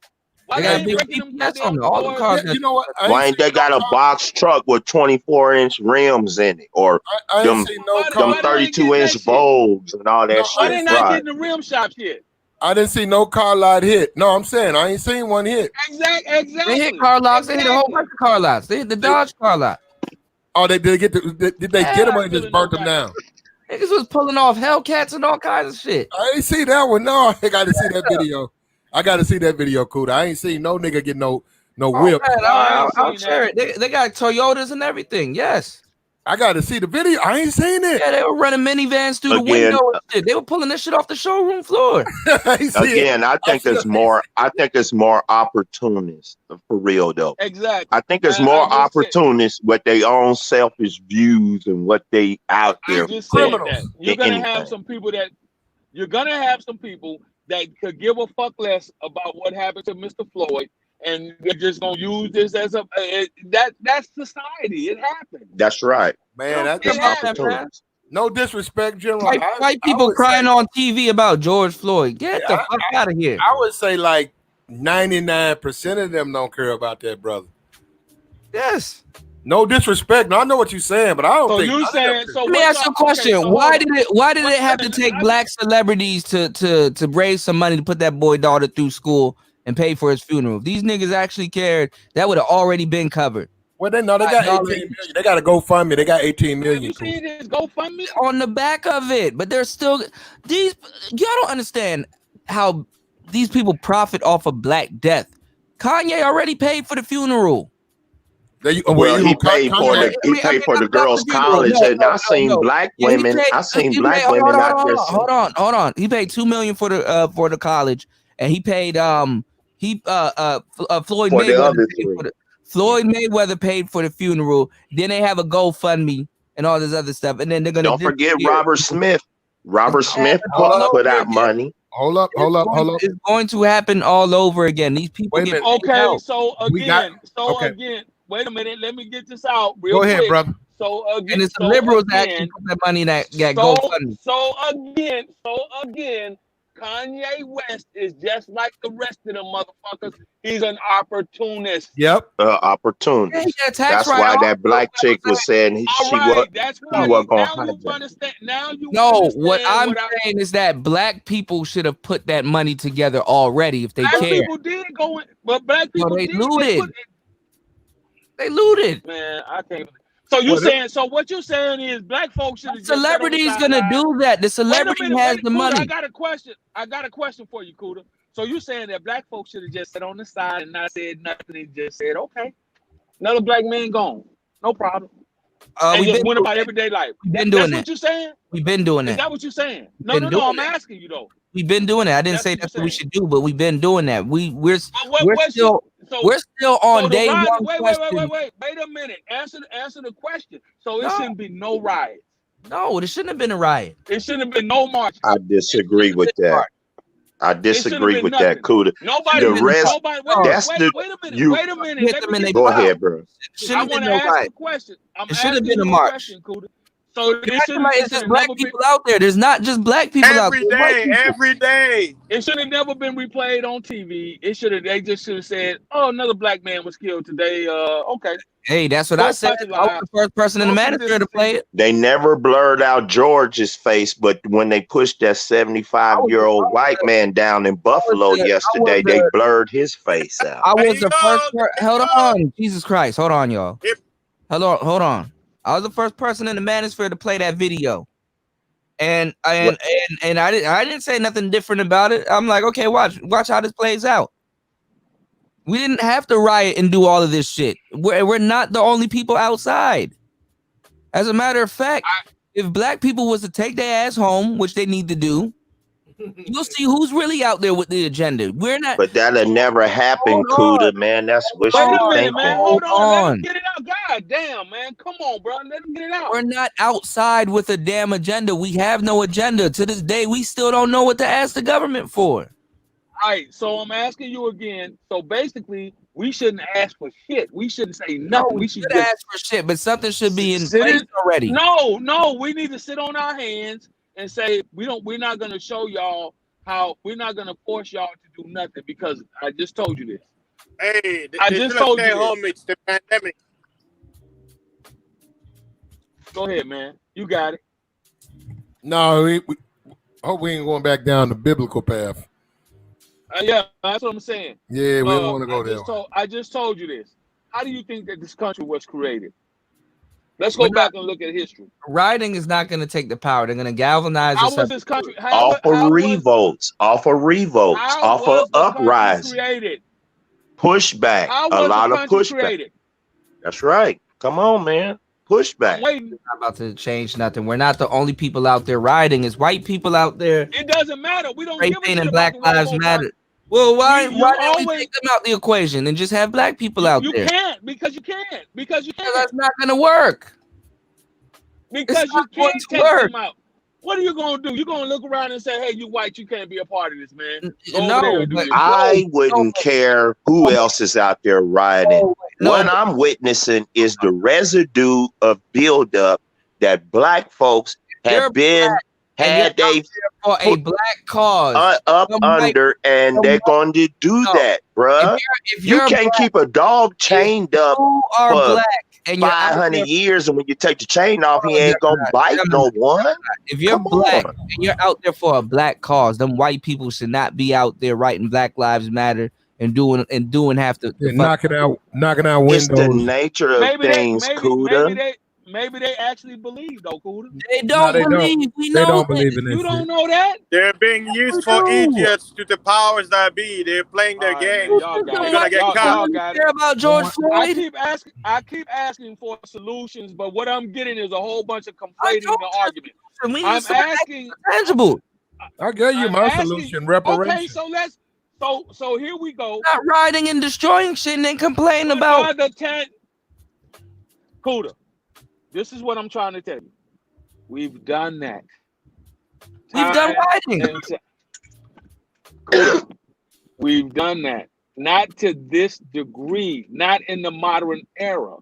Why
they
they
got
breaking them
on all the cars?
You know what?
Why ain't they got a box truck with 24-inch rims in it, or them 32-inch Vogues and all that shit?
Why they not getting the rim shops yet?
I didn't see no car lot hit. No, I'm saying I ain't seen one hit.
Exactly.
They hit car lots. They hit a whole bunch of car lots. They hit the Dodge car lot.
Oh, did they get did they get them or just burnt them down?
Niggas was pulling off Hellcats and all kinds of shit.
I ain't see that one. No, I got to see that video. I got to see that video, Kuda. I ain't seen no nigga get no whip.
I'll share it. They got Toyotas and everything. Yes.
I got to see the video. I ain't seen it.
Yeah, they were running minivans through the window and shit. They were pulling this shit off the showroom floor.
Again, I think it's more opportunists for real though.
Exactly.
I think it's more opportunists with their own selfish views and what they out there.
Criminals. You're gonna have some people that could give a fuck less about what happened to Mr. Floyd, and they're just gonna use this as that's society. It happened.
That's right,
man. That's
opportunities.
No disrespect, General.
White people crying on TV about George Floyd. Get the fuck out of here.
I would say like 99% of them don't care about that, brother.
Yes.
No disrespect. No, I know what you're saying, but I don't think.
Let me ask you a question. Why did it have to take black celebrities to raise some money to put that boy daughter through school and pay for his funeral? If these niggas actually cared, that would have already been covered.
Well, they got 18 million. They got a GoFundMe. They got 18 million.
You see this GoFundMe
on the back of it, but they're still y'all don't understand how these people profit off of Black death. Kanye already paid for the funeral.
He paid for the girls' college, and I seen black women. I seen black women out there.
Hold on. He paid $2 million for the college, and he paid Floyd Mayweather. Floyd Mayweather paid for the funeral. Then they have a GoFundMe and all this other stuff, and then they're gonna
don't forget Robert Smith. Robert Smith put out money.
Hold up.
It's going to happen all over again. These people.
Okay, so again. Wait a minute, let me get this out real quick.
Go ahead, brother.
So again,
and it's the liberals that actually put that money that GoFundMe.
So again, Kanye West is just like the rest of them motherfuckers. He's an opportunist.
Yep,
opportunist.
Yeah,
that's why that black chick was saying he wasn't gonna hide.
What I'm saying is that black people should have put that money together already if they cared.
Black people did go in, but black people
they looted. They looted.
Man, I can't. So you saying? So what you're saying is black folks should.
Celebrity's gonna do that. The celebrity has the money.
I got a question for you, Kuda. So you saying that black folks should have just sat on the side and not said nothing and just said, okay, another black man gone, no problem. And just went about everyday life.
We've been doing
that.
That's
what you're saying?
We've been doing that.
Is that what you're saying? No. I'm asking you though.
We've been doing it. I didn't say that's what we should do, but we've been doing that. We're still on day one.
Wait a minute. Answer the question. So it shouldn't be no riots.
No, it shouldn't have been a riot.
It shouldn't have been no march.
I disagree with that. I disagree with that, Kuda.
Nobody.
The rest,
Nobody.
that's
Wait
the
a minute.
you.
Wait a minute. Let me get
Go
this
ahead,
out.
bro.
I want to ask a question.
It should have been a march.
So
It's just black people out there. There's not just black people out there.
Every day.
It should have never been replayed on TV. It should have. They just should have said, "Oh, another black man was killed today." Okay.
Hey, that's what I said. I was the first person in the manosphere to play it.
They never blurred out George's face, but when they pushed that 75-year-old white man down in Buffalo yesterday, they blurred his face out.
I was the first. Hold on, Jesus Christ! Hold on, y'all. Hold on. I was the first person in the manosphere to play that video, and I didn't say nothing different about it. I'm like, okay, watch how this plays out. We didn't have to riot and do all of this shit. We're not the only people outside. As a matter of fact, if black people was to take their ass home, which they need to do, you'll see who's really out there with the agenda. We're not.
But that'll never happen, Kuda, man. That's wishful thinking.
Man. Hold on. Let him get it out. God damn, man. Come on, bro. Let him get it out.
We're not outside with a damn agenda. We have no agenda. To this day, we still don't know what to ask the government for.
Right. So I'm asking you again. So basically, we shouldn't ask for shit. We shouldn't say nothing.
No,
we should
just ask for shit, but something should be in place already.
No. We need to sit on our hands and say we're not gonna show y'all how. We're not gonna force y'all to do nothing because I just told you this.
Hey,
I just told you
home. It's the pandemic.
Go ahead, man. You got it.
No, we hope we ain't going back down the biblical path.
Yeah, that's what I'm saying.
Yeah, we don't want to go there.
I just told you this. How do you think that this country was created? Let's go back and look at history.
Rioting is not going to take the power. They're going to galvanize
How was this country?
Off of revolts, off of uprising, pushback, a lot of pushback. That's right. Come on, man. Pushback.
We're not about to change nothing. We're not the only people out there rioting. It's white people out there.
It doesn't matter. We don't give a shit
and
about
Black
the
Lives
white
Matter.
folks.
Well, why
You
don't we take them out the equation and just have black people out
You
there?
can't because you can't.
That's not going to work.
Because
It's
you
not going
can't
to
take
work.
them out. What are you gonna do? You're gonna look around and say, "Hey, you white, you can't be a part of this, man." Go over there and do this.
I wouldn't care who else is out there rioting. What I'm witnessing is the residue of buildup that black folks have had they
for a black cause
under, and they're going to do that, bruh. You can't keep a dog chained up for
black and
500 years, and when you take the chain off, he ain't gonna bite no one.
If you're black and you're out there for a black cause, them white people should not be out there writing Black Lives Matter and doing half the
knocking out windows.
It's the nature of things, Kuda.
Maybe they actually believe though, Kuda.
They don't believe. We know
they don't believe in this.
You don't know that?
They're being used for idiots to the powers that be. They're playing their game. You're gonna get caught.
Care about George Floyd?
I keep asking for solutions, but what I'm getting is a whole bunch of conflating the argument. I'm asking
tangible.
I gave you my solution, reparation.
Okay, so here we go.
Not riding and destroying shit and then complain about
Kuda. This is what I'm trying to tell you. We've done that.
We've done riding.
We've done that. Not to this degree. Not in the modern era.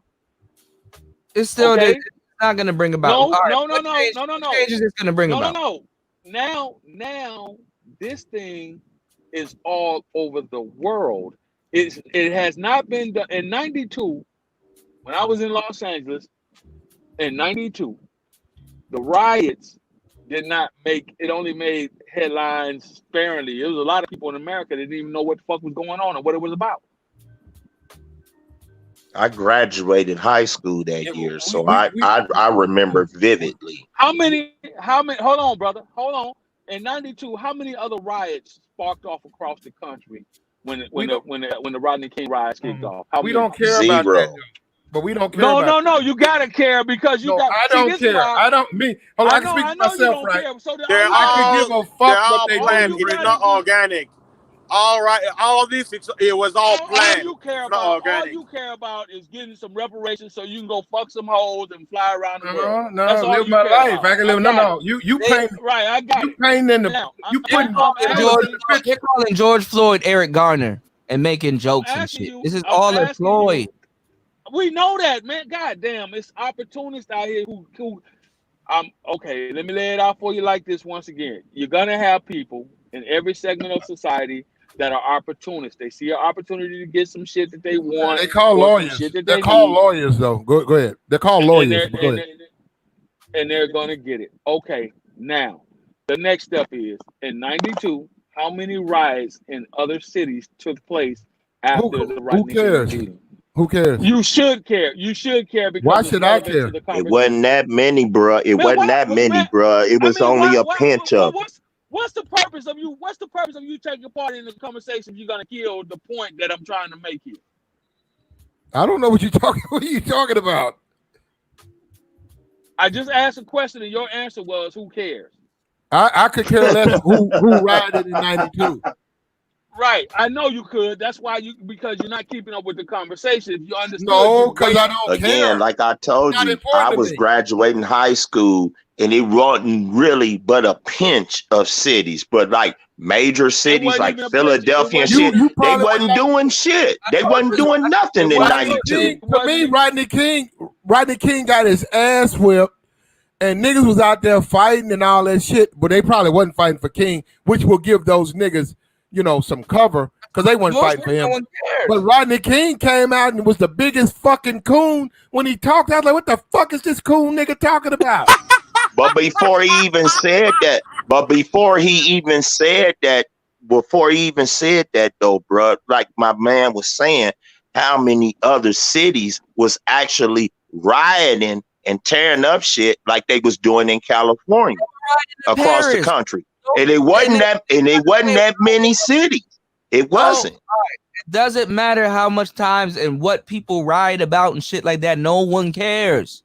It's still it's not going to bring about.
No.
Changes it's going to bring about.
No. Now, this thing is all over the world. It has not been done in '92 when I was in Los Angeles. In '92, the riots did not make it. Only made headlines sparingly. There was a lot of people in America that didn't even know what the fuck was going on and what it was about.
I graduated high school that year, so I remember vividly.
How many? Hold on, brother. Hold on. In '92, how many other riots sparked off across the country when the Rodney King riots kicked off?
We don't care about that. But we don't care.
No. You gotta care because you got.
I don't care. I don't. Hold on. I can speak for myself, right?
I can give a fuck what they do. It's not organic. all right, all this, it was all planned.
All you care
not
about,
organic.
all you care about is getting some reparations so you can go fuck some hoes and fly around the world.
No,
That's all
live
you
my
care
life.
about.
I can live.
I
No,
got
no.
it.
You paint.
Right, I got
You
it.
paint in the.
Now,
You
I'm
putting.
They're calling George Floyd Eric Garner and making jokes and
asking
shit.
you-
This is
I'm
all a
asking
ploy.
you- We know that, man. God damn, it's opportunists out here who okay, let me lay it out for you like this once again. You're gonna have people in every segment of society that are opportunists. They see an opportunity to get some shit that they want.
They call
or some
lawyers.
shit that
They're
they
called
need,
lawyers, though. Go ahead. They're called lawyers.
and
Go
they're,
ahead.
and they're gonna get it. Okay, now the next step is in '92. How many riots in other cities took place after the
Who
Rodney King
cares?
shooting?
Who cares?
You should care. You should care because
Why
it's
should I
relevant
care?
to the
It
conversation.
wasn't that many, bruh. It
Man,
wasn't
what-
that many,
man,
bruh. It was only a pinch of.
What's the purpose of you? What's the purpose of you taking part in the conversation if you're gonna kill the point that I'm trying to make here?
I don't know what you're talking. What are you talking about?
I just asked a question and your answer was, "Who cares?"
I could care less who rioted in '92.
Right. I know you could. That's why because you're not keeping up with the conversation. If you understood,
No, because I don't
Again,
care.
like I told
Not
you,
important
I
to
was
me.
graduating high school, and it wasn't really but a pinch of cities, but like major cities
wasn't
like
even a pinch.
Philadelphia and
It
shit,
You
they
probably
wasn't doing shit. They wasn't doing nothing in
Rodney
'92.
King, to me, Rodney King got his ass whipped, and niggas was out there fighting and all that shit, but they probably wasn't fighting for King, which will give those niggas, some cover, because they weren't fighting for him. But Rodney King came out and was the biggest fucking coon when he talked. I was like, what the fuck is this coon nigga talking about?
But before he even said that, though, bruh, like my man was saying, how many other cities was actually rioting and tearing up shit like they was doing in California across the
Paris.
country. And it wasn't that many cities. It wasn't.
It doesn't matter how much times and what people riot about and shit like that. No one cares.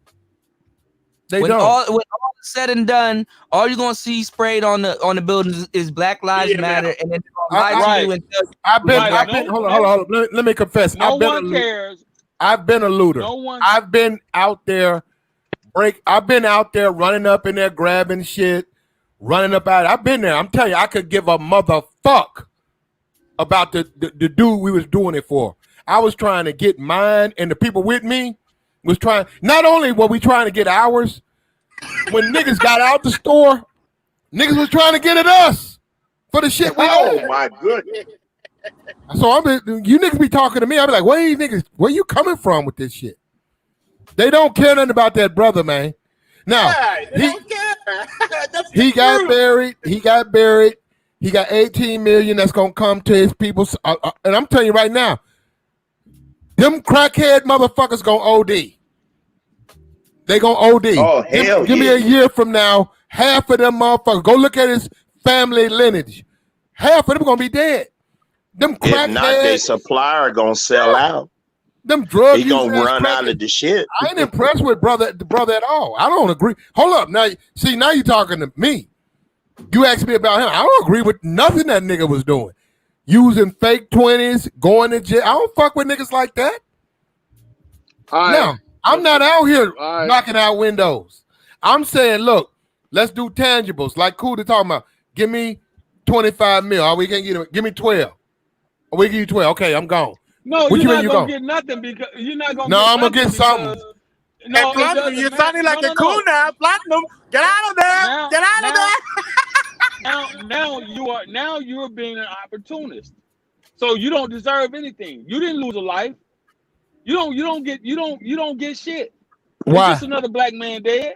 They
when
don't.
When all is said and done, all you're gonna see sprayed on the buildings is Black Lives Matter, and then they're gonna lie to you and tell you.
I've been. Hold on. Let me confess.
No
I've been
one cares.
I've been a looter.
No one.
I've been out there. I've been out there running up in there grabbing shit, running up out. I've been there. I'm telling you, I could give a motherfuck about the dude we was doing it for. I was trying to get mine, and the people with me was trying. Not only were we trying to get ours, when niggas got out the store, niggas was trying to get at us for the shit we
Oh
had.
my goodness.
So you niggas be talking to me. I be like, where you coming from with this shit? They don't care nothing about that brother, man. Now he got buried. He got buried. He got 18 million that's gonna come to his people. And I'm telling you right now, them crackhead motherfuckers gonna OD. They gonna OD.
Oh, hell
Give me a year from now, half of them motherfuckers. Go look at his family lineage. Half of them gonna be dead. Them
If not, their
crackheads,
supplier gonna sell out.
them drug
He gonna
users,
run out
crackheads.
of the shit.
I ain't impressed with the brother at all. I don't agree. Hold up. Now you're talking to me. You asked me about him. I don't agree with nothing that nigga was doing. Using fake 20s, going to jail. I don't fuck with niggas like that. Now, I'm not out here knocking out windows. I'm saying, look, let's do tangibles. Like Kuda talking about, give me 25 mil. Or we can give me 12. Or we give you 12. Okay, I'm gone.
No,
What
you're
you
not
mean
gonna
you
get nothing because you're not gonna.
No,
get
I'm gonna get
nothing
something.
because- No,
Hey, Platinum, you're sounding like a coon now. Platinum, get out of there. Get out of there.
Now you're being an opportunist. So you don't deserve anything. You didn't lose a life. You don't get shit.
Why?
It's just another black man dead.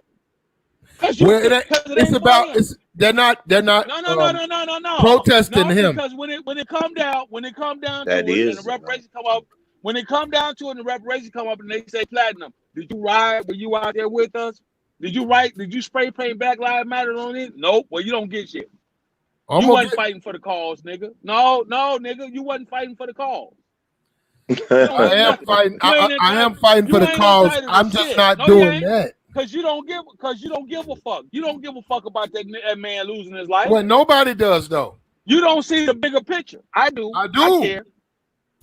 They're not
No.
protesting
No,
him.
because when it come down
That
to it,
is-
and the reparations come up, when it come down to it, and the reparations come up, and they say, Platinum, did you ride? Were you out there with us? Did you spray paint Black Lives Matter on it? Nope. Well, you don't get shit.
I'm
You
gonna
wasn't
get-
fighting for the cause, nigga. No, nigga, you wasn't fighting for the cause.
I am fighting. I am fighting for the cause. I'm just not doing that.
Cause you don't give a fuck. You don't give a fuck about that man losing his life.
Well, nobody does though.
You don't see the bigger picture. I do.
I do.
I care.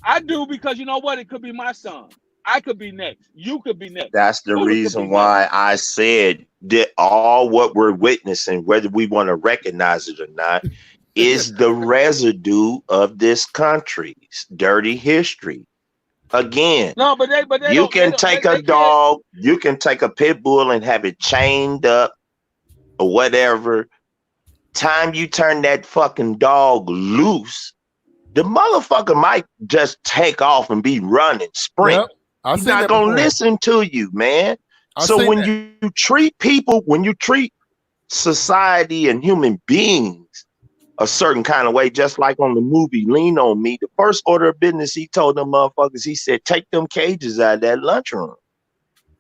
I do because you know what? It could be my son. I could be next. You could be next.
That's the
Buddha could
reason
be
why
next.
I said that all what we're witnessing, whether we want to recognize it or not, is the residue of this country's dirty history. Again,
No, but they
you
don't-
can
they
take
don't-
a dog, you can take a pit bull and have it chained up or whatever. Time you turn that fucking dog loose, the motherfucker might just take off and be running, sprint.
Yep, I've
He's
seen
not
that
gonna
before.
listen to you, man.
I've
So
seen
when
that.
you treat people, when you treat society and human beings a certain kind of way, just like on the movie Lean on Me, the first order of business he told them motherfuckers, he said, take them cages out of that lunchroom.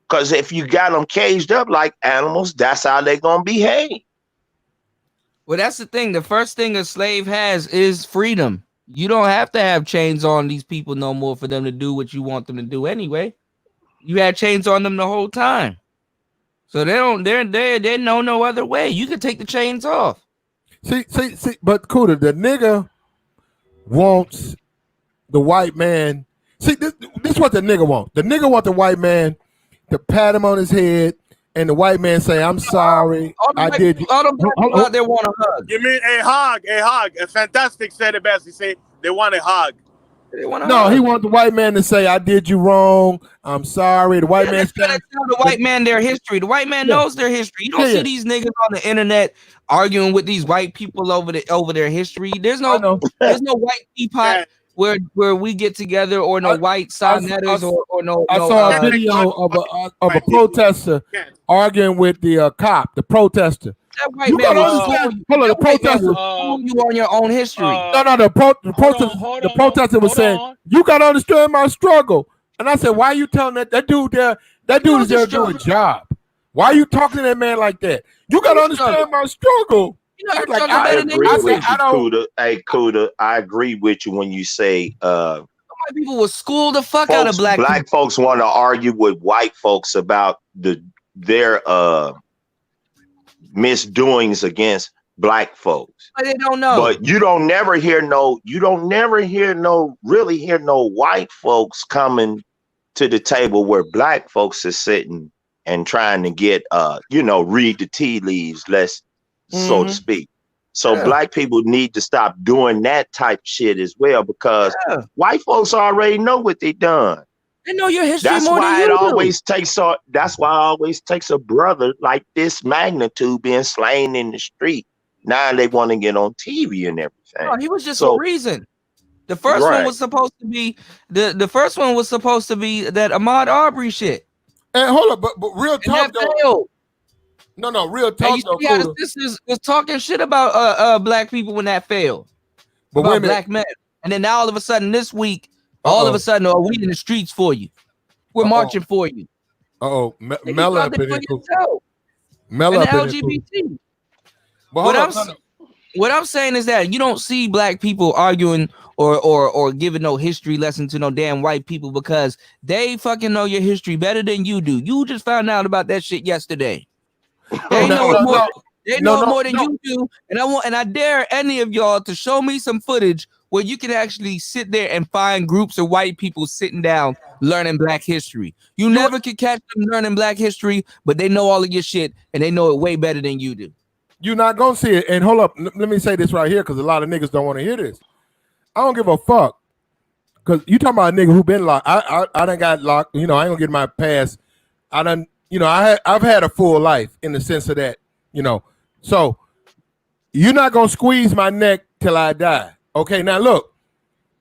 Because if you got them caged up like animals, that's how they gonna behave.
Well, that's the thing. The first thing a slave has is freedom. You don't have to have chains on these people no more for them to do what you want them to do anyway. You had chains on them the whole time. So they know no other way. You can take the chains off.
See, but Kuda, the nigga wants the white man. See, this is what the nigga wants. The nigga want the white man to pat him on his head, and the white man say, "I'm sorry, I did."
All them black people out there want a hug.
You mean a hug? A hug. A Fantastic said it best. He said they want a hug.
No, he wants the white man to say, "I did you wrong. I'm sorry." The white man
tell the white man their history. The white man knows their history. You don't see these niggas on the internet arguing with these white people over their history. There's no white teapot where we get together, or no white sonetters or no.
I saw a video of a protester arguing with the cop, the protester.
That white
You
man
gotta
was
understand. Hold on, the protester.
you on your own history.
The protester was saying, "You gotta understand my struggle." And I said, "Why are you telling that dude there? That dude is there to do a job. Why are you talking to that man like that? You gotta understand my struggle."
I agree with you, Kuda. Hey, Kuda, I agree with you when you say
people will school the fuck out of black people.
folks want to argue with white folks about their misdoings against black folks.
But they don't know.
But you don't never hear no white folks coming to the table where black folks are sitting and trying to get read the tea leaves, so to speak. So black people need to stop doing that type of shit as well, because white folks already know what they done.
They know your history
That's
more
why
than
it
you do.
always takes that's why it always takes a brother like this magnitude being slain in the street. Now they want to get on TV and everything.
No, he was just a reason. The first one was supposed to be the first one was supposed to be that Ahmaud Arbery shit.
And hold up, but real talk though. No, real talk
And you
though.
see how the
Kuda.
sisters was talking shit about black people when that failed.
But
About
wait a minute.
black men. And then now all of a sudden this week, all of a sudden, we in the streets for you. We're marching for you.
Mel up in here. Mel
And
up
the
in here.
LGBT.
But
What I'm saying is that you don't see black people arguing or giving no history lesson to no damn white people, because they fucking know your history better than you do. You just found out about that shit yesterday. They know it more. They know it more than you do. And I dare any of y'all to show me some footage where you can actually sit there and find groups of white people sitting down learning black history. You never could catch them learning black history, but they know all of your shit and they know it way better than you do.
You're not gonna see it. And hold up, let me say this right here, because a lot of niggas don't want to hear this. I don't give a fuck, because you talking about a nigga who been locked. I done got locked. I ain't gonna get my pass. I've had a full life in the sense of that. So you're not gonna squeeze my neck till I die. Okay, now look.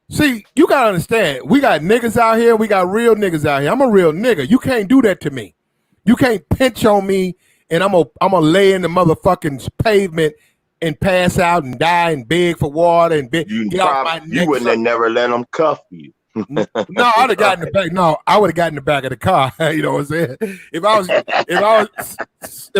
See, you gotta understand. We got niggas out here. We got real niggas out here. I'm a real nigga. You can't do that to me. You can't pinch on me and I'm gonna lay in the motherfucking pavement and pass out and die and beg for water and beg.
You wouldn't have never let them cuff you.
No, I'd have gotten in the back. No, I would have gotten in the back of the car. You know what I'm saying? If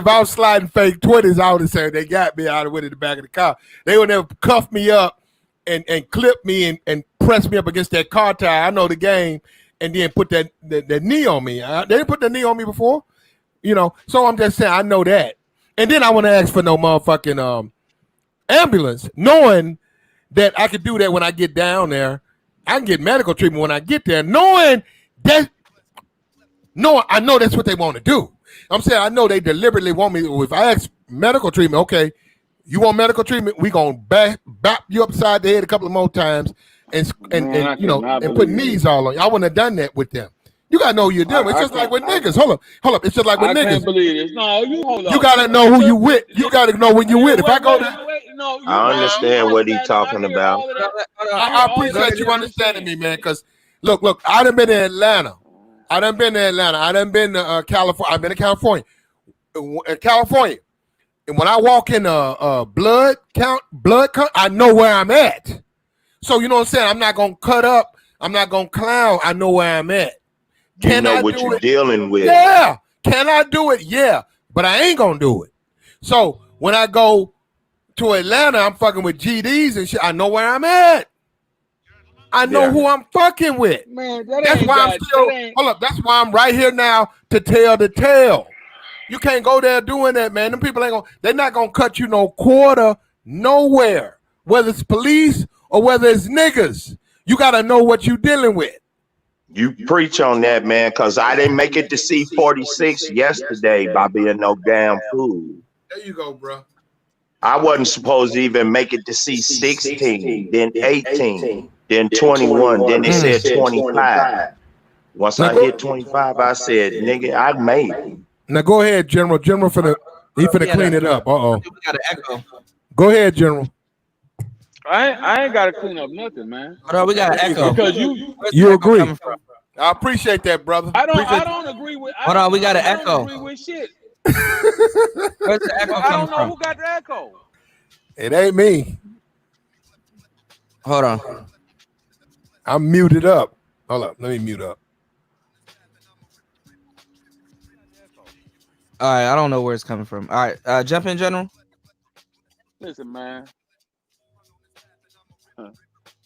I was sliding fake 20s, I would have said they got me. I'd have went in the back of the car. They would never cuff me up and clip me and press me up against that car tire. I know the game, and then put that knee on me. They didn't put the knee on me before, So I'm just saying I know that. And then I want to ask for no motherfucking ambulance, knowing that I could do that when I get down there. I can get medical treatment when I get there, knowing that. No, I know that's what they want to do. I'm saying I know they deliberately want me. If I ask medical treatment, okay, you want medical treatment? We gonna bap you upside the head a couple of more times, and you know, and put knees all on you. I wouldn't have done that with them. You gotta know who you're dealing with. It's just like with niggas. Hold up. It's just like with niggas. I can't believe this. No, you hold on. You gotta know who you with. You gotta know when you with. If I go to,
I understand what he's talking about.
I appreciate you understanding me, man. Because look, I done been in Atlanta. I done been to California. I've been to California. And when I walk in blood count, I know where I'm at. So you know what I'm saying? I'm not gonna cut up. I'm not gonna clown. I know where I'm at.
You know what you're dealing with.
Yeah. Can I do it? Yeah. But I ain't gonna do it. So when I go to Atlanta, I'm fucking with GDs and shit. I know where I'm at. I know who I'm fucking with.
Man,
that's why I'm still hold up. That's why I'm right here now to tell the tale. You can't go there doing that, man. Them people they're not gonna cut you no quarter nowhere, whether it's police or whether it's niggas. You gotta know what you dealing with.
You preach on that, man, because I didn't make it to C46 yesterday by being no damn fool.
There you go, bro.
I wasn't supposed to even make it to C16, then 18, then 21, then they said 25. Once I hit 25, I said, nigga, I made it.
Now go ahead, General. General finna clean it up.
We got an echo.
Go ahead, General.
I ain't gotta clean up nothing, man.
Hold on, we got an echo.
Because
you agree. I appreciate that, brother.
I don't agree with.
Hold on, we got an echo.
I don't agree with shit.
Where's the echo
I don't
coming
know
from?
who got the echo.
It ain't me.
Hold on.
I'm muted up. Hold up. Let me mute up.
All right, I don't know where it's coming from. All right, jump in, General.
Listen, man.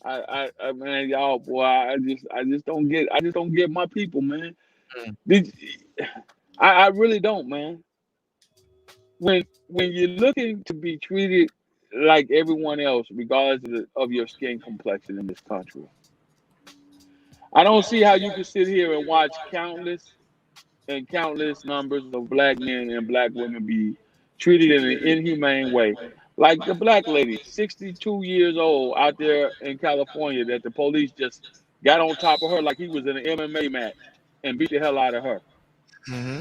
I man, y'all, boy, I just don't get my people, man. I really don't, man. When you're looking to be treated like everyone else, regardless of your skin complexion in this country, I don't see how you can sit here and watch countless numbers of black men and black women be treated in an inhumane way. Like the black lady, 62 years old, out there in California, that the police just got on top of her like he was in an MMA match and beat the hell out of her.
Mm-hmm.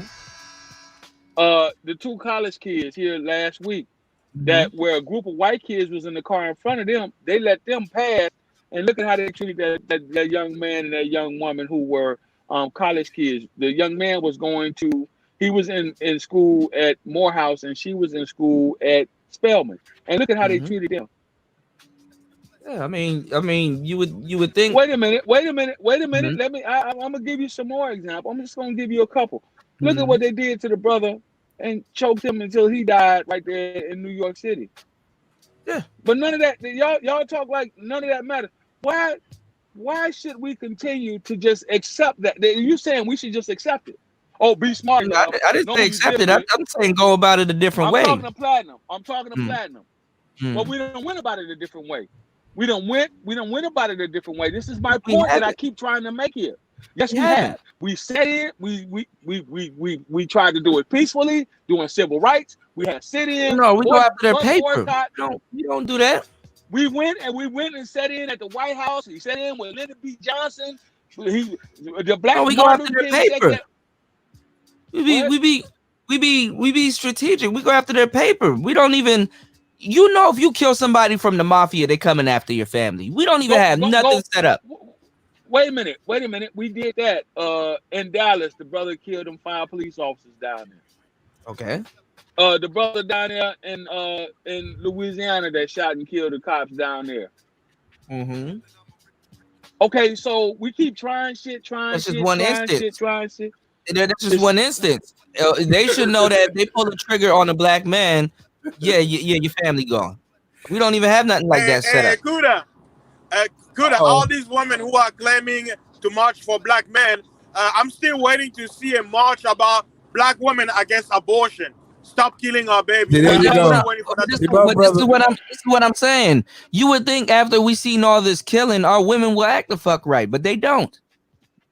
The two college kids here last week, that where a group of white kids was in the car in front of them, they let them pass, and look at how they treated that young man and that young woman who were college kids. The young man was he was in school at Morehouse, and she was in school at Spelman, and look at how they treated them.
Yeah, I mean, you would think.
Wait a minute. Let me. I'm gonna give you some more examples. I'm just gonna give you a couple. Look at what they did to the brother and choked him until he died right there in New York City.
Yeah,
but none of that. Y'all talk like none of that matters. Why should we continue to just accept that? You saying we should just accept it? Oh, be smart.
I didn't say accept it. I'm saying go about it a different way.
I'm talking to platinum. But we don't win about it a different way. We don't win about it a different way. This is my point that I keep trying to make here. Yes, we have. We said it. We tried to do it peacefully, doing civil rights. We had sit-in.
No, we go after their paper. You don't do that.
We went and sat in at the White House. He sat in with Lyndon B. Johnson. The black.
No, we go after their paper. We be strategic. We go after their paper. We don't even, if you kill somebody from the mafia, they coming after your family. We don't even have nothing set up.
Wait a minute. We did that in Dallas. The brother killed them 5 police officers down there.
Okay.
The brother down there in Louisiana that shot and killed the cops down there.
Mm-hmm.
Okay, so we keep trying shit.
That's just one instance. That's just one instance. They should know that if they pull the trigger on a black man, your family gone. We don't even have nothing like that set up.
Kuda, all these women who are claiming to march for black men, I'm still waiting to see a march about black women against abortion. stop killing our baby.
There you go.
This is what I'm saying. You would think after we seen all this killing, our women will act the fuck right, but they don't.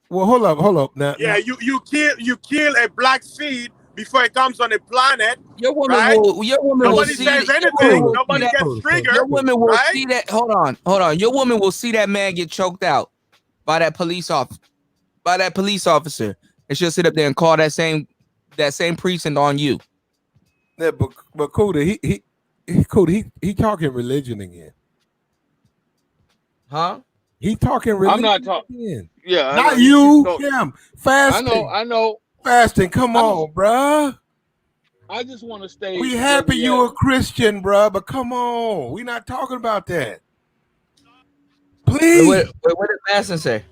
Well, hold up. Now,
Yeah, you kill a black seed before it comes on the planet.
Your woman
right?
will
Nobody
see
says
that-
anything. Nobody gets triggered.
Your woman will
right?
see that. Hold on. Your woman will see that man get choked out by that police officer, and she'll sit up there and call that same precinct on you.
Yeah, but Kuda, he talking religion again.
Huh?
He talking religion
I'm not talking.
again.
Yeah,
Not you, him. Fasting.
I know.
Fasting. Come on, bruh.
I just want to stay.
We happy you a Christian, bruh, but come on. We not talking about that. Please.
What did Masson say?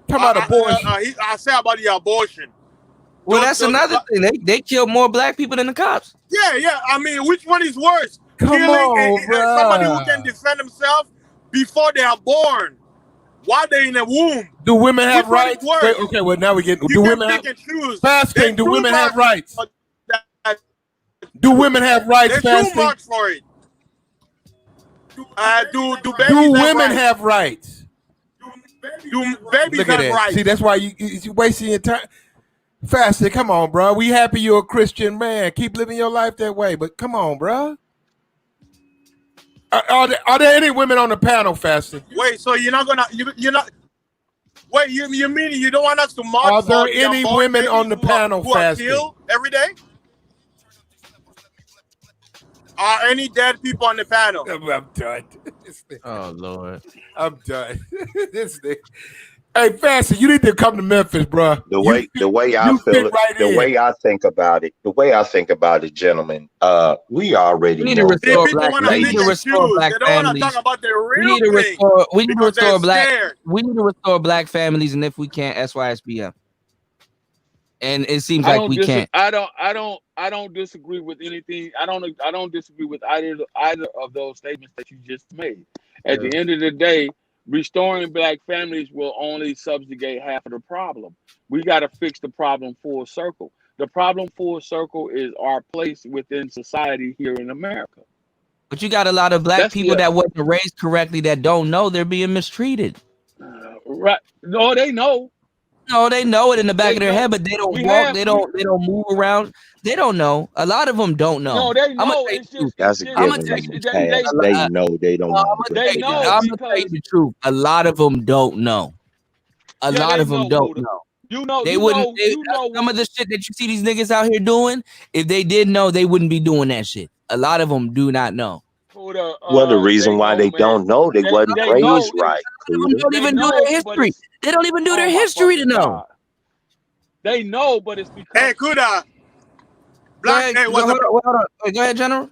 Talk about abortion.
I say about the abortion.
Well, that's another thing. They kill more black people than the cops.
Yeah. I mean, which one is worse?
Come
Killing
on,
somebody
bruh.
who can defend themselves before they are born, while they're in the womb.
Do women have
Which one is
rights?
worse?
Wait, okay, well now we get.
You
Do
can
women
pick
have
and choose.
fasting? Do
They
women
do
have
march
rights?
for that.
Do women have rights?
They do
Fasting?
march for it. Do babies
Do women
rights?
have rights?
Do babies
Look at
have
that.
rights?
See, that's why you wasting your time. Fasting, come on, bro. We happy you're a Christian man. Keep living your life that way. But come on, bro. Are there any women on the panel fasting?
Wait, so you're not gonna you're not. Wait, you mean you don't want us to march?
Are there
for the
any
unborn
women
babies
on the
who
panel
are
fasting?
killed every day? Are any dead people on the panel?
I'm done.
Oh Lord,
I'm done. This thing. Hey, Fasting, you need to come to Memphis, bro.
The way I
you
feel
fit
it,
right
the
in.
way I think about it, gentlemen, we already
We need to
know
restore
that
black.
wanna
We need to
pick and
restore
choose.
black
They don't want to
families.
talk about the
We
real
need to
thing
restore. We need to
because they're
restore black.
scared.
We need to restore black families, and if we can't, SYSBM. And it seems
I
like
don't
we can't.
I don't disagree with anything. I don't disagree with either of those statements that you just made. At the end of the day, restoring black families will only subjugate half of the problem. We got to fix the problem full circle. The problem full circle is our place within society here in America.
But you got a lot of black
That's
people
the-
that wasn't raised correctly that don't know they're being mistreated.
Right? No, they know.
No, they know it in the back of their
know.
head, but they don't
We
walk.
have-
They don't move around. They don't know. A lot of them don't know.
No, they
I'ma
know.
tell you
It's
the truth.
just
that's a
I'ma
given
tell
in
you
the
the
they-
past.
truth.
They know they don't know.
They know
I'm gonna tell you the truth. A lot of them don't know. A
Yeah,
lot
they
of them
know,
don't
Buddha.
know.
You know,
They
you
wouldn't.
know,
they-
you know.
some of the shit that you see these niggas out here doing, if they did know, they wouldn't be doing that shit. A lot of them do not know.
Well, the reason why they don't know, they wasn't
they
raised
know.
right.
Some of them
Kuda.
don't
They
even do
know,
their
but
history.
it's-
They don't even do
Oh
their
my
history to
fucking
know.
God. They know, but it's because
Hey, Kuda.
Go
Black,
ahead,
hey,
go,
what's
hold
the
on, hold on. Wait, go ahead, General.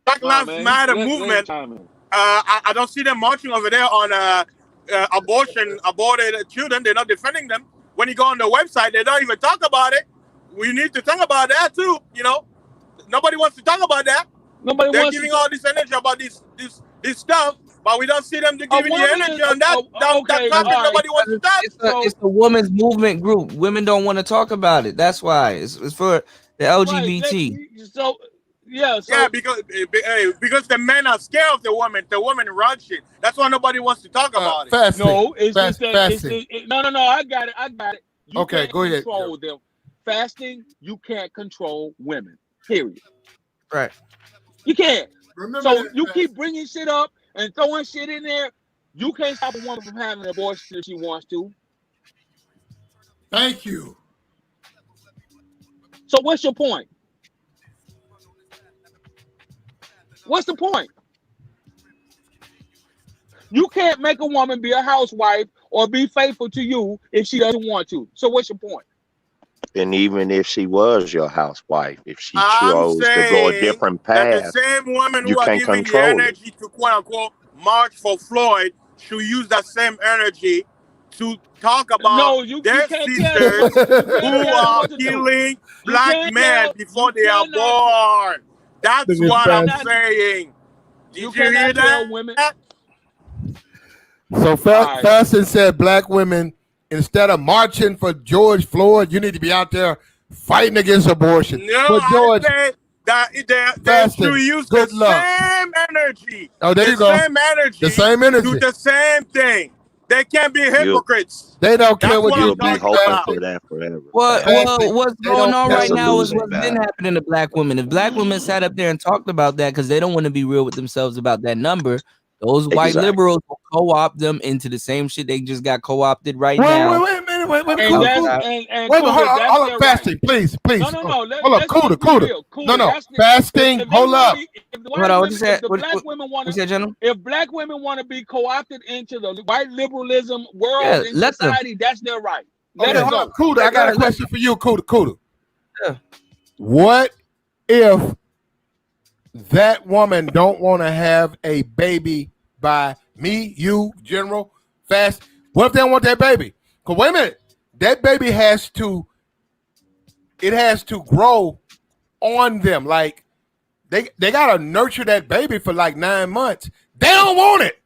Black
Nah,
Lives
man,
Matter
let
movement?
chime in.
I don't see them marching over there on aborted children. They're not defending them. When you go on the website, they don't even talk about it. We need to talk about that too. You know, nobody wants to talk about that.
Nobody
They're
wants
giving
to.
all this energy about this stuff, but we don't see them giving the
woman
energy
is-
on that
okay,
that topic.
all right.
Nobody wants to talk.
It's a women's movement group. Women don't want to talk about it. That's why. It's for the LGBT.
So yeah,
because the men are scared of the woman. The woman runs shit. That's why nobody wants to talk about it.
Fasting.
No, it's just that.
Fasting.
No. I got it. You
Okay,
can't
go ahead.
Control them. Fasting, you can't control women. Period.
Right.
You can't.
Remember
So
that,
you keep bringing shit up and throwing shit in there. You can't stop a woman from having an abortion if she wants to.
Thank you.
So what's your point? What's the point? You can't make a woman be a housewife or be faithful to you if she doesn't want to. So what's your point?
And even if she was your housewife, if she
I'm
chose to go a
saying
different
that
path,
the same women
you
who are
can't
giving the
control it.
energy to quote unquote march for Floyd should use that same energy to talk about
No, you
their
can't
sisters
tell- you can't
who
tell
are
what to do.
killing
You
black
can't
men
tell-
before
you
they are
cannot-
born. That's
Look at
what I'm
that.
saying. Did you
cannot
hear
tell
that?
women.
So
right.
Fasting said black women, instead of marching for George Floyd, you need to be out there
fighting against abortion.
No,
But George,
I say that they
fasting,
should use
good
the
luck.
same energy.
Oh, there
the
you go.
Same energy.
The same energy.
Do the same thing. They can't be hypocrites.
They don't care
That's
what you
You'll be
think.
hoping
Fasting.
for that forever.
Well,
Fasting,
what's
they
going
don't
on
care.
right
That's a
now is
losing
what's been
battle.
happening to black women. If black women sat up there and talked about that because they don't want to be real with themselves about that number, those white
Exactly.
liberals will co-opt them into the same shit they just got co-opted right
Wait
now.
a minute. Wait,
And
cool,
that's
cool.
and
Wait,
Cougar,
hold on,
that's
hold
their
on, fasting, please.
No.
Hold
Let,
on,
let's
Cuda.
just be real.
No,
That's the,
fasting,
if they
hold
wanna
up.
be- if the
Hold
white
on, what
women,
you said?
if the
What
black women want
you said, General?
if black women want to be co-opted into the white liberalism world
Yeah,
in
let them.
society, that's their right. Let
Okay,
it
hold
go.
on, Cuda, I got a question for you, Cuda.
Yeah.
What if that woman don't want to have a baby by me, you, General, Fast? What if they don't want that baby? Because wait a minute, that baby has to grow on them. Like they gotta nurture that baby for like 9 months. They don't want it.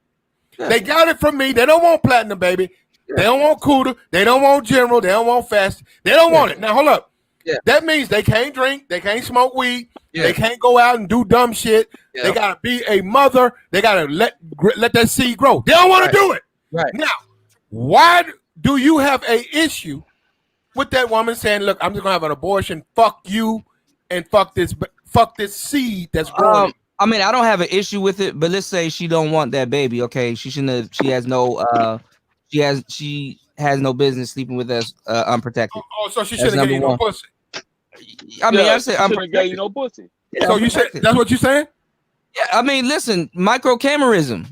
Yeah.
They got it from me. They don't want Platinum Baby. They don't want Cuda. They don't want General. They don't want Fast. They don't want it. Now hold up.
Yeah.
That means they can't drink. They can't smoke weed.
Yeah.
They can't go out and do dumb shit.
Yeah.
They gotta be a mother. They gotta let that seed grow. They don't want to do it.
Right.
Now, why do you have a issue with that woman saying, "Look, I'm just gonna have an abortion. Fuck you, and fuck this seed that's growing."
I mean, I don't have an issue with it, but let's say she don't want that baby. Okay, she shouldn't have. She has no business sleeping with us unprotected.
Oh, so she
That's
shouldn't get you no
number one.
pussy.
I mean, I
she
said
shouldn't get you
unprotected.
no pussy.
Yeah,
So you said
unprotected.
that's what you saying?
Yeah, I mean, listen, microcamerism.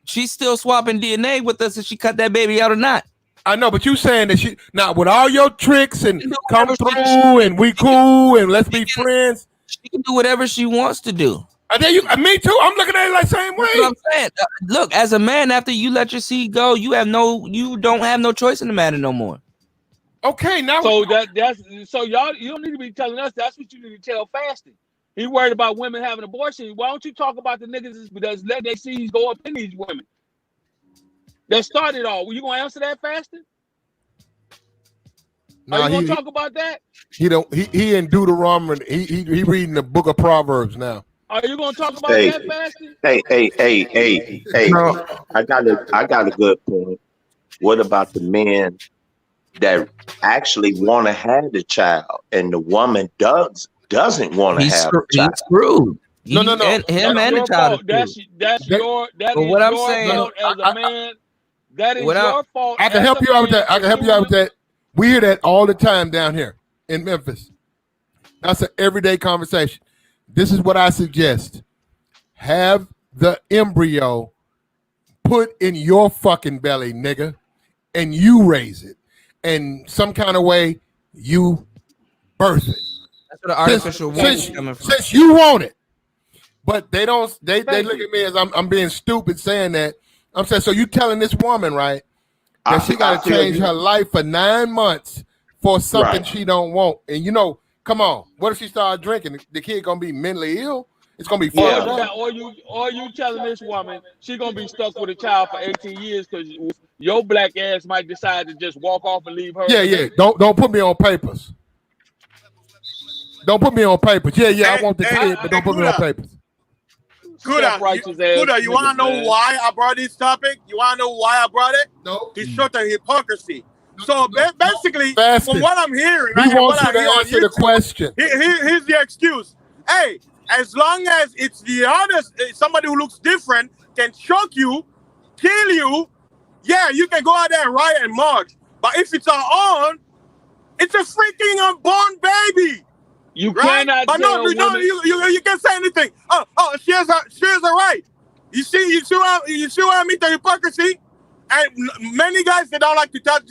She's still swapping DNA with us if she cut that baby out or not.
I know, but you saying that she now with all your tricks and
do
come
whatever
through and we cool and let's be friends.
She can do whatever she wants to do.
Me too. I'm looking at it like same way.
That's what I'm saying. Look, as a man, after you let your seed go, you don't have no choice in the matter no more.
Okay, now
So that's so y'all. You don't need to be telling us. That's what you need to tell Fasting. He worried about women having abortion. Why don't you talk about the niggas that's let their seeds go up in these women? That started all. Were you gonna answer that, Fasting? Are you gonna talk about that?
He in Deuteronomy. He reading the book of Proverbs now.
Are you gonna talk about
Hey,
that, Fasting?
hey.
No.
I got a good point. What about the men that actually want to have the child and the woman doesn't want to have the child?
He's screwed.
No.
And him and the child.
That's your
But what I'm saying-
fault as a man. That is your fault.
I can
as
help
a
you out with
man
that. I can help
for
you out with
doing
that. We hear that all the time down here in Memphis. That's an everyday conversation. This is what I suggest. Have the embryo put in your fucking belly, nigga, and you raise it. And some kind of way you birth it.
That's where the artificial womb is coming from.
Since you want it. But they don't they look at me as I'm being stupid saying that. I'm saying, so you telling this woman, right, that she got to change her life for 9 months for something she don't want. And come on, what if she start drinking? The kid gonna be mentally ill. It's gonna be fucked up.
Or you telling this woman she gonna be stuck with a child for 18 years because your black ass might decide to just walk off and leave her.
Yeah. Don't put me on papers. Don't put me on papers. Yeah, I want the kid, but don't put me on papers.
Kuda, you want to know why I brought this topic? You want to know why I brought it?
No.
To show the hypocrisy. So basically,
Fasting.
from what I'm hearing,
He
right, and
wants
what
you
I
to
hear on
answer the
YouTube,
question.
Here's the excuse. Hey, as long as it's the other, somebody who looks different can choke you, kill you, yeah, you can go out there and riot and march. But if it's our own, it's a freaking unborn baby.
You
right?
cannot
But
tell
no,
women-
you can't say anything. Oh, she has a right. You see what I mean? The hypocrisy. And many guys, they don't like to touch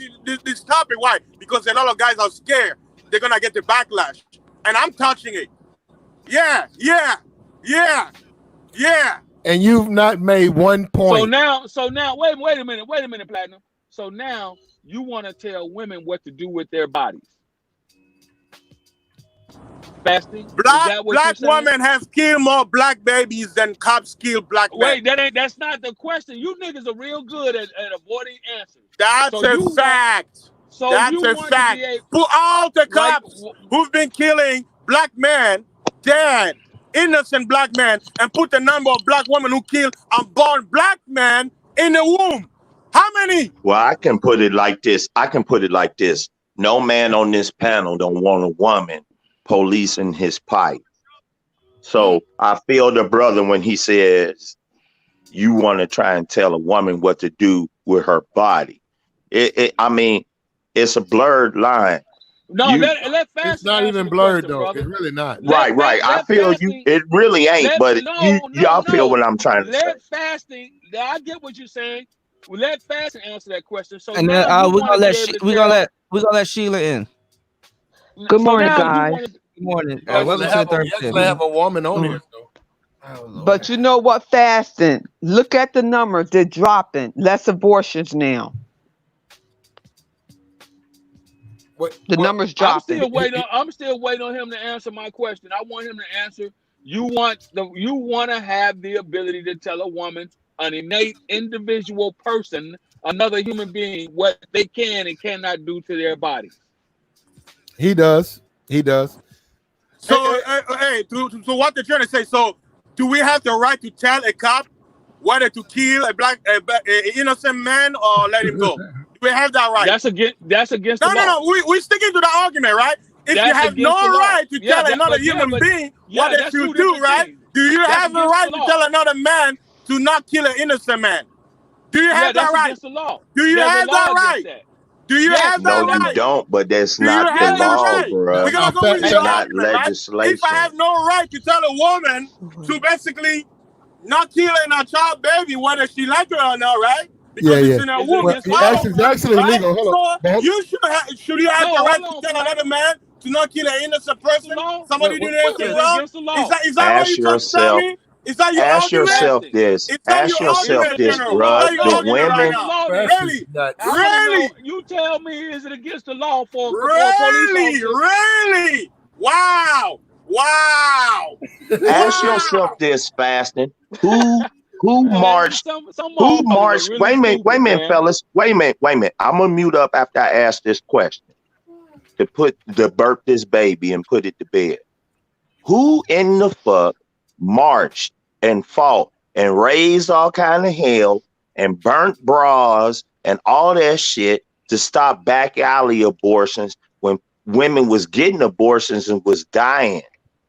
this topic. Why? Because a lot of guys are scared they're gonna get the backlash. And I'm touching it. Yeah.
And you've not made one point.
So now, wait a minute, Platinum. So now you want to tell women what to do with their bodies. Fasting.
Black women have killed more black babies than cops kill black men.
Wait, that's not the question. You niggas are real good at avoiding answers.
That's a fact.
So
That's
you
a
want
fact.
to be
Put all the cops who've been killing black men, dead, innocent black men, and put the number of black women who kill unborn black men in the womb. How many?
Well, I can put it like this. No man on this panel don't want a woman policing his pipe. So I feel the brother when he says you want to try and tell a woman what to do with her body. I mean, it's a blurred line.
No, let Fasting.
It's not even blurred though. It's really not.
Right. I feel you. It really ain't. But y'all feel what I'm trying to say.
Let Fasting. I get what you're saying. Let Fasting answer that question. So
And then we're gonna let Sheila in.
Good morning, guys.
Good morning.
Welcome to the third shift. Have a woman on here.
But you know what, Fasting? Look at the numbers. They're dropping. Less abortions now. The numbers dropping.
I'm still waiting on him to answer my question. I want him to answer. You want to have the ability to tell a woman, an innate individual person, another human being, what they can and cannot do to their body.
He does.
So, hey, so what they're trying to say, so do we have the right to tell a cop whether to kill a innocent man or let him go? Do we have that right?
That's against the law.
No. We're sticking to the argument, right? If you have no right to tell another human being what they should do, right? Do you have the right to tell another man to not kill an innocent man? Do you have that right? Do you have that right? Do you have that right?
No, you don't, but that's not the law, bro.
We're gonna go with
It's
your
not
argument, right?
legislation.
If I have no right to tell a woman to basically not killing a child baby, whether she like it or not, right? Because it's in her womb.
Well, it's actually illegal. Hold on.
You should you have the right to tell another man to not kill an innocent person? Somebody doing anything wrong? Is that what you're trying to tell me? Is that your
Ask
argument?
yourself this. Ask yourself this, bro. The women.
Really?
You tell me, is it against the law for
Really? Really? Wow.
Ask yourself this, Fasting. Who marched? Who marched? Wait a minute, fellas. Wait a minute. I'm gonna mute up after I ask this question. To birth this baby and put it to bed. Who in the fuck marched and fought and raised all kind of hell and burnt bras and all that shit to stop back alley abortions when women was getting abortions and was dying?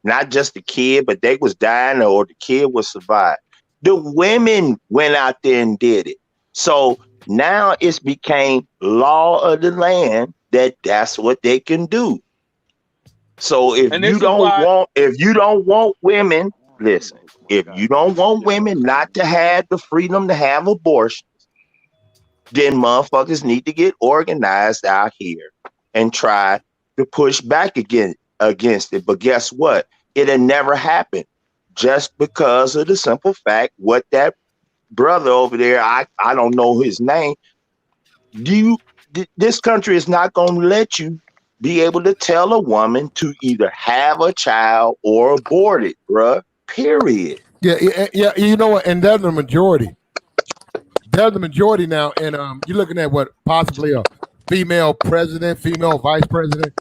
Not just the kid, but they was dying or the kid was survived. The women went out there and did it. So now it's became law of the land that's what they can do. So if you don't want women, listen, if you don't want women not to have the freedom to have abortions, then motherfuckers need to get organized out here and try to push back against it. But guess what? It'll never happen just because of the simple fact what that brother over there, I don't know his name. This country is not going to let you be able to tell a woman to either have a child or abort it, bruh. Period.
Yeah. You know what? And they're the majority. They're the majority now. And you're looking at what possibly a female president, female vice president.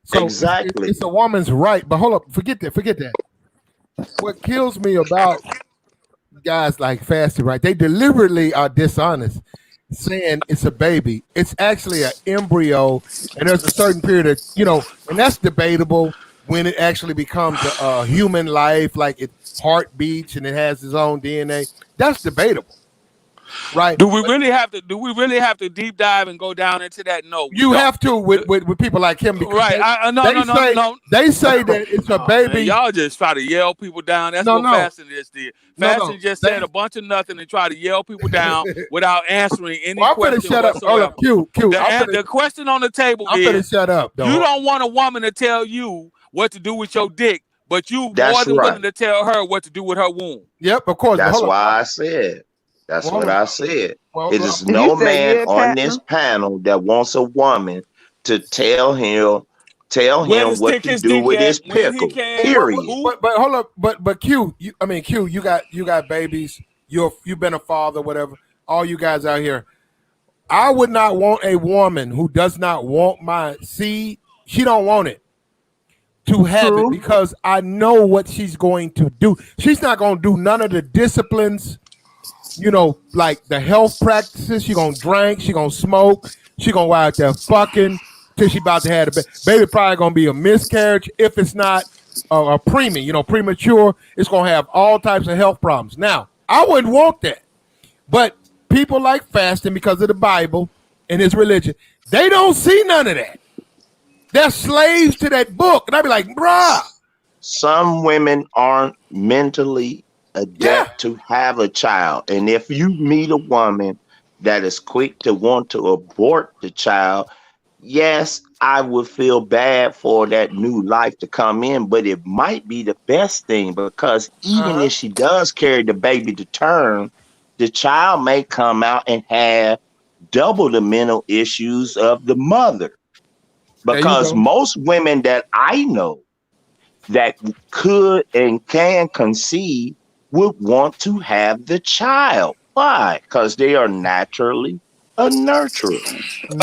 So
exactly.
It's a woman's right. But hold up. Forget that. What kills me about guys like Fasting, right? They deliberately are dishonest, saying it's a baby. It's actually an embryo, and there's a certain period of, and that's debatable when it actually becomes a human life, like it heart beats and it has its own DNA. That's debatable, right?
Do we really have to deep dive and go down into that? No,
you have to with people like him, because
no.
They say that it's a baby.
Man, y'all just try to yell people down. That's what Fasting just did. Fasting just said a bunch of nothing and try to yell people down without answering any question.
Shut up. Hold up, Q.
The question on the table
I'm gonna shut up.
You don't want a woman to tell you what to do with your dick, but you more than willing to tell her what to do with her womb.
Yep, of course.
That's why I said. That's what I said. It is no man on this panel that wants a woman to tell him what to do with his pickle. Period.
But hold up, but Q, you got babies. You've been a father, whatever. All you guys out here, I would not want a woman who does not want my seed. She don't want it to have it because I know what she's going to do. She's not going to do none of the disciplines, you know, like the health practices. She going to drink. She going to smoke. She going to go out there fucking till she about to have a baby. Baby probably going to be a miscarriage. If it's not a preemie, you know, premature, it's going to have all types of health problems. Now, I wouldn't want that. But people like fasting because of the Bible and his religion. They don't see none of that. They're slaves to that book. And I'd be like, bruh.
Some women aren't mentally adept to have a child. And if you meet a woman that is quick to want to abort the child, yes, I would feel bad for that new life to come in, but it might be the best thing because even if she does carry the baby to term, the child may come out and have double the mental issues of the mother. Because most women that I know that could and can conceive would want to have the child. Why? Because they are naturally a nurturer.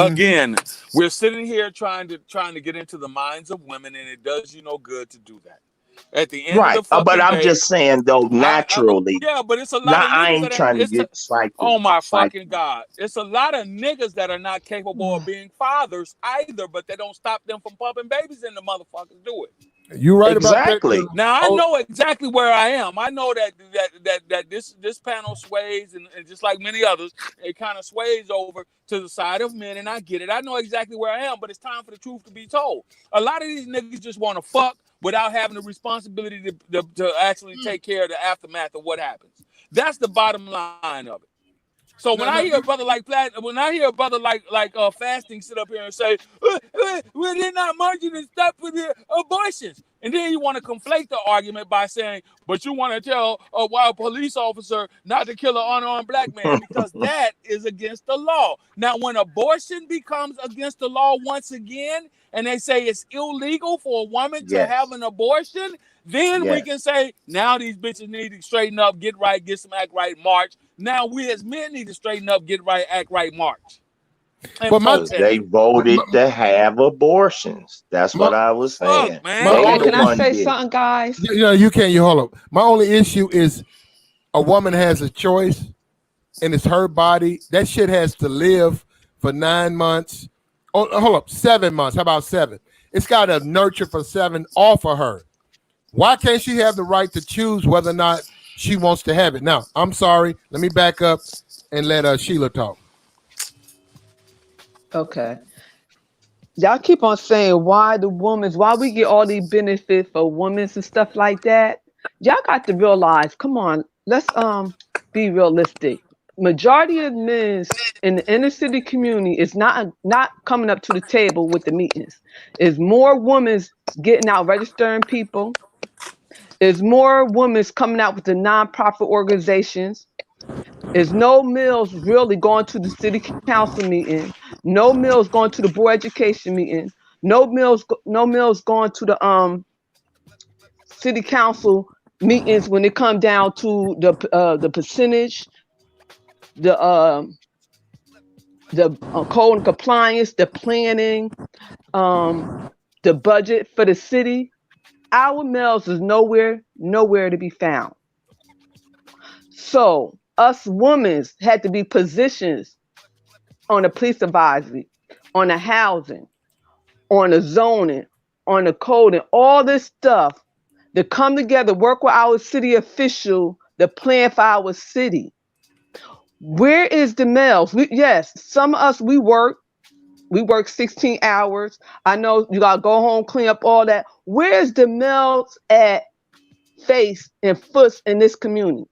Again, we're sitting here trying to get into the minds of women, and it does you no good to do that. At the end of the fucking
but I'm
day,
just saying though, naturally.
yeah, but it's a lot
Now,
of niggas
I ain't
that
trying to get psychic.
oh my fucking God. It's a lot of niggas that are not capable of being fathers either, but they don't stop them from pumping babies and the motherfuckers do it.
You right about that.
Now I know exactly where I am. I know that this panel sways and just like many others, it kind of sways over to the side of men, and I get it. I know exactly where I am, but it's time for the truth to be told. A lot of these niggas just want to fuck without having the responsibility to actually take care of the aftermath of what happens. That's the bottom line of it. So when I hear a brother like fasting sit up here and say, they're not marching and stop with the abortions. And then you want to conflate the argument by saying, but you want to tell a wild police officer not to kill an unarmed black man because that is against the law. Now, when abortion becomes against the law once again, and they say it's illegal for a woman to have an abortion, then we can say, now these bitches need to straighten up, get right, get some act right, march. Now we as men need to straighten up, get right, act right, march.
But they voted to have abortions. That's what I was saying.
Can I say something, guys?
You can't. You hold up. My only issue is a woman has a choice, and it's her body. That shit has to live for 9 months. Oh, hold up, 7 months. How about 7? It's got to nurture for 7 off of her. Why can't she have the right to choose whether or not she wants to have it? Now, I'm sorry. Let me back up and let Sheila talk.
Okay. Y'all keep on saying why we get all these benefits for women and stuff like that. Y'all got to realize, come on, let's be realistic. Majority of men in the inner city community is not coming up to the table with the meetings. It's more women getting out registering people. There's more women coming out with the nonprofit organizations. There's no males really going to the city council meeting. No males going to the board education meeting. No males going to the city council meetings when it come down to the percentage, the code and compliance, the planning, the budget for the city. Our males is nowhere to be found. So us women had to be positioned on the police advisory, on the housing, on the zoning, on the code, and all this stuff to come together, work with our city official, to plan for our city. Where is the males? Some of us, we work 16 hours. I know you gotta go home, clean up all that. Where's the males at face and foot in this community?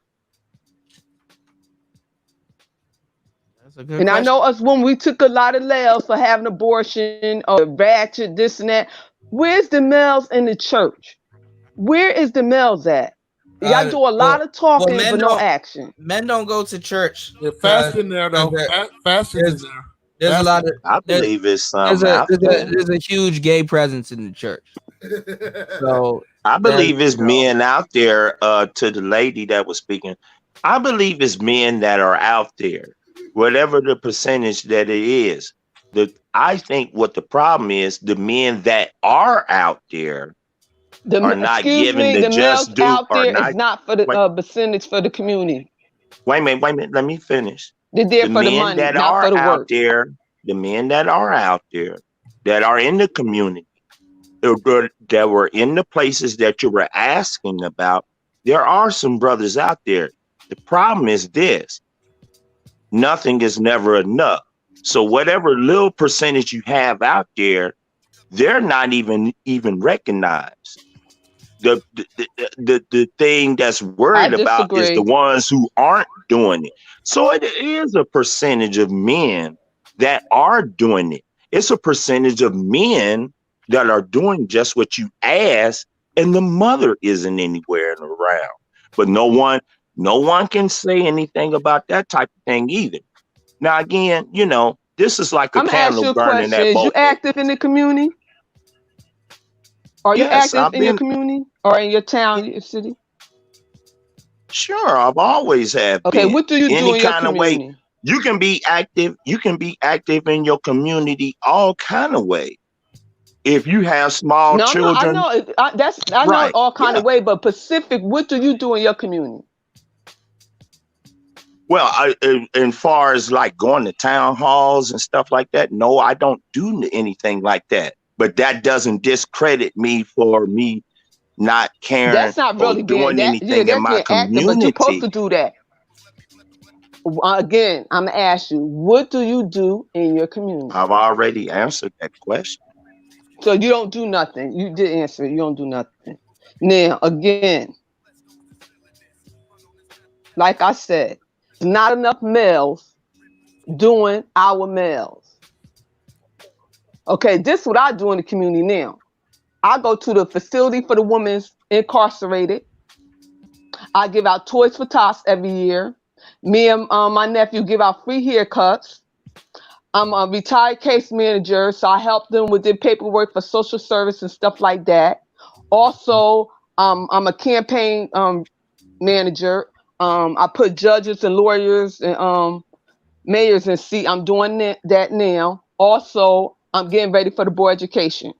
And question. I know us when we took a lot of L's for having abortion or ratchet, this and that. Where's the males in the church? Where is the males at? Y'all do a lot of talking, but no action.
Men don't go to church.
Fasting there though. Fasting is there.
There's a lot of.
I believe it's
there's a huge gay presence in the church. So
I believe it's men out there. To the lady that was speaking, I believe it's men that are out there whatever the percentage that it is. I think what the problem is, the men that are out there are not given the just due.
Out there is not for the percentage for the community.
Wait a minute. Let me finish.
They're there for the money, not for the work.
The men that are out there, that are in the community, that were in the places that you were asking about, there are some brothers out there. The problem is this: nothing is never enough. So whatever little percentage you have out there, they're not even recognized. The thing that's worried about is the ones who aren't doing it. So it is a percentage of men that are doing it. It's a percentage of men that are doing just what you asked, and the mother isn't anywhere around. But no one can say anything about that type of thing either. Now, again, this is like a candle burning at both.
You active in the community? Are you active in your community or in your town, your city?
Sure, I've always have been.
Okay, what do you do in your
kind of
community?
way? You can be active. You can be active in your community all kind of way. If you have small children,
I know I know all kind of way. But Pacific, what do you do in your community?
Well, as far as like going to town halls and stuff like that, no, I don't do anything like that. But that doesn't discredit me for me not caring.
That's not really
doing anything in my community.
But you're supposed to do that. Again, I'm gonna ask you, what do you do in your community?
I've already answered that question.
So you don't do nothing. You did answer it. You don't do nothing. Now, again, like I said, not enough males doing our males. Okay, this is what I do in the community now. I go to the facility for the women incarcerated. I give out Toys for Tots every year. Me and my nephew give out free haircuts. I'm a retired case manager, so I help them with their paperwork for social service and stuff like that. Also, I'm a campaign manager. I put judges and lawyers and mayors in seat. I'm doing that now. Also, I'm getting ready for the board education.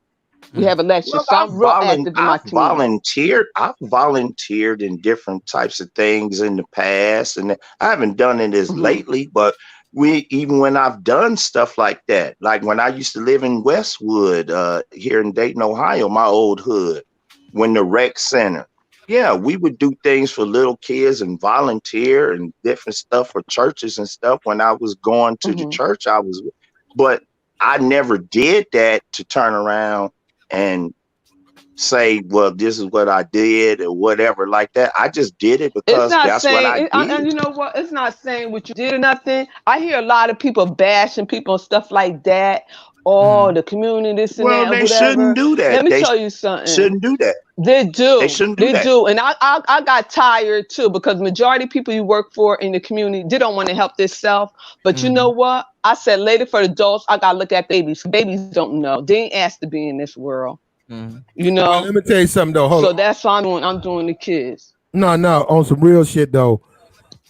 We have elections,
Look,
so I'm real active in my community.
I've volunteered in different types of things in the past, and I haven't done it as lately, but even when I've done stuff like that, like when I used to live in Westwood, here in Dayton, Ohio, my old hood, when the rec center, yeah, we would do things for little kids and volunteer and different stuff for churches and stuff. When I was going to the church, but I never did that to turn around and say, well, this is what I did or whatever like that. I just did it because that's what I did.
And you know what? It's not saying what you did or nothing. I hear a lot of people bashing people and stuff like that. Oh, the community, this and that.
Well, they shouldn't do that.
Let me tell you something.
Shouldn't do that.
They do.
They shouldn't do that.
They do. And I got tired too, because majority of people you work for in the community, they don't want to help themselves. But you know what? I said later for adults, I got to look at babies. Babies don't know. They ain't asked to be in this world. You know?
Well, let me tell you something though. Hold
so
on.
that's what I'm doing. I'm doing the kids.
No, on some real shit though.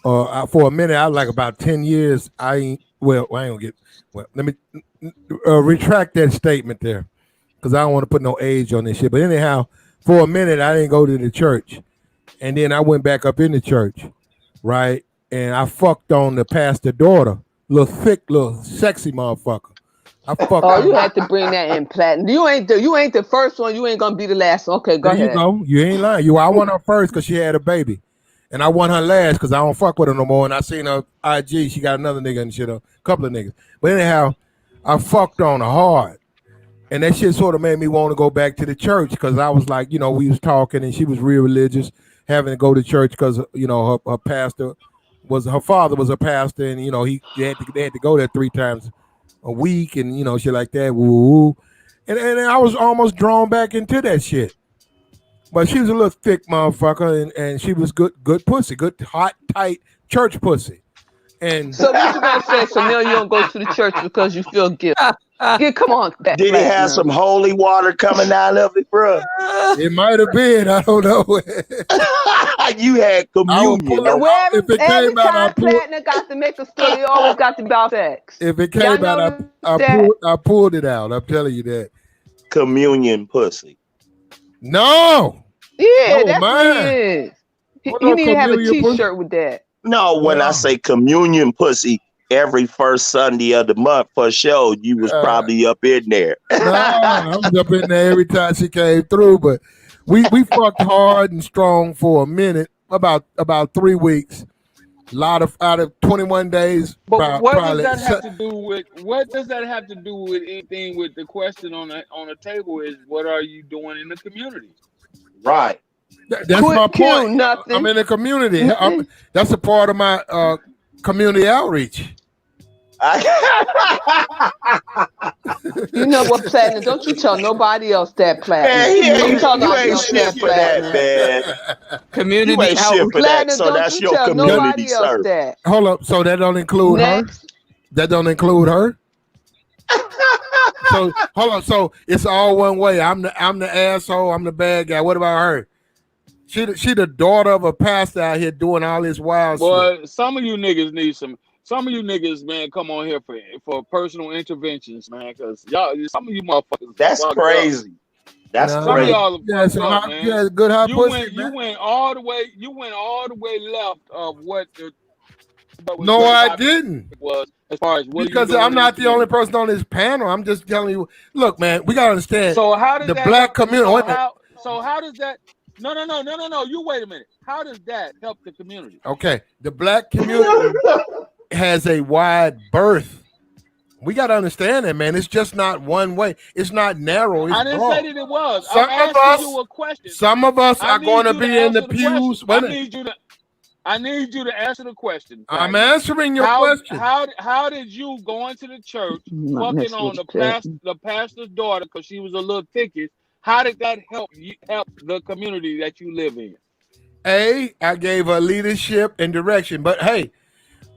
For a minute, I like about 10 years. I ain't gonna get. Well, let me retract that statement there, because I don't want to put no age on this shit. But anyhow, for a minute, I didn't go to the church, and then I went back up in the church, right? And I fucked on the pastor's daughter, little thick, little sexy motherfucker. I fucked.
Oh, you had to bring that in platinum. You ain't the first one. You ain't gonna be the last one. Okay, go ahead.
You go. You ain't lying. I won her first because she had a baby, and I won her last because I don't fuck with her no more. And I seen her IG. She got another nigga and shit. A couple of niggas. But anyhow, I fucked on her hard, and that shit sort of made me want to go back to the church, because I was like, we was talking, and she was real religious, having to go to church because her pastor her father was a pastor, and they had to go there 3 times a week, and shit like that. Woo. And I was almost drawn back into that shit. But she was a little thick motherfucker, and she was good pussy, good hot tight church pussy. And
so what you gonna say? So now you don't go to the church because you feel guilty. Yeah, come on.
Did it have some holy water coming out of it, bro?
It might have been. I don't know.
like you had communion.
Every time Platinum got to make a story, always got to about sex.
If it
Y'all
came out,
notice
I pulled it out. I'm telling you that.
Communion pussy.
No.
Yeah,
Oh,
that's
man.
what it is. You need to have a T-shirt with that.
No, when I say communion pussy, every first Sunday of the month for sure, you was probably up in there.
No, I was up in there every time she came through, but we fucked hard and strong for a minute, about 3 weeks. Out of 21 days.
But what does that have to do with? What does that have to do with anything? With the question on the table is, what are you doing in the community?
Right.
That's my point.
Nothing.
I'm in the community. That's a part of my community outreach.
You know what, Platinum? Don't you tell nobody else that, Platinum.
Man,
Don't tell
you
nobody
ain't
else
shit for that, man.
Community
You ain't shit for that,
Platinum,
so
don't
that's
you
your
tell
community
nobody else
service.
that.
Hold up. So that don't include her? That don't include her? So hold on. So it's all one way. I'm the asshole. I'm the bad guy. What about her? She the daughter of a pastor out here doing all this wild shit.
Well, some of you niggas need some. Some of you niggas, man, come on here for personal interventions, man, because y'all, some of you motherfuckers.
That's
fucked
crazy. That's
Some
crazy.
of y'all are fucked up, man.
Yeah, good hot
you
pussy,
you went all the way. You went all the way left of what.
No, I didn't.
Was as far as what
because I'm not the only person on this panel. I'm just telling you. Look, man, we gotta understand.
So how does
the
that
black
help-
community?
So
wait a minute.
how does that? No. You wait a minute. How does that help the community?
Okay, the black community has a wide berth. We got to understand that, man. It's just not one way. It's not narrow. It's
I didn't
broad.
say that it was.
Some
I'm
of
asking
us-
you a question.
Some of us
I
are
need
going to
you
be in the
answer
pews.
question.
Wait a
I
minute.
need you to answer the question.
I'm
Patty.
answering your question.
How did you going to the church, fucking on the pastor's daughter because she was a little thickish? How did that help the community that you live in?
I gave her leadership and direction. But hey,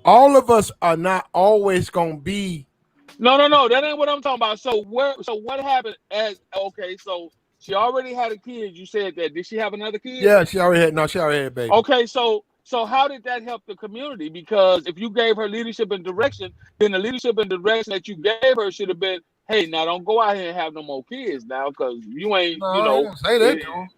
all of us are not always going to be.
No, that ain't what I'm talking about. So what happened so she already had a kid. You said that. Did she have another kid?
Yeah, she already had a baby.
Okay, so how did that help the community? Because if you gave her leadership and direction, then the leadership and direction that you gave her should have been, hey, now don't go out here and have no more kids now, because you ain't,
No, I don't say that.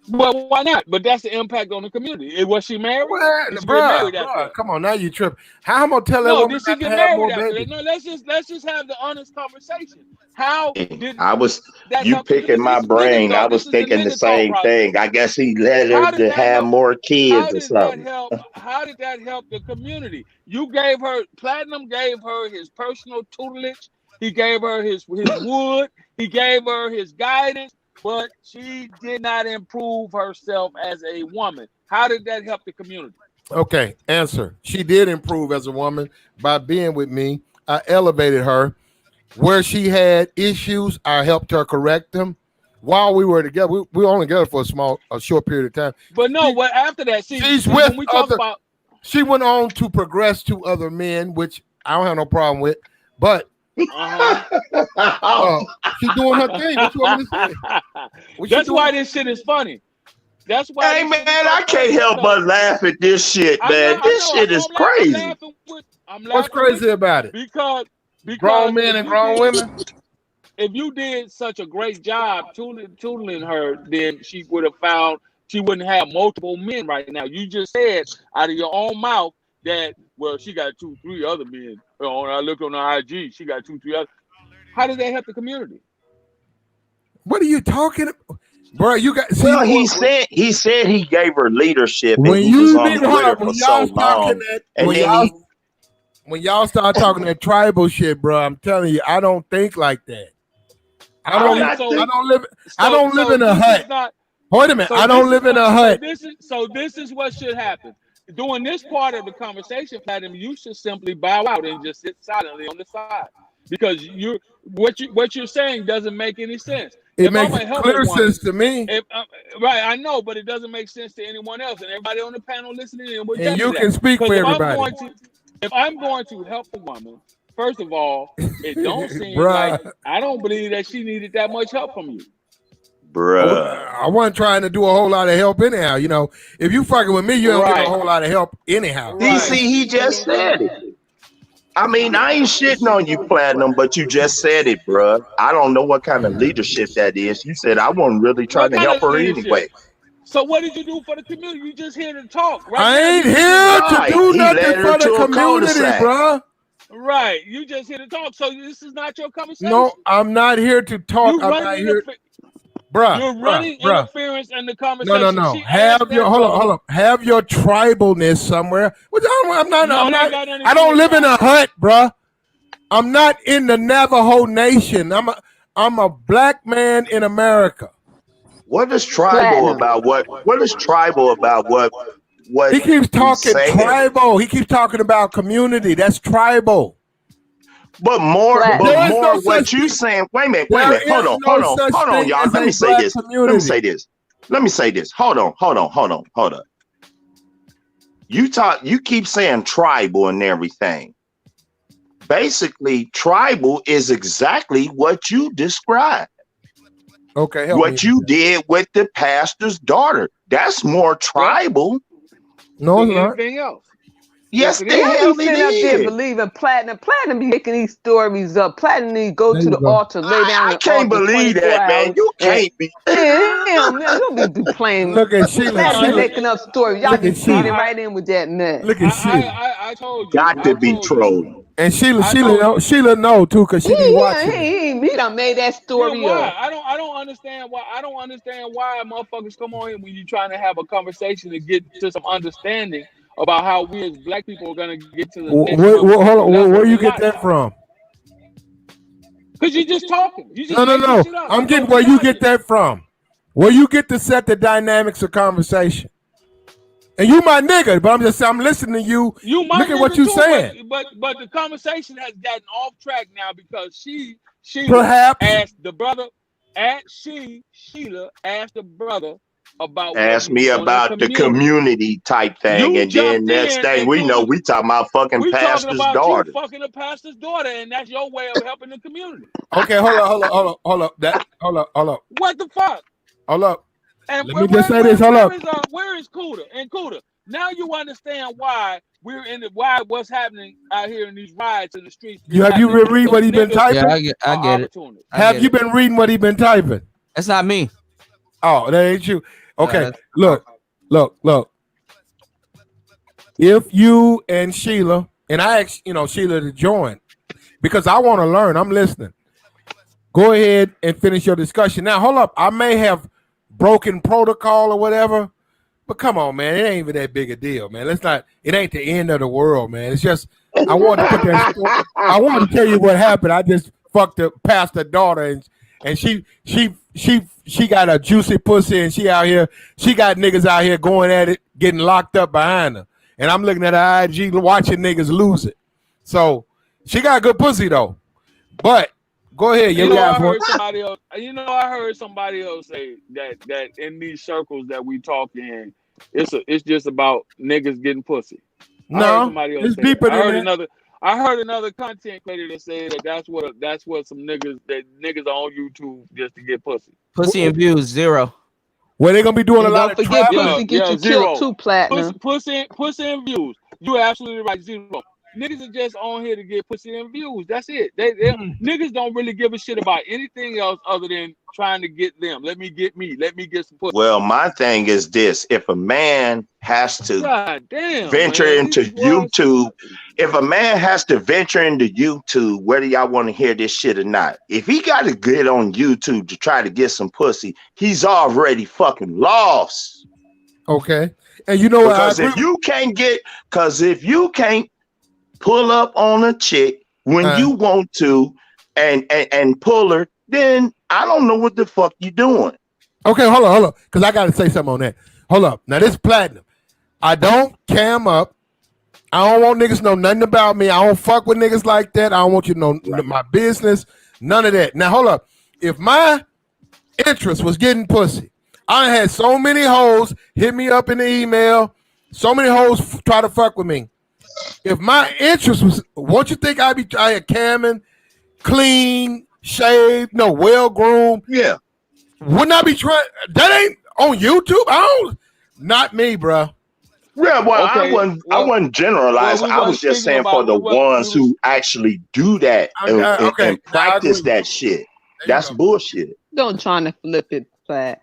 Well, why not? But that's the impact on the community. Was she married? Did she get married after that?
Come on, now you tripping. How I'm gonna tell that
No,
woman
did she
not
get
to have more
married after
babies?
that? No, let's just have the honest conversation. How did
I was
that
you
help?
picking my brain. I was thinking the same thing. I guess he led her to have more kids or something.
How did that help the community? You gave her Platinum gave her his personal tutelage. He gave her his wood. He gave her his guidance, but she did not improve herself as a woman. How did that help the community?
Okay, answer. She did improve as a woman by being with me. I elevated her. Where she had issues, I helped her correct them. While we were together, we were only together for a short period of time.
But no, but after that,
she's
when
with
we talk
other.
about
She went on to progress to other men, which I don't have no problem with. But she's doing her thing. What you want me to say?
That's why this shit is funny. That's why.
Hey man, I can't help but laugh at this shit, man. This shit is crazy.
What's crazy about it?
Because
grown men and grown women.
If you did such a great job tutoring her, then she would have found she wouldn't have multiple men right now. You just said out of your own mouth that, well, she got 2-3 other men. I looked on her IG, she got 2-3 other. How did that help the community?
What are you talking about? Bro, you got.
Well, he said he gave her leadership.
When
and he
you
was on
meet
Twitter
her,
for
when
so
y'all talking
long,
when y'all start talking that tribal shit, bro, I'm telling you, I don't think like that. I don't live in a hut. Wait a minute, I don't live in a hut.
So this is what should happen. During this part of the conversation, Platinum, you should simply bow out and just sit silently on the side, because what you're saying doesn't make any sense.
It makes clear sense to me.
Right, I know, but it doesn't make sense to anyone else, and everybody on the panel listening in.
And you can speak for everybody.
If I'm going to help a woman, first of all, it don't seem
Bruh.
like I don't believe that she needed that much help from you.
Bruh.
I wasn't trying to do a whole lot of help anyhow. You know, if you fucking with me, you don't get a whole lot of help anyhow.
DC, he just said it. I mean, I ain't shitting on you, Platinum, but you just said it, bruh. I don't know what kind of leadership that is. You said I wasn't really trying to help her anyway.
So what did you do for the community? You just here to talk, right?
I ain't here to do nothing for the community, bruh.
Right. You just here to talk. So this is not your conversation.
No, I'm not here to talk. I'm not here. Bruh,
You're running interference in the conversation.
No. Have your hold on. Have your tribalness somewhere. I don't live in a hut, bruh. I'm not in the Navajo Nation. I'm a black man in America.
What is tribal about what is tribal about what
he keeps talking tribal. He keeps talking about community. That's tribal.
But more what you saying. Wait a minute. Hold on, y'all. Let me say this. Hold on. You keep saying tribal and everything. Basically, tribal is exactly what you described.
Okay.
What you did with the pastor's daughter. That's more tribal.
No, it's not.
Anything else?
Yes,
they have sitting up there believing Platinum. Platinum be making these stories up. Platinum need to go to the altar, lay down.
I can't believe that, man. You can't be.
Don't be playing.
Look at Sheila.
Platinum making up stories. Y'all can feed it right in with that man.
Look at Sheila.
I told you.
Got to be trolling.
And Sheila know too, cause she be watching.
He done made that story up.
I don't understand why. I don't understand why motherfuckers come on here when you're trying to have a conversation to get to some understanding about how we as black people are gonna get to the next
hold on, where you get that from?
Because you're just talking.
No. I'm getting where you get that from. Where you get to set the dynamics of conversation. And you my nigga, but I'm listening to you. Look at what you saying.
But the conversation has gotten off track now because she
perhaps
asked the brother, Sheila asked the brother about
ask me about the community type thing, and then next thing we know, we talking about fucking pastor's daughter.
Fucking the pastor's daughter, and that's your way of helping the community.
Okay, hold up. Hold up.
What the fuck?
Hold up.
And
Let me just say this. Hold up.
Where is Cuda? And Cuda, now you understand why what's happening out here in these riots in the streets.
Have you been reading what he been typing?
Yeah, I get it.
Have you been reading what he been typing?
That's not me.
Oh, that ain't you. Okay, look. If you and Sheila, and I asked, Sheila to join because I want to learn. I'm listening. Go ahead and finish your discussion. Now, hold up. I may have broken protocol or whatever, but come on, man. It ain't even that big a deal, man. It ain't the end of the world, man. It's just, I wanted to tell you what happened. I just fucked the pastor daughter and she got a juicy pussy and she got niggas out here going at it, getting locked up behind her. And I'm looking at her IG watching niggas lose it. So she got good pussy though. But go ahead,
I heard somebody else say that in these circles that we talk in, it's just about niggas getting pussy.
No, it's deeper than that.
I heard another content creator that said that's what some niggas are on YouTube just to get pussy.
Pussy and views 0.
Well, they're gonna be doing a lot of
forget pussy get you killed too, Platinum.
Pussy and views. You're absolutely right, 0. Niggas are just on here to get pussy and views. That's it. Niggas don't really give a shit about anything else other than trying to get them. Let me get some pussy.
Well, my thing is this: if a man has to venture into YouTube, whether y'all want to hear this shit or not, if he got to get on YouTube to try to get some pussy, he's already fucking lost.
Okay, and you know
what? Because if you can't pull up on a chick when you want to and pull her, then I don't know what the fuck you doing.
Okay, hold on, because I got to say something on that. Hold up. Now, this Platinum. I don't cam up. I don't want niggas to know nothing about me. I don't fuck with niggas like that. I don't want you to know my business. None of that. Now, hold up. If my interest was getting pussy, I had so many hoes hit me up in the email. So many hoes try to fuck with me. If my interest was, won't you think I'd camming, clean, shaved, well groomed?
Yeah.
Wouldn't I be trying? That ain't on YouTube. Not me, bro.
Yeah, well,
Okay,
I wasn't generalizing.
well, we
I was
wasn't
just saying
speaking
for
about-
the
we was-
ones
we was-
who actually do that
Okay,
and practice that shit. That's bullshit.
Don't trying to flip it flat.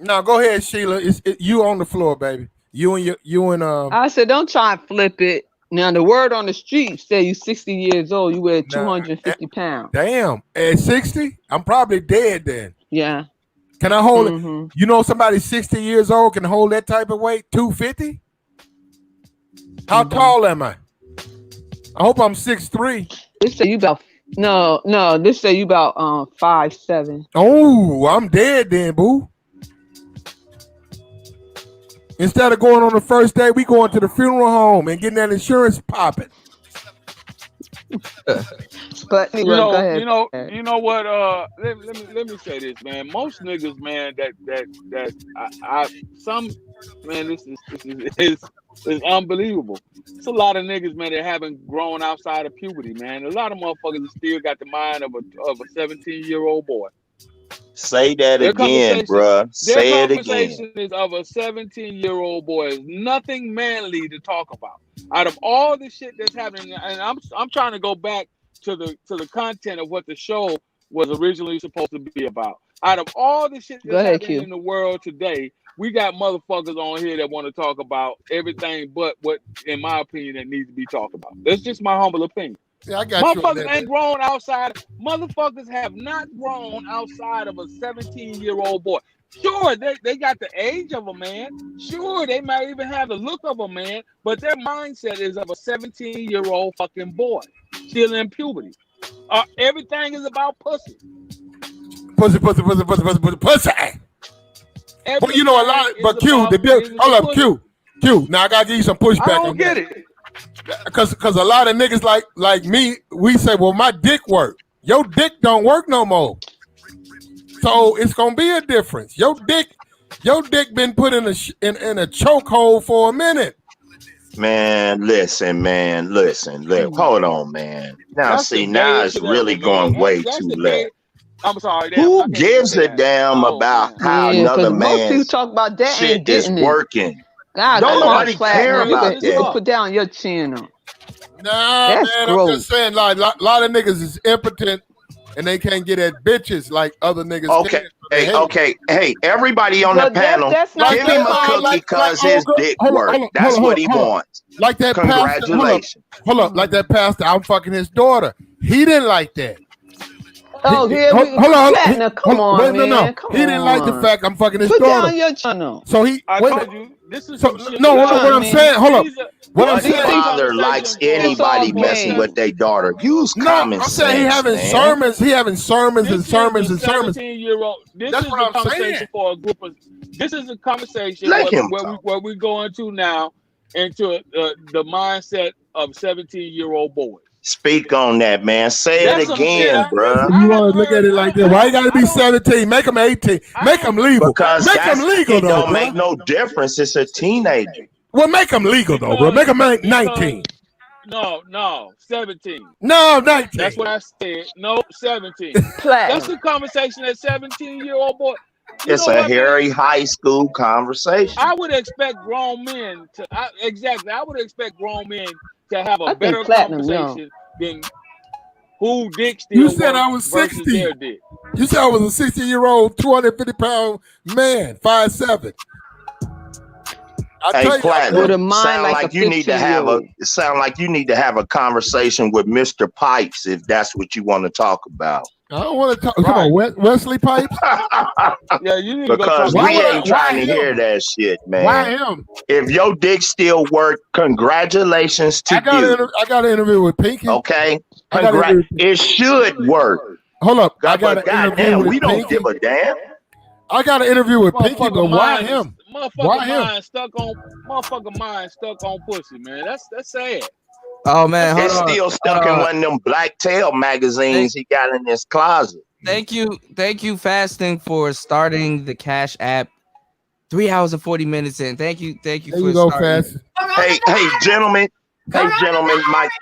No, go ahead, Sheila. You on the floor, baby. You and
I said, don't try and flip it. Now the word on the street say you 60 years old, you weigh 250 pounds.
damn, at 60, I'm probably dead then.
Yeah.
Can I hold
Mhm.
it? You know, somebody 60 years old can hold that type of weight, 250? How tall am I? I hope I'm 6'3".
This say you about this say you about 5'7".
Oh, I'm dead then, boo. Instead of going on the first day, we going to the funeral home and getting that insurance popping.
But anyway, go ahead.
You know what? Let me say this, man. Most niggas, man, this is unbelievable. It's a lot of niggas, man, that haven't grown outside of puberty, man. A lot of motherfuckers still got the mind of a 17-year-old boy.
Say that
Their
again,
conversation-
bruh. Say it
Their
again.
conversation is of a 17-year-old boy. Is nothing manly to talk about. Out of all the shit that's happening, and I'm trying to go back to the content of what the show was originally supposed to be about. Out of all the shit
Go
that's
ahead,
happening
Q.
in the world today, we got motherfuckers on here that want to talk about everything but what, in my opinion, that needs to be talked about. That's just my humble opinion.
Yeah, I got you on
Motherfuckers
that,
ain't grown outside. Motherfuckers have not grown outside of a 17-year-old boy. Sure, they got the age of a man. Sure, they might even have the look of a man, but their mindset is of a 17-year-old fucking boy, still in puberty. Everything is about pussy.
Pussy. Well, you know a lot, but Q, hold up, Q. Now I gotta give you some pushback.
I don't get it.
Cause a lot of niggas like me, we say, well, my dick work. Your dick don't work no more. So it's gonna be a difference. Your dick been put in a chokehold for a minute.
Man, listen. Hold on, man. Now,
That's
see,
the
now
gay
it's
shit
really
of it,
going
man.
way
That's
too
the
left.
gay- I'm sorry. damn, I
Who
can't
gives
say
a
that.
damn about how
Yeah,
another
'cause most people
man's
talk about that
shit
ain't
is
getting it.
working?
God,
Don't
come on,
nobody care
Platinum.
about
You can
that.
put down your chin on.
Nah,
That's
man, I'm
gross.
just saying, like, lot of niggas is impotent and they can't get at bitches like other niggas
Okay,
can. So they hate.
okay. Hey, everybody on the
But
panel,
that's not
give him a
their
cookie because
like
his
old girl-
dick
hold on,
work.
hold on,
That's
hold on,
what he
hold on.
wants.
Like that
Congratulations.
pastor. Hold up, like that pastor. I'm fucking his daughter. He didn't like that.
Oh, here
Hold
we
on.
Platinum, come on,
Wait,
man.
no.
Come
He didn't like the
on.
fact I'm fucking his
Put
daughter.
down your channel.
So he.
I
wait a
told
minute.
you this is
So
some shit.
no,
that-
what I'm saying. Hold up.
These are-
What I'm
What
saying.
father likes anybody messing with their daughter? Use
No,
common
I'm
sense,
saying he having
man.
sermons. He having sermons and
This
sermons
is
and
a
sermons.
17-year-old. This
That's
is
what
a
I'm
conversation
saying.
for a group of. This is a conversation
Let him
where we go into now into the mindset of 17-year-old boys.
Speak on that, man. Say
That's
it
some shit
again, bruh.
You want to look at it like that? Why you got to be 17? Make him 18. Make him legal.
Because
Make him legal
it
though,
don't
bro.
make no difference. It's a teenager.
Well, make him legal though, bro. Make him 19.
No, 17.
No, 19.
That's what I said. No, 17.
Platinum.
That's the conversation that 17-year-old boy. You
It's
know
a
what, man?
hairy high school conversation.
I would expect grown men to I would expect grown men to have
I
a
think
better
Platinum young.
conversation than who dick still
You said I
work
was
versus
60.
their dick.
You said I was a 60-year-old, 250-pound man, 5'7". I
Hey,
tell you,
Platinum,
With a mind
sound
like
like
a
you need to have a
15-year-old.
sound like you need to have a conversation with Mr. Pipes if that's what you want to talk about.
I don't want to talk. Come on, Wesley Pipes.
Yeah, you need to go
Because
talk
we
about
ain't trying to hear that shit, man.
Why him?
If your dick still work, congratulations to you.
I got an interview with Pinky.
Okay,
I got an interview-
it should work.
Hold up, I
God,
got
but
an interview
goddamn,
with
we don't
Pinky.
give a damn.
I got an interview with Pinky, but
Motherfucker
why
mind
him?
Motherfucker
Why him?
mind stuck on pussy, man. That's sad.
Oh man, hold
It's
on.
still stuck in one of them Black Tail magazines he got in his closet.
Thank you, Fasting, for starting the Cash App. 3 hours and 40 minutes in. Thank you
There
for
you go,
starting.
Fast.
Hey, gentlemen.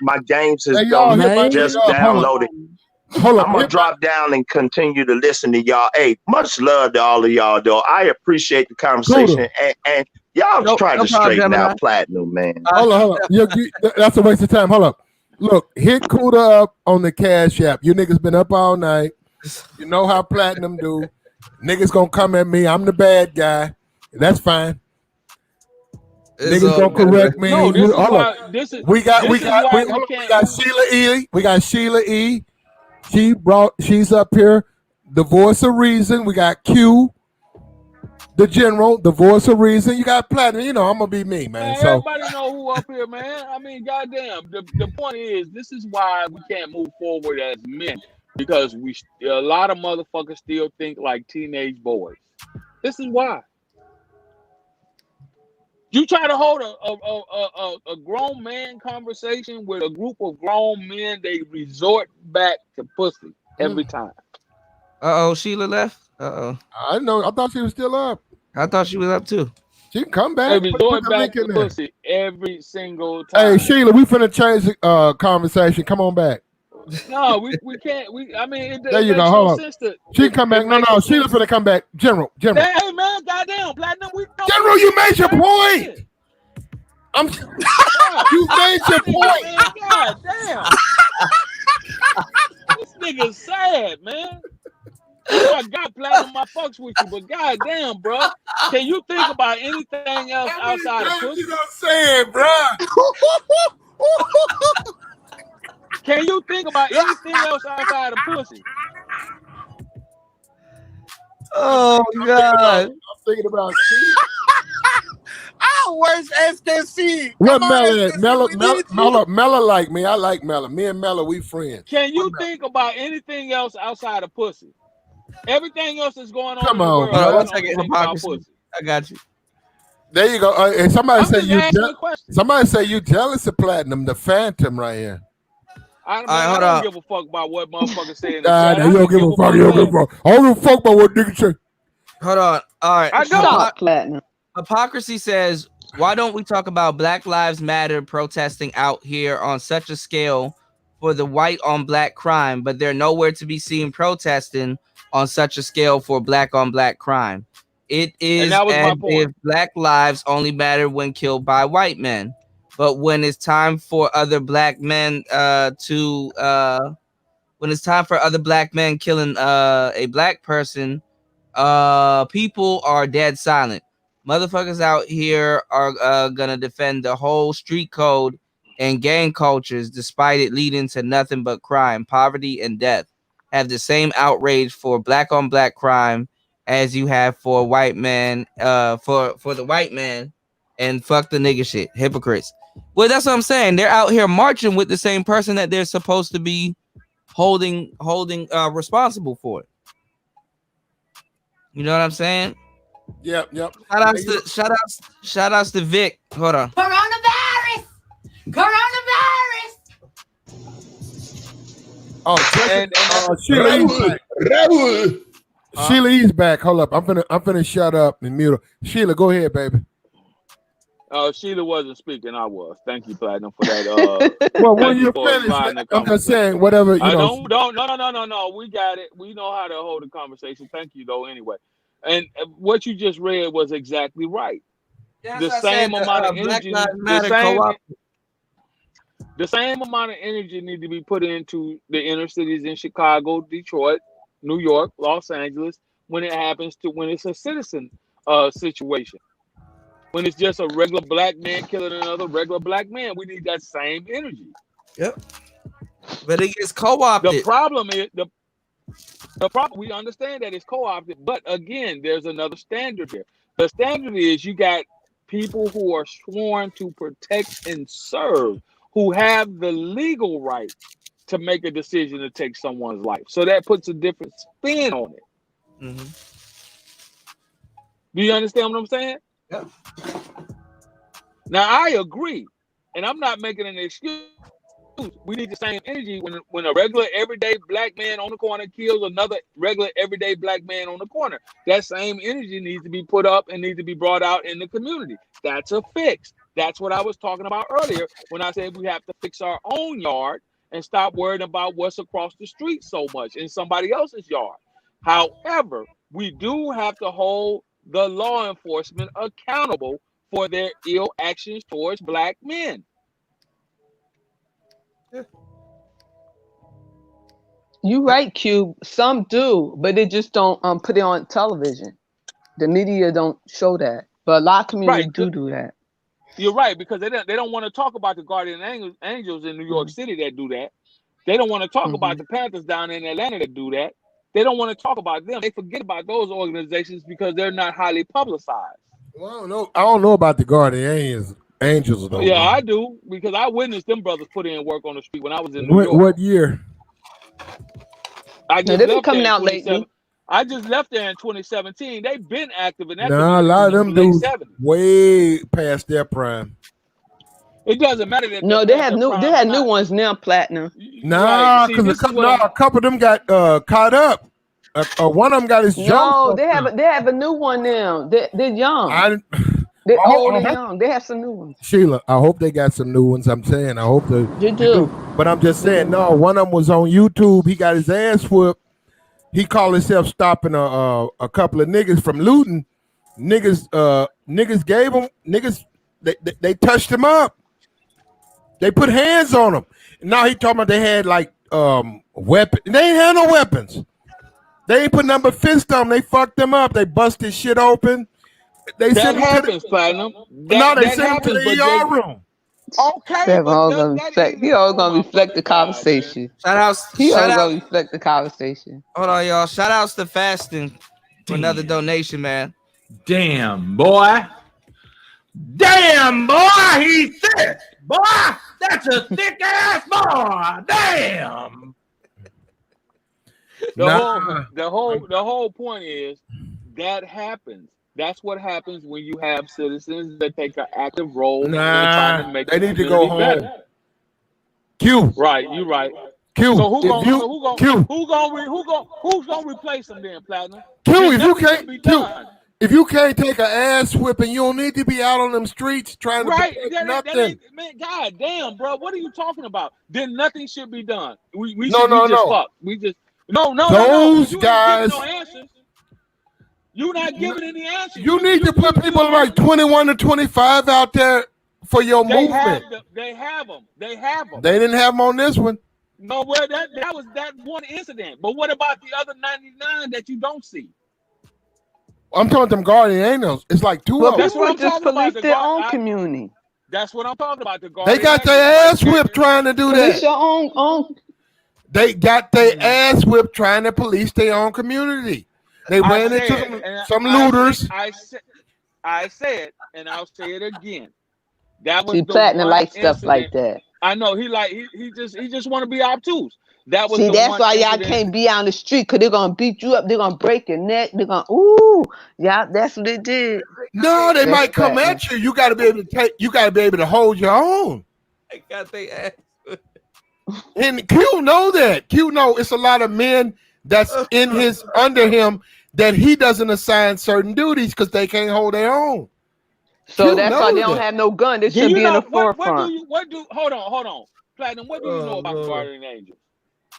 My games is
Hey, y'all,
done.
here,
Just
hold on.
downloaded.
Hold on.
I'm gonna drop down and continue to listen to y'all. Hey, much love to all of y'all, though. I appreciate the conversation, and y'all trying to straighten out Platinum, man.
Hold on. That's a waste of time. Hold up. Look, hit Kuda up on the Cash App. You niggas been up all night. You know how Platinum do. Niggas gonna come at me. I'm the bad guy. That's fine. Niggas gonna correct me.
No, this is why,
We got Sheila E. We got Sheila E. She's up here. The voice of reason. We got Q, the general, the voice of reason. You got Platinum. You know, I'm gonna be me, man. So
everybody know who up here, man. I mean, goddamn. The point is, this is why we can't move forward as men, because a lot of motherfuckers still think like teenage boys. This is why. You try to hold a grown man conversation with a group of grown men, they resort back to pussy every time.
Sheila left.
I know. I thought she was still up.
I thought she was up too.
She can come back.
They resort back to pussy every single time.
Hey, Sheila, we finna change the conversation. Come on back.
No, we can't. I mean,
there you go. Hold on. She can come back. No, Sheila finna come back. General.
Hey, man, goddamn, Platinum.
General, you made your point. You made your point.
Man, God damn. This nigga's sad, man. I got Platinum, I fucks with you, but goddamn, bro, can you think about anything else outside of pussy?
You know what I'm saying, bro?
Can you think about anything else outside of pussy?
Oh God!
I'm thinking about
Where's SKC?
What Mella like me? I like Mella. Me and Mella, we friends.
Can you think about anything else outside of pussy? Everything else that's going on.
Come on,
bro. One second, hypocrisy. I got you.
There you go. And somebody say you jealous of Platinum, the Phantom right here.
I don't give a fuck about what motherfuckers say in the
chat.
You
don't give a fuck. You don't give a fuck. I don't give a fuck about what niggas say.
Hold on. All right.
I
Stop, Platinum.
Hypocrisy says, why don't we talk about Black Lives Matter protesting out here on such a scale for the white on black crime, but they're nowhere to be seen protesting on such a scale for black on black crime? It is as if black lives only matter when killed by white men. But when it's time for other black men killing a black person, people are dead silent. Motherfuckers out here are gonna defend the whole street code and gang cultures, despite it leading to nothing but crime, poverty, and death. Have the same outrage for black on black crime as you have for white man, for the white man, and fuck the nigga shit. Hypocrites. Well, that's what I'm saying. They're out here marching with the same person that they're supposed to be holding responsible for it. You know what I'm saying?
Yep.
Shout outs to Vic. Hold on.
Coronavirus.
Oh, Sheila E's back. Hold up. I'm finna shut up and mute her. Sheila, go ahead, baby.
Sheila wasn't speaking. I was. Thank you, Platinum, for that.
Well, when you're finished, I'm just saying whatever you know.
No. We got it. We know how to hold a conversation. Thank you, though. Anyway, and what you just read was exactly right. The same amount of energy. The same amount of energy need to be put into the inner cities in Chicago, Detroit, New York, Los Angeles when it's a citizen situation. When it's just a regular black man killing another regular black man, we need that same energy.
Yep. But it gets co-opted.
The problem is the problem. We understand that it's co-opted, but again, there's another standard here. The standard is you got people who are sworn to protect and serve, who have the legal right to make a decision to take someone's life. So that puts a different spin on it.
Mm-hmm.
Do you understand what I'm saying?
Yeah.
Now I agree, and I'm not making an excuse. We need the same energy when a regular everyday black man on the corner kills another regular everyday black man on the corner. That same energy needs to be put up and needs to be brought out in the community. That's a fix. That's what I was talking about earlier when I said we have to fix our own yard and stop worrying about what's across the street so much in somebody else's yard. However, we do have to hold the law enforcement accountable for their ill actions towards black men.
You right, Q. Some do, but they just don't put it on television. The media don't show that, but a lot of communities do that.
You're right, because they don't want to talk about the guardian angels in New York City that do that. They don't want to talk about the Panthers down in Atlanta that do that. They don't want to talk about them. They forget about those organizations because they're not highly publicized.
Well, I don't know about the guardian angels though.
Yeah, I do, because I witnessed them brothers put in work on the street when I was in New York.
What year?
They've been coming out lately.
I just left there in 2017. They've been active in that.
Nah, a lot of them dudes way past their prime.
It doesn't matter. That
they had new ones now, Platinum.
Nah, because a couple of them got caught up. One of them got his jump.
No, they have a new one now. They're young. They're old and young. They have some new ones.
Sheila, I hope they got some new ones. I'm saying, I hope they
do.
But I'm just saying, no, one of them was on YouTube. He got his ass whooped. He called himself stopping a couple of niggas from looting. Niggas gave him they touched him up. They put hands on him. Now he talking about they had like weapons. They ain't had no weapons. They ain't put nothing but fist on them. They fucked them up. They busted shit open. They
that happens, Platinum.
No, they sent him to the ER room.
Okay,
he always gonna reflect the conversation. He always gonna reflect the conversation.
Hold on, y'all. Shout outs to Fasting for another donation, man.
Damn, boy. Damn, boy, he's thick. Boy, that's a thick ass boy. Damn.
The whole point is that happens. That's what happens when you have citizens that take an active role in trying to make
they need to go home.
Better.
Q.
Right, you right.
Q.
So who's gonna replace them then, Platinum?
Q, if you can't take an ass whipping, you don't need to be out on them streets trying to protect nothing.
Man, god damn, bro, what are you talking about? Then nothing should be done. We
No.
fuck. We just no.
Those guys.
You're not giving any answers.
You need to put people like 21 to 25 out there for your movement.
They have them.
They didn't have them on this one.
No, well, that was that one incident. But what about the other 99 that you don't see?
I'm talking them guardian angels. It's like two of them.
That's what just police their own community.
That's what I'm talking about. The guardian
they got their ass whipped trying to do that.
Police your own.
They got their ass whipped trying to police their own community. They ran into some looters.
I said, and I'll say it again. That was
Platinum like stuff like that.
I know he just want to be obtuse. That was
that's why y'all can't be on the street, because they're gonna beat you up, they're gonna break your neck, they're gonna that's what they did.
No, they might come at you. You gotta be able to hold your own.
They got their ass.
And Q know that. Q know it's a lot of men that's under him that he doesn't assign certain duties because they can't hold their own.
So that's why they don't have no gun. They should be in the forefront.
Hold on. Platinum, what do you know about guardian angels?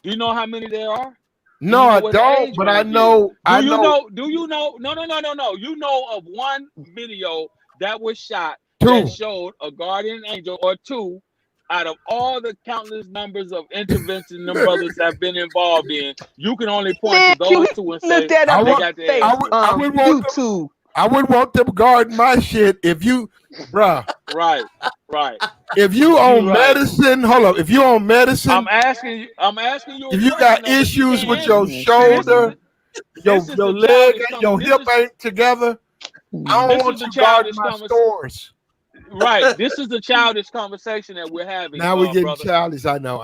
Do you know how many there are?
No, I don't, but I know.
Do you know? No. You know of one video that was shot that showed a guardian angel or two out of all the countless numbers of interventions them brothers have been involved in. You can only point to those two and say
I would want them guarding my shit if you, bruh.
Right.
If you on medicine, hold up. If you on medicine,
I'm asking you.
If you got issues with your shoulder, your leg, your hip ain't together, I don't want you guarding my stores.
Right. This is the childish conversation that we're having.
Now we're getting
brother.
childish. I know.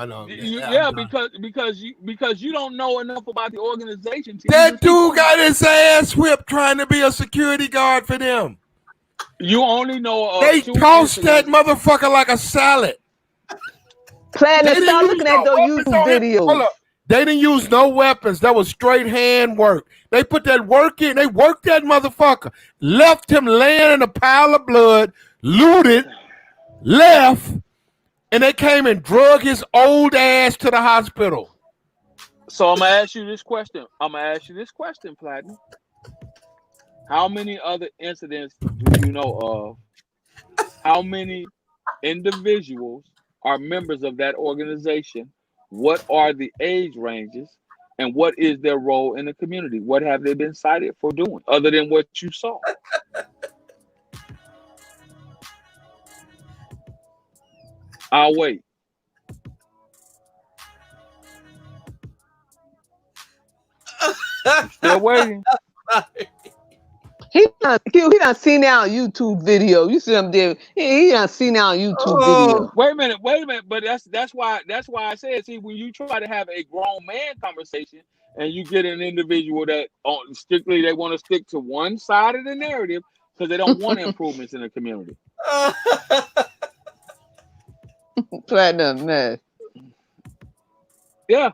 Because you don't know enough about the organization.
That dude got his ass whipped trying to be a security guard for them.
You only know
they tossed that motherfucker like a salad.
Platinum, stop looking at those YouTube videos.
Hold up. They didn't use no weapons. That was straight hand work. They put that work in. They worked that motherfucker. Left him laying in a pile of blood. Looted. Left. And they came and drug his old ass to the hospital.
So I'm gonna ask you this question. Platinum. How many other incidents do you know of? How many individuals are members of that organization? What are the age ranges? And what is their role in the community? What have they been cited for doing other than what you saw? I'll wait. Still waiting.
He done seen our YouTube video. You see him there. He done seen our YouTube video.
Wait a minute. But that's why I said, see, when you try to have a grown man conversation and you get an individual that strictly they want to stick to one side of the narrative because they don't want improvements in the community.
Platinum, man.
Yeah.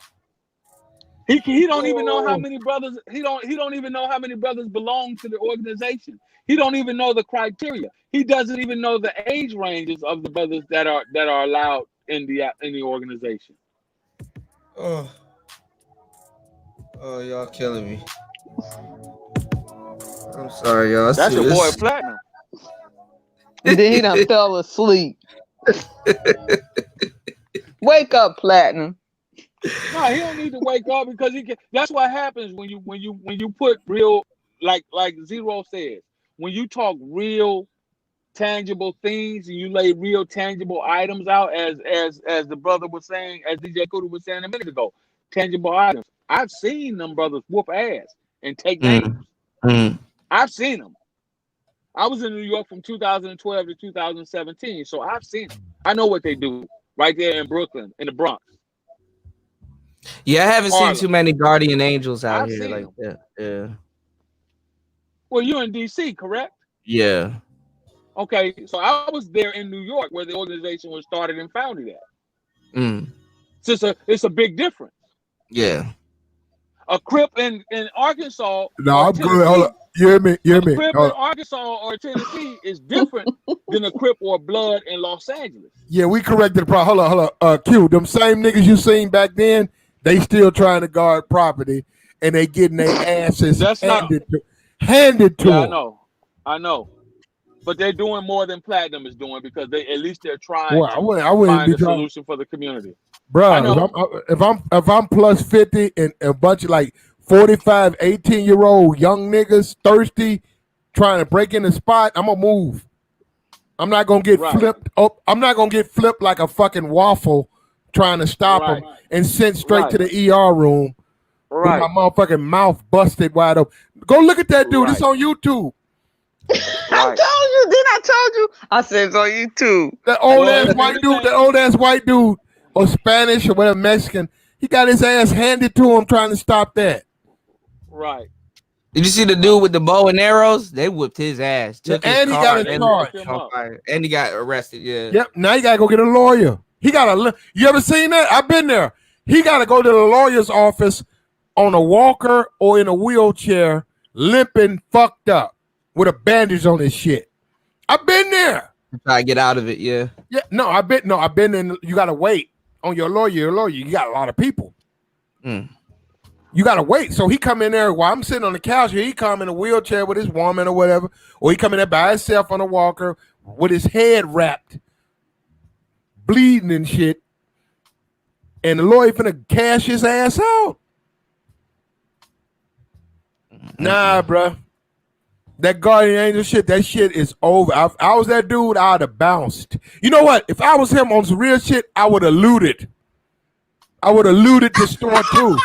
He don't even know how many brothers he don't even know how many brothers belong to the organization. He don't even know the criteria. He doesn't even know the age ranges of the brothers that are allowed in the organization.
Oh, y'all killing me. I'm sorry, y'all.
That's your boy Platinum.
And then he done fell asleep. Wake up, Platinum.
No, he don't need to wake up because he can. That's what happens when you put real, like Zero says, when you talk real tangible things and you lay real tangible items out, as the brother was saying, as DJ Kuda was saying a minute ago, tangible items. I've seen them brothers whoop ass and take names. I've seen them. I was in New York from 2012 to 2017, so I've seen them. I know what they do right there in Brooklyn, in the Bronx.
Yeah, I haven't
Harlem.
seen too many guardian angels out
I've
here
seen
like that. Yeah.
Well, you're in DC, correct?
Yeah.
Okay, so I was there in New York where the organization was started and founded at. So it's a big difference.
Yeah.
A Crip in Arkansas.
No, I'm good. Hold on. You hear me?
A Crip in Arkansas or Tennessee is different than a Crip or Blood in Los Angeles.
Yeah, we corrected the problem. Hold on. Q, them same niggas you seen back then, they still trying to guard property and they getting their asses handed to them.
I know. But they're doing more than Platinum is doing because at least they're trying
Well, I
to
wouldn't
find
be
a
trying-
solution for the community.
Bro, if I'm plus 50 and a bunch of like 45, 18-year-old young niggas thirsty trying to break in the spot, I'm gonna move. I'm not gonna get flipped up. I'm not gonna get flipped like a fucking waffle trying to stop them and sent straight to the ER room with my motherfucking mouth busted wide open. Go look at that dude. It's on YouTube.
I told you. Then I told you. I said it's on YouTube.
That old ass white dude, or Spanish or whatever, Mexican, he got his ass handed to him trying to stop that.
Right.
Did you see the dude with the bow and arrows? They whipped his ass. Took his
and he
car
got his car.
and he got arrested. Yeah.
Yep. Now you gotta go get a lawyer. You ever seen that? I've been there. He gotta go to the lawyer's office on a walker or in a wheelchair, limping, fucked up, with a bandage on his shit. I've been there.
Try to get out of it. Yeah.
Yeah. No, I've been in. You gotta wait on your lawyer. You got a lot of people. You gotta wait. So he come in there while I'm sitting on the couch here. He come in a wheelchair with his woman or whatever, or he come in there by himself on a walker with his head wrapped, bleeding and shit. And the lawyer finna cash his ass out. Nah, bruh. That guardian angel shit, that shit is over. I was that dude, I'd have bounced. You know what? If I was him on some real shit, I would have looted. I would have looted the store too.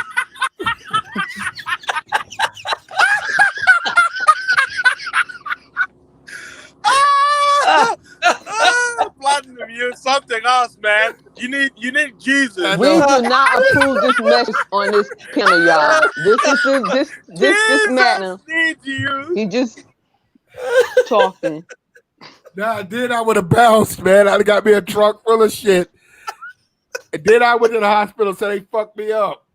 Platinum, you're something else, man. You need Jesus.
We do not approve this message on this panel, y'all. This man. He just talking.
Nah, then I would have bounced, man. I'd have got me a trunk full of shit. And then I went to the hospital, so they fucked me up.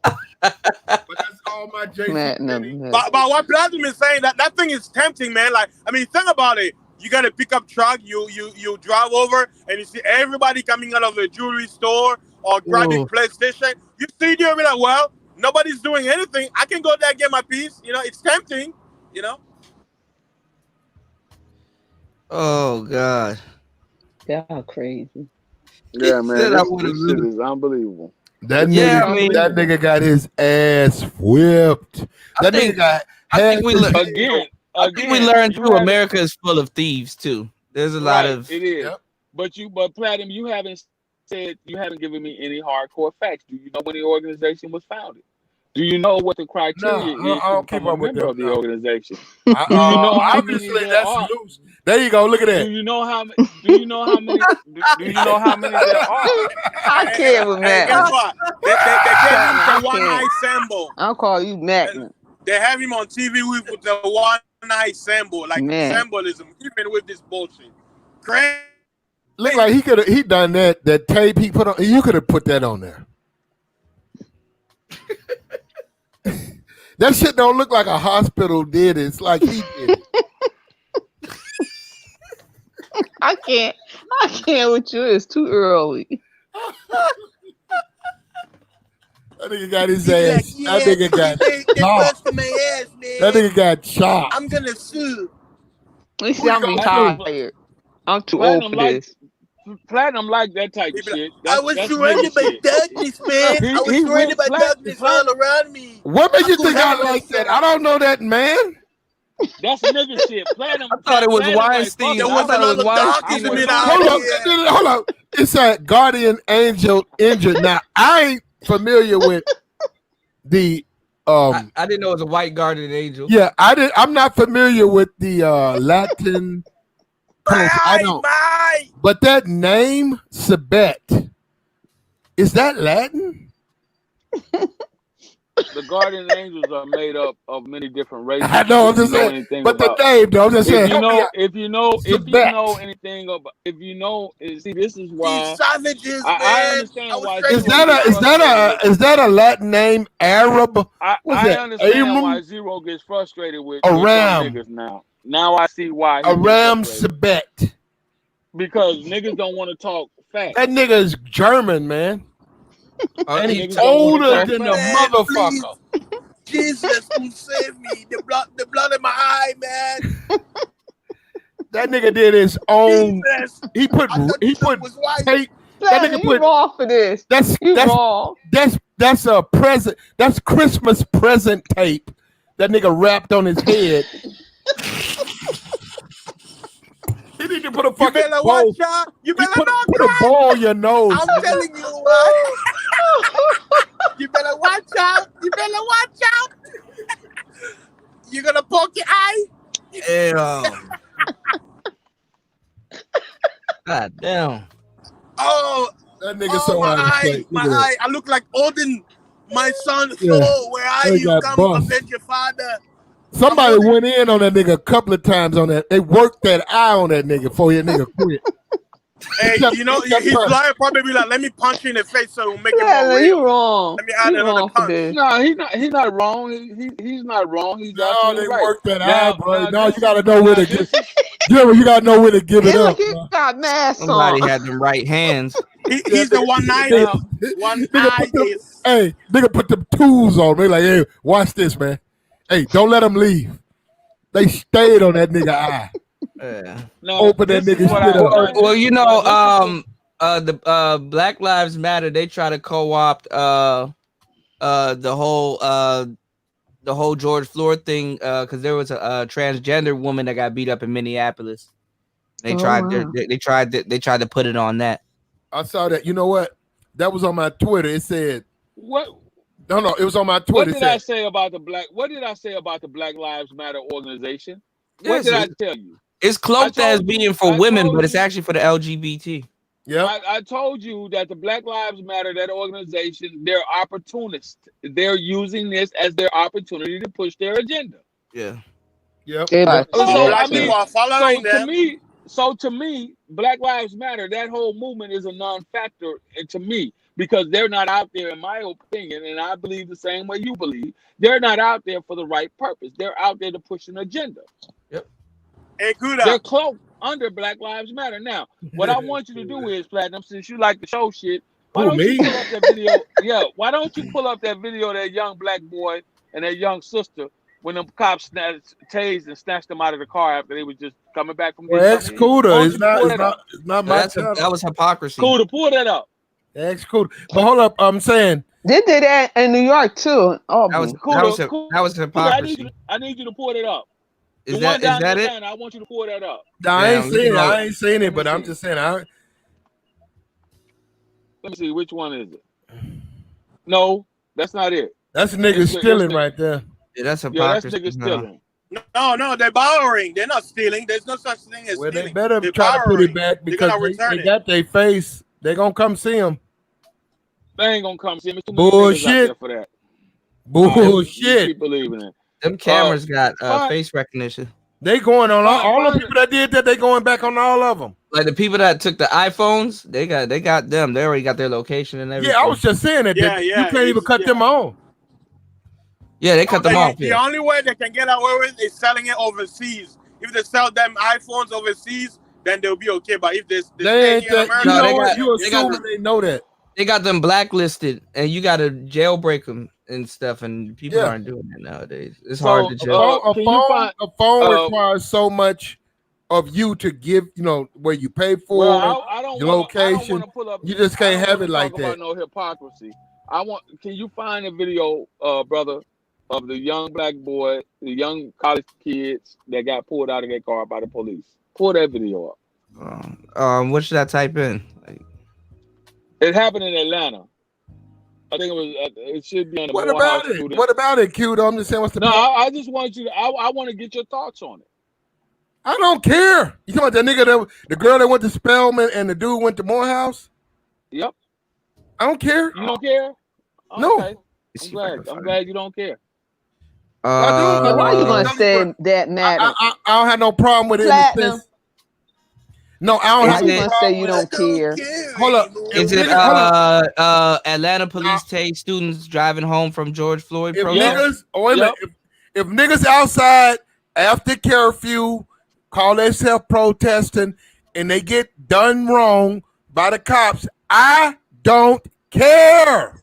But that's all my Jason.
But what Platinum is saying, that thing is tempting, man. Like, I mean, think about it. You got a pickup truck. You drive over and you see everybody coming out of the jewelry store or grabbing PlayStation. You see there, be like, well, nobody's doing anything. I can go there and get my piece. You know, it's tempting. You know.
Oh God.
Y'all crazy.
Yeah, man.
said I
This
would've
shit is unbelievable.
That nigga, that nigga got his ass whipped. That nigga got.
I think we learned
Again,
too. America is full of thieves too. There's a lot of.
It is. But Platinum, you haven't given me any hardcore facts. Do you know when the organization was founded? Do you know what the criteria is to become a member of the organization? Do you know how many there are?
Loose. There you go. Look at that.
Do you know how many? Do you know how many there are?
I can't with Matt.
Guess what? They gave him the one eye symbol.
I'll call you Matt.
They have him on TV with the one eye symbol, like symbolism, even with this bullshit. Crazy.
Look like he done that tape he put on. You could have put that on there. That shit don't look like a hospital did it. It's like he did it.
I can't with you. It's too early.
That nigga got his ass. That nigga got chopped. That nigga got chopped.
I'm gonna sue.
At least I'm retired. I'm too old for this.
Platinum like that type of shit.
I was surrounded by darkness, man. I was surrounded by darkness all around me.
What makes you think I like that? I don't know that man.
That's nigga shit. Platinum.
I thought it was Weinstein.
Hold up. It's a guardian angel injured. Now I ain't familiar with the
I didn't know it was a white guardian angel.
Yeah, I'm not familiar with the Latin. I don't. But that name, Sabet, is that Latin?
The guardian angels are made up of many different races.
I know. I'm just saying. But the name, though, I'm just saying.
If you know anything about, see, this is why.
These savages,
I understand why.
Is that a Latin name? Arab?
I understand why Zero gets frustrated with
Aram
niggas now. Now I see why.
Aram Sabet.
Because niggas don't want to talk facts.
That nigga is German, man. And he's older than the motherfucker.
Jesus who saved me. The blood in my eye, man.
That nigga did his own.
Jesus.
He put tape. That nigga put
raw for this.
That's a present. That's Christmas present tape. That nigga wrapped on his head. He need to put a fucking ball.
You better not
put a ball in your nose.
I'm telling you what. You better watch out. You better watch out. You're gonna poke your eye.
God damn.
Oh,
that nigga so out of shape.
My eye. I look like Odin, my son. Soul. Where are you? Come avenge your father.
Somebody went in on that nigga a couple of times on that. They worked that eye on that nigga before that nigga quit.
Hey, you know, his lawyer probably be like, let me punch you in the face so it'll make it more real.
You wrong.
Let me add another punch.
No, he's not wrong. He's not wrong. He's absolutely right.
Work that eye, bro. Now you gotta know where to give you gotta know where to give it up.
He got mask on.
Somebody had them right hands.
He's the one eye. One eye is.
Hey, nigga put them tools on. They like, hey, watch this, man. Hey, don't let them leave. They stayed on that nigga eye. Open that nigga shit up.
Well, you know, the Black Lives Matter, they try to co-opt the whole George Floyd thing because there was a transgender woman that got beat up in Minneapolis. They tried to put it on that.
I saw that. You know what? That was on my Twitter. It said
what?
No, it was on my Twitter.
What did I say about the Black Lives Matter organization? What did I tell you?
It's cloaked as being for women, but it's actually for the LGBT.
Yeah,
I told you that the Black Lives Matter, that organization, they're opportunists. They're using this as their opportunity to push their agenda.
Yeah.
Yep.
So to me, Black Lives Matter, that whole movement is a non-factor to me because they're not out there, in my opinion, and I believe the same way you believe. They're not out there for the right purpose. They're out there to push an agenda.
Yep.
Hey, Kuda.
They're cloaked. under Black Lives Matter. Now, what I want you to do is, Platinum, since you like the show shit, why
Who,
don't
me?
you pull up that video? Yeah, why don't you pull up that video of that young black boy and that young sister when them cops tased and snatched them out of the car after they were just coming back from
Well, ex Cuda is not my channel.
That was hypocrisy.
Cuda, pull that up.
Ex Cuda. But hold up, I'm saying
They did that in New York too. Oh,
That was hypocrisy.
I need you to pull it up.
Is
The
that
one down
is that
in
it?
Atlanta, I want you to pull that up.
I ain't seen it. I ain't seen it, but I'm just saying.
Let me see, which one is it? No, that's not it.
That's niggas stealing right there.
Yeah, that's
hypocrisy. Yeah, that's niggas stealing.
No, they're borrowing. They're not stealing. There's no such thing as
Well,
stealing.
they better
They're
try to put it
borrowing.
back
They're
because
gonna return
they
it.
got their face. They gonna come see him.
They ain't gonna come see me. Too many niggas out
Bullshit.
there for that.
Bullshit.
Keep believing it.
Them cameras got
fine.
face recognition.
They going on all the
fine.
people that did that. They going back on all of them.
Like the people that took the iPhones, they got them. They already got their location and everything.
Yeah, I was just saying that.
Yeah,
you can't even cut them on.
Yeah, they cut them off.
The
Yeah.
only way they can get away with is selling it overseas. If they sell them iPhones overseas, then they'll be okay. But if they stay
ain't
here in
that.
America,
You know
they
what?
got-
You
they got
assuming they know that.
They got them blacklisted, and you got to jailbreak them and stuff. And people
Yeah.
aren't doing that nowadays. It's hard to jail.
A phone requires so much of you to give. You know where you pay for
Well, I don't
your
wanna-
location.
I don't wanna pull up-
You just
I
can't
don't
have
wanna
it like
talk
that.
about no hypocrisy. Can you find a video, brother, of the young black boy, the young college kids that got pulled out of their car by the police? Pull that video up.
What should I type in?
It happened in Atlanta. I think it was. It should be on the
What
Morehouse
about it?
student.
What about it, Q? I'm just saying. What's the
No,
problem?
I just want you to. I want to get your thoughts on it.
I don't care. You talking about that nigga the girl that went to Spelman and the dude went to Morehouse?
Yep.
I don't care.
You don't care?
No.
Okay. I'm glad you don't care.
So why you gonna say that matter?
I don't have no problem with it. in the
Platinum.
sense- No, I don't
Why
have
you
no
gonna
problem
say you
with
don't
it.
care?
Hold up.
Is it Atlanta police tase students driving home from George Floyd
If
protest?
niggas, wait a minute. If niggas outside after curfew call themselves protesting and they get done wrong by the cops, I don't care.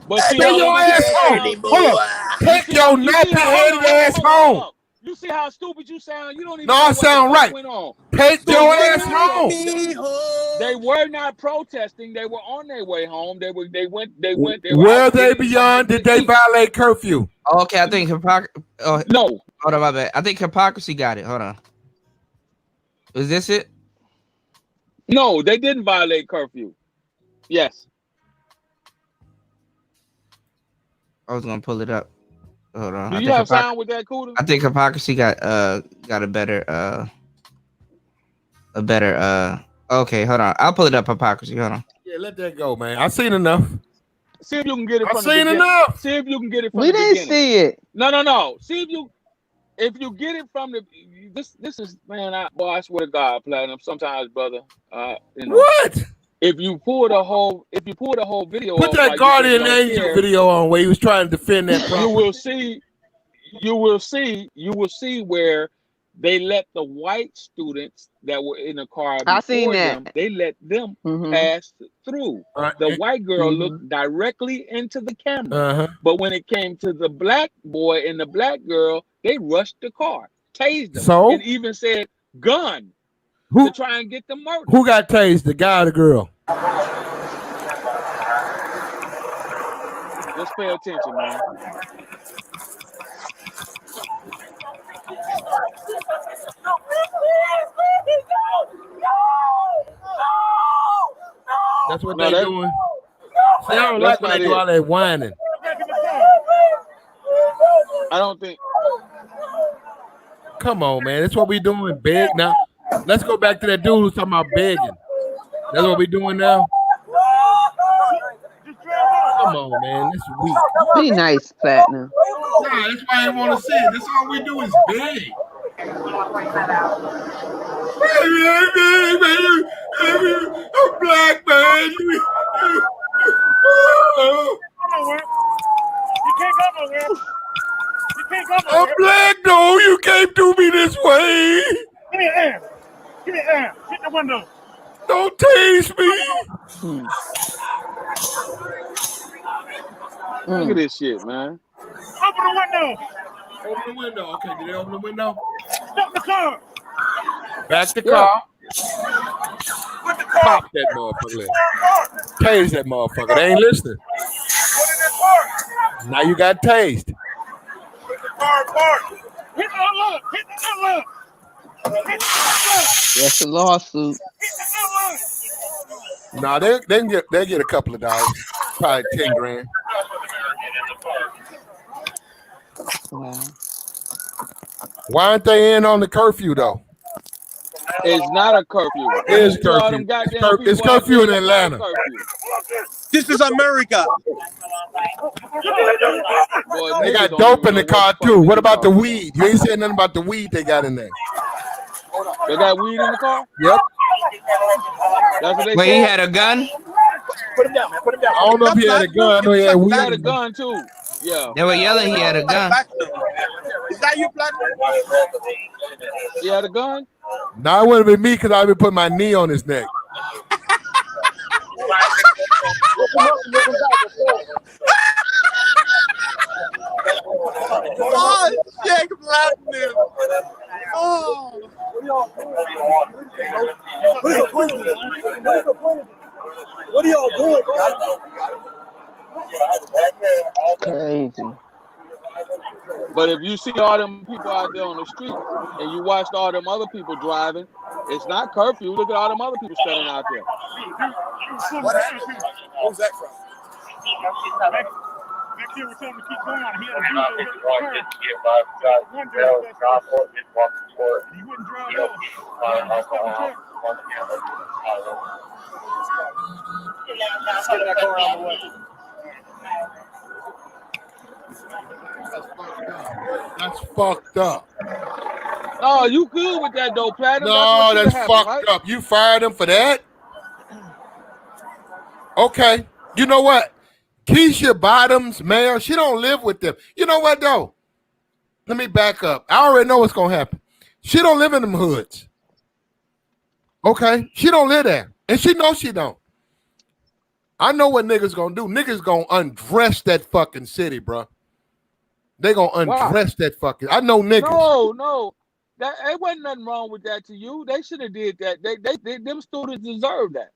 But see,
Take your ass home. Hold up. Take your nappy-headed ass home.
You see how stupid you sound? You don't even
No,
know
I
what
sound
the fuck
right.
went on.
Take your ass home.
They were not protesting. They were on their way home. They went.
Were they beyond? Did they violate curfew?
Okay, I think hypocrisy. Oh,
no.
Hold on, my bad. I think hypocrisy got it. Hold on. Is this it?
No, they didn't violate curfew. Yes.
I was gonna pull it up. Hold on.
Do
I
you
think
have sound with that, Cuda?
I think hypocrisy got a better okay, hold on. I'll pull it up, hypocrisy. Hold on.
Yeah, let that go, man. I've seen enough.
See if you can get it
I've
from the
seen
beginning.
enough.
See if you can get it from
We
the
didn't
beginning.
see it.
No. See if you get it from the this is man, I swear to God, Platinum. Sometimes, brother, you know,
What?
If you pull the whole video,
Put
up
that
like
Guardian
you said,
Angel video on where he was trying to defend that
you
property.
will see where they let the white students that were in the car
I seen
before
that.
them, they let them
Mhm.
pass through. The white girl
Mhm.
looked directly into the camera.
Uh-huh.
But when it came to the black boy and the black girl, they rushed the car, tased them,
So?
and even said gun
Who-
to try and get them murdered.
Who got tased? The guy or the girl?
Let's pay attention, man.
That's what
No,
they
that-
doing. See, I don't
That's
like when
not
they do
it.
all that whining.
I don't think.
Come on, man. That's what we doing. Beg now. Let's go back to that dude who's talking about begging. That's what we doing now. Come on, man. That's weak.
Be nice, Platinum.
Nah, that's why I didn't want to see it. That's all we do is beg. I'm black, man. I'm black, no. You can't do me this way.
it down. Hit the window.
Don't tease me.
Look at this shit, man.
Open the window.
Open the window. Okay, did they open the window?
Stop the car.
Back the car. Pop that motherfucker. Tase that motherfucker. They ain't listening. Now you got tased.
Hit the unlock. Hit the unlock.
That's a lawsuit.
Nah, they get a couple of dollars. Probably 10 grand.
Wow.
Why aren't they in on the curfew though?
It's not a curfew.
It is curfew. It's curfew in Atlanta.
This is America.
They got dope in the car too. What about the weed? You ain't saying nothing about the weed they got in there.
They got weed in the car?
Yep.
That's what they
Wait,
said?
he had a gun?
Put him down, man. Put him down.
I don't know if he had a gun. I know he had weed.
He had a gun too. Yeah.
They were yelling he had a gun.
Is that you, Platinum?
He had a gun?
Nah, it wouldn't be me because I've been putting my knee on his neck.
Oh, Jack Platinum. Oh. What are y'all doing?
Crazy.
But if you see all them people out there on the street and you watched all them other people driving, it's not curfew. Look at all them other people standing out there.
What happened? Where's that from? Next year we're telling him to keep going. He had a he wouldn't drive off. Let's get that car out of the way.
That's fucked up.
Oh, you good with that though, Platinum?
No, that's
happened,
fucked
right?
up. You fired him for that? Okay. You know what? Keisha Bottoms, mayor, she don't live with them. You know what, though? Let me back up. I already know what's going to happen. She don't live in them hoods. Okay? She don't live there. And she knows she don't. I know what niggas going to do. Niggas going to undress that fucking city, bro. They going to undress that fucking... I know niggas.
No. That ain't wasn't nothing wrong with that to you. They should have did that. Them students deserve that.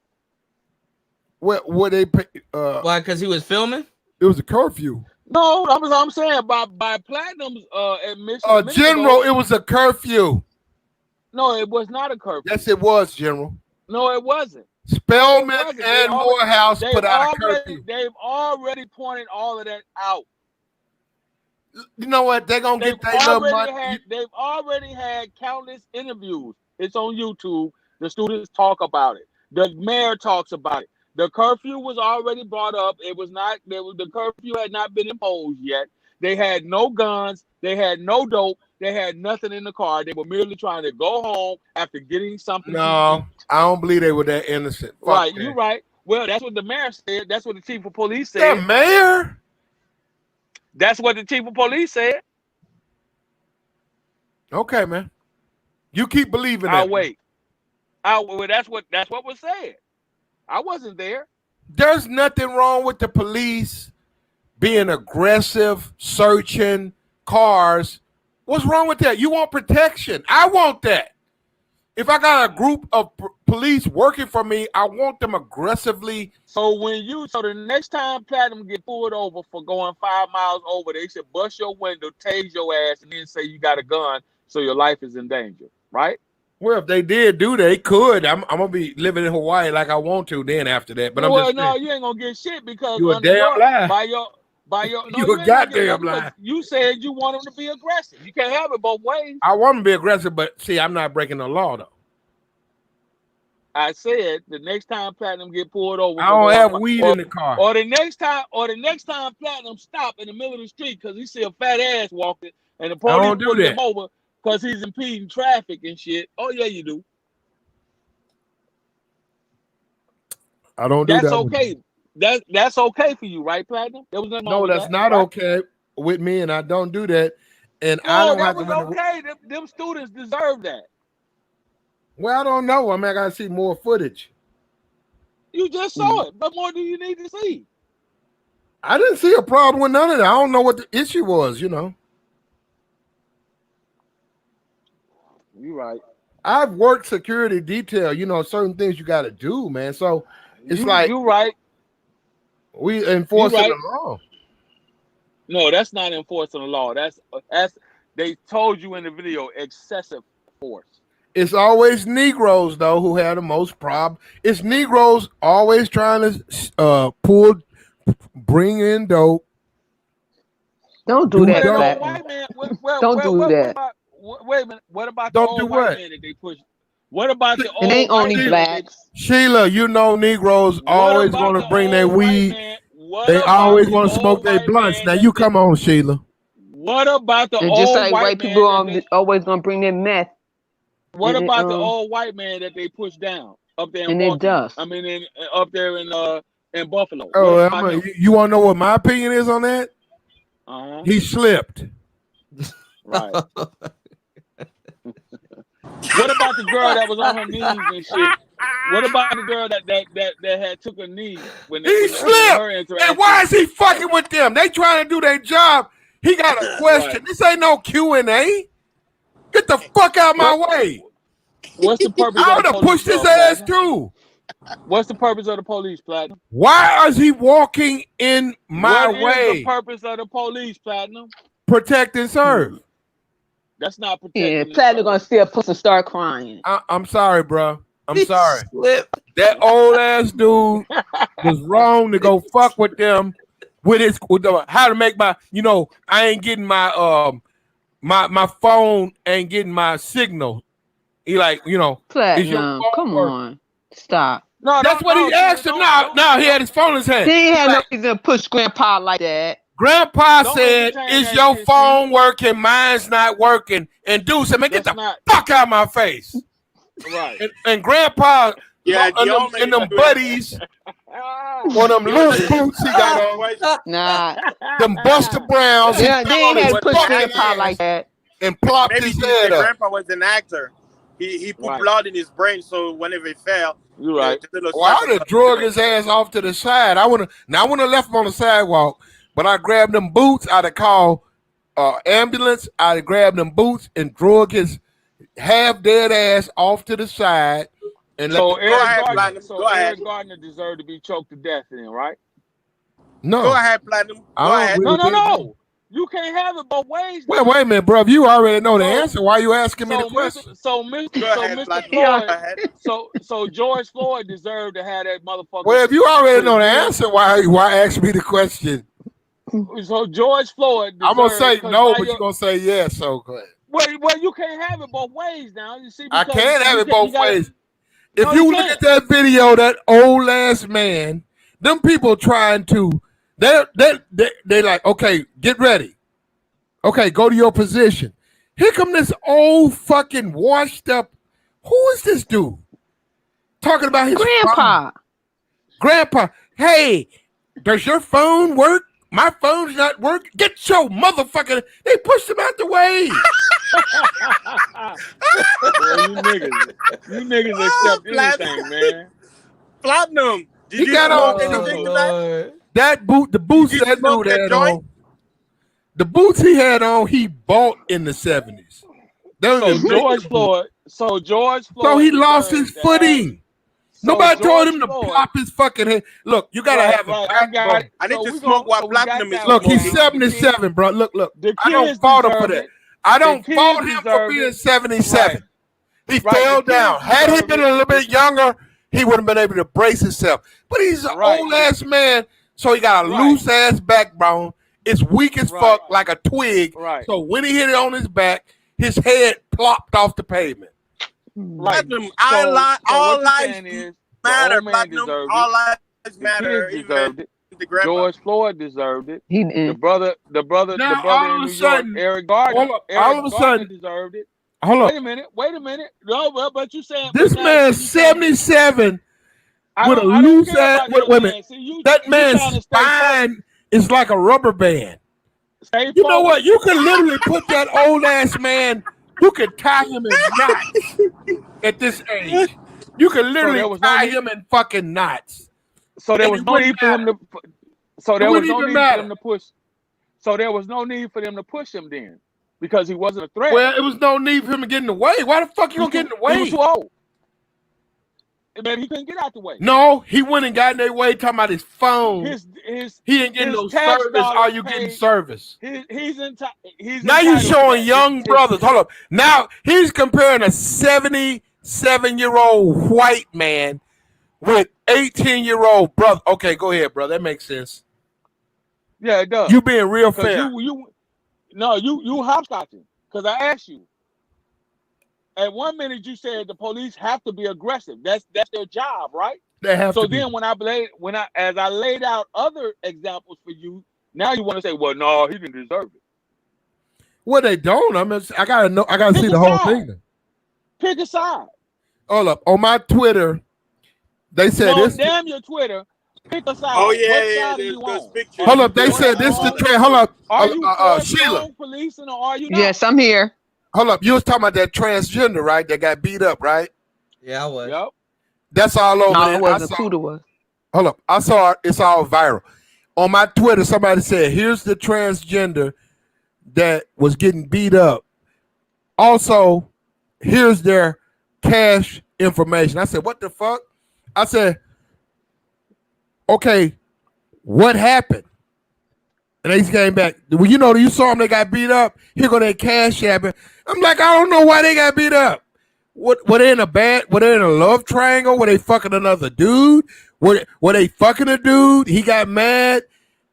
What they pay?
Why? Because he was filming?
It was a curfew.
No, I'm saying by Platinum's admission.
General, it was a curfew.
No, it was not a curfew.
Yes, it was, General.
No, it wasn't.
Spellman and Morehouse put out a curfew.
They've already pointed all of that out.
You know what? They're going to get their little money.
They've already had countless interviews. It's on YouTube. The students talk about it. The mayor talks about it. The curfew was already brought up. It was not. The curfew had not been imposed yet. They had no guns. They had no dope. They had nothing in the car. They were merely trying to go home after getting something.
No, I don't believe they were that innocent. Fuck
right,
that.
you're right. Well, that's what the mayor said. That's what the chief of police said.
The mayor?
That's what the chief of police said.
Okay, man. You keep believing that.
I'll wait. Well, that's what was said. I wasn't there.
There's nothing wrong with the police being aggressive, searching cars. What's wrong with that? You want protection. I want that. If I got a group of police working for me, I want them aggressively.
So the next time Platinum get pulled over for going 5 miles over, they should bust your window, tase your ass, and then say you got a gun, so your life is in danger, right?
Well, if they did do that, they could. I'm gonna be living in Hawaii like I want to. Then after that, but
well,
I'm just
no,
saying.
You ain't gonna get shit because
You a damn lie.
by your
You a goddamn lie.
You said you want them to be aggressive. You can't have it both ways.
I want to be aggressive, but see, I'm not breaking the law though.
I said the next time Platinum get pulled over,
I don't have weed in the car.
Or the next time Platinum stop in the middle of the street because he see a fat ass walking and the police pull him over because he's impeding traffic and shit. Oh yeah, you do.
I don't do
That's
that.
okay. That's okay for you, right, Platinum? There was nothing wrong
No,
with
that's
that,
not
right?
okay with me, and I don't do that. And
No,
I don't
that
have
was
to.
okay. Them students deserve that.
Well, I don't know. I mean, I gotta see more footage.
You just saw it. What more do you need to see?
I didn't see a problem with none of that. I don't know what the issue was, you know.
You right.
I've worked security detail, you know, certain things you got to do, man. So it's like
you right.
We enforcing
right.
the law.
No, that's not enforcing the law. That's they told you in the video excessive force.
It's always Negroes though who have the most problem. It's Negroes always trying to bring in dope.
Don't do that,
dope.
Black. Don't do that.
Wait a minute. What about
Don't
the
do
old white
what?
man that they push? What about the old
It ain't
white
only
man
blacks.
Sheila, you know Negroes always
about
want
the
to bring their
old white
weed.
man? What
They
about
always
the
want to
old
smoke their
white
blunts.
man
Now
that
you come on, Sheila.
What about the
And
old
just like
white
white
man
people
that
are
they,
always gonna bring their meth.
what
and
about the old white man that they pushed down up there in
and their
Baltimore?
dust.
I mean, up there in Buffalo.
Oh,
What about him?
you want to know what my opinion is on that?
Uh-huh.
He slipped.
Right. What about the girl that was on her knees and shit? What about the girl that had took her knee when
He slipped. And why is he fucking with them? They trying to do their job. He got a question.
Right.
This ain't no Q&A. Get the fuck out my way.
What's the purpose
I
of
would
the
have
police?
pushed his
though,
ass
Platinum?
too.
What's the purpose of the police, Platinum?
Why is he walking in my
What is
way?
the purpose of the police, Platinum?
Protect and serve.
That's not protecting.
Yeah,
the
Platinum gonna see a pussy start crying.
I'm sorry, bro. I'm sorry. That old ass dude was wrong to go fuck with them with how to make my, I ain't getting my my phone ain't getting my signal. He like, is your
Platinum,
phone
come
working?
on, stop.
That's what he asked him. Now he had his phone in his hand.
They ain't had
He
no
like,
reason to push Grandpa like that.
Grandpa
Don't
said,
entertain
"Is
that
your
shit,
phone working? Mine's not working." And dude said, "Man, get the fuck out of my face."
Right.
And Grandpa,
Yeah,
and them buddies, one of them loose boots he got on,
Nah,
them Buster Browns. he
they
fell
ain't
on
had
his
to push
fucking
Grandpa
ass
like that.
and plopped
Maybe
his
the
head up.
grandpa was an actor. He put
Right.
blood in his brain, so whenever he fell,
you right.
Well, I would have drug his ass off to the side. I wouldn't have left him on the sidewalk, but I grabbed them boots. I'd have called ambulance. I'd have grabbed them boots and drug his half dead ass off to the side. And
So
let
Eric Gardner deserved to be choked to death then, right?
no.
Go ahead, Platinum.
I
Go
don't
ahead.
agree with that.
No. You can't have it both ways.
Wait a minute, bro. If you already know the answer, why are you asking me the question?
So George Floyd deserved to have that motherfucker.
Well, if you already know the answer, why ask me the question?
So George Floyd.
I'm gonna say
deserved-
no,
now
but you're gonna say yes. So go ahead.
Well, you can't have it both ways now. You see,
I
because
can't have
you
it both
gotta-
ways. If
No,
you
you
look
can't.
at that video, that old ass man, them people trying to, they like, okay, get ready. Okay, go to your position. Here come this old fucking washed up. Who is this dude? Talking about his
Grandpa.
phone. Grandpa, hey, does your phone work? My phone's not working. Get your motherfucking. They pushed him out the way.
Well, you niggas accept anything, man.
Platinum. Did
He
you
got
smoke
on
anything tonight?
that boot. The boots
Did you
that
smoke
dude
that
had
joint?
on. The boots he had on, he bought in the 70s.
So George Floyd.
So he lost his
deserved to
footing.
So
Nobody told him to
George Floyd-
plop his fucking head. Look, you gotta
Right,
have a
right, I got
backbone.
it.
I need
So
to
we
smoke
gon-
while
so we got
Platinum is
that
Look,
one.
he's 77, bro. Look.
The
I don't
kids
fault him for
deserved
that.
it.
I don't
The
fault
kids
him for
deserved
being
it.
77. He
Right,
fell
the
down.
kids
Had he
deserved
been
it.
a little bit younger, he would have been able to brace himself. But he's an
Right.
old ass man, so he got a
Right.
loose ass backbone. It's weak as
Right.
fuck, like a twig.
Right.
So when he hit it on his back, his head plopped off the pavement.
Right.
Platinum,
So
all
what you're
lives
saying is,
matter.
the old man
Platinum,
deserved
all
it.
lives
The
matter.
kids
Even
deserved it.
the grandpa.
George Floyd deserved it.
He
The
didn't.
brother
Now,
in
all of
New
a sudden,
York, Eric Gardner.
all of a
Gardner
sudden,
deserved it.
hold
Wait
up.
a minute. No, but you saying
This
but now,
man's
see, you saying-
77
I
with a
don't- I don't
loose
care
ass.
about
Wait
that
a minute.
man. See, you
That
trying
man's
to stay
spine is like a rubber band.
Stay
You know
focused.
what? You can literally put that old ass man. You could tie him in knots.
at this age. You can literally
there was no
tie
need-
him in fucking knots.
So there
And
was
it
no
wouldn't
need for him to. So
It
there was
wouldn't
no
even
need for
matter.
them to push. So there was no need for them to push him then, because he wasn't a threat.
Well, it was no need for him to get in the way. Why the fuck you gonna get in the way?
He was too old. Man, he couldn't get out the way.
No, he went and got in their way talking about his phone. He ain't getting
his
no
tax
service. All
dollars
you getting
paid.
service.
He's
Now you
entitled to
showing
that.
young brothers. Hold up. Now he's comparing a 77-year-old white man with 18-year-old brother. Okay, go ahead, bro. That makes sense.
Yeah, it does.
You being real
'Cause
fair.
You hopscotching, because I asked you. At one minute you said the police have to be aggressive. That's their job, right?
They have
so
to be.
then as I laid out other examples for you, now you want to say, well, no, he didn't deserve it.
Well, they don't. I gotta know. I gotta
Pick
see
a
the whole
side.
thing. Then.
Pick a side.
Hold up. On my Twitter, they said
No,
this.
damn your Twitter. Pick a side.
Oh, yeah,
What
yeah,
side are
there's
you
those
on?
pictures.
Hold up. They said this the trend. Hold up.
Are you for
Sheila.
strong policing or are you not?
Yes, I'm here.
Hold up. You was talking about that transgender, right? That got beat up, right?
Yeah, I was.
Yep.
That's all over.
No,
there.
it wasn't. Kuda was.
Hold up. I saw it. It's all viral. On my Twitter, somebody said, here's the transgender that was getting beat up. Also, here's their cash information. I said, what the fuck? I said, okay, what happened? And they came back. Well, you saw them, they got beat up. Here go their cash app. I'm like, I don't know why they got beat up. Were they in a love triangle? Were they fucking another dude? Were they fucking a dude? He got mad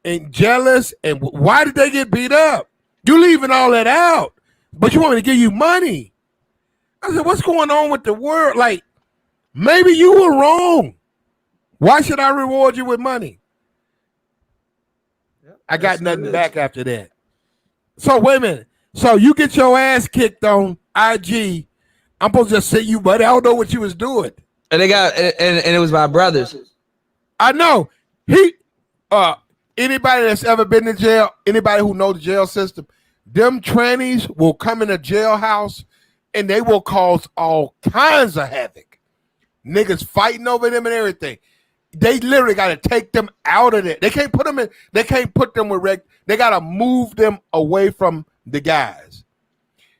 and jealous. And why did they get beat up? You leaving all that out, but you want me to give you money. I said, what's going on with the world? Like, maybe you were wrong. Why should I reward you with money? I got nothing back after that. So wait a minute. So you get your ass kicked on IG. I'm supposed to just say you, buddy. I don't know what you was doing.
And they got and it was my brothers.
I know. Anybody that's ever been to jail, anybody who knows the jail system, them trannies will come in a jailhouse and they will cause all kinds of havoc. Niggas fighting over them and everything. They literally got to take them out of there. They can't put them in. They can't put them with They got to move them away from the guys.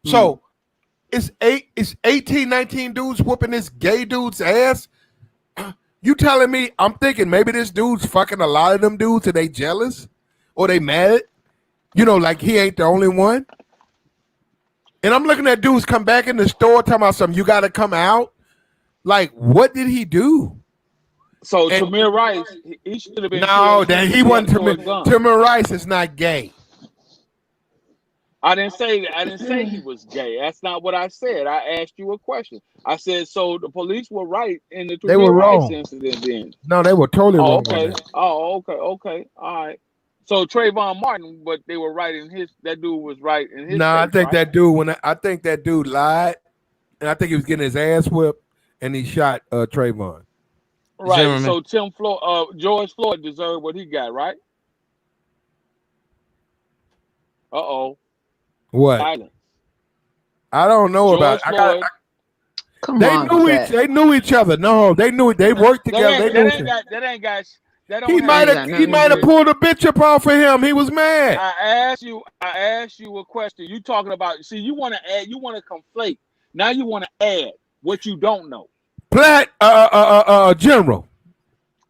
So it's 18, 19 dudes whooping this gay dude's ass. You telling me? I'm thinking maybe this dude's fucking a lot of them dudes and they jealous or they mad. Like he ain't the only one. And I'm looking at dudes come back in the store talking about something. You got to come out. Like, what did he do?
So Tamir Rice, he should have been.
No, that he wasn't. Tamir Rice is not gay.
I didn't say that. I didn't say he was gay. That's not what I said. I asked you a question. I said, so the police were right in the
They were
Tamir Rice
wrong.
incident then.
No, they were totally wrong.
Okay.
On that.
Okay. All right. So Trayvon Martin, but they were right in his. That dude was right in his.
No, I
case,
think
right?
that dude. I think that dude lied, and I think he was getting his ass whipped, and he shot Trayvon.
Right.
Zimmerman.
So George Floyd deserved what he got, right? Uh-oh.
What?
Silence.
I don't know about.
Floyd.
They knew each other. No, they knew it. They worked together.
He
might have pulled a bitch up off of him. He was mad.
I asked you a question. You talking about? See, you want to add. You want to conflate. Now you want to add what you don't know.
General.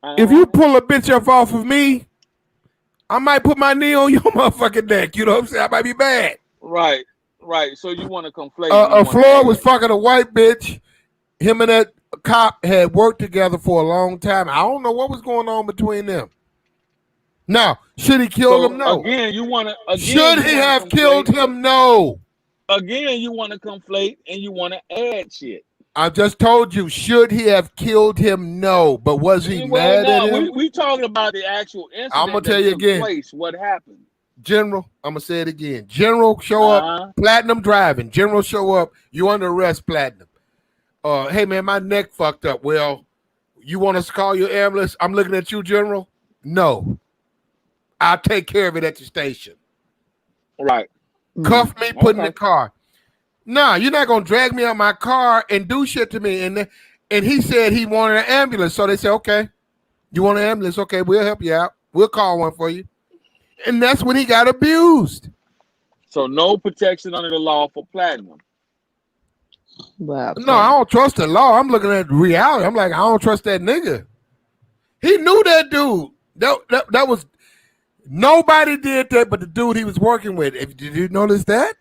If you pull a bitch up off of me, I might put my knee on your motherfucking neck. You know what I'm saying? I might be bad.
Right. So you want to conflate?
Floyd was fucking a white bitch. Him and that cop had worked together for a long time. I don't know what was going on between them. Now, should he kill him? No.
Again, you want to.
Should he have killed him? No.
Again, you want to conflate and you want to add shit.
I just told you, should he have killed him? No. But was he mad at him?
We talking about the actual incident.
I'm gonna tell you again.
What happened?
General, I'm gonna say it again. General, show up. Platinum driving. General, show up. You under arrest, Platinum. Hey man, my neck fucked up. Well, you want us to call your ambulance? I'm looking at you, General. No, I'll take care of it at the station.
Right.
Cuff me, put in the car.
Nah, you're not gonna drag me out my car and do shit to me. And he said he wanted an ambulance, so they said, okay, you want an ambulance? Okay, we'll help you out. We'll call one for you. And that's when he got abused.
So no protection under the law for platinum.
Wow.
No, I don't trust the law. I'm looking at reality. I'm like, I don't trust that nigga. He knew that dude. That was nobody did that but the dude he was working with. Did you notice that?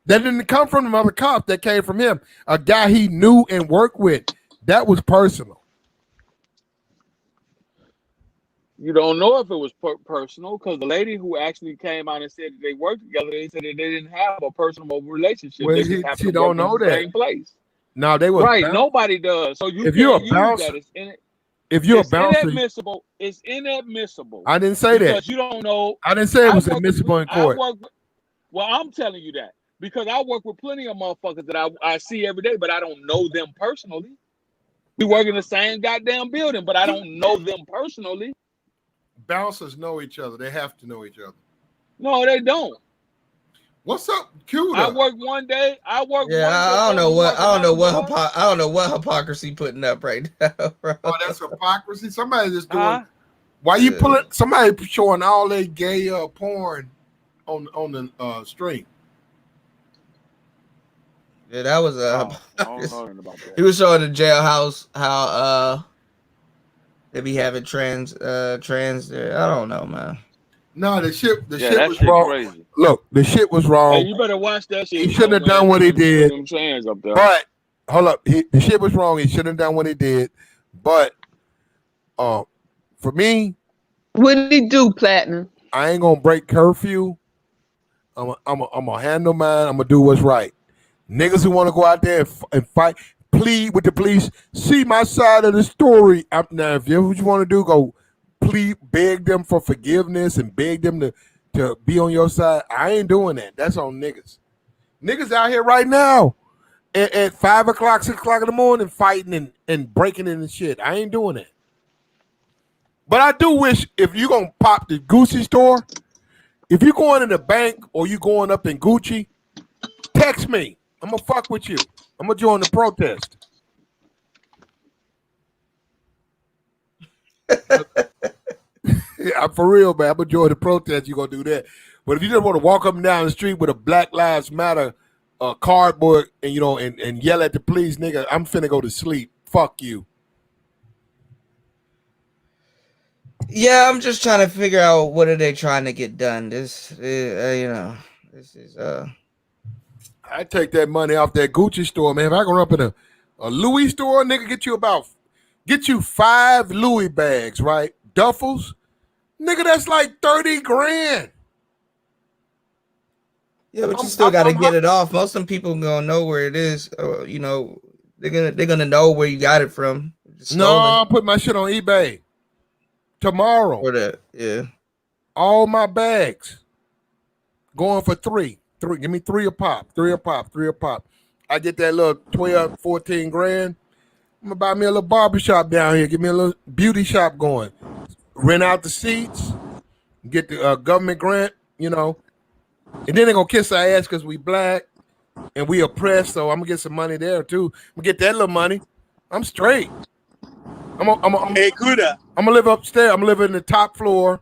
That didn't come from the other cop. That came from him. A guy he knew and worked with. That was personal.
You don't know if it was personal because the lady who actually came out and said that they worked together, they said that they didn't have a personal relationship.
Well,
they just happened
she
to
don't
work
know
in the
that.
same place.
No, they were
Right. Nobody does. So you
if you're
can't
a
use
bouncer,
that.
It's
inadmissible. It's inadmissible.
I didn't say that.
Because you don't know.
I didn't say it was admissible in court.
Well, I'm telling you that because I work with plenty of motherfuckers that I see every day, but I don't know them personally. We work in the same goddamn building, but I don't know them personally.
Bouncers know each other. They have to know each other.
No, they don't.
What's up, Cuda?
I work one day. I work.
Yeah, I don't know what hypocrisy putting up right now, bro.
Oh, that's hypocrisy. Somebody just doing. Why you pulling? Somebody showing all that gay porn on the stream.
Yeah, that was he was showing the jailhouse how they be having trans there. I don't know, man.
No, the shit
that
was
shit
wrong.
crazy.
Look, the shit was wrong.
Hey, you better watch that shit.
He shouldn't have done what he did.
Them trans up there.
But hold up, the shit was wrong. He shouldn't have done what he did. But for me,
what did he do, Platinum?
I ain't gonna break curfew. I'm gonna handle mine. I'm gonna do what's right. Niggas who want to go out there and fight, plead with the police. See my side of the story. Now, if you what you want to do, go plead, beg them for forgiveness and beg them to be on your side. I ain't doing that. That's on niggas. Niggas out here right now at 5 o'clock, 6 o'clock in the morning fighting and breaking in and shit. I ain't doing that. But I do wish if you gonna pop the Gucci store, if you going in the bank or you going up in Gucci, text me. I'm gonna fuck with you. I'm gonna join the protest. Yeah, for real, man. I'm gonna join the protest. You gonna do that? But if you just want to walk up and down the street with a Black Lives Matter cardboard and and yell at the police, nigga, I'm finna go to sleep. Fuck you.
Yeah, I'm just trying to figure out what are they trying to get done. This is
I take that money off that Gucci store, man. If I go up in a Louis store, nigga, get you 5 Louis bags, right? Duffels, nigga, that's like 30 grand.
Yeah, but you still got to get it off. Most of them people gonna know where it is. They're gonna know where you got it from.
No, I'll put my shit on eBay tomorrow.
For that, yeah.
All my bags going for 3. Give me 3 a pop. 3 a pop. I get that little 12, 14 grand. I'm gonna buy me a little barbershop down here. Give me a little beauty shop going. Rent out the seats. Get the government grant, And then they're gonna kiss our ass because we black and we oppressed. So I'm gonna get some money there too. I'm gonna get that little money. I'm straight.
Hey, Kuda.
I'm gonna live upstairs. I'm gonna live in the top floor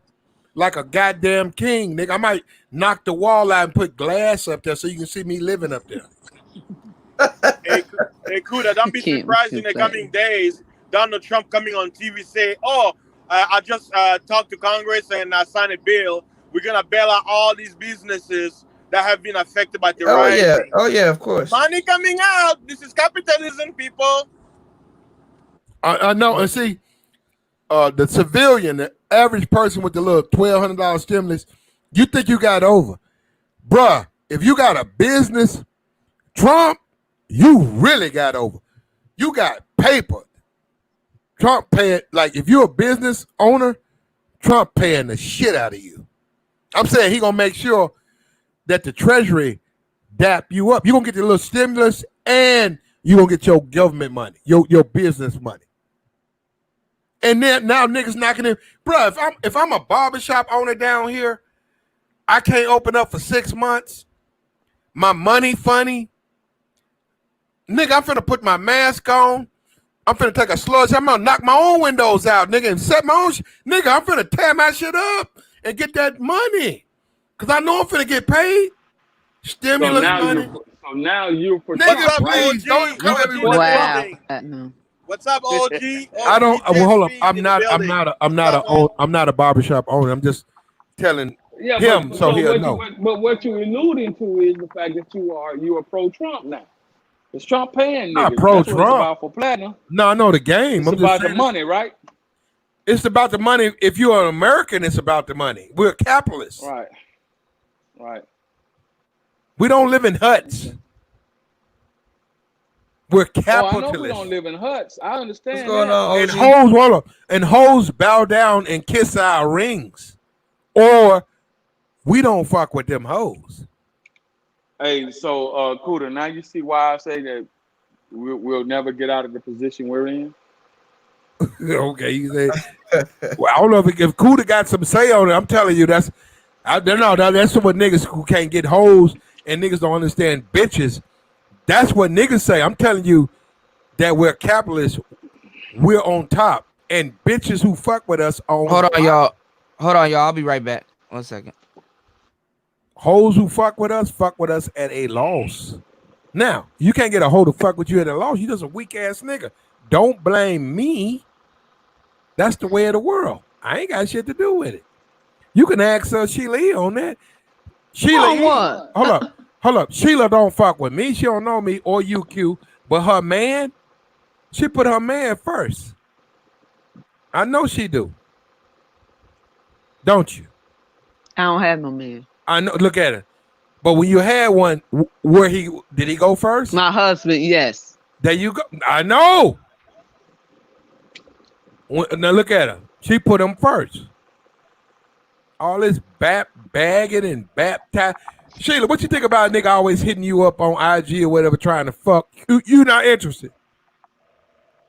like a goddamn king, nigga. I might knock the wall out and put glass up there so you can see me living up there.
Hey, Kuda, don't be surprised in the coming days. Donald Trump coming on TV say, I just talked to Congress and I signed a bill. We're going to bail out all these businesses that have been affected by the rioting.
Oh, yeah, of course.
Money coming out. This is capitalism, people.
I know. And see, the civilian, the average person with the little $1,200 stimulus, you think you got over. Bruh, if you got a business, Trump, you really got over. You got paper. Trump paying, like if you're a business owner, Trump paying the shit out of you. I'm saying he gonna make sure that the Treasury dap you up. You're gonna get the little stimulus and you're gonna get your government money, your business money. And then now niggas knocking in. Bro, if I'm a barbershop owner down here, I can't open up for 6 months. my money funny. Nigga, I'm finna put my mask on. I'm finna take a sludge. I'm gonna knock my own windows out, nigga, and set my own nigga, I'm finna tear my shit up and get that money. Cause I know I'm finna get paid. Stimulus money.
So now you're
Nigga, please don't come at me with that.
What's up, OG?
I don't. Well, hold up. I'm not a barbershop owner. I'm just telling him so he'll know.
But what you're alluding to is the fact that you are pro-Trump now. Is Trump paying niggas?
Not
That's what it's
pro-Trump.
about for Platinum.
No, I know the game.
It's
I'm just
about the
saying
money, right?
It's about the money. If you're an American, it's about the money. We're capitalists.
Right. Right.
We don't live in huts. We're
Oh, I
capitalists.
know we don't live in huts. I understand.
What's going
that.
on,
And hoes, hold up. And hoes bow down and kiss our rings. Or we don't fuck with them hoes.
Hey, so Kuda, now you see why I say that we'll never get out of the position we're in.
Okay, you say. Well, I don't know if Kuda got some say on it. I'm telling you, that's what niggas who can't get hoes and niggas don't understand bitches. That's what niggas say. I'm telling you that we're capitalists. We're on top, and bitches who fuck with us on.
Hold on, y'all. I'll be right back. 1 second.
Hoes who fuck with us at a loss. Now, you can't get a hoe to fuck with you at a loss. You just a weak ass nigga. Don't blame me. That's the way of the world. I ain't got shit to do with it. You can ask Sheila E on that. Sheila E,
what?
Hold up. Sheila don't fuck with me. She don't know me or UQ, but her man, she put her man first. I know she do. Don't you?
I don't have no man.
I know. Look at it. But when you had one, did he go first?
My husband, yes.
There you go. I know. Now look at her. She put him first. All this bagging and baptized. Sheila, what you think about a nigga always hitting you up on IG or whatever trying to fuck? You not interested?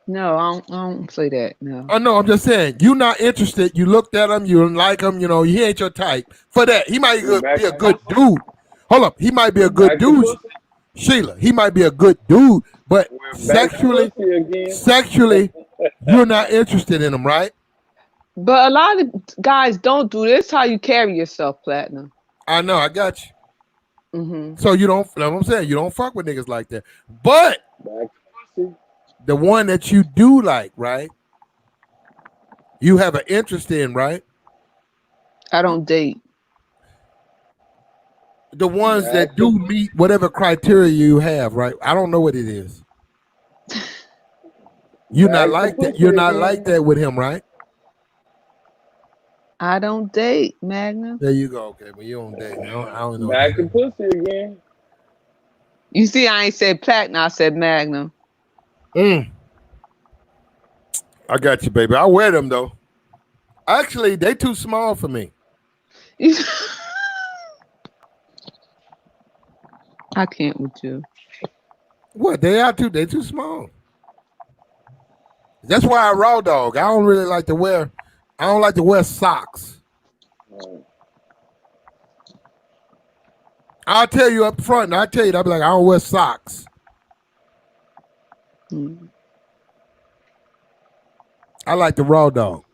No, I don't say that. No.
Oh no, I'm just saying you not interested. You looked at him, you don't like him. You know he ain't your type. For that, he might be a good dude. Hold up, he might be a good dude. Sheila, he might be a good dude, but sexually, you're not interested in him, right?
But a lot of guys don't do this. How you carry yourself, Platinum.
I know, I got you.
Mm-hmm.
So you don't. Like I'm saying, you don't fuck with niggas like that. But the one that you do like, right? You have an interest in, right?
I don't date.
The ones that do meet whatever criteria you have, right? I don't know what it is. You're not like that. You're not like that with him, right?
I don't date, Magnum.
There you go. Okay, but you don't date. I don't know.
Back to pussy again.
You see, I ain't said Platinum. I said Magnum.
I got you, baby. I wear them though. Actually, they too small for me.
I can't with you.
What? They too small. That's why I raw dog. I don't really like to wear. I don't like to wear socks. I'll tell you up front, and I'll tell you, I'll be like, I don't wear socks. I like the raw dog.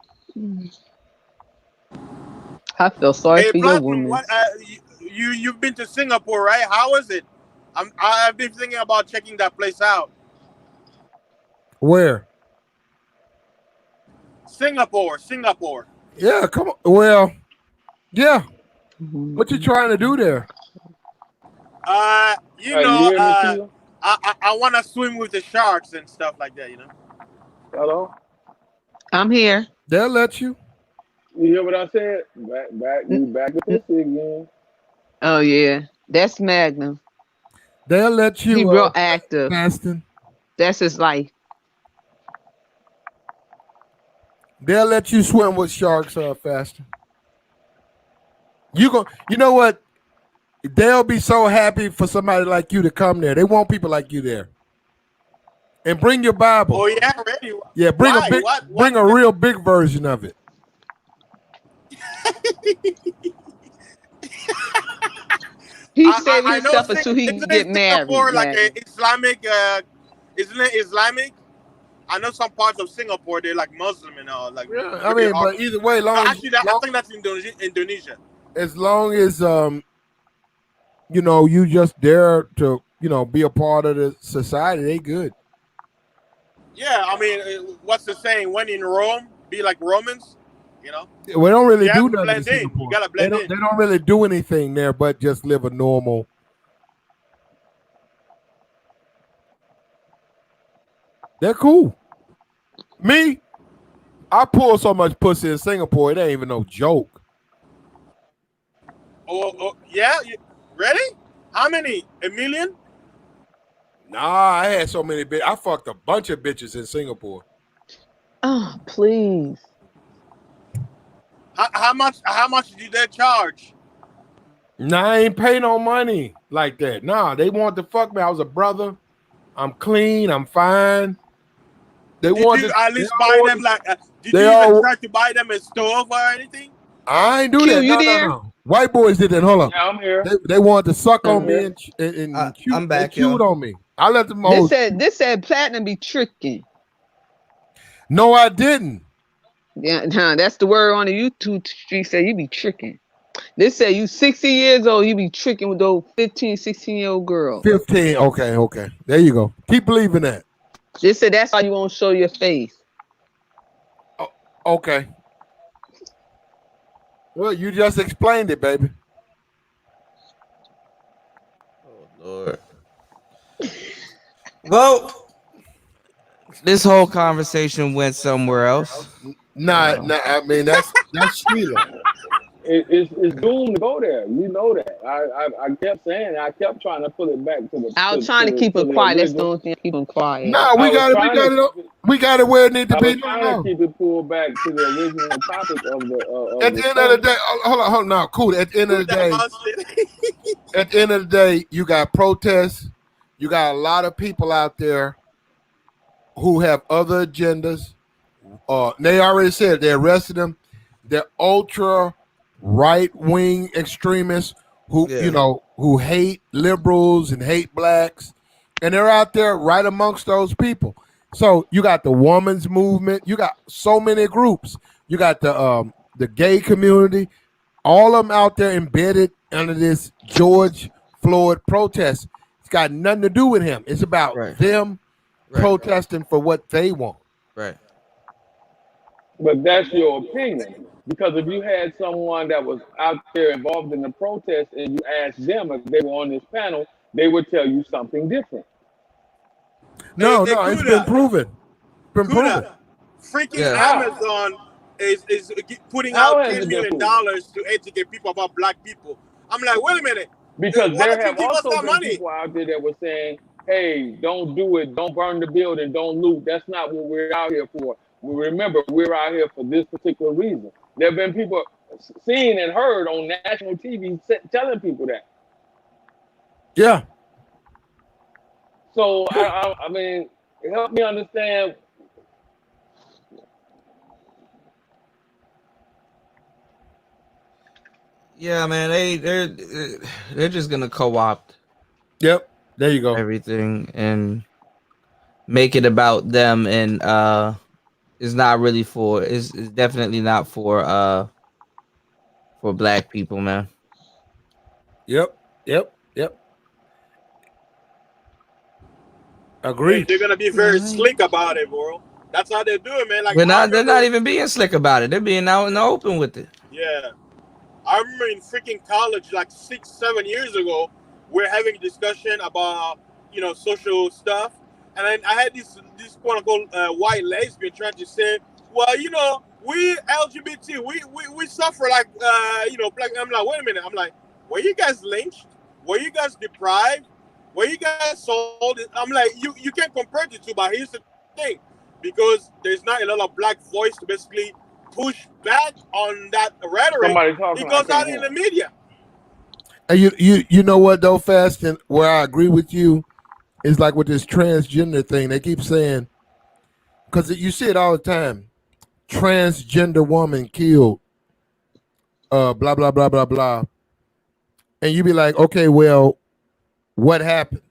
I feel sorry
Hey,
for your
Platinum,
woman.
what, you've been to Singapore, right? How is it? I've been thinking about checking that place out.
Where?
Singapore.
Yeah, come on. Well, yeah. What you trying to do there?
I want to swim with the sharks and stuff like that, you know.
Hello?
I'm here.
They'll let you.
You hear what I said? Back to pussy again.
Oh yeah, that's Magnum.
They'll let you.
He real active.
Fasting.
That's his life.
They'll let you swim with sharks faster. You know what? They'll be so happy for somebody like you to come there. They want people like you there. And bring your Bible.
Oh yeah, ready.
Yeah, bring
Why?
bring a real big version of it.
He saving
I know
himself until he can
isn't
get
it
married.
Singapore like
man.
a Islamic? Isn't it Islamic? I know some parts of Singapore they're like Muslim and all. Like,
Yeah, I mean, but either way,
No,
long
actually, I think that's Indonesia.
as long as you know, you just dare to, you know, be a part of the society, they good.
Yeah, I mean, what's the saying? When in Rome, be like Romans. You know.
We don't really
You
do
have to
nothing in
blend in.
Singapore.
You gotta
They
blend
don't,
in.
they don't really do anything there but just live a normal. They're cool. Me, I pull so much pussy in Singapore, it ain't even no joke.
Oh yeah. Ready? How many? A million?
Nah, I had so many bitches. I fucked a bunch of bitches in Singapore.
Oh, please.
How much did they charge?
Nah, I ain't pay no money like that. Nah, they wanted to fuck me. I was a brother. I'm clean. I'm fine. They
Did
wanted
you
to,
at least
they
buy
all
them
wanted-
like? Did
they
you even
all-
try to buy them a stove or anything?
I ain't do
Q,
that.
you
No,
there?
no. White boys did that. Hold up.
Yeah, I'm here.
They wanted to suck on
I'm
me
here.
and cute,
I'm back,
they cute
yo.
on me. I let them
This
hoes.
said platinum be tricking.
No, I didn't.
Yeah, nah, that's the word on the YouTube street. Say you be tricking. They say you 60 years old, you be tricking with those 15, 16-year-old girls.
15. Okay. There you go. Keep believing that.
They said that's why you won't show your face.
Okay. Well, you just explained it, baby.
Lord. Well, this whole conversation went somewhere else.
Nah, I mean that's Sheila.
It's doomed to go there. You know that. I kept saying it. I kept trying to pull it back to the.
I was trying to keep it quiet. That's the only thing keep them quiet.
Nah, we got it where it need to
I
be.
was trying to keep it pulled back to the original topic of the.
At the end of the day, hold on, now, cool. At the end of the day, you got protests. You got a lot of people out there who have other agendas. They already said they arrested them. They're ultra right-wing extremists who, you know, who hate liberals and hate blacks, and they're out there right amongst those people. So you got the women's movement. You got so many groups. You got the gay community. All of them out there embedded under this George Floyd protest. It's got nothing to do with him. It's about them protesting for what they want.
Right.
But that's your opinion. Because if you had someone that was out there involved in the protest and you asked them if they were on this panel, they would tell you something different.
No, it's been proven.
Freaking Amazon is putting
How
out
has it
$10
been
million to educate people about black people. I'm like, wait a minute.
Because
Why
there
don't you
have
give us
also
that
been
money?
people out there that were saying, hey, don't do it, don't burn the building, don't loot. That's not what we're out here for. Remember, we're out here for this particular reason. There have been people seen and heard on national TV telling people that.
Yeah.
So, I mean, help me understand.
Yeah, man, they're just gonna co-opt.
Yep, there you go.
Everything and make it about them, and it's not really for. It's definitely not for black people, man.
Yep. Agree.
They're gonna be very slick about it, bro. That's how they do it, man. Like
They're not even being slick about it. They're being out in the open with it.
Yeah. I remember in freaking college, like 6-7 years ago, we're having a discussion about, you know, social stuff. And then I had this quote unquote white lesbian trying to say, well, you know, we LGBT, we suffer like, you know, black. I'm like, wait a minute. I'm like, were you guys lynched? Were you guys deprived? Were you guys sold? I'm like, you can't compare the two, but here's the thing. Because there's not a lot of black voice to basically push back on that rhetoric. It goes out in the media.
And you know what though, Fast, and where I agree with you is like with this transgender thing. They keep saying, because you see it all the time, transgender woman killed, blah blah blah blah blah. and you be like, okay, well, what happened?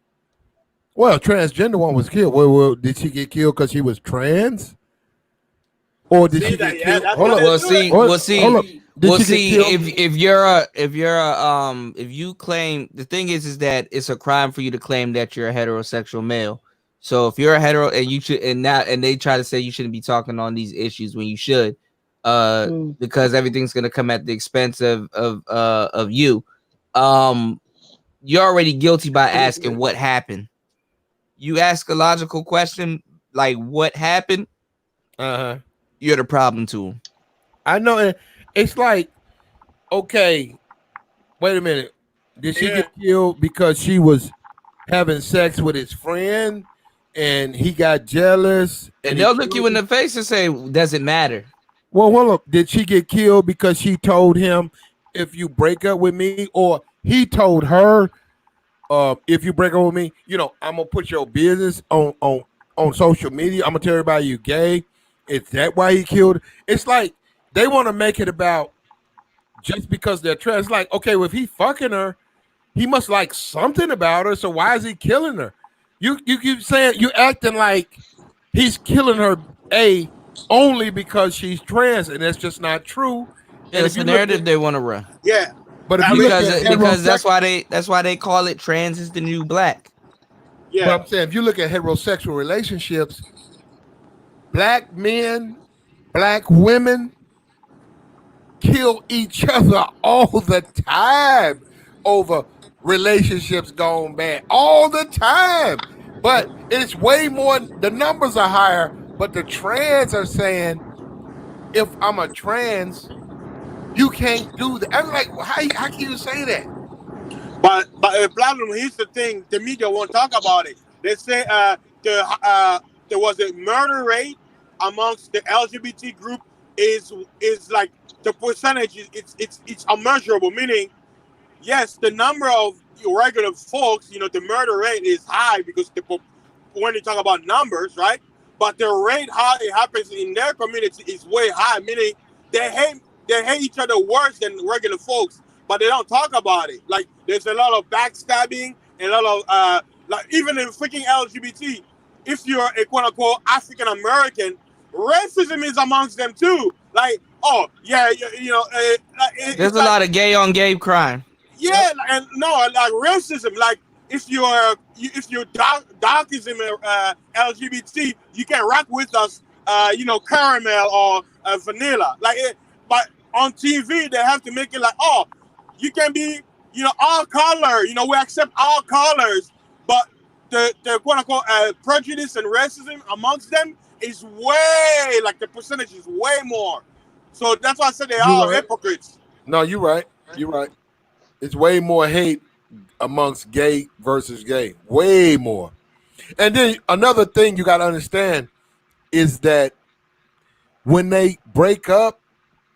Well, transgender one was killed. Well, did she get killed because she was trans? Or did she get killed? Hold up.
Well, see,
Hold-
we'll see.
hold up. Did
We'll
she get
see
killed?
if you claim, the thing is that it's a crime for you to claim that you're a heterosexual male. So if you're a hetero and you should, and they try to say you shouldn't be talking on these issues when you should, because everything's gonna come at the expense of you. You're already guilty by asking what happened. You ask a logical question like what happened, you're the problem to him.
I know. It's like, okay, wait a minute. Did she get killed because she was having sex with his friend and he got jealous?
And they'll look you in the face and say, does it matter?
Well, hold up. Did she get killed because she told him, if you break up with me, or he told her, if you break up with me, I'm gonna put your business on social media. I'm gonna tell everybody you gay. Is that why he killed? It's like they want to make it about just because they're trans. Like, okay, well, if he fucking her, he must like something about her. So why is he killing her? You keep saying, you acting like he's killing her only because she's trans, and that's just not true. And
It's a narrative they want to run.
Yeah,
but if you look at
because that's why they call it trans is the new black.
Yeah,
but I'm saying if you look at heterosexual relationships, black men, black women kill each other all the time over relationships gone bad, all the time. But it's way more, the numbers are higher, but the trans are saying, if I'm a trans, you can't do that. I'm like, how can you say that?
But the problem, here's the thing, the media won't talk about it. They say there was a murder rate amongst the LGBT group is like the percentage it's unmeasurable, meaning yes, the number of regular folks, the murder rate is high because when you talk about numbers, right? But the rate how it happens in their community is way high, meaning they hate each other worse than regular folks, but they don't talk about it. Like there's a lot of backstabbing and a lot of like even in freaking LGBT, if you're a quote unquote African American, racism is amongst them too. Like, oh yeah,
There's a lot of gay on gay crime.
Yeah, and no, like racism. Like if you're darkism LGBT, you can rock with us. Caramel or vanilla. Like, but on TV they have to make it like, oh, you can be, all color. We accept all colors, but the quote unquote prejudice and racism amongst them is way, like the percentage is way more. So that's why I said they are hypocrites.
No, you're right. You're right. It's way more hate amongst gay versus gay. Way more. And then another thing you got to understand is that when they break up,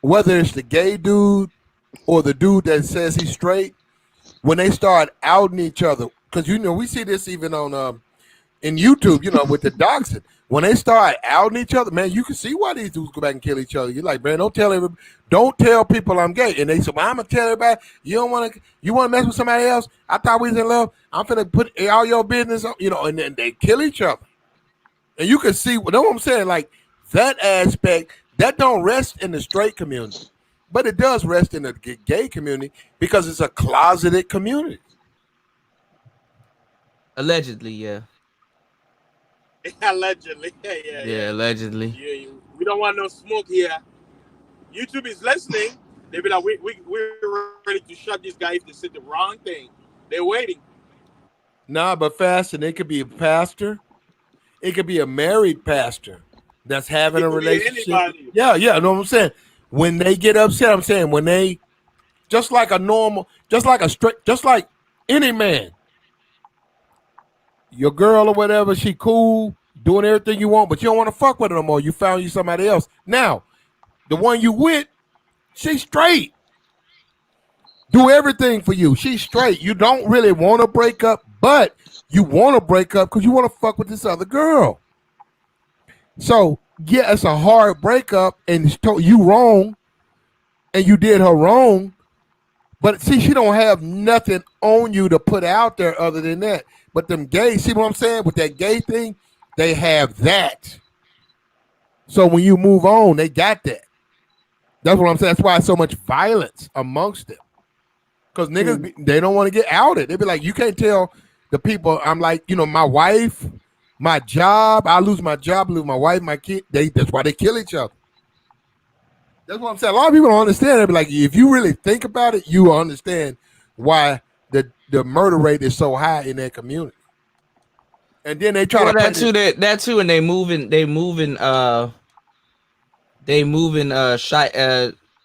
whether it's the gay dude or the dude that says he's straight, when they start outing each other, because we see this even on in YouTube, with the doxing. When they start outing each other, man, you can see why these dudes go back and kill each other. You're like, man, don't tell people I'm gay. And they say, well, I'm gonna tell everybody. You want to mess with somebody else? I thought we was in love. I'm finna put all your business on, and then they kill each other. And you can see, what I'm saying, like that aspect that don't rest in the straight community, but it does rest in the gay community because it's a closeted community.
Allegedly, yeah.
Allegedly, yeah.
Yeah, allegedly.
Yeah, we don't want no smoke here. YouTube is listening. They be like, we're ready to shut this guy if they said the wrong thing. They're waiting.
Nah, but fasting, it could be a pastor. It could be a married pastor that's having a relationship. Yeah, know what I'm saying? When they get upset, I'm saying when they, just like any man, your girl or whatever, she cool, doing everything you want, but you don't want to fuck with her no more. You found you somebody else. Now, the one you with, she's straight. Do everything for you. She's straight. You don't really want to break up, but you want to break up because you want to fuck with this other girl. So, yeah, it's a hard breakup, and you wrong, and you did her wrong, But see, she don't have nothing on you to put out there other than that. But them gays, see what I'm saying? With that gay thing, they have that. So when you move on, they got that. That's what I'm saying. That's why so much violence amongst them. Because niggas, they don't want to get outed. They be like, you can't tell the people. I'm like, my wife, my job. I lose my job, lose my wife, my kid. That's why they kill each other. That's what I'm saying. A lot of people don't understand. They be like, if you really think about it, you understand why the murder rate is so high in that community. And then they try to
that too, and they moving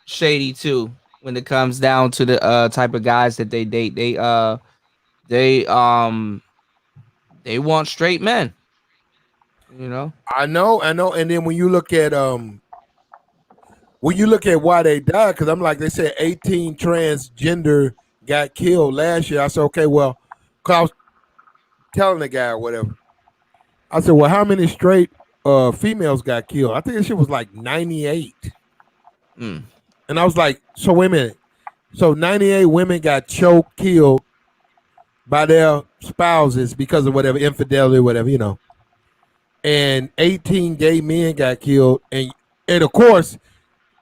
shady too when it comes down to the type of guys that they date. They want straight men.
I know. And then when you look at why they died, because I'm like, they said 18 transgender got killed last year. I said, okay, well, because I was telling the guy or whatever. I said, well, how many straight females got killed? I think this shit was like 98. And I was like, so wait a minute. So 98 women got choked, killed by their spouses because of whatever, infidelity, whatever, And 18 gay men got killed. And of course,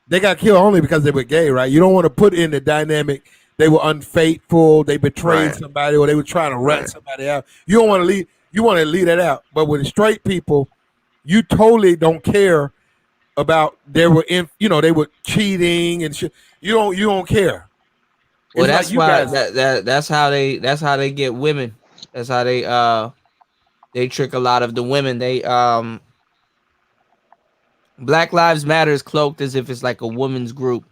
they got killed only because they were gay, right? You don't want to put in the dynamic they were unfaithful, they betrayed somebody, or they were trying to rat somebody out. You don't want to leave. You want to leave that out. But with straight people, you totally don't care about they were cheating and shit. You don't care.
Well, that's why that's how they get women. That's how they trick a lot of the women. They Black Lives Matter is cloaked as if it's like a women's group.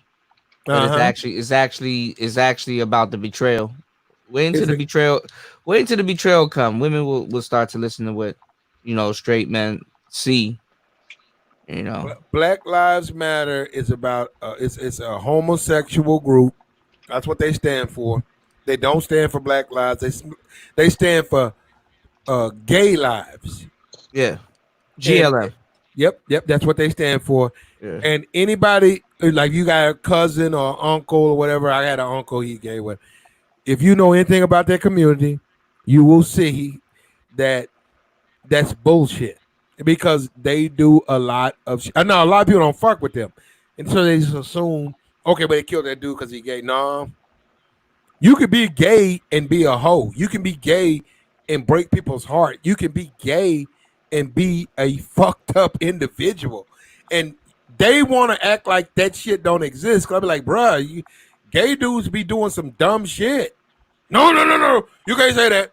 But it's actually about the betrayal. Wait until the betrayal come. Women will start to listen to what straight men see.
Black Lives Matter is about it's a homosexual group. That's what they stand for. They don't stand for Black lives. They stand for gay lives.
Yeah, GLM.
Yep. That's what they stand for. Yeah. And anybody, like you got a cousin or uncle or whatever. I had an uncle, he gay. If you know anything about that community, you will see that that's bullshit because they do a lot of shit. I know a lot of people don't fuck with them. And so they just assume, okay, but they killed that dude because he gay. No. You can be gay and be a hoe. You can be gay and break people's heart. You can be gay and be a fucked up individual. And they want to act like that shit don't exist. Cause I be like, bruh, gay dudes be doing some dumb shit. No. You can't say that.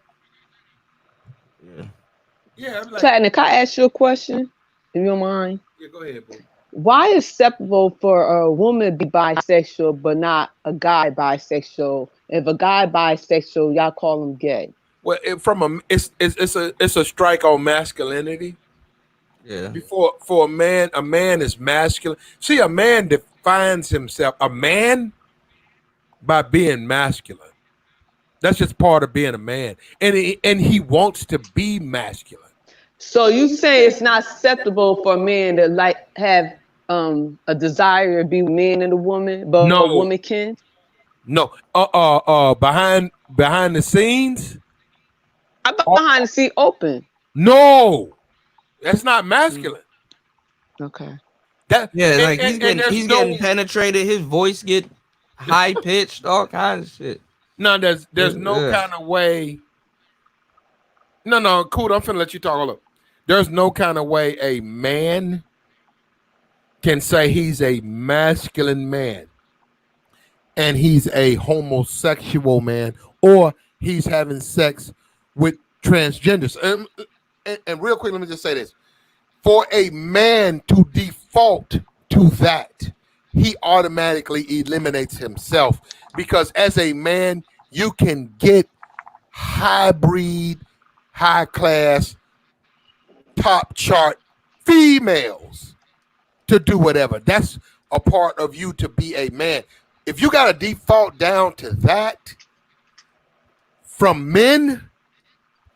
Yeah.
Like, Platinum, can I ask you a question? If you don't mind.
Yeah, go ahead, bro.
Why is it acceptable for a woman to be bisexual but not a guy bisexual? If a guy bisexual, y'all call him gay.
Well, it's a strike on masculinity.
Yeah.
For a man is masculine. See, a man defines himself by being masculine. That's just part of being a man, and he wants to be masculine.
So you say it's not acceptable for a man to have a desire to be man and a woman, but a woman can?
No. Behind the scenes.
I thought behind the scene open.
No, that's not masculine.
Okay.
He's getting penetrated. His voice get high pitched, all kinds of shit.
No, there's no kind of way. No, cool. I'm finna let you talk. Hold up. There's no kind of way a man can say he's a masculine man and he's a homosexual man, or he's having sex with transgenders. And real quick, let me just say this. For a man to default to that, he automatically eliminates himself, because as a man, you can get hybrid, high class, top chart females to do whatever. That's a part of you to be a man. If you got to default down to that from men,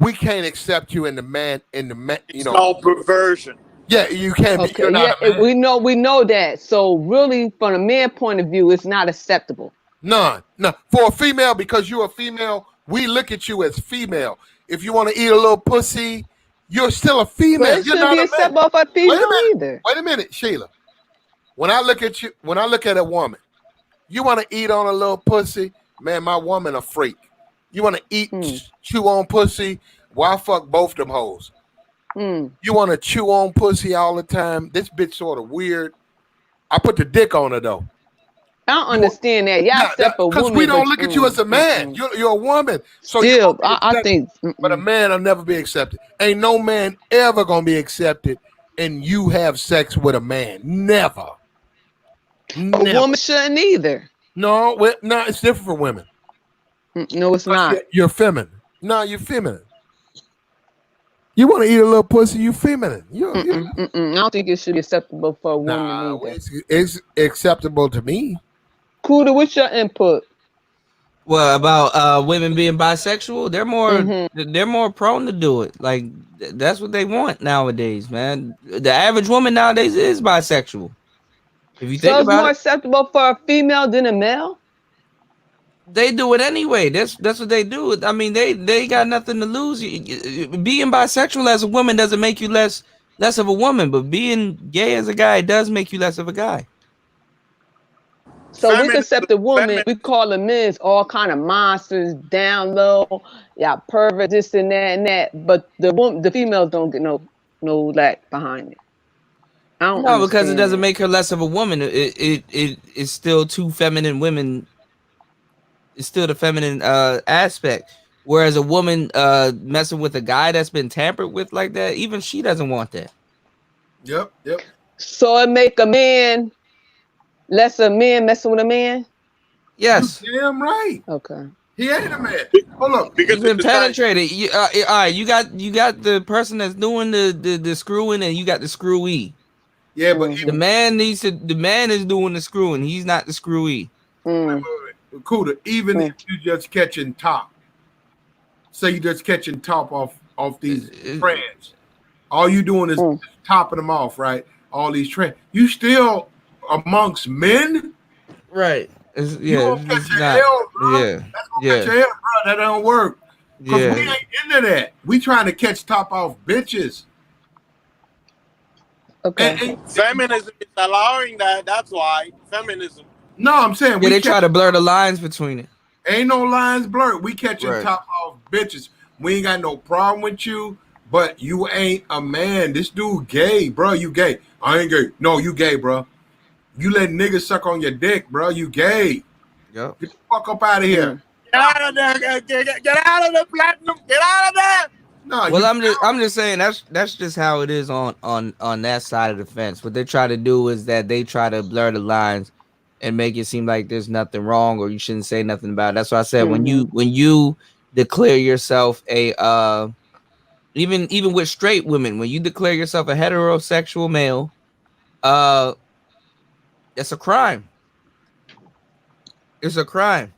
we can't accept you in the man.
It's called perversion.
Yeah, you can't be.
Okay, we know that. So really, from a man point of view, it's not acceptable.
None. For a female, because you're a female, we look at you as female. If you want to eat a little pussy, you're still a female.
But it
You're
shouldn't
not
be
a
acceptable
man.
for a female
Wait a minute.
either.
Wait a minute, Sheila. When I look at you, when I look at a woman, you want to eat on a little pussy, man, my woman a freak. You want to eat, chew on pussy, well, I fuck both them hoes. You want to chew on pussy all the time. This bitch sort of weird. I put the dick on her, though.
I don't understand that. Y'all accept a woman.
Because we don't look at you as a man. You're a woman. So
still, I think.
But a man will never be accepted. Ain't no man ever going to be accepted and you have sex with a man. Never.
A woman shouldn't either.
No, it's different for women.
No, it's not.
You're feminine. No, you're feminine. You want to eat a little pussy, you feminine.
I don't think it should be acceptable for a woman either.
It's acceptable to me.
Kuda, what's your input?
Well, about women being bisexual, they're more prone to do it. Like that's what they want nowadays, man. The average woman nowadays is bisexual. If you think
So it's
about
more
it,
acceptable for a female than a male?
they do it anyway. That's what they do. I mean, they got nothing to lose. Being bisexual as a woman doesn't make you less of a woman, but being gay as a guy does make you less of a guy.
So we can accept a woman, we call the men all kind of monsters, down low, yeah, pervert, this and that, but the females don't get no lack behind it. I don't
No, because it
understand
doesn't make her less of a woman. It's still two feminine women. It's still the feminine aspect. Whereas a woman messing with a guy that's been tampered with like that, even she doesn't want that.
Yep.
So it make a man less a man messing with a man?
Yes.
You damn right.
Okay.
He ain't a man. Hold up.
Because been penetrated. All right, you got the person that's doing the screwing, and you got the screwee.
Yeah, but
the man is doing the screwing. He's not the screwee.
Kuda, even if you just catching top, say you just catching top off these trends, all you doing is topping them off, right? All these trends, you still amongst men,
right?
You gonna catch your hell, bro. That's gonna catch your hell, bro. That don't work. Cause we ain't into that. We trying to catch top off bitches.
Okay.
Feminism is allowing that. That's why feminism.
No, I'm saying
they try to blur the lines between it.
Ain't no lines blurred. We catching
Right.
top off bitches. We ain't got no problem with you, but you ain't a man. This dude gay, bro. You gay. I ain't gay. No, you gay, bro. You let niggas suck on your dick, bro. You gay.
Yep.
Get the fuck up out of here.
Get out of there. Get out of the platinum. Get out of there.
No,
Well, I'm just saying that's just how it is on that side of the fence. What they try to do is that they try to blur the lines and make it seem like there's nothing wrong or you shouldn't say nothing about it. That's why I said when you declare yourself a even with straight women, when you declare yourself a heterosexual male, that's a crime. It's a crime.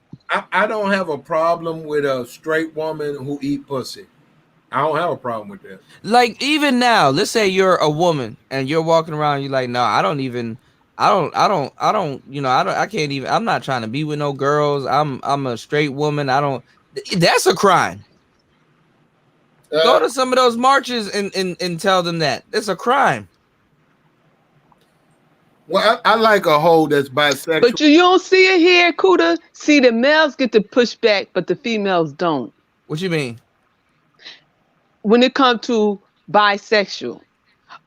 I don't have a problem with a straight woman who eat pussy. I don't have a problem with that.
Like even now, let's say you're a woman and you're walking around, you're like, no, I can't even, I'm not trying to be with no girls. I'm a straight woman. That's a crime. Go to some of those marches and tell them that. It's a crime.
Well, I like a hoe that's bisexual.
But you don't see it here, Kuda. See, the males get to push back, but the females don't.
What you mean?
When it comes to bisexual.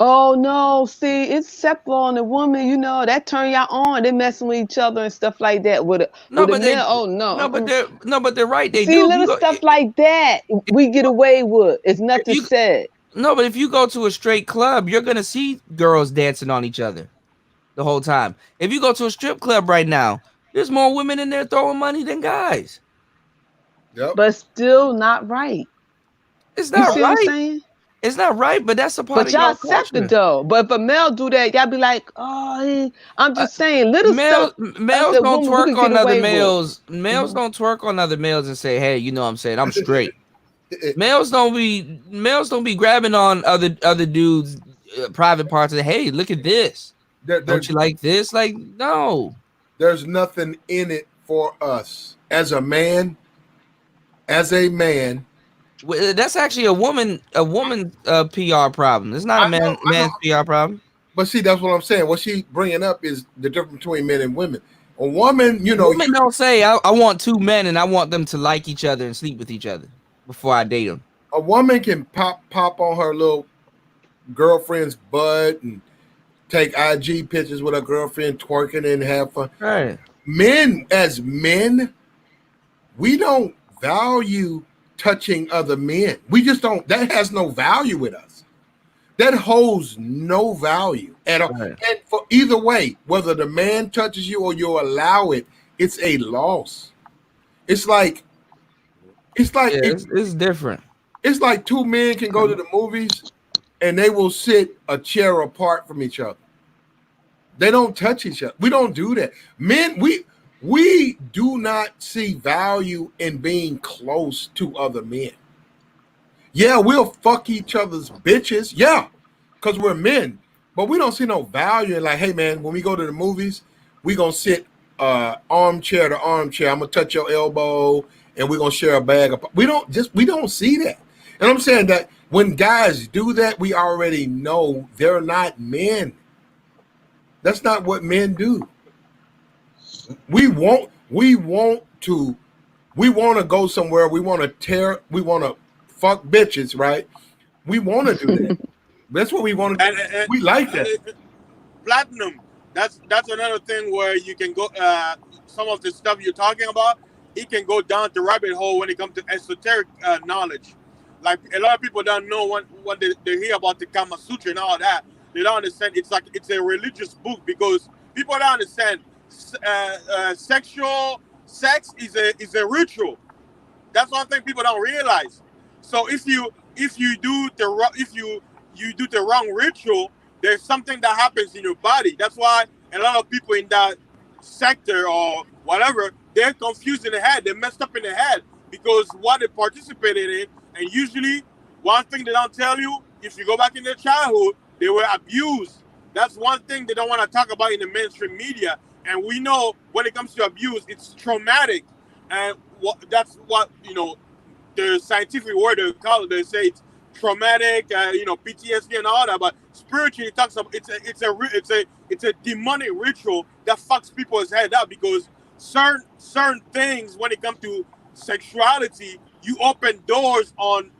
Oh no, see, it's acceptable on the woman, that turn y'all on. They messing with each other and stuff like that. With a male, oh no.
But they're right. They
see,
do.
little stuff like that we get away with. It's nothing said.
No, but if you go to a straight club, you're gonna see girls dancing on each other the whole time. If you go to a strip club right now, there's more women in there throwing money than guys.
Yep.
But still not right.
It's not
you see
right.
What I'm saying?
It's not right, but that's a part
but
of
y'all
your
accept
culture.
it though. But if a male do that, y'all be like, oh, I'm just saying, little
males
stuff.
don't twerk on other males. Males don't twerk on other males and say, "Hey, you know what I'm saying? I'm straight." males don't be grabbing on other dudes' private parts and hey, look at this. Don't you like this? Like, no.
There's nothing in it for us as a man.
Well, that's actually a woman PR problem. It's not a man's PR problem.
But see, that's what I'm saying. What she bringing up is the difference between men and women. A woman, you know,
women don't say I want two men and I want them to like each other and sleep with each other before I date them.
A woman can pop on her little girlfriend's butt and take IG pictures with her girlfriend twerking and have fun.
Right.
Men, as men, we don't value touching other men. We just don't. That has no value with us. That holds no value at all. Right. And for either way, whether the man touches you or you allow it, it's a loss. It's like
it's different.
It's like two men can go to the movies and they will sit a chair apart from each other. They don't touch each other. We don't do that. Men, we do not see value in being close to other men. Yeah, we'll fuck each other's bitches. Yeah, because we're men. But we don't see no value in like, hey, man, when we go to the movies, we going to sit armchair to armchair. I'm going to touch your elbow and we're going to share a bag. We don't see that. And I'm saying that when guys do that, we already know they're not men. That's not what men do. We want to go somewhere. We want to fuck bitches, right? We want to do that. That's what we want to do.
And
we like that.
Platinum. That's another thing where you can go. Some of the stuff you're talking about, it can go down the rabbit hole when it comes to esoteric knowledge. Like a lot of people don't know when they hear about the Kama Sutra and all that. They don't understand. It's like it's a religious book because people don't understand. Sex is a ritual. That's one thing people don't realize. So if you do the wrong ritual, there's something that happens in your body. That's why a lot of people in that sector or whatever, they're confused in the head. They're messed up in the head because what they participated in. And usually, one thing they don't tell you, if you go back in their childhood, they were abused. That's one thing they don't want to talk about in the mainstream media. And we know when it comes to abuse, it's traumatic. And that's what, the scientific word they call it. They say it's traumatic, PTSD and all that. But spiritually, it talks about it's a demonic ritual that fucks people's head up because certain things when it comes to sexuality, you open doors on,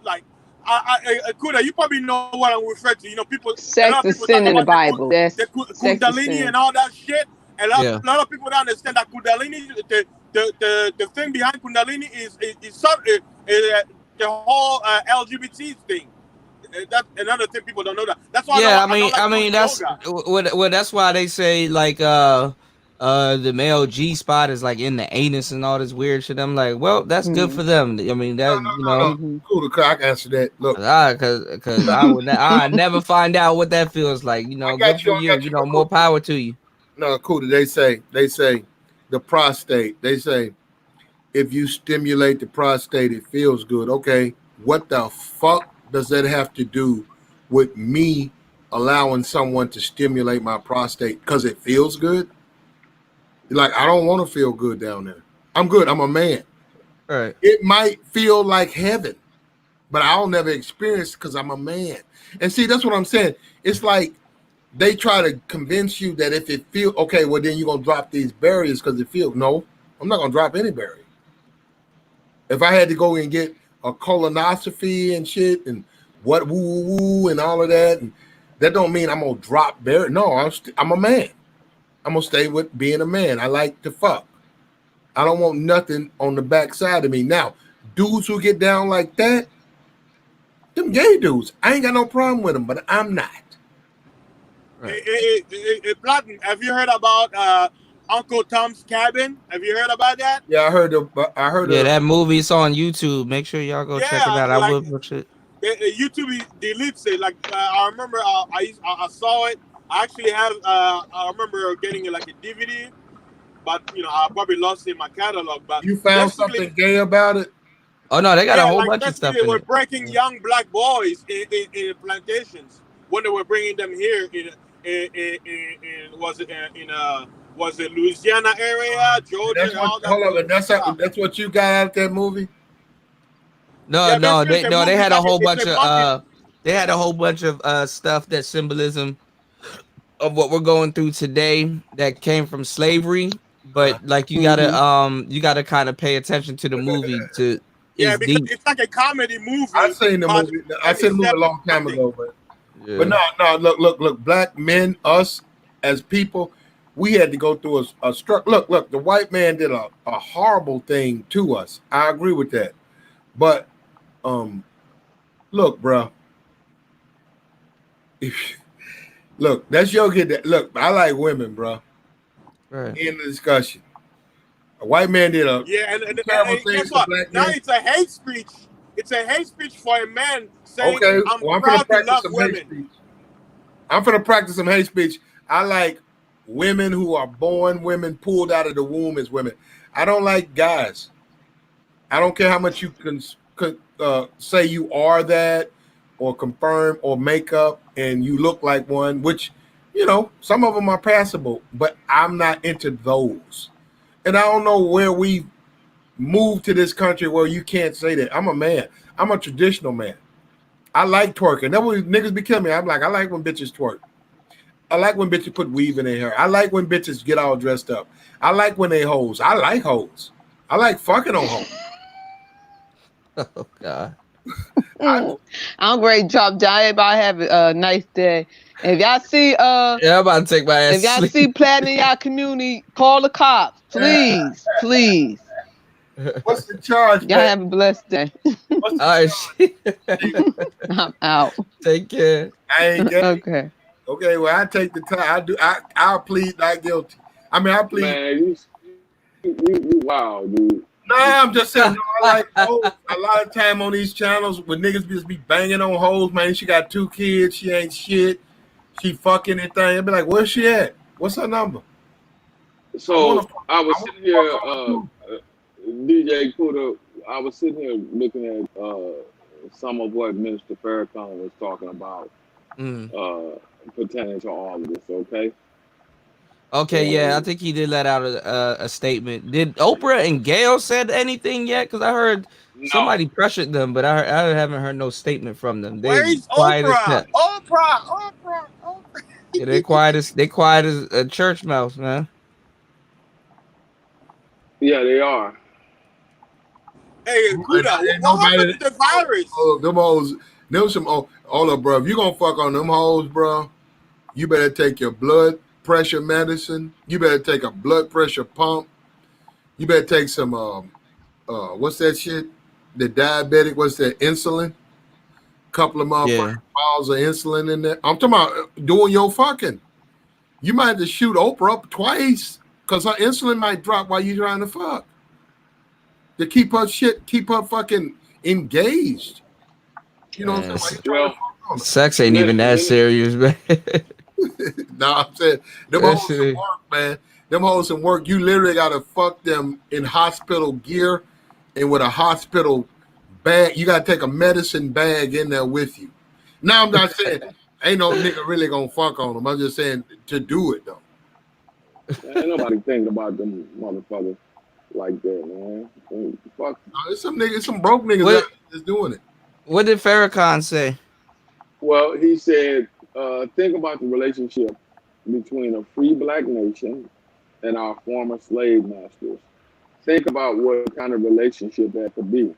like, Kuda, you probably know what I'm referring to. People.
Sex is sin in the Bible.
The Kundalini and all that shit. A lot of people don't understand that Kundalini, the thing behind Kundalini is the whole LGBT thing. That's another thing people don't know that. That's why.
That's why they say like the male G spot is like in the anus and all this weird shit. I'm like, well, that's good for them. I mean, that
cool. I can answer that. Look,
because I never find out what that feels like. Good for you. More power to you.
No, cool. They say the prostate. They say if you stimulate the prostate, it feels good. Okay, what the fuck does that have to do with me allowing someone to stimulate my prostate because it feels good? Like, I don't want to feel good down there. I'm good. I'm a man.
All right.
It might feel like heaven, but I'll never experience because I'm a man. And see, that's what I'm saying. It's like they try to convince you that if it feels okay, well, then you're going to drop these barriers because it feels. No, I'm not going to drop any barrier. If I had to go and get a colonoscopy and shit and what woo and all of that, and that don't mean I'm going to drop barrier. No, I'm a man. I'm going to stay with being a man. I like to fuck. I don't want nothing on the backside of me. Now, dudes who get down like that, them gay dudes, I ain't got no problem with them, but I'm not.
Right. Platin, have you heard about Uncle Tom's Cabin? Have you heard about that?
Yeah, I heard.
Yeah, that movie's on YouTube. Make sure y'all go check it out. I will watch it.
YouTube deletes it. Like I remember, I saw it. I actually have. I remember getting it like a DVD, but I probably lost it in my catalog. But
you found something gay about it?
Oh no, they got a whole bunch of stuff.
They were breaking young black boys in plantations when they were bringing them here in Was it Louisiana area, Georgia,
That's
all
what.
that?
Hold on, that's what you got out of that movie.
No, they had a whole bunch
it's
of they had a whole bunch of stuff that symbolism of what we're going through today that came from slavery. But like you gotta kind of pay attention to the movie to
Yeah,
it's
because
deep.
it's like a comedy movie.
I seen the movie. I seen the movie a long time ago, but no. Look. Black men, us as people, we had to go through a struggle. Look. The white man did a horrible thing to us. I agree with that. But look, bro. Look, that's your kid. That look. I like women, bro.
Right.
In the discussion, a white man did a terrible thing
guess
to
what?
black
Now
men.
it's a hate speech. It's a hate speech for a man saying,
Okay,
I'm
well, I'm
proud
gonna
to
practice
love
some
women.
hate speech. I'm gonna practice some hate speech. I like women who are born women, pulled out of the womb as women. I don't like guys. I don't care how much you can say you are that, or confirm, or make up, and you look like one. Which, you know, some of them are passable, but I'm not into those. And I don't know where we moved to this country where you can't say that. I'm a man. I'm a traditional man. I like twerking. That was niggas be killing me. I'm like, I like when bitches twerk. I like when bitches put weave in their hair. I like when bitches get all dressed up. I like when they hoes. I like hoes. I like fucking on hoes.
Oh God.
I'm ready to drop down. Everybody have a nice day. If y'all see
I'm about to take my ass
if y'all
to sleep.
see platinum in y'all community, call the cops. Please.
What's the charge?
Y'all have a blessed day.
All right,
I'm out.
Take care.
I ain't gay.
Okay.
Okay, well, I take the time. I'll plead not guilty. I mean, I plead.
Man, you wow, dude.
No, I'm just saying. No, I like hoes. A lot of time on these channels when niggas just be banging on hoes, man. She got 2 kids. She ain't shit. She fucking and thing. I'd be like, where's she at? What's her number?
So I was sitting here, DJ Kuda. I was sitting here looking at some of what Minister Farrakhan was talking about pertaining to all of this.
Okay, yeah, I think he did let out a statement. Did Oprah and Gail said anything yet? Because I heard somebody pressured them, but I haven't heard no statement from them. They
Where's
quiet as
Oprah?
kept.
Oprah.
Yeah, they quiet as a church mouse, man.
Yeah, they are.
Hey, Kuda, what happened to the virus?
Oh, them hoes. Them some. Hold up, bro. If you gonna fuck on them hoes, bro, you better take your blood pressure medicine. You better take a blood pressure pump. You better take some what's that shit? The diabetic, what's that? Insulin. Couple of motherfucking miles of insulin in there. I'm talking about doing your fucking. You might have to shoot Oprah up twice because her insulin might drop while you trying to fuck. To keep her fucking engaged. You know what I'm saying?
Well, sex ain't even that serious, man.
No, I'm saying them hoes some work, man. Them hoes some work. You literally gotta fuck them in hospital gear and with a hospital bag. You gotta take a medicine bag in there with you. Now I'm not saying ain't no nigga really gonna fuck on them. I'm just saying to do it though.
Ain't nobody thinking about them motherfuckers like that, man. Fuck.
No, there's some niggas, some broke niggas that's doing it.
What did Farrakhan say?
Well, he said, think about the relationship between a free black nation and our former slave masters. Think about what kind of relationship that could be.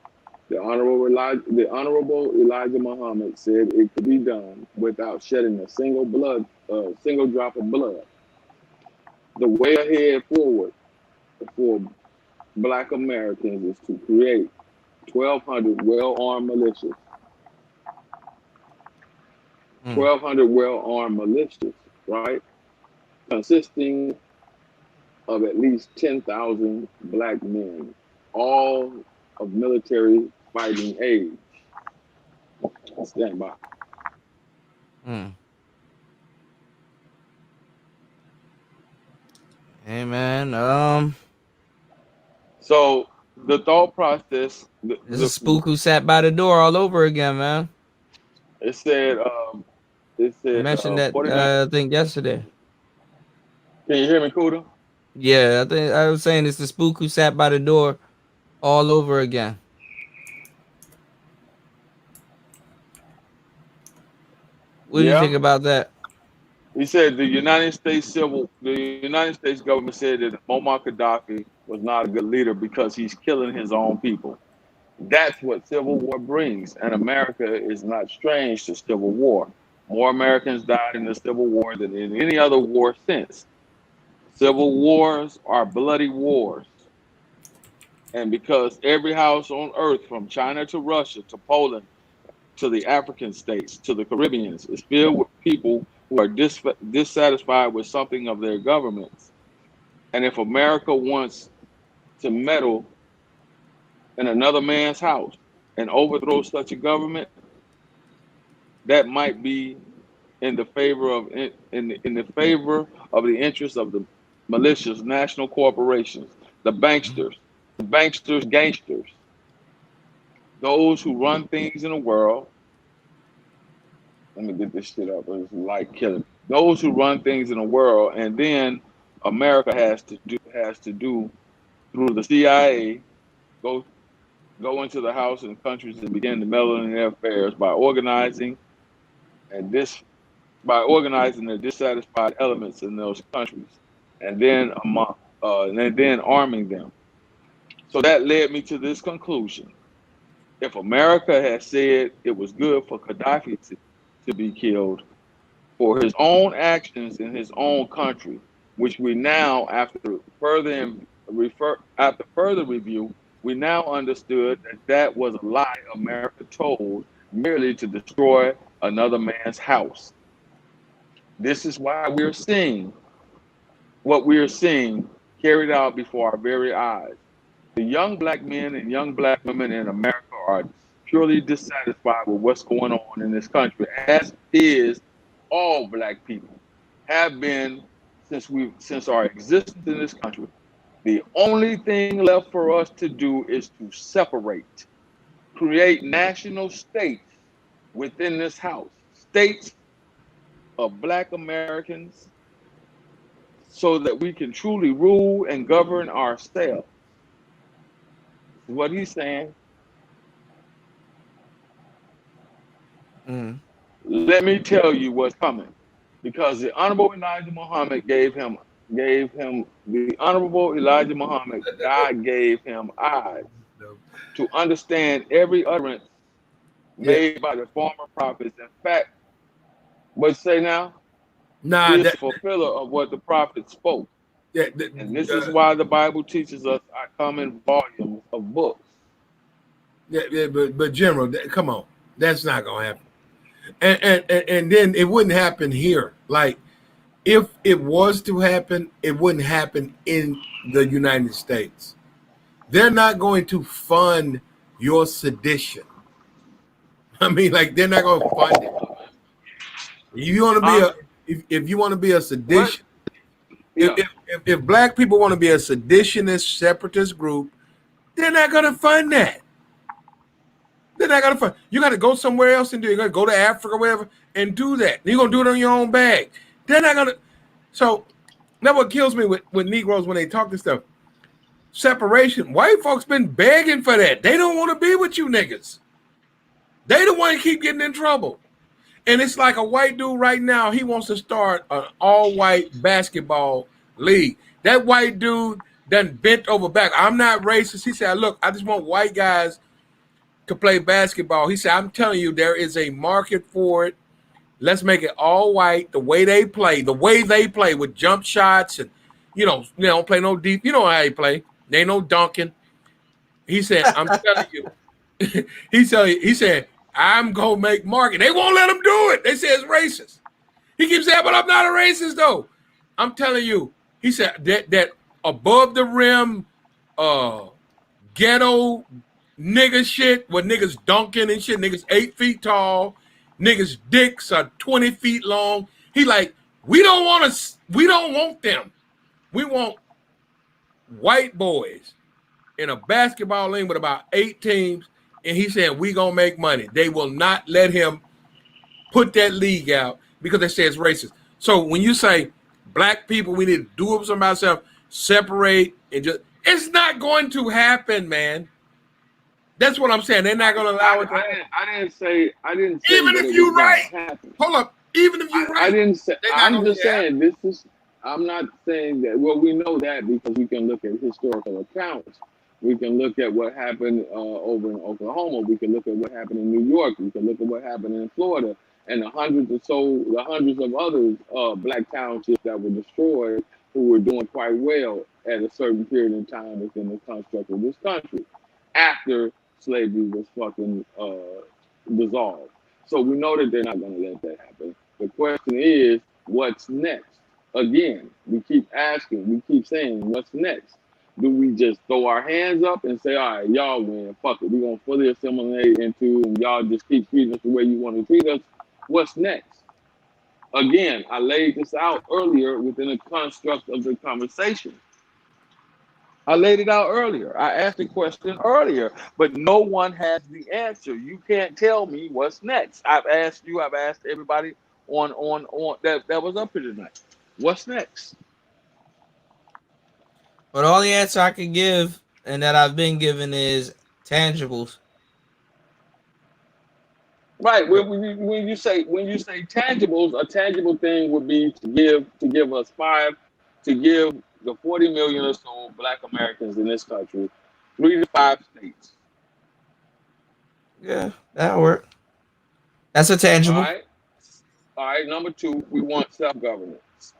The Honorable Elijah Muhammad said it could be done without shedding a single drop of blood. The way ahead forward for Black Americans is to create 1,200 well-armed militias. 1,200 well-armed militias, right? Consisting of at least 10,000 black men, all of military fighting age. Stand by.
Hey, man.
So the thought process.
There's a spook who sat by the door all over again, man.
It said.
I mentioned that
49.
I think yesterday.
Can you hear me, Kuda?
Yeah, I think I was saying it's the spook who sat by the door all over again. What do you think about that?
He said the United States government said that Muammar Gaddafi was not a good leader because he's killing his own people. That's what civil war brings, and America is not strange to civil war. More Americans died in the Civil War than in any other war since. Civil wars are bloody wars. And because every house on earth, from China to Russia to Poland to the African states to the Caribbeans, is filled with people who are dissatisfied with something of their governments. And if America wants to meddle in another man's house and overthrow such a government, that might be in the favor of the interests of the malicious national corporations, the banksters, gangsters, those who run things in the world. Let me get this shit up. It's like killing. Those who run things in the world, and then America has to do through the CIA, go into the house and countries and begin to meddle in their affairs by organizing the dissatisfied elements in those countries, and then arming them. So that led me to this conclusion: if America had said it was good for Gaddafi to be killed for his own actions in his own country, which we now, after further review, we now understood that was a lie America told merely to destroy another man's house. This is why we're seeing what we are seeing carried out before our very eyes. The young black men and young black women in America are purely dissatisfied with what's going on in this country, as is all black people have been since our existence in this country. The only thing left for us to do is to separate, create national states within this house, states of black Americans, so that we can truly rule and govern ourselves. What he's saying. Let me tell you what's coming, because the Honorable Elijah Muhammad God gave him eyes to understand every utterance made by the former prophets. In fact, what say now? He's the fulfiller of what the prophets spoke. And this is why the Bible teaches us I come in volumes of books.
But General, come on, that's not gonna happen. And then it wouldn't happen here. Like, if it was to happen, it wouldn't happen in the United States. They're not going to fund your sedition. I mean, like, they're not going to fund it. You want to be if you want to be a sedition, if black people want to be a seditionist, separatist group, they're not going to fund that. They're not going to fund. You got to go somewhere else and do it. You're going to go to Africa or whatever and do that. You're going to do it on your own bag. They're not going to. So that's what kills me with Negroes when they talk this stuff. Separation. White folks been begging for that. They don't want to be with you niggas. They the one keep getting in trouble. And it's like a white dude right now, he wants to start an all-white basketball league. That white dude done bent over back. I'm not racist. He said, look, I just want white guys to play basketball. He said, I'm telling you, there is a market for it. Let's make it all white, the way they play with jump shots, and they don't play no deep. You know how they play. They ain't no dunking. He said, I'm telling you. He said, I'm gonna make market. They won't let him do it. They say it's racist. He keeps saying, but I'm not a racist though. I'm telling you. He said that above the rim, ghetto nigga shit, where niggas dunking and shit, niggas 8 feet tall, niggas dicks are 20 feet long. He like, we don't want them. We want white boys in a basketball league with about 8 teams. And he said, we gonna make money. They will not let him put that league out because they say it's racist. So when you say black people, we need to do it for somebody else, separate and just. It's not going to happen, man. That's what I'm saying. They're not going to allow it to happen.
I didn't say.
Even if you're right. Hold up. Even if you're right.
I didn't say. I'm just
saying
this is. I'm not saying that. Well, we know that because we can look at historical accounts. We can look at what happened over in Oklahoma. We can look at what happened in New York. We can look at what happened in Florida, and the hundreds of other black townships that were destroyed, who were doing quite well at a certain period in time within the construct of this country after slavery was fucking dissolved. So we know that they're not going to let that happen. The question is, what's next? Again, we keep asking, we keep saying, what's next? Do we just throw our hands up and say, all right, y'all win, fuck it, we're going to fully assimilate into, and y'all just keep treating us the way you want to treat us? What's next? Again, I laid this out earlier within the construct of the conversation. I laid it out earlier. I asked the question earlier, but no one has the answer. You can't tell me what's next. I've asked you, I've asked everybody on that was up here tonight. What's next?
But the only answer I can give and that I've been given is tangibles.
Right. When you say tangibles, a tangible thing would be to give us to give the 40 million or so black Americans in this country 3 to 5 states.
Yeah, that'll work. That's a tangible.
All right. Number 2, we want self-governance.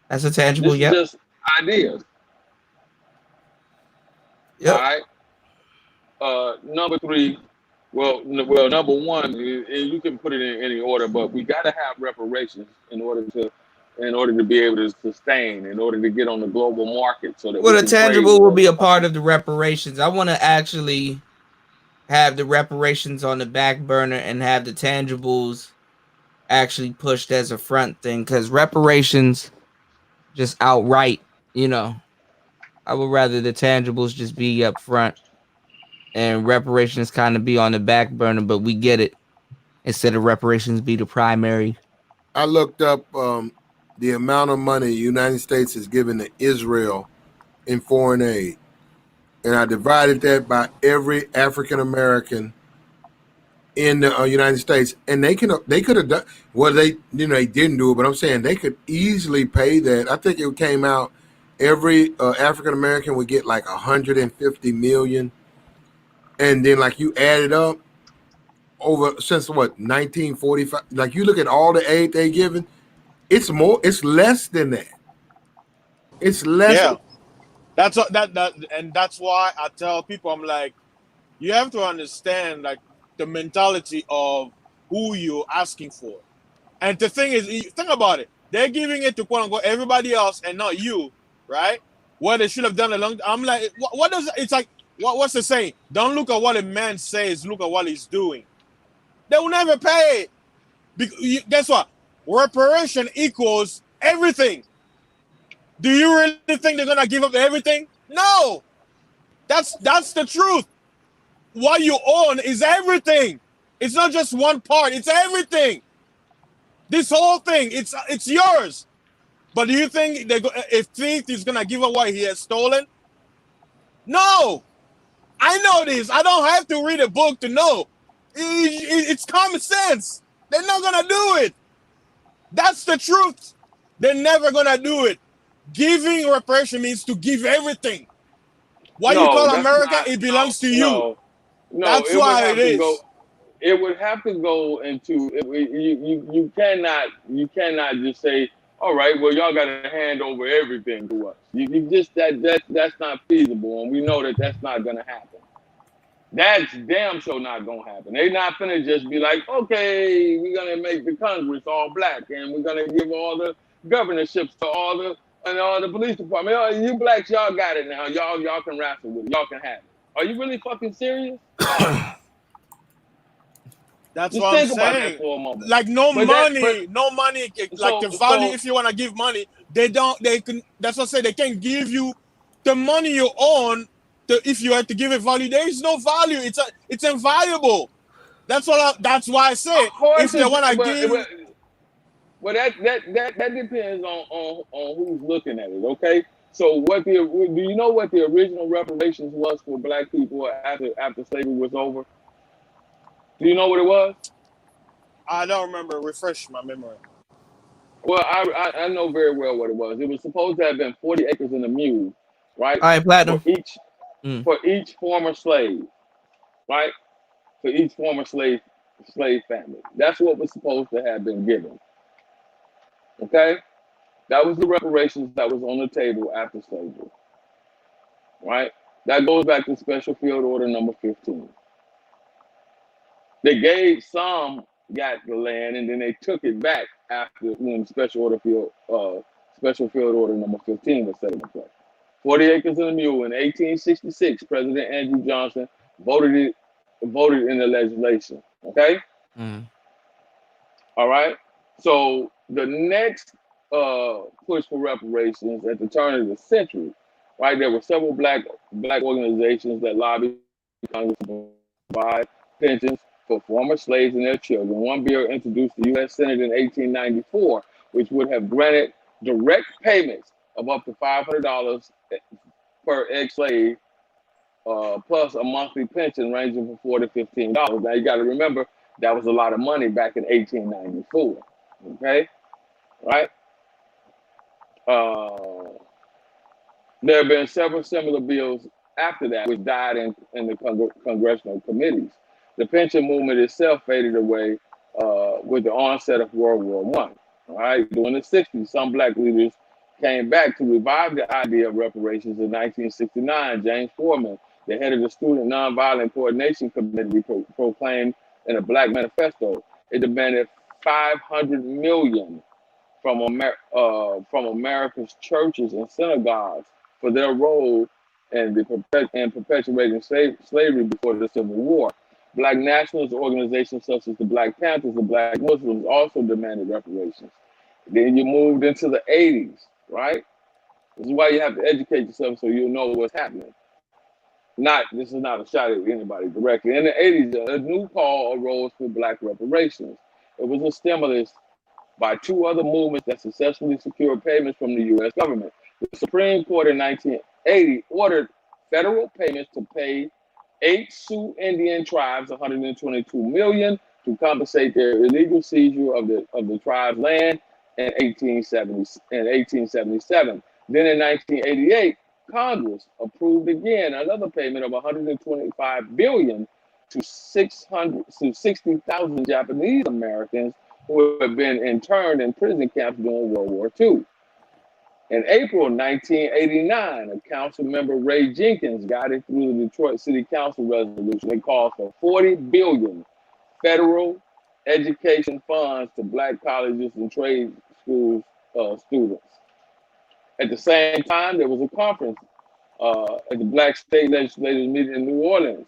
That's a tangible.
This
Yeah.
is just ideas.
Yep.
All right. Number 3. Well, number 1, you can put it in any order, but we got to have reparations in order to be able to sustain, in order to get on the global market. So that
Well, the tangible will be a part of the reparations. I want to actually have the reparations on the back burner and have the tangibles actually pushed as a front thing, because reparations just outright, I would rather the tangibles just be up front and reparations kind of be on the back burner, but we get it, instead of reparations be the primary.
I looked up the amount of money the United States has given to Israel in foreign aid, and I divided that by every African American in the United States, and they could have done they didn't do it, but I'm saying they could easily pay that. I think it came out every African American would get like 150 million, and then like you add it up over since 1945. Like you look at all the aid they given, it's less than that. It's less.
Yeah, that's why I tell people, I'm like, you have to understand like the mentality of who you're asking for. And the thing is, think about it. They're giving it to quote unquote everybody else and not you, right? What they should have done a long. I'm like, what does it's like? What's the saying? Don't look at what a man says. Look at what he's doing. They will never pay it. Guess what? Reparation equals everything. Do you really think they're gonna give up everything? No. That's the truth. What you own is everything. It's not just one part. It's everything. This whole thing, it's yours. But do you think a thief is gonna give up what he has stolen? No. I know this. I don't have to read a book to know. It's common sense. They're not gonna do it. That's the truth. They're never gonna do it. Giving reparation means to give everything. What you call America, it belongs to you.
No,
that's why it is.
It would have to go into you cannot just say, all right, well, y'all got to hand over everything to us. You just that's not feasible, and we know that that's not gonna happen. That's damn sure not gonna happen. They're not finna just be like, okay, we're gonna make the Congress all black, and we're gonna give all the governorships to all the police department. Oh, you blacks, y'all got it now. Y'all can wrestle with it. Y'all can have it. Are you really fucking serious?
That's
just
what I'm
think about
saying.
that for a moment.
Like no money. Like the value. If you want to give money, they can. That's what I say. They can't give you the money you own. If you have to give it value, there is no value. It's invaluable. That's why I say if they want to give.
But that depends on who's looking at it. Okay. So do you know what the original reparations was for black people after slavery was over? Do you know what it was?
I don't remember. Refresh my memory.
Well, I know very well what it was. It was supposed to have been 40 acres and a mule, right?
All right, Platinum.
For each former slave, right? For each former slave family. That's what was supposed to have been given. Okay? That was the reparations that was on the table after slavery. Right? That goes back to Special Field Order number 15. They gave some got the land and then they took it back after when Special Field Order number 15 was set into place. 40 acres and a mule in 1866, President Andrew Johnson voted in the legislation. Okay? All right. So the next push for reparations at the turn of the century, right? There were several black organizations that lobbied Congress to provide pensions for former slaves and their children. One bill introduced the U.S. Senate in 1894, which would have granted direct payments of up to $500 per ex-slave, plus a monthly pension ranging from $4 to $15. Now you got to remember that was a lot of money back in 1894. Okay, right? There have been several similar bills after that, which died in the congressional committees. The pension movement itself faded away with the onset of World War I. All right, during the 60s, some black leaders came back to revive the idea of reparations. In 1969, James Foreman, the head of the Student Nonviolent Coordination Committee, proclaimed in a Black Manifesto, it demanded $500 million from America's churches and synagogues for their role in perpetuating slavery before the Civil War. Black nationalist organizations such as the Black Panthers and Black Muslims also demanded reparations. Then you moved into the 80s, right? This is why you have to educate yourself so you'll know what's happening. This is not a shot at anybody directly. In the 80s, a new call arose for black reparations. It was a stimulus by two other movements that successfully secured payments from the U.S. government. The Supreme Court in 1980 ordered federal payments to pay 8 Sioux Indian tribes $122 million to compensate their illegal seizure of the tribe's land in 1877. Then in 1988, Congress approved again another payment of $125 billion to 60,000 Japanese Americans who had been interned in prison camps during World War II. In April 1989, a council member, Ray Jenkins, guided through the Detroit City Council resolution that called for $40 billion federal education funds to black colleges and trade schools students. At the same time, there was a conference at the Black State Legislators meeting in New Orleans,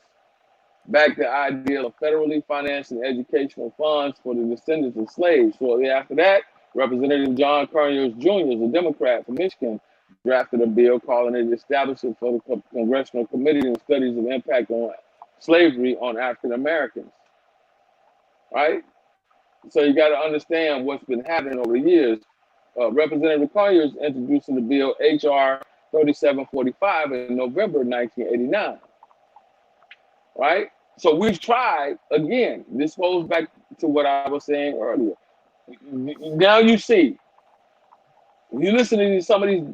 backed the idea of federally financing educational funds for the descendants of slaves. Shortly after that, Representative John Conyers Jr., a Democrat from Michigan, drafted a bill calling it establishment for the Congressional Committee on Studies of Impact on Slavery on African Americans. Right? So you got to understand what's been happening over the years. Representative Conyers introduced the bill H.R. 3745 in November 1989. Right? So we've tried, again, this goes back to what I was saying earlier. Now you see, if you listen to some of these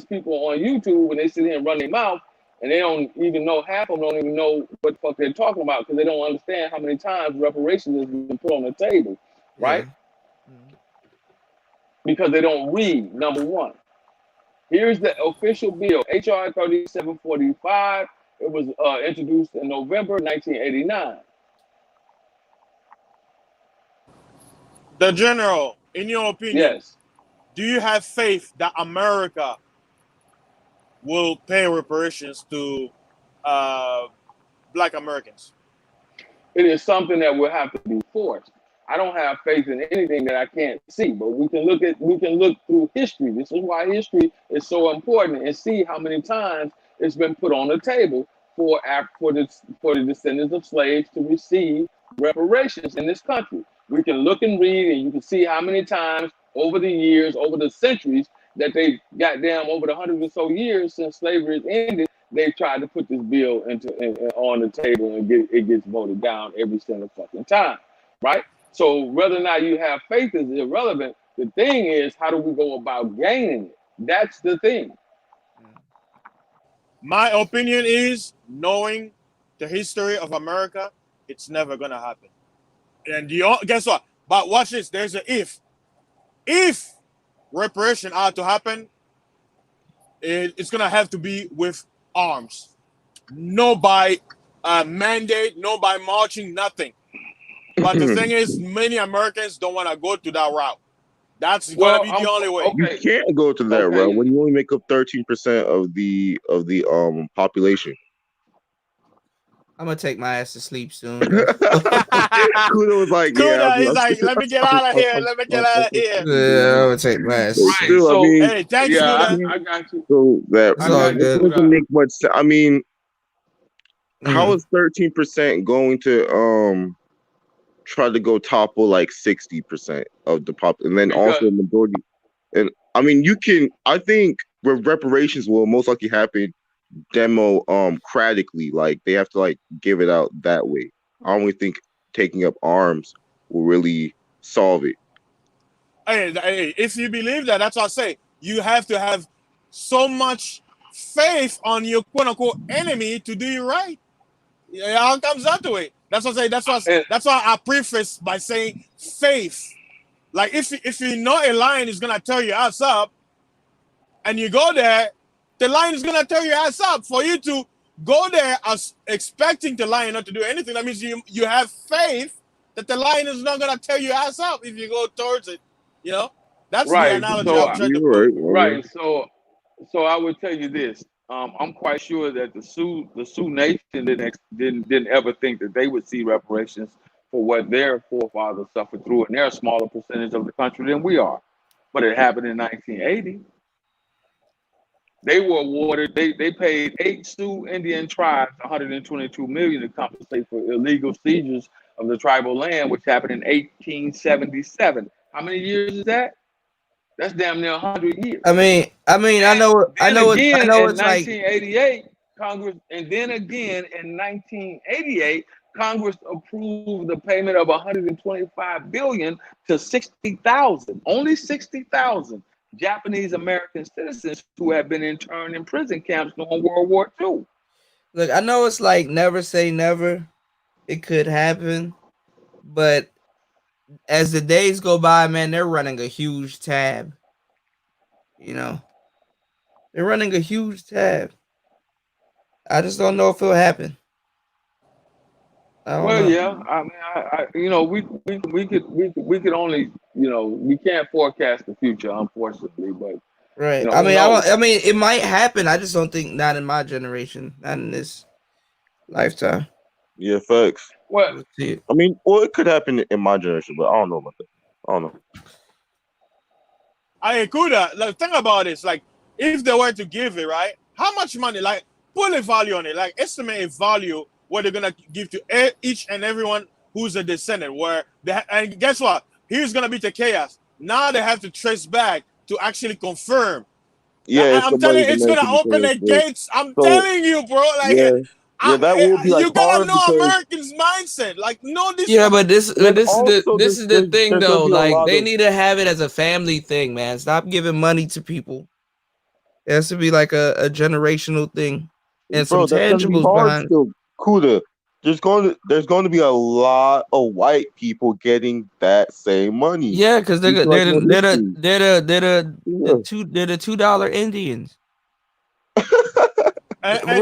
people on YouTube when they sit here and run their mouth and they don't even know, half of them don't even know what the fuck they're talking about because they don't understand how many times reparations has been put on the table, right? Yeah. Because they don't read, number one. Here's the official bill, H.R. 3745. It was introduced in November 1989.
The General, in your opinion,
yes,
do you have faith that America will pay reparations to Black Americans?
It is something that will have to be forced. I don't have faith in anything that I can't see, but we can look through history. This is why history is so important, and see how many times it's been put on the table for the descendants of slaves to receive reparations in this country. We can look and read, and you can see how many times over the years, over the centuries, that they goddamn over the 100 or so years since slavery has ended, they've tried to put this bill on the table and it gets voted down every single fucking time, right? So whether or not you have faith is irrelevant. The thing is, how do we go about gaining it? That's the thing.
My opinion is, knowing the history of America, it's never gonna happen. And guess what? But watch this. There's an if. If reparation are to happen, it's gonna have to be with arms, no by mandate, no by marching, nothing. But the thing is, many Americans don't want to go to that route. That's gonna be the only way.
You can't go to that route when you only make up 13% of the population.
I'm gonna take my ass to sleep soon.
Kuda was like,
Kuda is like, let me get out of here. Let me get out of here.
Yeah, I'm gonna take my ass.
Right. Still, so, I mean,
hey, thanks, Kuda.
I got you.
So that doesn't make much sense. I mean, how is 13% going to try to go topple like 60% of the pop, and then also the majority? And I mean, I think reparations will most likely happen democratically, like they have to like give it out that way. I don't really think taking up arms will really solve it.
Hey, if you believe that, that's what I say. You have to have so much faith on your quote unquote enemy to do you right. It all comes down to it. That's what I say. That's why I preface by saying faith. Like if you know a lion is gonna tear your ass up, and you go there, the lion is gonna tear your ass up. For you to go there as expecting the lion not to do anything, that means you have faith that the lion is not gonna tear your ass up if you go towards it. You know, that's
right.
the analogy
So,
I'm trying to put.
Right. So I would tell you this. I'm quite sure that the Sioux Nation didn't ever think that they would see reparations for what their forefathers suffered through, and they're a smaller percentage of the country than we are. But it happened in 1980. They were awarded. They paid 8 Sioux Indian tribes $122 million to compensate for illegal seizures of the tribal land, which happened in 1877. How many years is that? That's damn near 100 years.
I know it's
in
like
1988, Congress, and then again in 1988, Congress approved the payment of $125 billion to 60,000, only 60,000 Japanese American citizens who have been interned in prison camps during World War II.
Look, I know it's like never say never. It could happen, but as the days go by, man, they're running a huge tab. You know, they're running a huge tab. I just don't know if it'll happen.
Yeah, I mean, we could only, we can't forecast the future, unfortunately, but
right. I mean, it might happen. I just don't think not in my generation, not in this lifetime.
Yeah, facts.
What?
I mean, it could happen in my generation, but I don't know about that. I don't know.
Hey, Kuda, like, think about this. Like, if they were to give it, right, how much money, like, put a value on it, like, estimate a value what they're going to give to each and everyone who's a descendant, and guess what? Here's going to be the chaos. Now they have to trace back to actually confirm.
Yeah,
I'm telling you, it's going to open the gates. I'm telling you, bro. Like,
yeah, that will be like
you gotta know Americans' mindset. Like, no, this.
Yeah, but this is the thing though. Like, they need to have it as a family thing, man. Stop giving money to people. It has to be like a generational thing and some tangibles behind.
Kuda, there's going to be a lot of white people getting that same money.
Yeah, because they're the $2 Indians.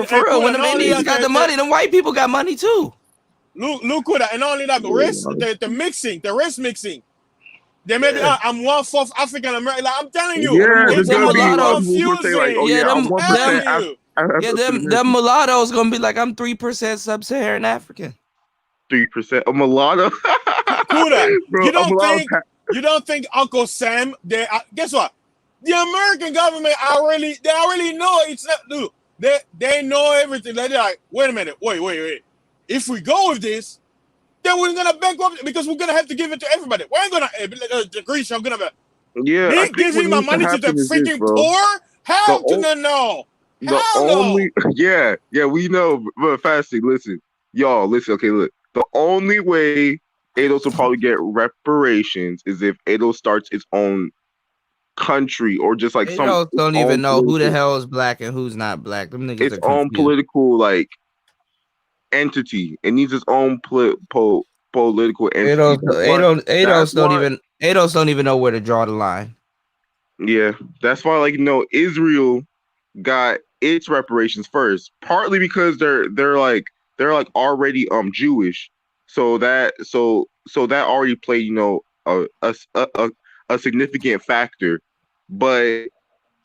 For real, when the Indians got the money, them white people got money too.
Look, and not only that, the race mixing. They may be, I'm 1/4 African American. Like, I'm telling you, it's a lot confusing.
Them mulattoes gonna be like, I'm 3% sub-Saharan African.
3% a mulatto.
Kuda, you don't think Uncle Sam? Guess what? The American government already know it's not. Dude, they know everything. They're like, wait a minute, wait. If we go with this,
then we're gonna bankrupt because we're gonna have to give it to everybody. We're ain't gonna the Greece are gonna be
Yeah, I
me
think
giving my
what needs to
money to the
happen is this,
freaking
bro.
poor? Hell
The
to no.
The
Hell
only we know, but Fasty, listen, y'all, listen. Okay, look, the only way Eidos will probably get reparations is if Eidos starts its own country or just like
They
some
don't
its
even
own
know who the
political-
hell is black and who's not black. Them niggas
its
are
own
confused.
political like entity. It needs its own political entity.
Eidos don't even know where to draw the line.
Yeah, that's why, like, Israel got its reparations first, partly because they're like already Jewish, so that already played a significant factor, but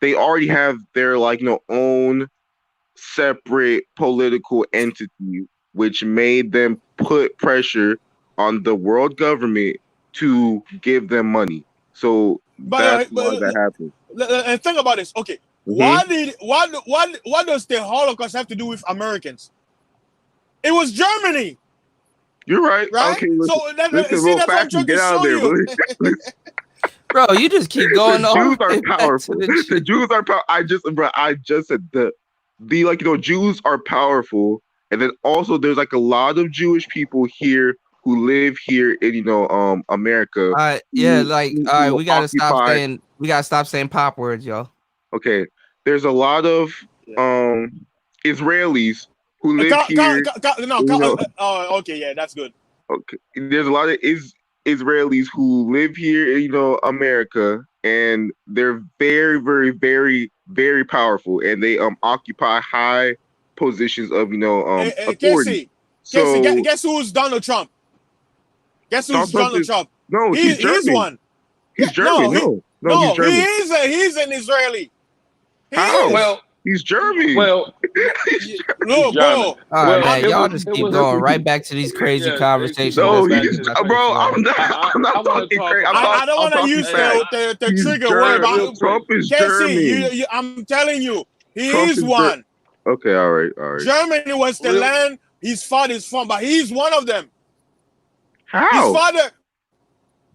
they already have their own separate political entity, which made them put pressure on the world government to give them money. So that's why that happened.
And think about this. Okay, what does the Holocaust have to do with Americans? It was Germany.
You're right.
Right?
Okay, listen,
So that's
real
what I'm
fast,
trying
get
to
out of
show
there,
you.
Bro, you just keep going
the
on.
Jews are powerful. The Jews are powerful. I just said the Jews are powerful, and then also there's like a lot of Jewish people here who live here in America.
Yeah, like all right,
who
we gotta
occupy-
stop saying pop words, yo.
Okay, there's a lot of Israelis who live here.
Okay, yeah, that's good.
Okay, there's a lot of Israelis who live here in America, and they're very, very, very, very powerful, and they occupy high positions of authority.
Casey, guess who's Donald Trump? Guess who's Donald Trump?
No, he's
he's
German.
one.
He's German. No, he's German.
He's an Israeli.
How?
is.
Well, he's German.
Well,
no, bro.
All right, man. Y'all just keep going right back to these crazy conversations.
No,
That's
he's,
back to the
bro. I'm
I
not talking crazy.
I don't want to use the trigger word. But
Trump is
Casey,
German.
I'm telling you, he
Trump
is
is
one.
Okay, all right.
Germany was the land his father is from, but he's one of them.
How?
His father,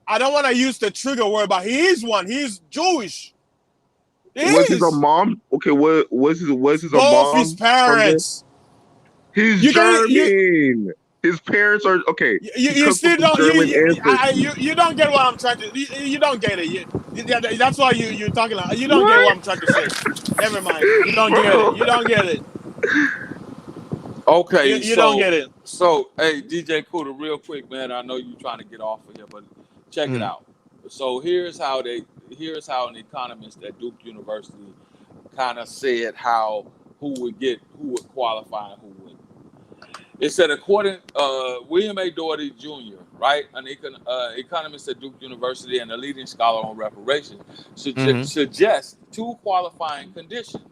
I don't want to use the trigger word, but he is one. He's Jewish.
Was his a mom? Okay, what was his
Both
mom?
his parents.
He's German. His parents are okay.
You still don't. You don't get what I'm trying to. You don't get it. That's why you're talking. You don't get what I'm trying to say. Never mind. You don't get it. You don't get it.
Okay,
You don't get it.
So, hey, DJ Kuda, real quick, man. I know you're trying to get off of here, but check it out. So here's how an economist at Duke University kind of said who would qualify and who wouldn't. It said, according William A. Doherty Jr., right, an economist at Duke University and a leading scholar on reparations, suggests two qualifying conditions.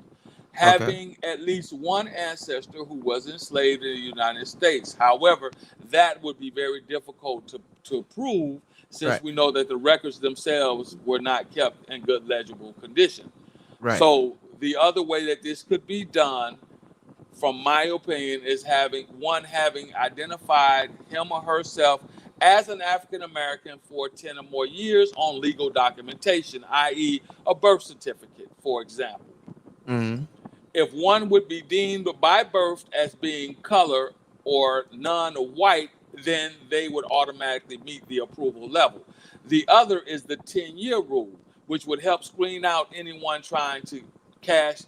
Having at least one ancestor who was enslaved in the United States. However, that would be very difficult to prove since we know that the records themselves were not kept in good legible condition.
Right.
So the other way that this could be done, from my opinion, is having identified him or herself as an African American for 10 or more years on legal documentation, i.e. a birth certificate, for example.
Mm-hmm.
If one would be deemed by birth as being color or non-white, then they would automatically meet the approval level. The other is the 10-year rule, which would help screen out anyone trying to cash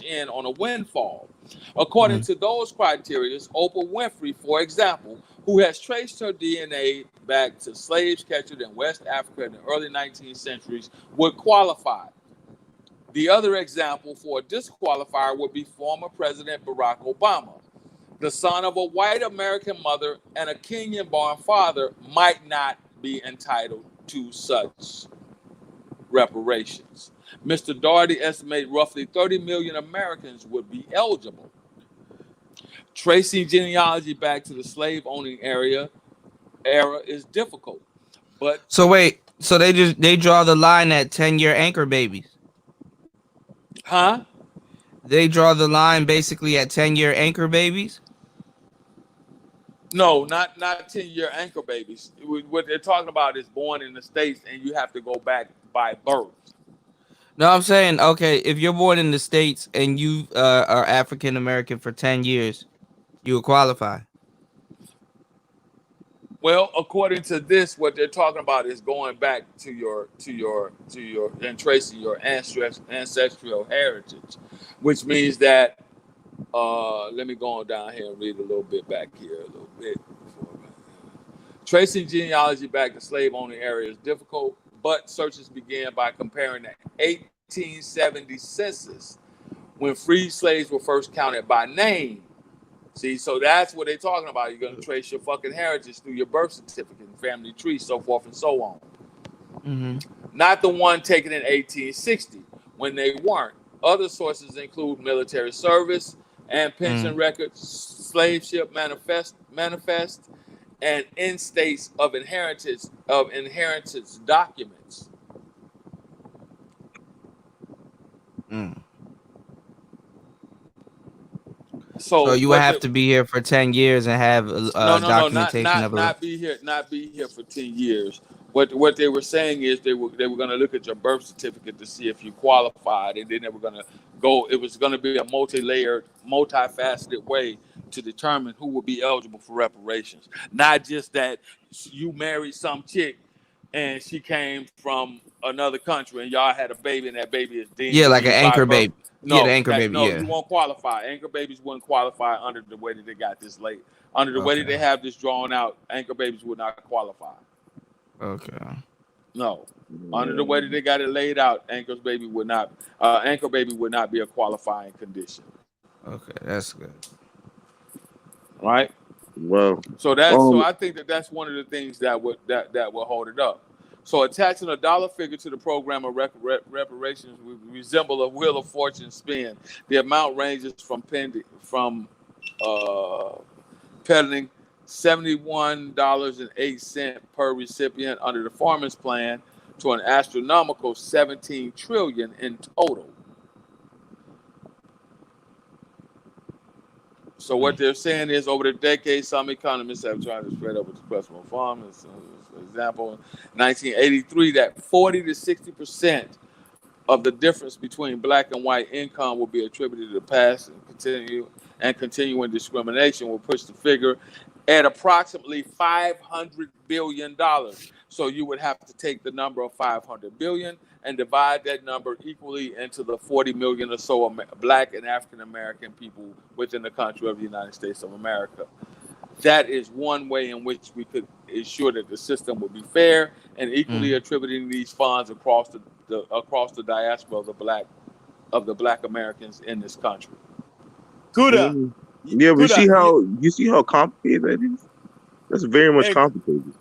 in on a windfall. According to those criteria, Oprah Winfrey, for example, who has traced her DNA back to slaves captured in West Africa in the early 19th centuries, would qualify. The other example for a disqualifier would be former President Barack Obama. The son of a white American mother and a Kenyan-born father might not be entitled to such reparations. Mr. Doherty estimates roughly 30 million Americans would be eligible. Tracing genealogy back to the slave-owning era is difficult. But
so wait, so they draw the line at 10-year anchor babies.
Huh?
They draw the line basically at 10-year anchor babies.
No, not 10-year anchor babies. What they're talking about is born in the States, and you have to go back by birth.
No, I'm saying, okay, if you're born in the States and you are African American for 10 years, you will qualify.
Well, according to this, what they're talking about is going back to your and tracing your ancestral heritage, which means that let me go on down here and read a little bit back here a little bit. Tracing genealogy back to slave-owning area is difficult, but searches began by comparing the 1870 census when freed slaves were first counted by name. See, so that's what they're talking about. You're going to trace your fucking heritage through your birth certificate and family tree, so forth and so on.
Mm-hmm.
Not the one taken in 1860 when they weren't. Other sources include military service and pension records, slave ship manifest, and instates of inheritance documents.
So you would have to be here for 10 years and have documentation of it.
Not be here for 10 years. What they were saying is they were going to look at your birth certificate to see if you qualified, and then they were going to go. It was going to be a multi-layered, multifaceted way to determine who would be eligible for reparations. Not just that you married some chick and she came from another country and y'all had a baby and that baby is deemed.
Yeah, like an anchor baby.
No,
the anchor baby.
No,
yeah.
you won't qualify. Anchor babies wouldn't qualify under the way that they got this late. Under the way that they have this drawn out, anchor babies would not qualify.
Okay.
No. Under the way that they got it laid out, anchor baby would not be a qualifying condition.
Okay, that's good.
Right?
Well,
so I think that's one of the things that would hold it up. So attaching a dollar figure to the program of reparations would resemble a Wheel of Fortune spin. The amount ranges from peddling $71.08 per recipient under the Farmers Plan to an astronomical $17 trillion in total. So what they're saying is, over the decades, some economists have tried to spread over to personal farmers. For example, in 1983, that 40 to 60% of the difference between black and white income will be attributed to the past and continuing discrimination will push the figure at approximately $500 billion. So you would have to take the number of 500 billion and divide that number equally into the 40 million or so black and African American people within the country of the United States of America. That is one way in which we could ensure that the system would be fair and equally attributing these funds across the diaspora of the black Americans in this country.
Kuda.
Yeah, but you see how complicated that is? That's very much complicated.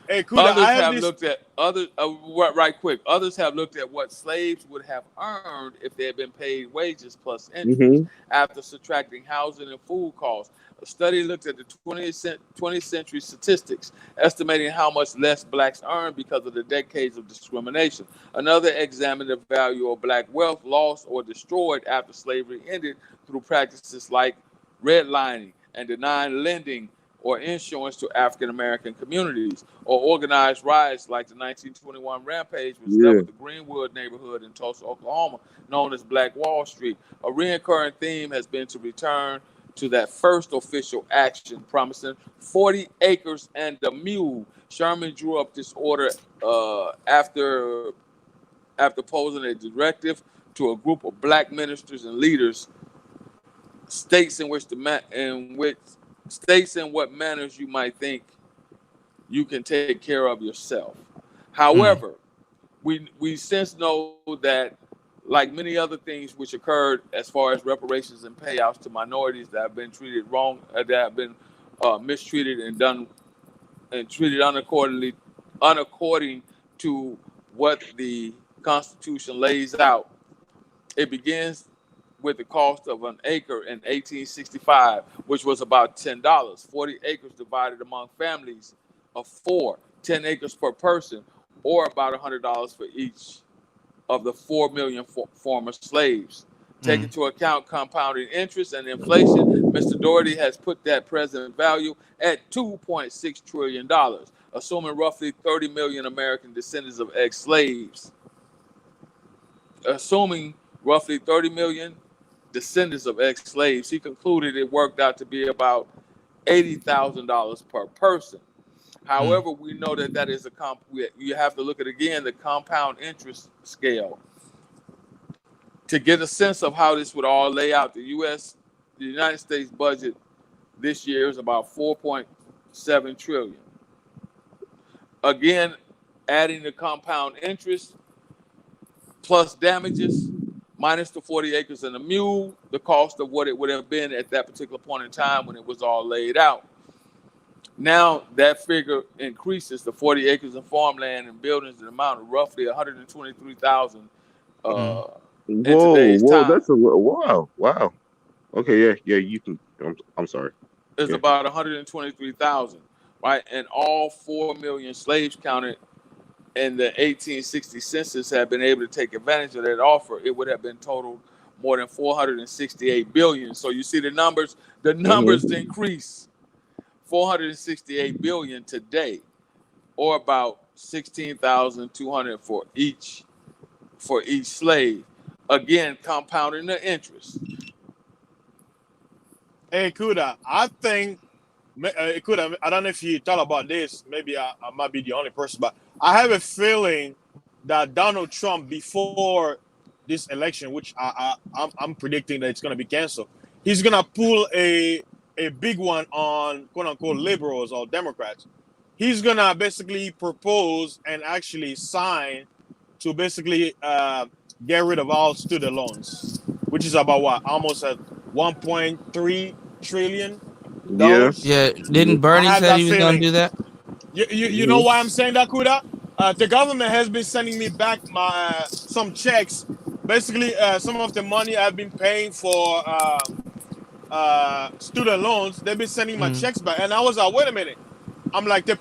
Hey, Kuda,
Others have looked at Others have looked at what slaves would have earned if they had been paid wages plus interest after subtracting housing and food costs. A study looked at the 20th century statistics, estimating how much less blacks earned because of the decades of discrimination. Another examined the value of black wealth lost or destroyed after slavery ended through practices like redlining and denying lending or insurance to African American communities, or organized riots like the 1921 rampage, which leveled the Greenwood neighborhood in Tulsa, Oklahoma, known as Black Wall Street. A recurring theme has been to return to that first official action, promising 40 acres and a mule. Sherman drew up this order after posing a directive to a group of black ministers and leaders, states in what manners you might think you can take care of yourself. However, we since know that, like many other things which occurred as far as reparations and payouts to minorities that have been treated wrong, that have been mistreated and done and treated unaccording to what the Constitution lays out. It begins with the cost of an acre in 1865, which was about $10. 40 acres divided among families of 4, 10 acres per person, or about $100 for each of the 4 million former slaves. Take into account compounding interest and inflation. Mr. Doherty has put that present value at $2.6 trillion, assuming roughly 30 million American descendants of ex-slaves. Assuming roughly 30 million descendants of ex-slaves, he concluded it worked out to be about $80,000 per person. However, we know that is you have to look at again the compound interest scale to get a sense of how this would all lay out. The United States budget this year is about 4.7 trillion. Again, adding the compound interest plus damages minus the 40 acres and a mule, the cost of what it would have been at that particular point in time when it was all laid out. Now that figure increases to 40 acres of farmland and buildings, an amount of roughly 123,000 in today's time.
That's a wow. Okay, yeah, you can. I'm sorry.
It's about 123,000, right? And all 4 million slaves counted in the 1860 census have been able to take advantage of that offer. It would have been totaled more than 468 billion. So you see the numbers increase. 468 billion today, or about 16,200 for each slave. Again, compounding the interest.
Hey, Kuda, I think, Kuda, I don't know if you thought about this. Maybe I might be the only person, but I have a feeling that Donald Trump, before this election, which I'm predicting that it's going to be canceled, he's going to pull a big one on quote-unquote liberals or Democrats. He's going to basically propose and actually sign to basically get rid of all student loans, which is about what? Almost at $1.3 trillion.
Yeah. Didn't Bernie say he was going to do that?
You know why I'm saying that, Kuda? The government has been sending me back some checks. Basically, some of the money I've been paying for student loans, they've been sending my checks back. And I was like, wait a minute. I'm like, the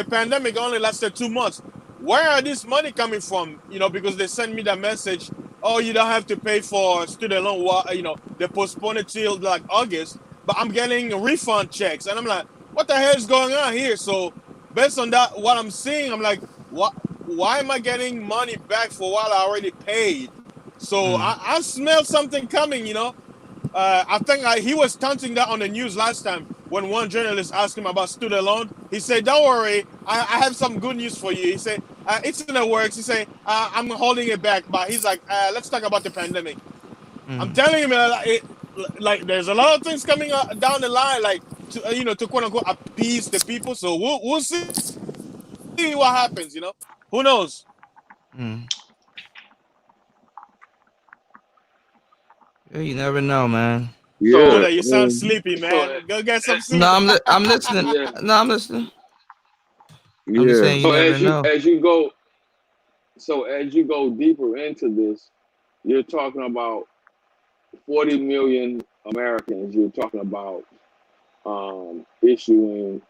pandemic only lasted 2 months. Where are this money coming from? Because they sent me that message, oh, you don't have to pay for student loan. They postponed it till like August, but I'm getting refund checks. And I'm like, what the hell is going on here? So based on that, what I'm seeing, I'm like, why am I getting money back for what I already paid? So I smell something coming, I think he was taunting that on the news last time when one journalist asked him about student loan. He said, don't worry, I have some good news for you. He said, it's in the works. He said, I'm holding it back. But he's like, let's talk about the pandemic. I'm telling him, like there's a lot of things coming down the line, like, to quote unquote appease the people. So we'll see what happens, Who knows?
Yeah, you never know, man.
Yeah, you sound sleepy, man. Go get some sleep.
No, I'm listening. No, I'm listening. I'm just saying
as you go deeper into this, you're talking about 40 million Americans. You're talking about issuing.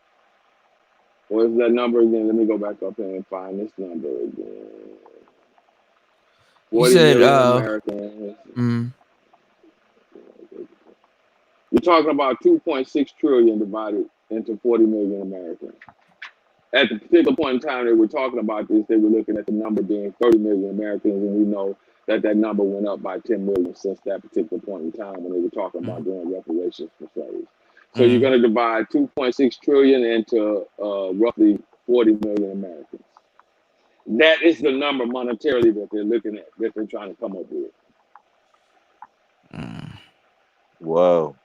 What is that number again? Let me go back up and find this number again. 40 million Americans. You're talking about 2.6 trillion divided into 40 million Americans. At the particular point in time they were talking about this, they were looking at the number being 30 million Americans, and we know that number went up by 10 million since that particular point in time when they were talking about doing reparations for slaves. So you're going to divide 2.6 trillion into roughly 40 million Americans. That is the number monetarily that they're looking at, that they're trying to come up with.
Wow.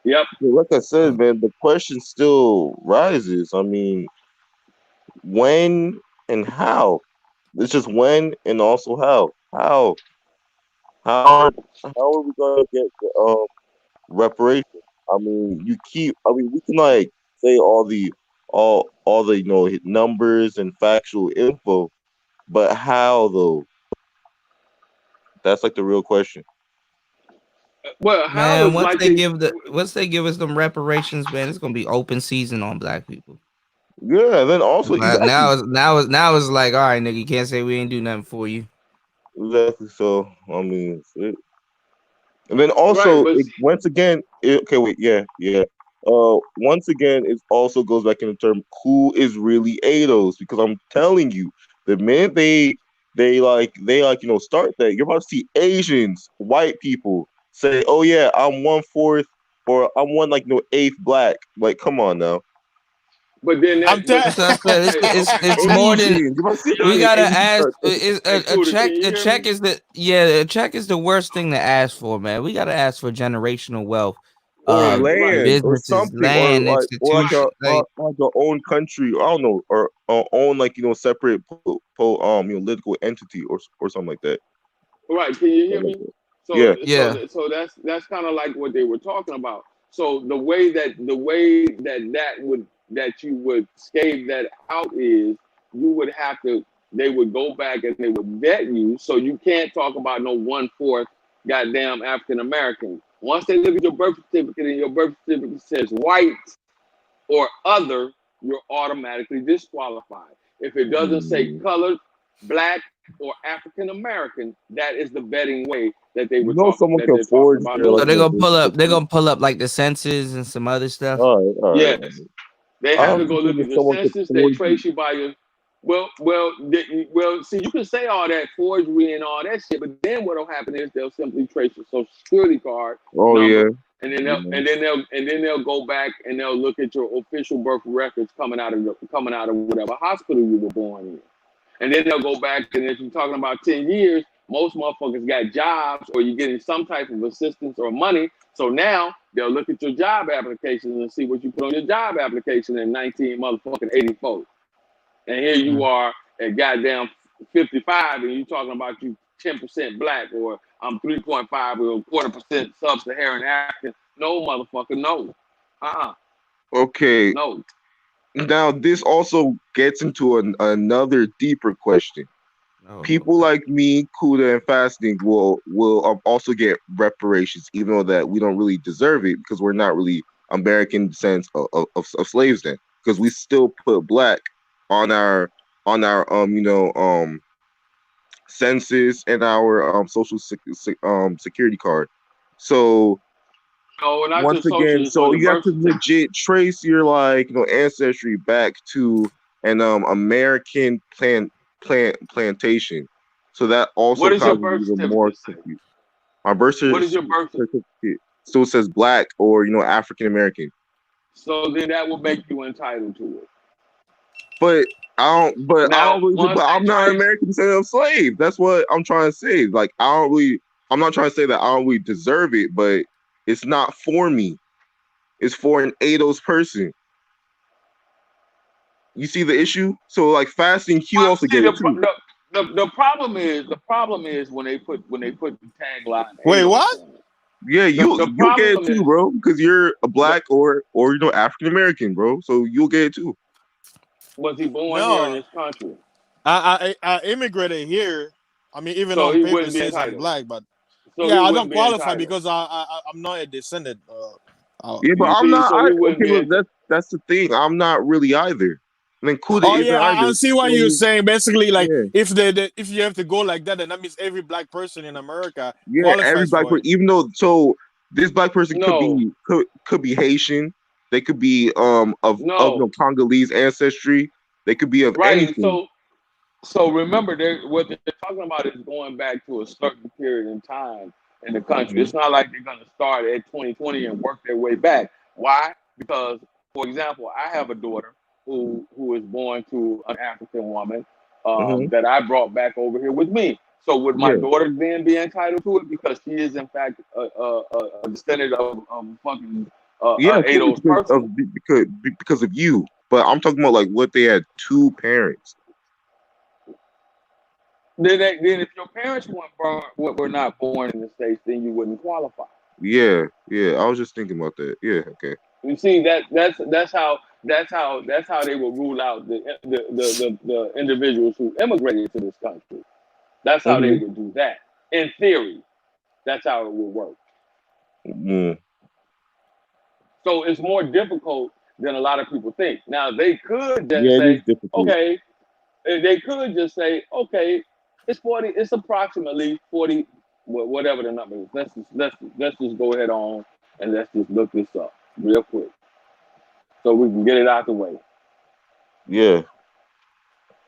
Yep.
Like I said, man, the question still rises. I mean, when and how? It's just when and also how. How are we gonna get the reparations? I mean, we can like say all the numbers and factual info, but how though? That's like the real question.
Well,
man, once they give us them reparations, man, it's gonna be open season on black people.
Yeah, then also
now it's like, all right, nigga, you can't say we ain't do nothing for you.
Exactly. So I mean, and then also,
Right, but
once again, okay, wait, yeah. Once again, it also goes back in the term who is really ADOS, because I'm telling you, the minute they start that, you're about to see Asians, white people say, "Oh yeah, I'm 1/4 or I'm 1/8 black." Like, come on now.
But then
I'm
That's what I said. It's more than we gotta ask. A check is a check is the worst thing to ask for, man. We gotta ask for generational wealth,
or land or
businesses,
something,
land, institutions.
like our own country. I don't know, or own separate political entity or something like that.
Right, can you hear me? So,
Yeah.
so that's kind of like what they were talking about. So the way that you would scave that out is you would have to. They would go back and they would vet you, so you can't talk about no 1/4 goddamn African American. Once they look at your birth certificate and your birth certificate says white or other, you're automatically disqualified. If it doesn't say colored, black, or African American, that is the vetting way that they were talking.
Someone
That
can
they're talking
forge
about.
So they're gonna pull up. They're gonna pull up like the census and some other stuff.
All right.
Yes, they have to go look at the census. They trace you by your. Well. See, you can say all that forgery and all that shit, but then what'll happen is they'll simply trace your social security card number, and then they'll go back and they'll look at your official birth records coming out of whatever hospital you were born in. And then they'll go back, and if you're talking about 10 years, most motherfuckers got jobs or you're getting some type of assistance or money. So now they'll look at your job applications and see what you put on your job application in 1984. And here you are at goddamn 55, and you talking about you 10% black, or I'm 3.5 or 1/4% sub-Saharan African. No, motherfucker, no.
Okay.
No.
Now this also gets into another deeper question. People like me, Kuda, and Fasting will also get reparations, even though that we don't really deserve it because we're not really American descent of slaves then, because we still put black on our census and our social security card. So once again, so you have to legit trace your ancestry back to an American plantation. So that also
What is your
causes
birth
even more
certificate?
confusion. My birth
What is your birth
certificate still says black or African American.
So then that will make you entitled to it.
But I'm not an American descendant of slave. That's what I'm trying to say. Like I'm not trying to say that I don't really deserve it, but it's not for me. It's for an ADOS person. You see the issue? So like Fasting Q also get it too.
The problem is when they put the tagline.
Wait, what?
Yeah, you get it too, bro, because you're a black or African American, bro. So you'll get it too.
Was he born here in this country?
I immigrated here. I mean, even
So
on
he
paper it
wouldn't be
says I'm
entitled.
black, but
So
yeah,
he
I
wouldn't
don't
be
qualify
entitled.
because I'm not a descendant.
Yeah, but I'm not. That's the thing. I'm not really either. I mean, Kuda
Oh
isn't
yeah, I
either.
see what
So,
you're saying. Basically, like
yeah.
if you have to go like that, then that means every black person in America
Yeah, every
qualifies
black
for
person,
it.
even though this black person could be Haitian, they could be of Congolese ancestry, they could be of anything.
So remember, what they're talking about is going back to a certain period in time in the country. It's not like they're going to start at 2020 and work their way back. Why? Because, for example, I have a daughter who was born to an African woman that I brought back over here with me. So would my daughter then be entitled to it because she is in fact a descendant of fucking ADOS person?
Because of you. But I'm talking about like what they had two parents.
Then if your parents were not born in the States, then you wouldn't qualify.
Yeah. I was just thinking about that. Yeah, okay.
You see that's how they will rule out the individuals who immigrated to this country. That's how they would do that. In theory, that's how it would work. So it's more difficult than a lot of people think. Now they could just say, okay, they could just say, okay, It's 40. It's approximately 40. Whatever the number is. Let's just go ahead on and let's just look this up real quick so we can get it out the way.
Yeah.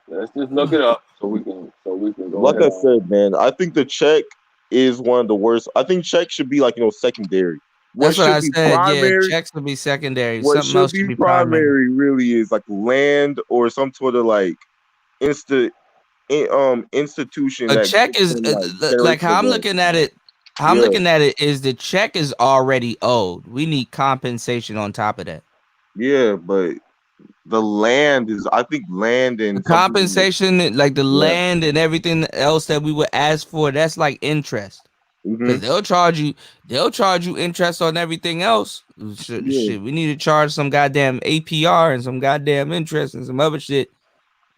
Let's just look it up so we can go
Like
ahead
I
on.
said, man, I think the check is one of the worst. I think check should be like secondary.
That's what I
should be
said.
primary?
Yeah, checks would be secondary.
What
Something
should
else
be
should be primary.
primary really is like land or some sort of like institution
A
that
check is
can,
like how I'm
carry
looking at it. How I'm
Yeah.
looking at it is the check is already owed. We need compensation on top of that.
Yeah, but the land is, I think land and
The compensation, like the land and everything else that we would ask for, that's like interest. Because they'll charge you interest on everything else. Shit, we need to charge some goddamn APR and some goddamn interest and some other shit.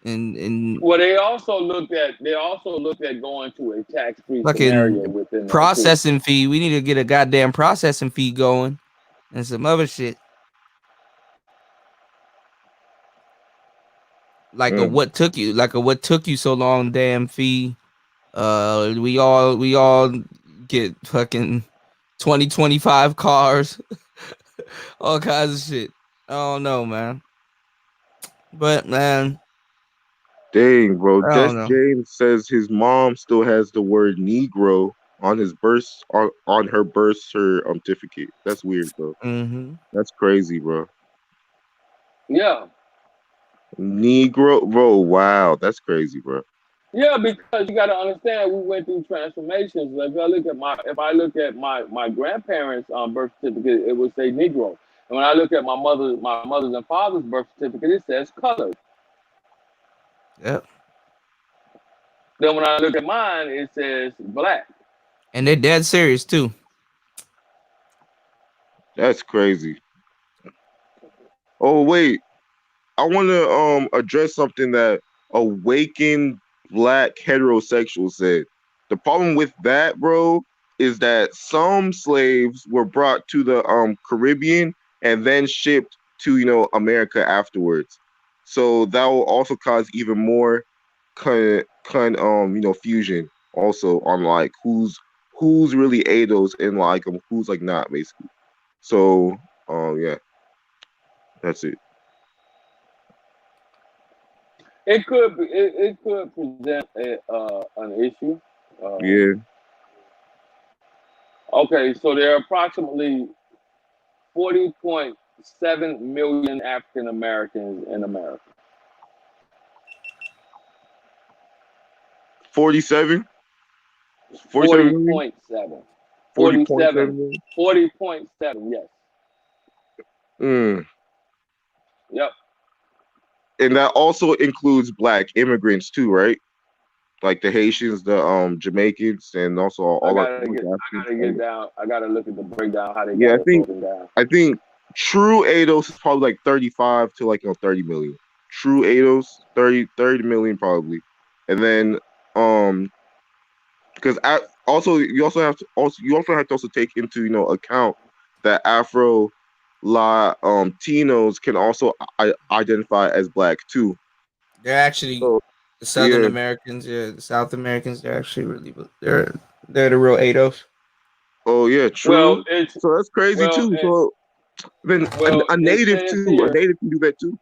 And
Well, they also looked at going to a tax-free scenario
fucking
within that, too.
processing fee. We need to get a goddamn processing fee going and some other shit. Like a what took you so long damn fee. We all get fucking 2025 cars, all kinds of shit. I don't know, man. But man,
Dang, bro.
I
Des
don't know.
James says his mom still has the word Negro on his birth on her birth certificate. That's weird, bro.
Mm-hmm.
That's crazy, bro.
Yeah.
Negro, bro. Wow, that's crazy, bro.
Yeah, because you got to understand, we went through transformations. Like if I look at my grandparents' birth certificate, it would say Negro, and when I look at my mother's and father's birth certificate, it says colored.
Yep.
Then when I look at mine, it says black.
And they're dead serious too.
That's crazy. Oh wait, I want to address something that Awakened Black Heterosexual said. The problem with that, bro, is that some slaves were brought to the Caribbean and then shipped to America afterwards. So that will also cause even more fusion also on like who's really ADOS and like who's like not, basically. So yeah, that's it.
It could present an issue.
Yeah.
Okay, so there are approximately 40.7 million African Americans in America.
47?
40.7.
40.7.
40.7, yes. Yep.
And that also includes Black immigrants too, right? Like the Haitians, the Jamaicans, and also all
I
that.
gotta get down. I gotta look at the breakdown how they
Yeah,
got it broken down.
I think true ADOS is probably like 35 to like 30 million. True ADOS 30 million probably. And then because you also have to take into account that Afro Latinos can also identify as Black too.
They're actually the Southern Americans, the South Americans. They're actually really they're the real ADOS.
Oh yeah, true. So that's crazy too. So then a native too. A native can do that too,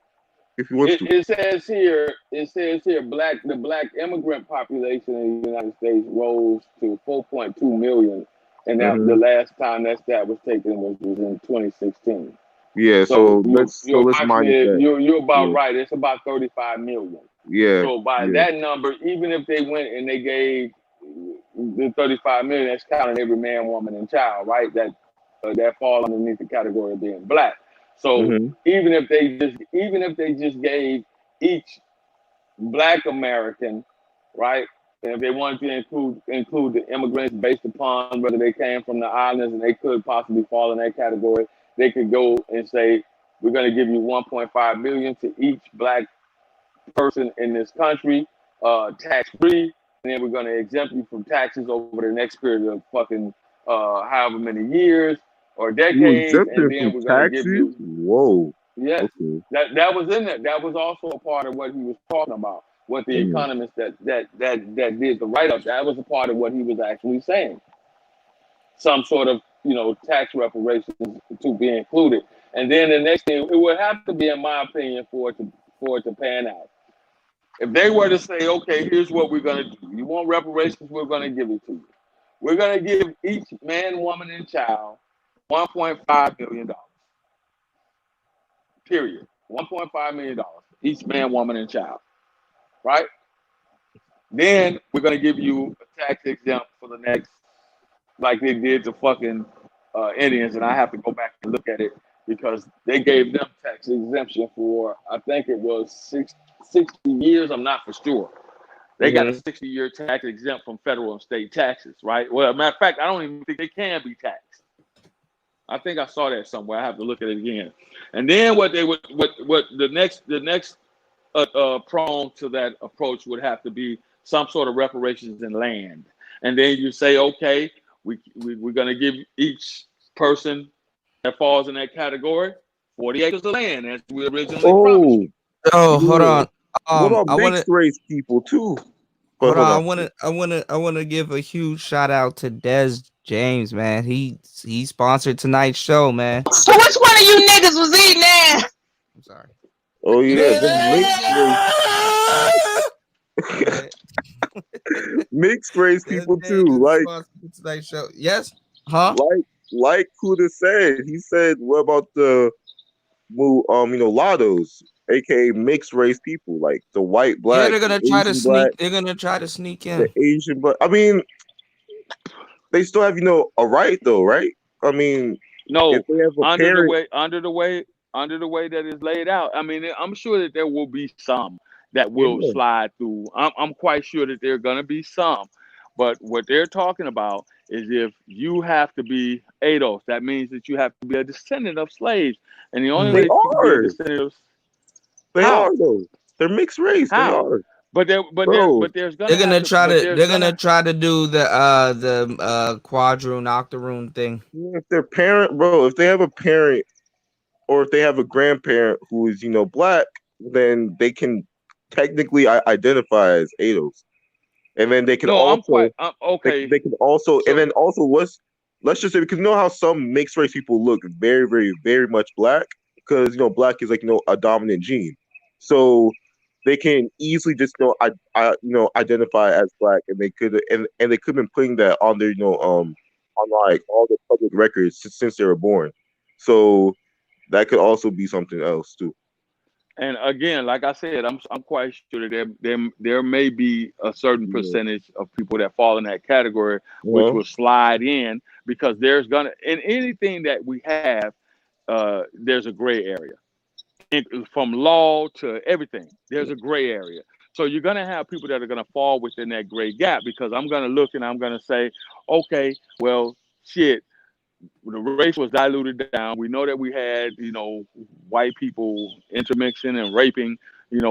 if he wants to.
It says here, the black immigrant population in the United States rose to 4.2 million, and the last time that stat was taken was in 2016.
Yeah, so let's mind that.
You're about right. It's about 35 million.
Yeah.
So by that number, even if they went and they gave the 35 million, that's counting every man, woman, and child, right? That fall underneath the category of being Black. So even if they just gave each Black American, right, and if they wanted to include the immigrants based upon whether they came from the islands and they could possibly fall in that category, they could go and say, we're going to give you 1.5 million to each Black person in this country, tax-free, and then we're going to exempt you from taxes over the next period of fucking however many years or decades, and then we're going to give you.
Whoa.
Yes,
okay.
that was in there. That was also a part of what he was talking about. what the economist that did the write-up, that was a part of what he was actually saying. Some sort of, tax reparations to be included. And then the next thing, it would have to be, in my opinion, for it to pan out. If they were to say, okay, here's what we're going to do. You want reparations, we're going to give it to you. We're going to give each man, woman, and child $1.5 million. Period. $1.5 million. Each man, woman, and child. Right? Then we're going to give you a tax exempt for the next, like they did to fucking Indians. And I have to go back and look at it because they gave them tax exemption for, I think it was 60 years. I'm not for sure. They got a 60-year tax exempt from federal and state taxes, right? Well, as a matter of fact, I don't even think they can be taxed. I think I saw that somewhere. I have to look at it again. And then what the next prong to that approach would have to be some sort of reparations in land. And then you say, okay, we're going to give each person that falls in that category 40 acres of land, as we originally promised.
Oh, hold on.
What about mixed race people too?
Hold on. I want to give a huge shout out to Des James, man. He sponsored tonight's show, man.
So which one of you niggas was eating that?
I'm sorry.
Oh yeah, mixed race people too. Like
tonight's show. Yes. Huh?
Like Kuda said, he said, what about the Lottos, aka mixed race people, like the white, black.
Yeah, they're gonna try to sneak. They're gonna try to sneak in.
The Asian, but I mean, they still have a right though, right? I mean,
no,
if they have a
under
parent,
the way that is laid out. I mean, I'm sure that there will be some that will slide through. I'm quite sure that there are gonna be some, but what they're talking about is if you have to be ADOS, that means that you have to be a descendant of slaves. And the only way you can be a descendant of
they are though. They're mixed race.
How?
They are.
But there's
They're gonna try to do the quadroon octoroon thing.
If their parent, bro, if they have a parent or if they have a grandparent who is black, then they can technically identify as ADOS. And then they can okay. They can also, and then also let's just say, because how some mixed race people look very, very, very much black, because black is like a dominant gene, so they can easily just identify as black, and they could and they could have been putting that on their on like all the public records since they were born, so that could also be something else too.
And again, like I said, I'm quite sure that there may be a certain percentage of people that fall in that category, which will slide in, because there's gonna, in anything that we have, there's a gray area. From law to everything, there's a gray area. So you're gonna have people that are gonna fall within that gray gap, because I'm gonna look and I'm gonna say, okay, well, shit. The race was diluted down. We know that we had, white people intermixing and raping,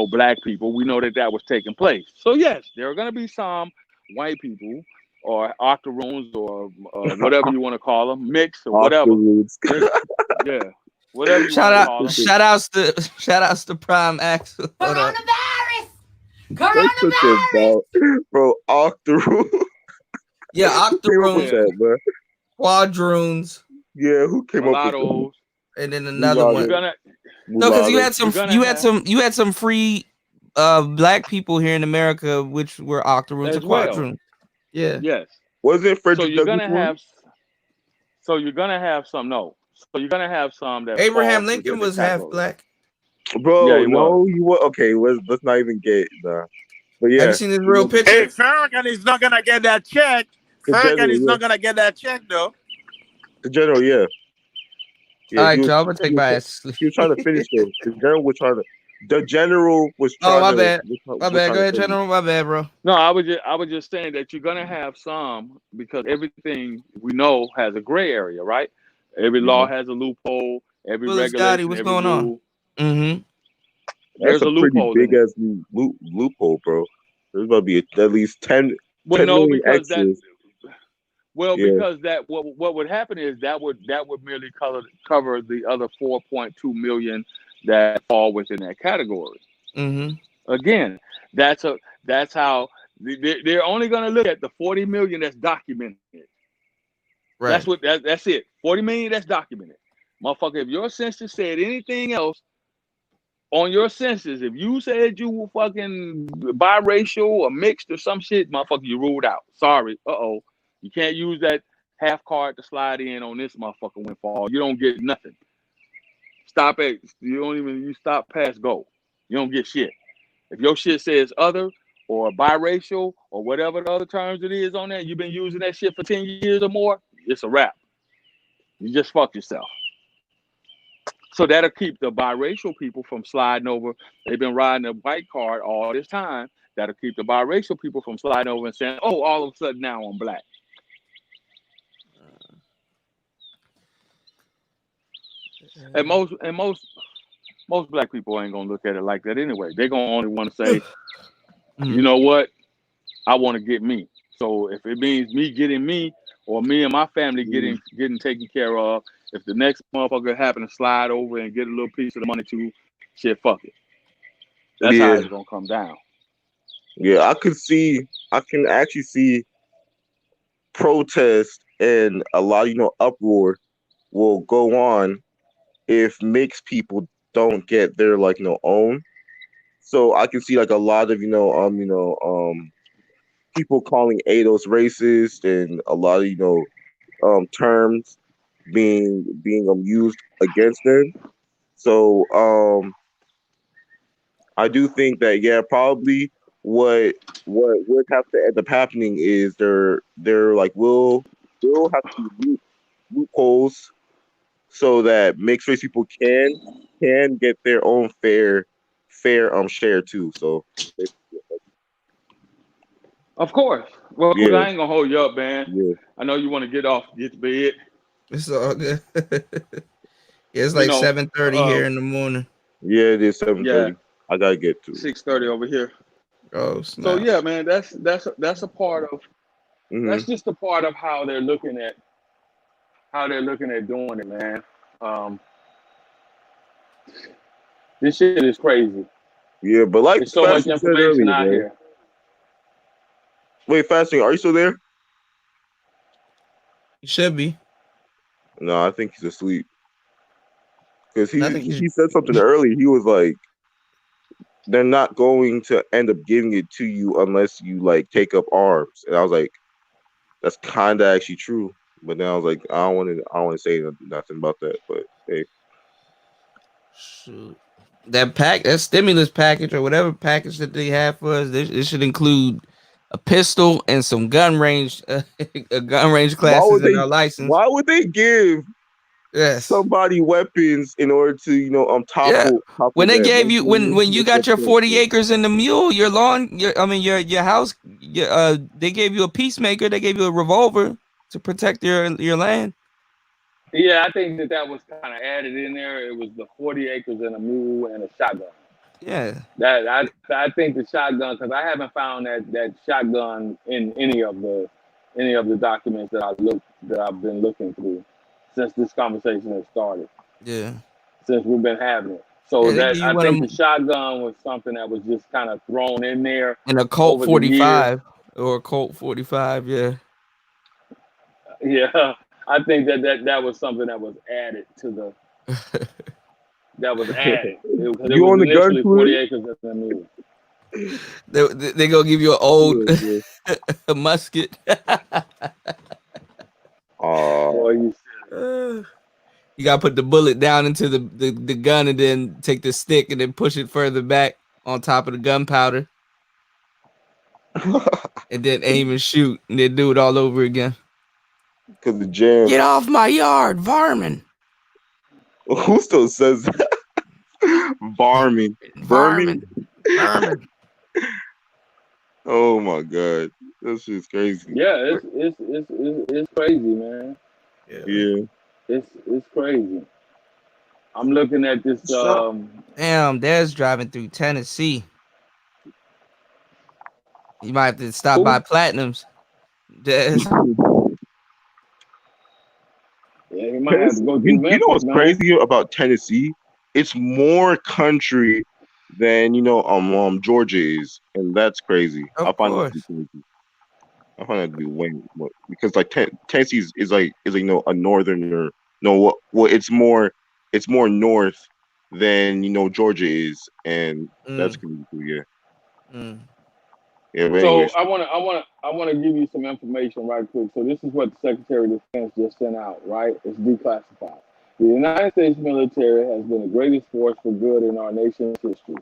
black people. We know that was taking place. So yes, there are going to be some white people or octoroons or whatever you want to call them, mixed or whatever. Yeah, whatever.
Shout outs to Prime X.
Coronavirus, bro. Octoroon.
Yeah, octoroons. Quadroons.
Yeah, who came up with
that? And then another one. No, because you had some free black people here in America, which were octoroons and quadroons. Yeah.
Yes.
Was it Frederick?
So you're gonna have some. No. So you're gonna have some that
Abraham Lincoln was half black.
Bro, yeah, no, you were okay. Let's not even get nah. But yeah,
have you seen his real picture?
Hey, Farrakhan is not gonna get that check. Farrakhan is not gonna get that check though.
The general, yeah.
All right, y'all, I'm gonna take my ass.
He was trying to finish though. The general was trying to.
Oh, my bad. My bad. Go ahead, General. My bad, bro.
No, I was just saying that you're gonna have some, because everything we know has a gray area, right? Every law has a loophole. Every regulation.
What's going on?
Mm-hmm. There's a loophole. Big ass loophole, bro. There's gonna be at least 10.
Well, no, because that. Well, because that what would happen is that would merely cover the other 4.2 million that fall within that category.
Mm-hmm.
Again, that's how they're only going to look at the 40 million that's documented.
Right.
That's it. 40 million that's documented. Motherfucker, if your census said anything else on your census, if you said you were fucking biracial or mixed or some shit, motherfucker, you ruled out. Sorry. You can't use that half card to slide in on this motherfucker windfall. You don't get nothing. Stop it. You stop past go. You don't get shit. If your shit says other or biracial or whatever the other terms it is on there, you've been using that shit for 10 years or more, it's a wrap. You just fucked yourself. So that'll keep the biracial people from sliding over. They've been riding a white card all this time. That'll keep the biracial people from sliding over and saying, oh, all of a sudden now I'm black. And most black people ain't gonna look at it like that anyway. They're gonna only want to say, you know what? I want to get me. So if it means me getting me or me and my family getting taken care of, if the next motherfucker happen to slide over and get a little piece of the money too, shit, fuck it. That's how it's gonna come down.
Yeah, I can actually see protest and a lot of uproar will go on if mixed people don't get their own. So I can see a lot of people calling ADOS racist and a lot of terms being used against them. So I do think that probably what would have to end up happening is there will have to be loopholes so that mixed race people can get their own fair share too. So
of course. Well,
yeah.
I ain't gonna hold you up, man.
Yeah.
I know you want to get to bed.
It's all good. It's like 7:30 here in the morning.
Yeah, it is 7:30.
Yeah.
I gotta get to
6:30 over here.
Oh,
so yeah, man, that's a part of
Mhm.
that's just a part of how they're looking at doing it, man. This shit is crazy.
Yeah, but like
There's so much
Fasting said
information
earlier,
out
man.
here.
Wait, Fasting, are you still there?
You should be.
No, I think he's asleep. Because
I think
he said something earlier. He was like, they're not going to end up giving it to you unless you take up arms. And I was like, that's kind of actually true. But then I was like, I don't want to say nothing about that. But hey,
Shoot. That stimulus package or whatever package that they have for us, it should include a pistol and some gun range classes in our license.
Why would they give somebody weapons in order to topple?
When they gave you when you
Make
got
that
your
sense.
40 acres in the mule, your lawn, your house, they gave you a peacemaker, they gave you a revolver to protect your land.
Yeah, I think that was kind of added in there. It was the 40 acres and a mule and a shotgun.
Yeah.
That I think the shotgun, because I haven't found that shotgun in any of the documents that I've been looking through since this conversation has started.
Yeah.
Since we've been having it. So
Yeah, they give you
I
one
think
of
the shotgun was something that was just kind of thrown in there.
And a Colt
over the
45 or a Colt 45, yeah.
years. Yeah. I think that was something that was added to the that was added. It
You
was
on the gun
initially
club?
40 acres and a mule.
They gonna give you an old a musket.
Oh,
You gotta put the bullet down into the gun and then take the stick and then push it further back on top of the gunpowder. And then aim and shoot and then do it all over again.
Because the jam.
Get off my yard, varmint.
Who still says that? Varmint.
Varmint.
Oh my god, this is crazy.
Yeah, it's crazy, man.
Yeah.
It's crazy. I'm looking at this.
Damn, Dad's driving through Tennessee. You might have to stop by Platinums. Dez.
Yeah, you might have to go
You
through
know what's
Memphis, man.
crazy about Tennessee? It's more country than Georgia is, and that's crazy. I find that to be crazy. I find that to be way more, because like Tennessee is like a northerner. No, well, it's more north than Georgia is, and that's crazy. Yeah. Yeah, but
So
anyways,
I want to give you some information right quick. So this is what the Secretary of Defense just sent out, right? It's declassified. The United States military has been the greatest force for good in our nation's history.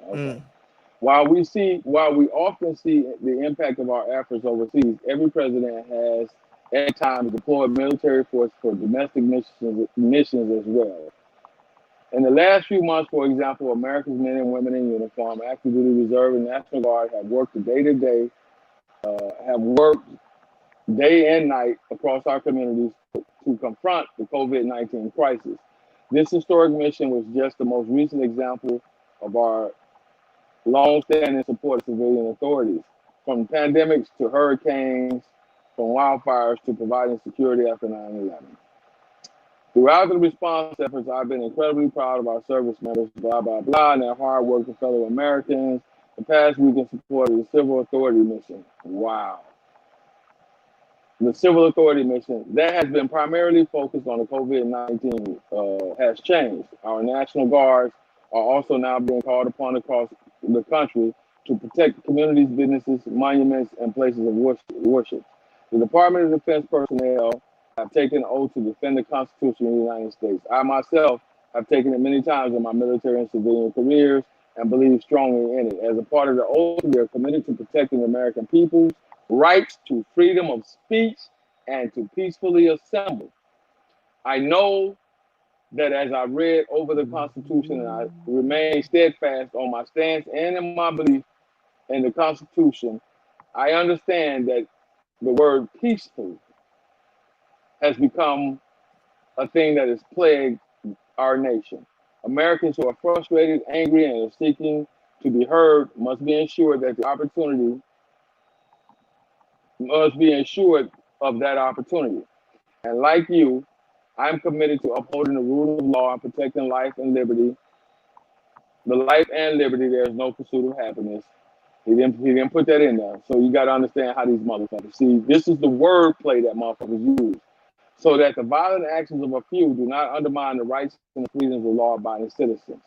Okay. While we often see the impact of our efforts overseas, every president has at times deployed military force for domestic missions as well. In the last few months, for example, America's men and women in uniform, active duty reserve, and National Guard have worked have worked day and night across our communities to confront the COVID-19 crisis. This historic mission was just the most recent example of our long-standing support of civilian authorities, from pandemics to hurricanes, from wildfires to providing security after 9/11. Throughout the response efforts, I've been incredibly proud of our service members, blah, blah, blah, and their hard work for fellow Americans. The past week in support of the Civil Authority Mission. Wow. The Civil Authority Mission, that has been primarily focused on the COVID-19, has changed. Our National Guards are also now being called upon across the country to protect communities, businesses, monuments, and places of worship. The Department of Defense personnel have taken an oath to defend the Constitution of the United States. I myself have taken it many times in my military and civilian careers and believe strongly in it. As a part of the oath, we are committed to protecting the American people's rights to freedom of speech and to peacefully assemble. I know that as I read over the Constitution and I remain steadfast on my stance and in my belief in the Constitution, I understand that the word peaceful has become a thing that has plagued our nation. Americans who are frustrated, angry, and are seeking to be heard must be ensured that the opportunity must be ensured of that opportunity. And like you, I'm committed to upholding the rule of law and protecting life and liberty. The life and liberty, there's no pursuit of happiness. He didn't put that in there. So you got to understand how these motherfuckers see. This is the wordplay that motherfuckers use, so that the violent actions of a few do not undermine the rights and the freedoms of law-abiding citizens.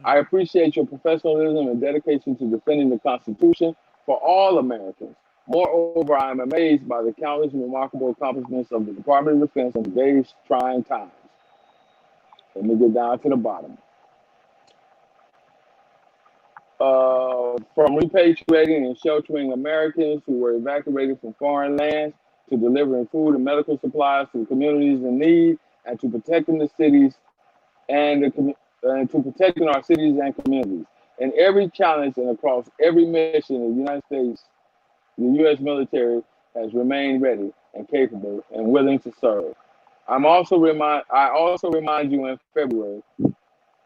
I appreciate your professionalism and dedication to defending the Constitution for all Americans. Moreover, I am amazed by the countless and remarkable accomplishments of the Department of Defense in today's trying times. Let me get down to the bottom. From repatriating and sheltering Americans who were evacuated from foreign lands, to delivering food and medical supplies to communities in need, and to protecting the cities and to protecting our cities and communities. In every challenge and across every mission, the United States, the U.S. military has remained ready and capable and willing to serve. I also remind you in February,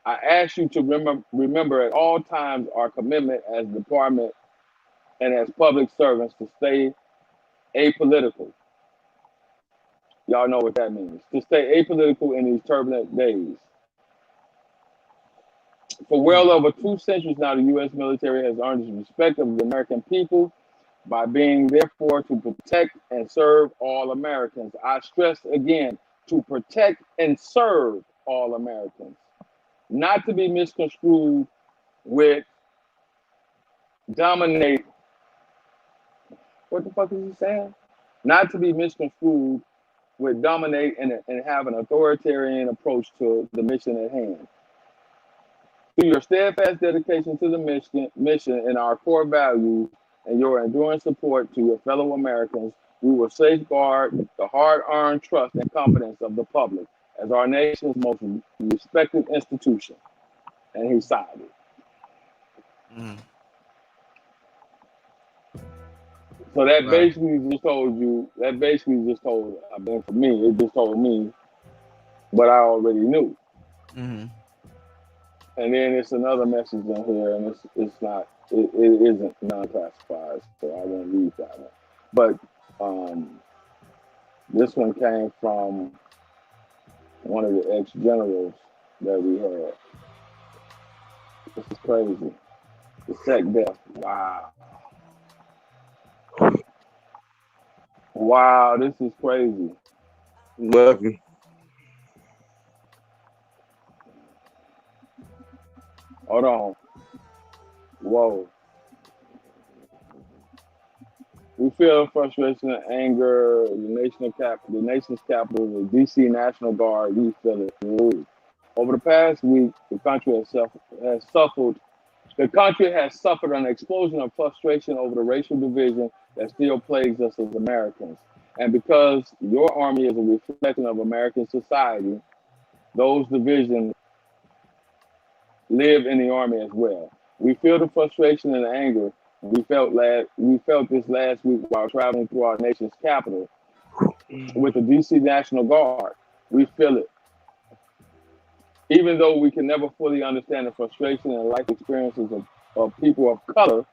I ask you to remember at all times our commitment as a department and as public servants to stay apolitical. Y'all know what that means. To stay apolitical in these turbulent days. For well over 2 centuries now, the U.S. military has earned the respect of the American people by being therefore to protect and serve all Americans. I stress again, to protect and serve all Americans. Not to be misconstrued with dominate. What the fuck is he saying? Not to be misconstrued with dominate and have an authoritarian approach to the mission at hand. Through your steadfast dedication to the mission and our core values and your enduring support to your fellow Americans, we will safeguard the hard-earned trust and confidence of the public as our nation's most respected institution. And he signed it. So that basically just told you, I mean, for me, it just told me what I already knew. And then it's another message in here, and it isn't non-classified, so I won't read that one. But this one came from one of the ex-generals that we had. This is crazy. The sec death. Wow. Wow, this is crazy.
Weapon.
Hold on. Whoa. We feel frustration and anger. The nation's capital, the DC National Guard. We feel it. Ooh. Over the past week, the country has suffered. The country has suffered an explosion of frustration over the racial division that still plagues us as Americans. And because your army is a reflection of American society, those divisions live in the army as well. We feel the frustration and anger we felt this last week while traveling through our nation's capital with the DC National Guard. We feel it. Even though we can never fully understand the frustration and life experiences of people of color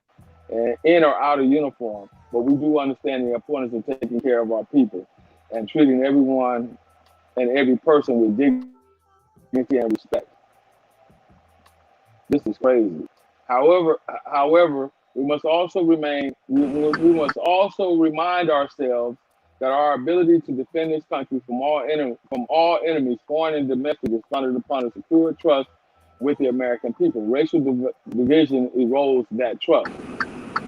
in or out of uniform, but we do understand the importance of taking care of our people and treating everyone and every person with dignity and respect. This is crazy. However, we must also remind ourselves that our ability to defend this country from all enemies, foreign and domestic, is founded upon a secure trust with the American people. Racial division erodes that trust.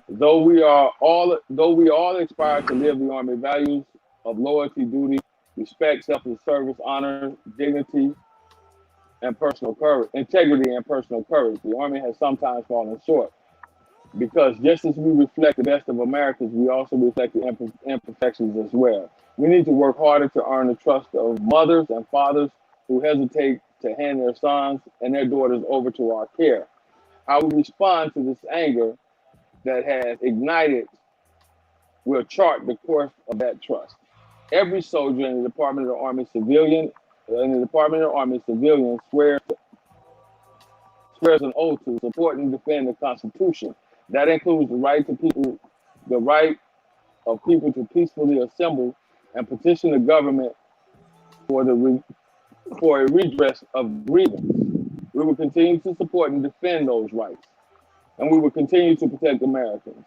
Though we all aspire to live the Army values of loyalty, duty, respect, self-service, honor, dignity, and personal courage, integrity and personal courage, the Army has sometimes fallen short. Because just as we reflect the best of Americans, we also reflect the imperfections as well. We need to work harder to earn the trust of mothers and fathers who hesitate to hand their sons and their daughters over to our care. How we respond to this anger that has ignited will chart the course of that trust. Every soldier in the Department of the Army civilian swears an oath to support and defend the Constitution. That includes the right of people to peacefully assemble and petition the government for a redress of grievance. We will continue to support and defend those rights, and we will continue to protect Americans,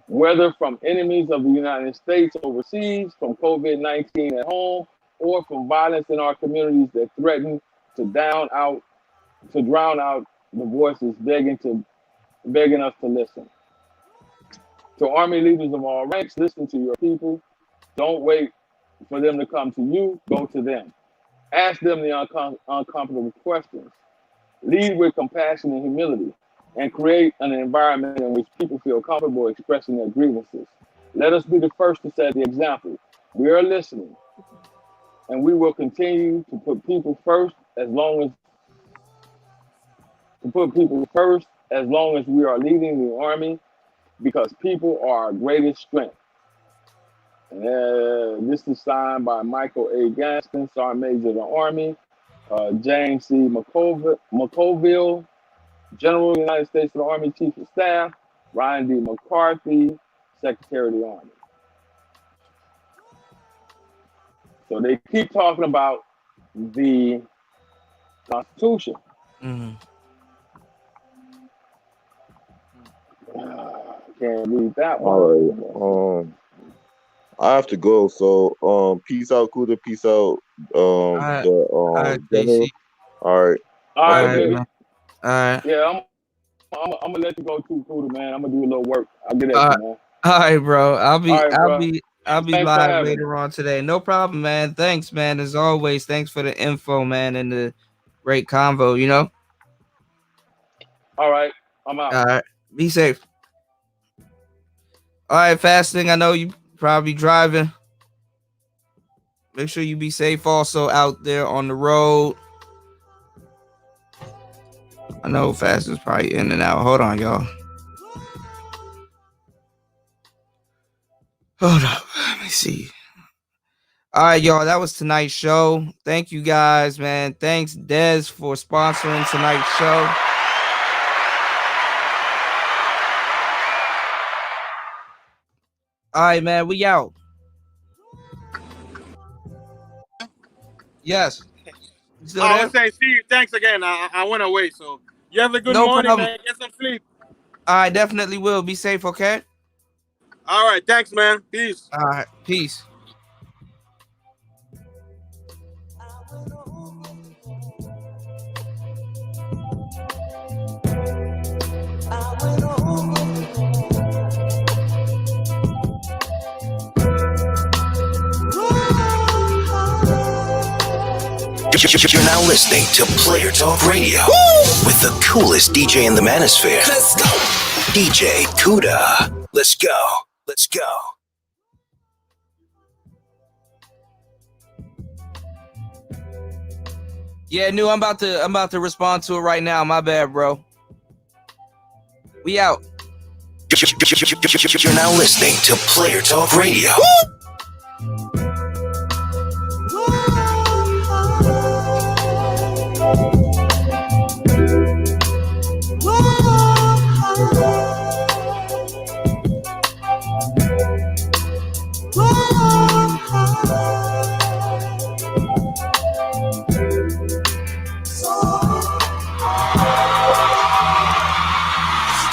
whether from enemies of the United States overseas, from COVID-19 at home, or from violence in our communities that threaten to drown out the voices begging us to listen. To Army leaders of all ranks, listen to your people. Don't wait for them to come to you. Go to them. Ask them the uncomfortable questions. Lead with compassion and humility, and create an environment in which people feel comfortable expressing their grievances. Let us be the first to set the example. We are listening, and we will continue to put people first as long as we are leading the Army, because people are our greatest strength. This is signed by Michael A. Gaston, Sergeant Major of the Army, James C. McCoville, General United States of the Army Chief of Staff, Ryan D. McCarthy, Secretary of the Army. So they keep talking about the Constitution.
Mm-hmm.
Can't read that one.
All right. I have to go. So peace out, Kuda. Peace out.
All right,
General. All right.
All right, baby.
All right.
Yeah, I'm gonna let you go too, Kuda, man. I'm gonna do a little work. I'll get at you, man.
All right, bro. I'll be
All right, bro.
Thanks live later on today. No problem, man. Thanks, man. As always, thanks for the info, man, and the great convo, you know?
All right. I'm out.
All right. Be safe. All right, Fasting. I know you probably driving. Make sure you be safe also out there on the road. I know Fasting's probably in and out. Hold on, y'all. Hold up. Let me see. All right, y'all. That was tonight's show. Thank you guys, man. Thanks, Dez, for sponsoring tonight's show. All right, man. We out. Yes.
I was saying, see you. Thanks again. I went away, so you have a good morning, man. Get some sleep.
I definitely will. Be safe, okay?
All right, thanks, man. Peace.
All right, peace.
You're now listening to Player Talk Radio with the coolest DJ in the manosphere. Let's go. DJ Kuda. Let's go. Let's go.
Yeah, Nu, I'm about to respond to it right now. My bad, bro. We out.
You're now listening to Player Talk Radio.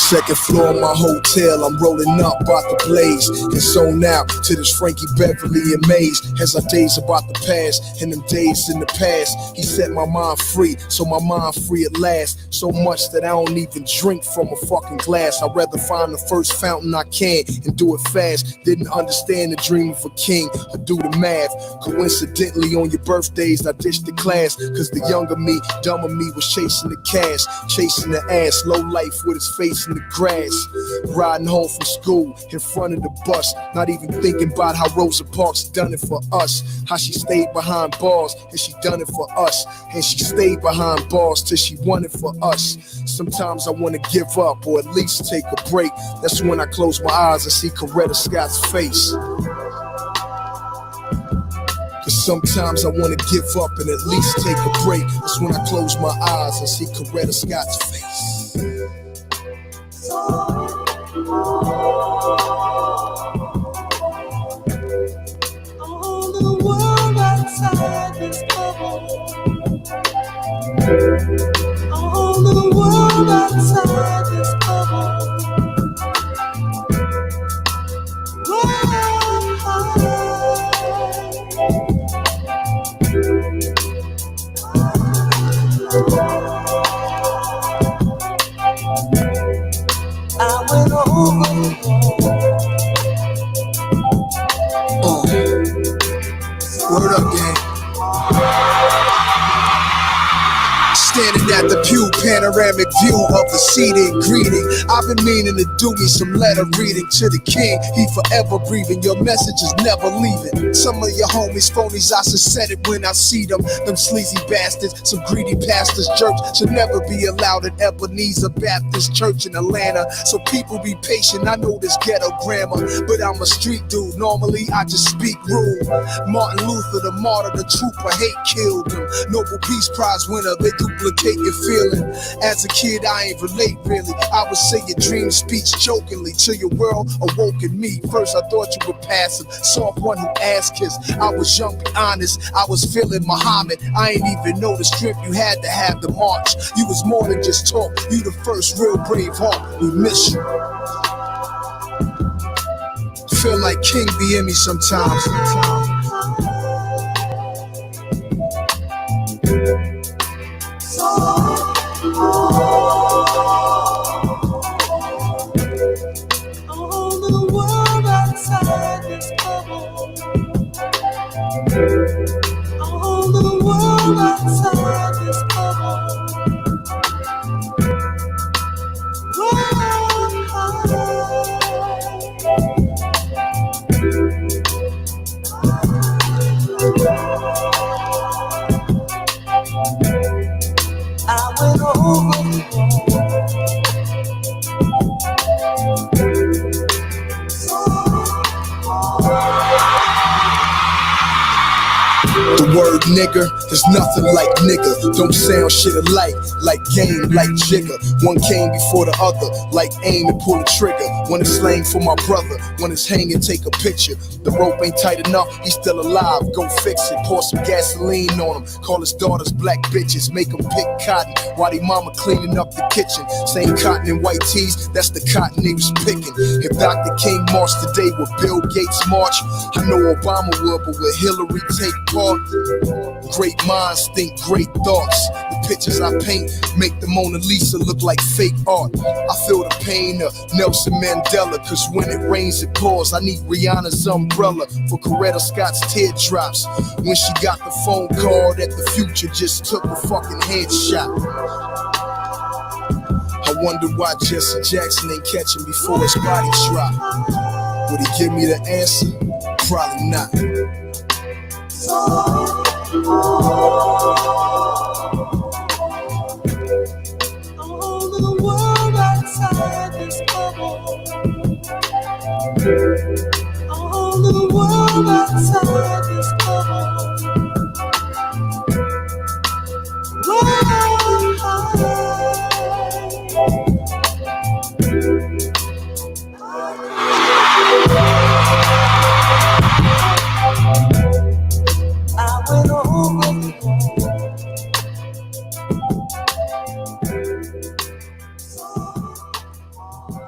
Second floor of my hotel, I'm rolling up, about to blaze. And zone out to this Frankie Beverly and Maze. As our days about to pass, and them days in the past, he set my mind free, so my mind free at last. So much that I don't even drink from a fucking glass. I'd rather find the first fountain I can and do it fast. Didn't understand the dream of a king, or do the math. Coincidentally, on your birthdays, I ditched the class. Cause the younger me, dumber me was chasing the cash, chasing the ass, low life with his face in the grass, riding home from school in front of the bus, not even thinking about how Rosa Parks done it for us, how she stayed behind bars and she done it for us, and she stayed behind bars till she won it for us. Sometimes I want to give up or at least take a break. That's when I close my eyes and see Coretta Scott's face. Cause sometimes I want to give up and at least take a break. That's when I close my eyes and see Coretta Scott's face.
The world outside this bubble. Oh, the world outside this bubble. I went over.
Word up, gang. Standing at the pew, panoramic view of the seated greeting. I've been meaning to do me some letter reading to the king. He forever breathing, your message is never leaving. Some of your homies phonies, I should said it when I see them. Them sleazy bastards, some greedy pastors, jerks should never be allowed at Ebenezer Baptist Church in Atlanta. So people be patient, I know this ghetto grammar, but I'm a street dude, normally I just speak rude. Martin Luther, the martyr, the trooper, hate killed him. Nobel Peace Prize winner, they duplicate your feeling. As a kid, I ain't relate really. I would say your dream speech jokingly till your world awoke in me. First, I thought you were passive, soft one who ass kissed. I was young, be honest, I was feeling Muhammad. I ain't even know the strength you had to have to march. You was more than just talk, you the first real brave heart. We miss you. Feel like King be in me sometimes.
The world outside this bubble. Oh, the world outside this bubble. I went over.
Word nigga, there's nothing like nigga. Don't sound shit alike, like game, like jigger. One came before the other, like aim and pull the trigger. When it's slang for my brother, when it's hanging, take a picture. The rope ain't tight enough, he's still alive, go fix it. Pour some gasoline on him, call his daughters black bitches. Make them pick cotton, while they mama cleaning up the kitchen. Same cotton and white tees, that's the cotton they was picking. If Dr. King marched today, would Bill Gates march? I know Obama would, but will Hillary take part? Great minds think great thoughts. The pictures I paint make the Mona Lisa look like fake art. I feel the pain of Nelson Mandela, cause when it rains it pours. I need Rihanna's umbrella for Coretta Scott's teardrops. When she got the phone call that the future just took a fucking headshot. I wonder why Jesse Jackson ain't catching before his body drop. Would he give me the answer? Probably not.
All of the world outside this bubble. All of the world outside.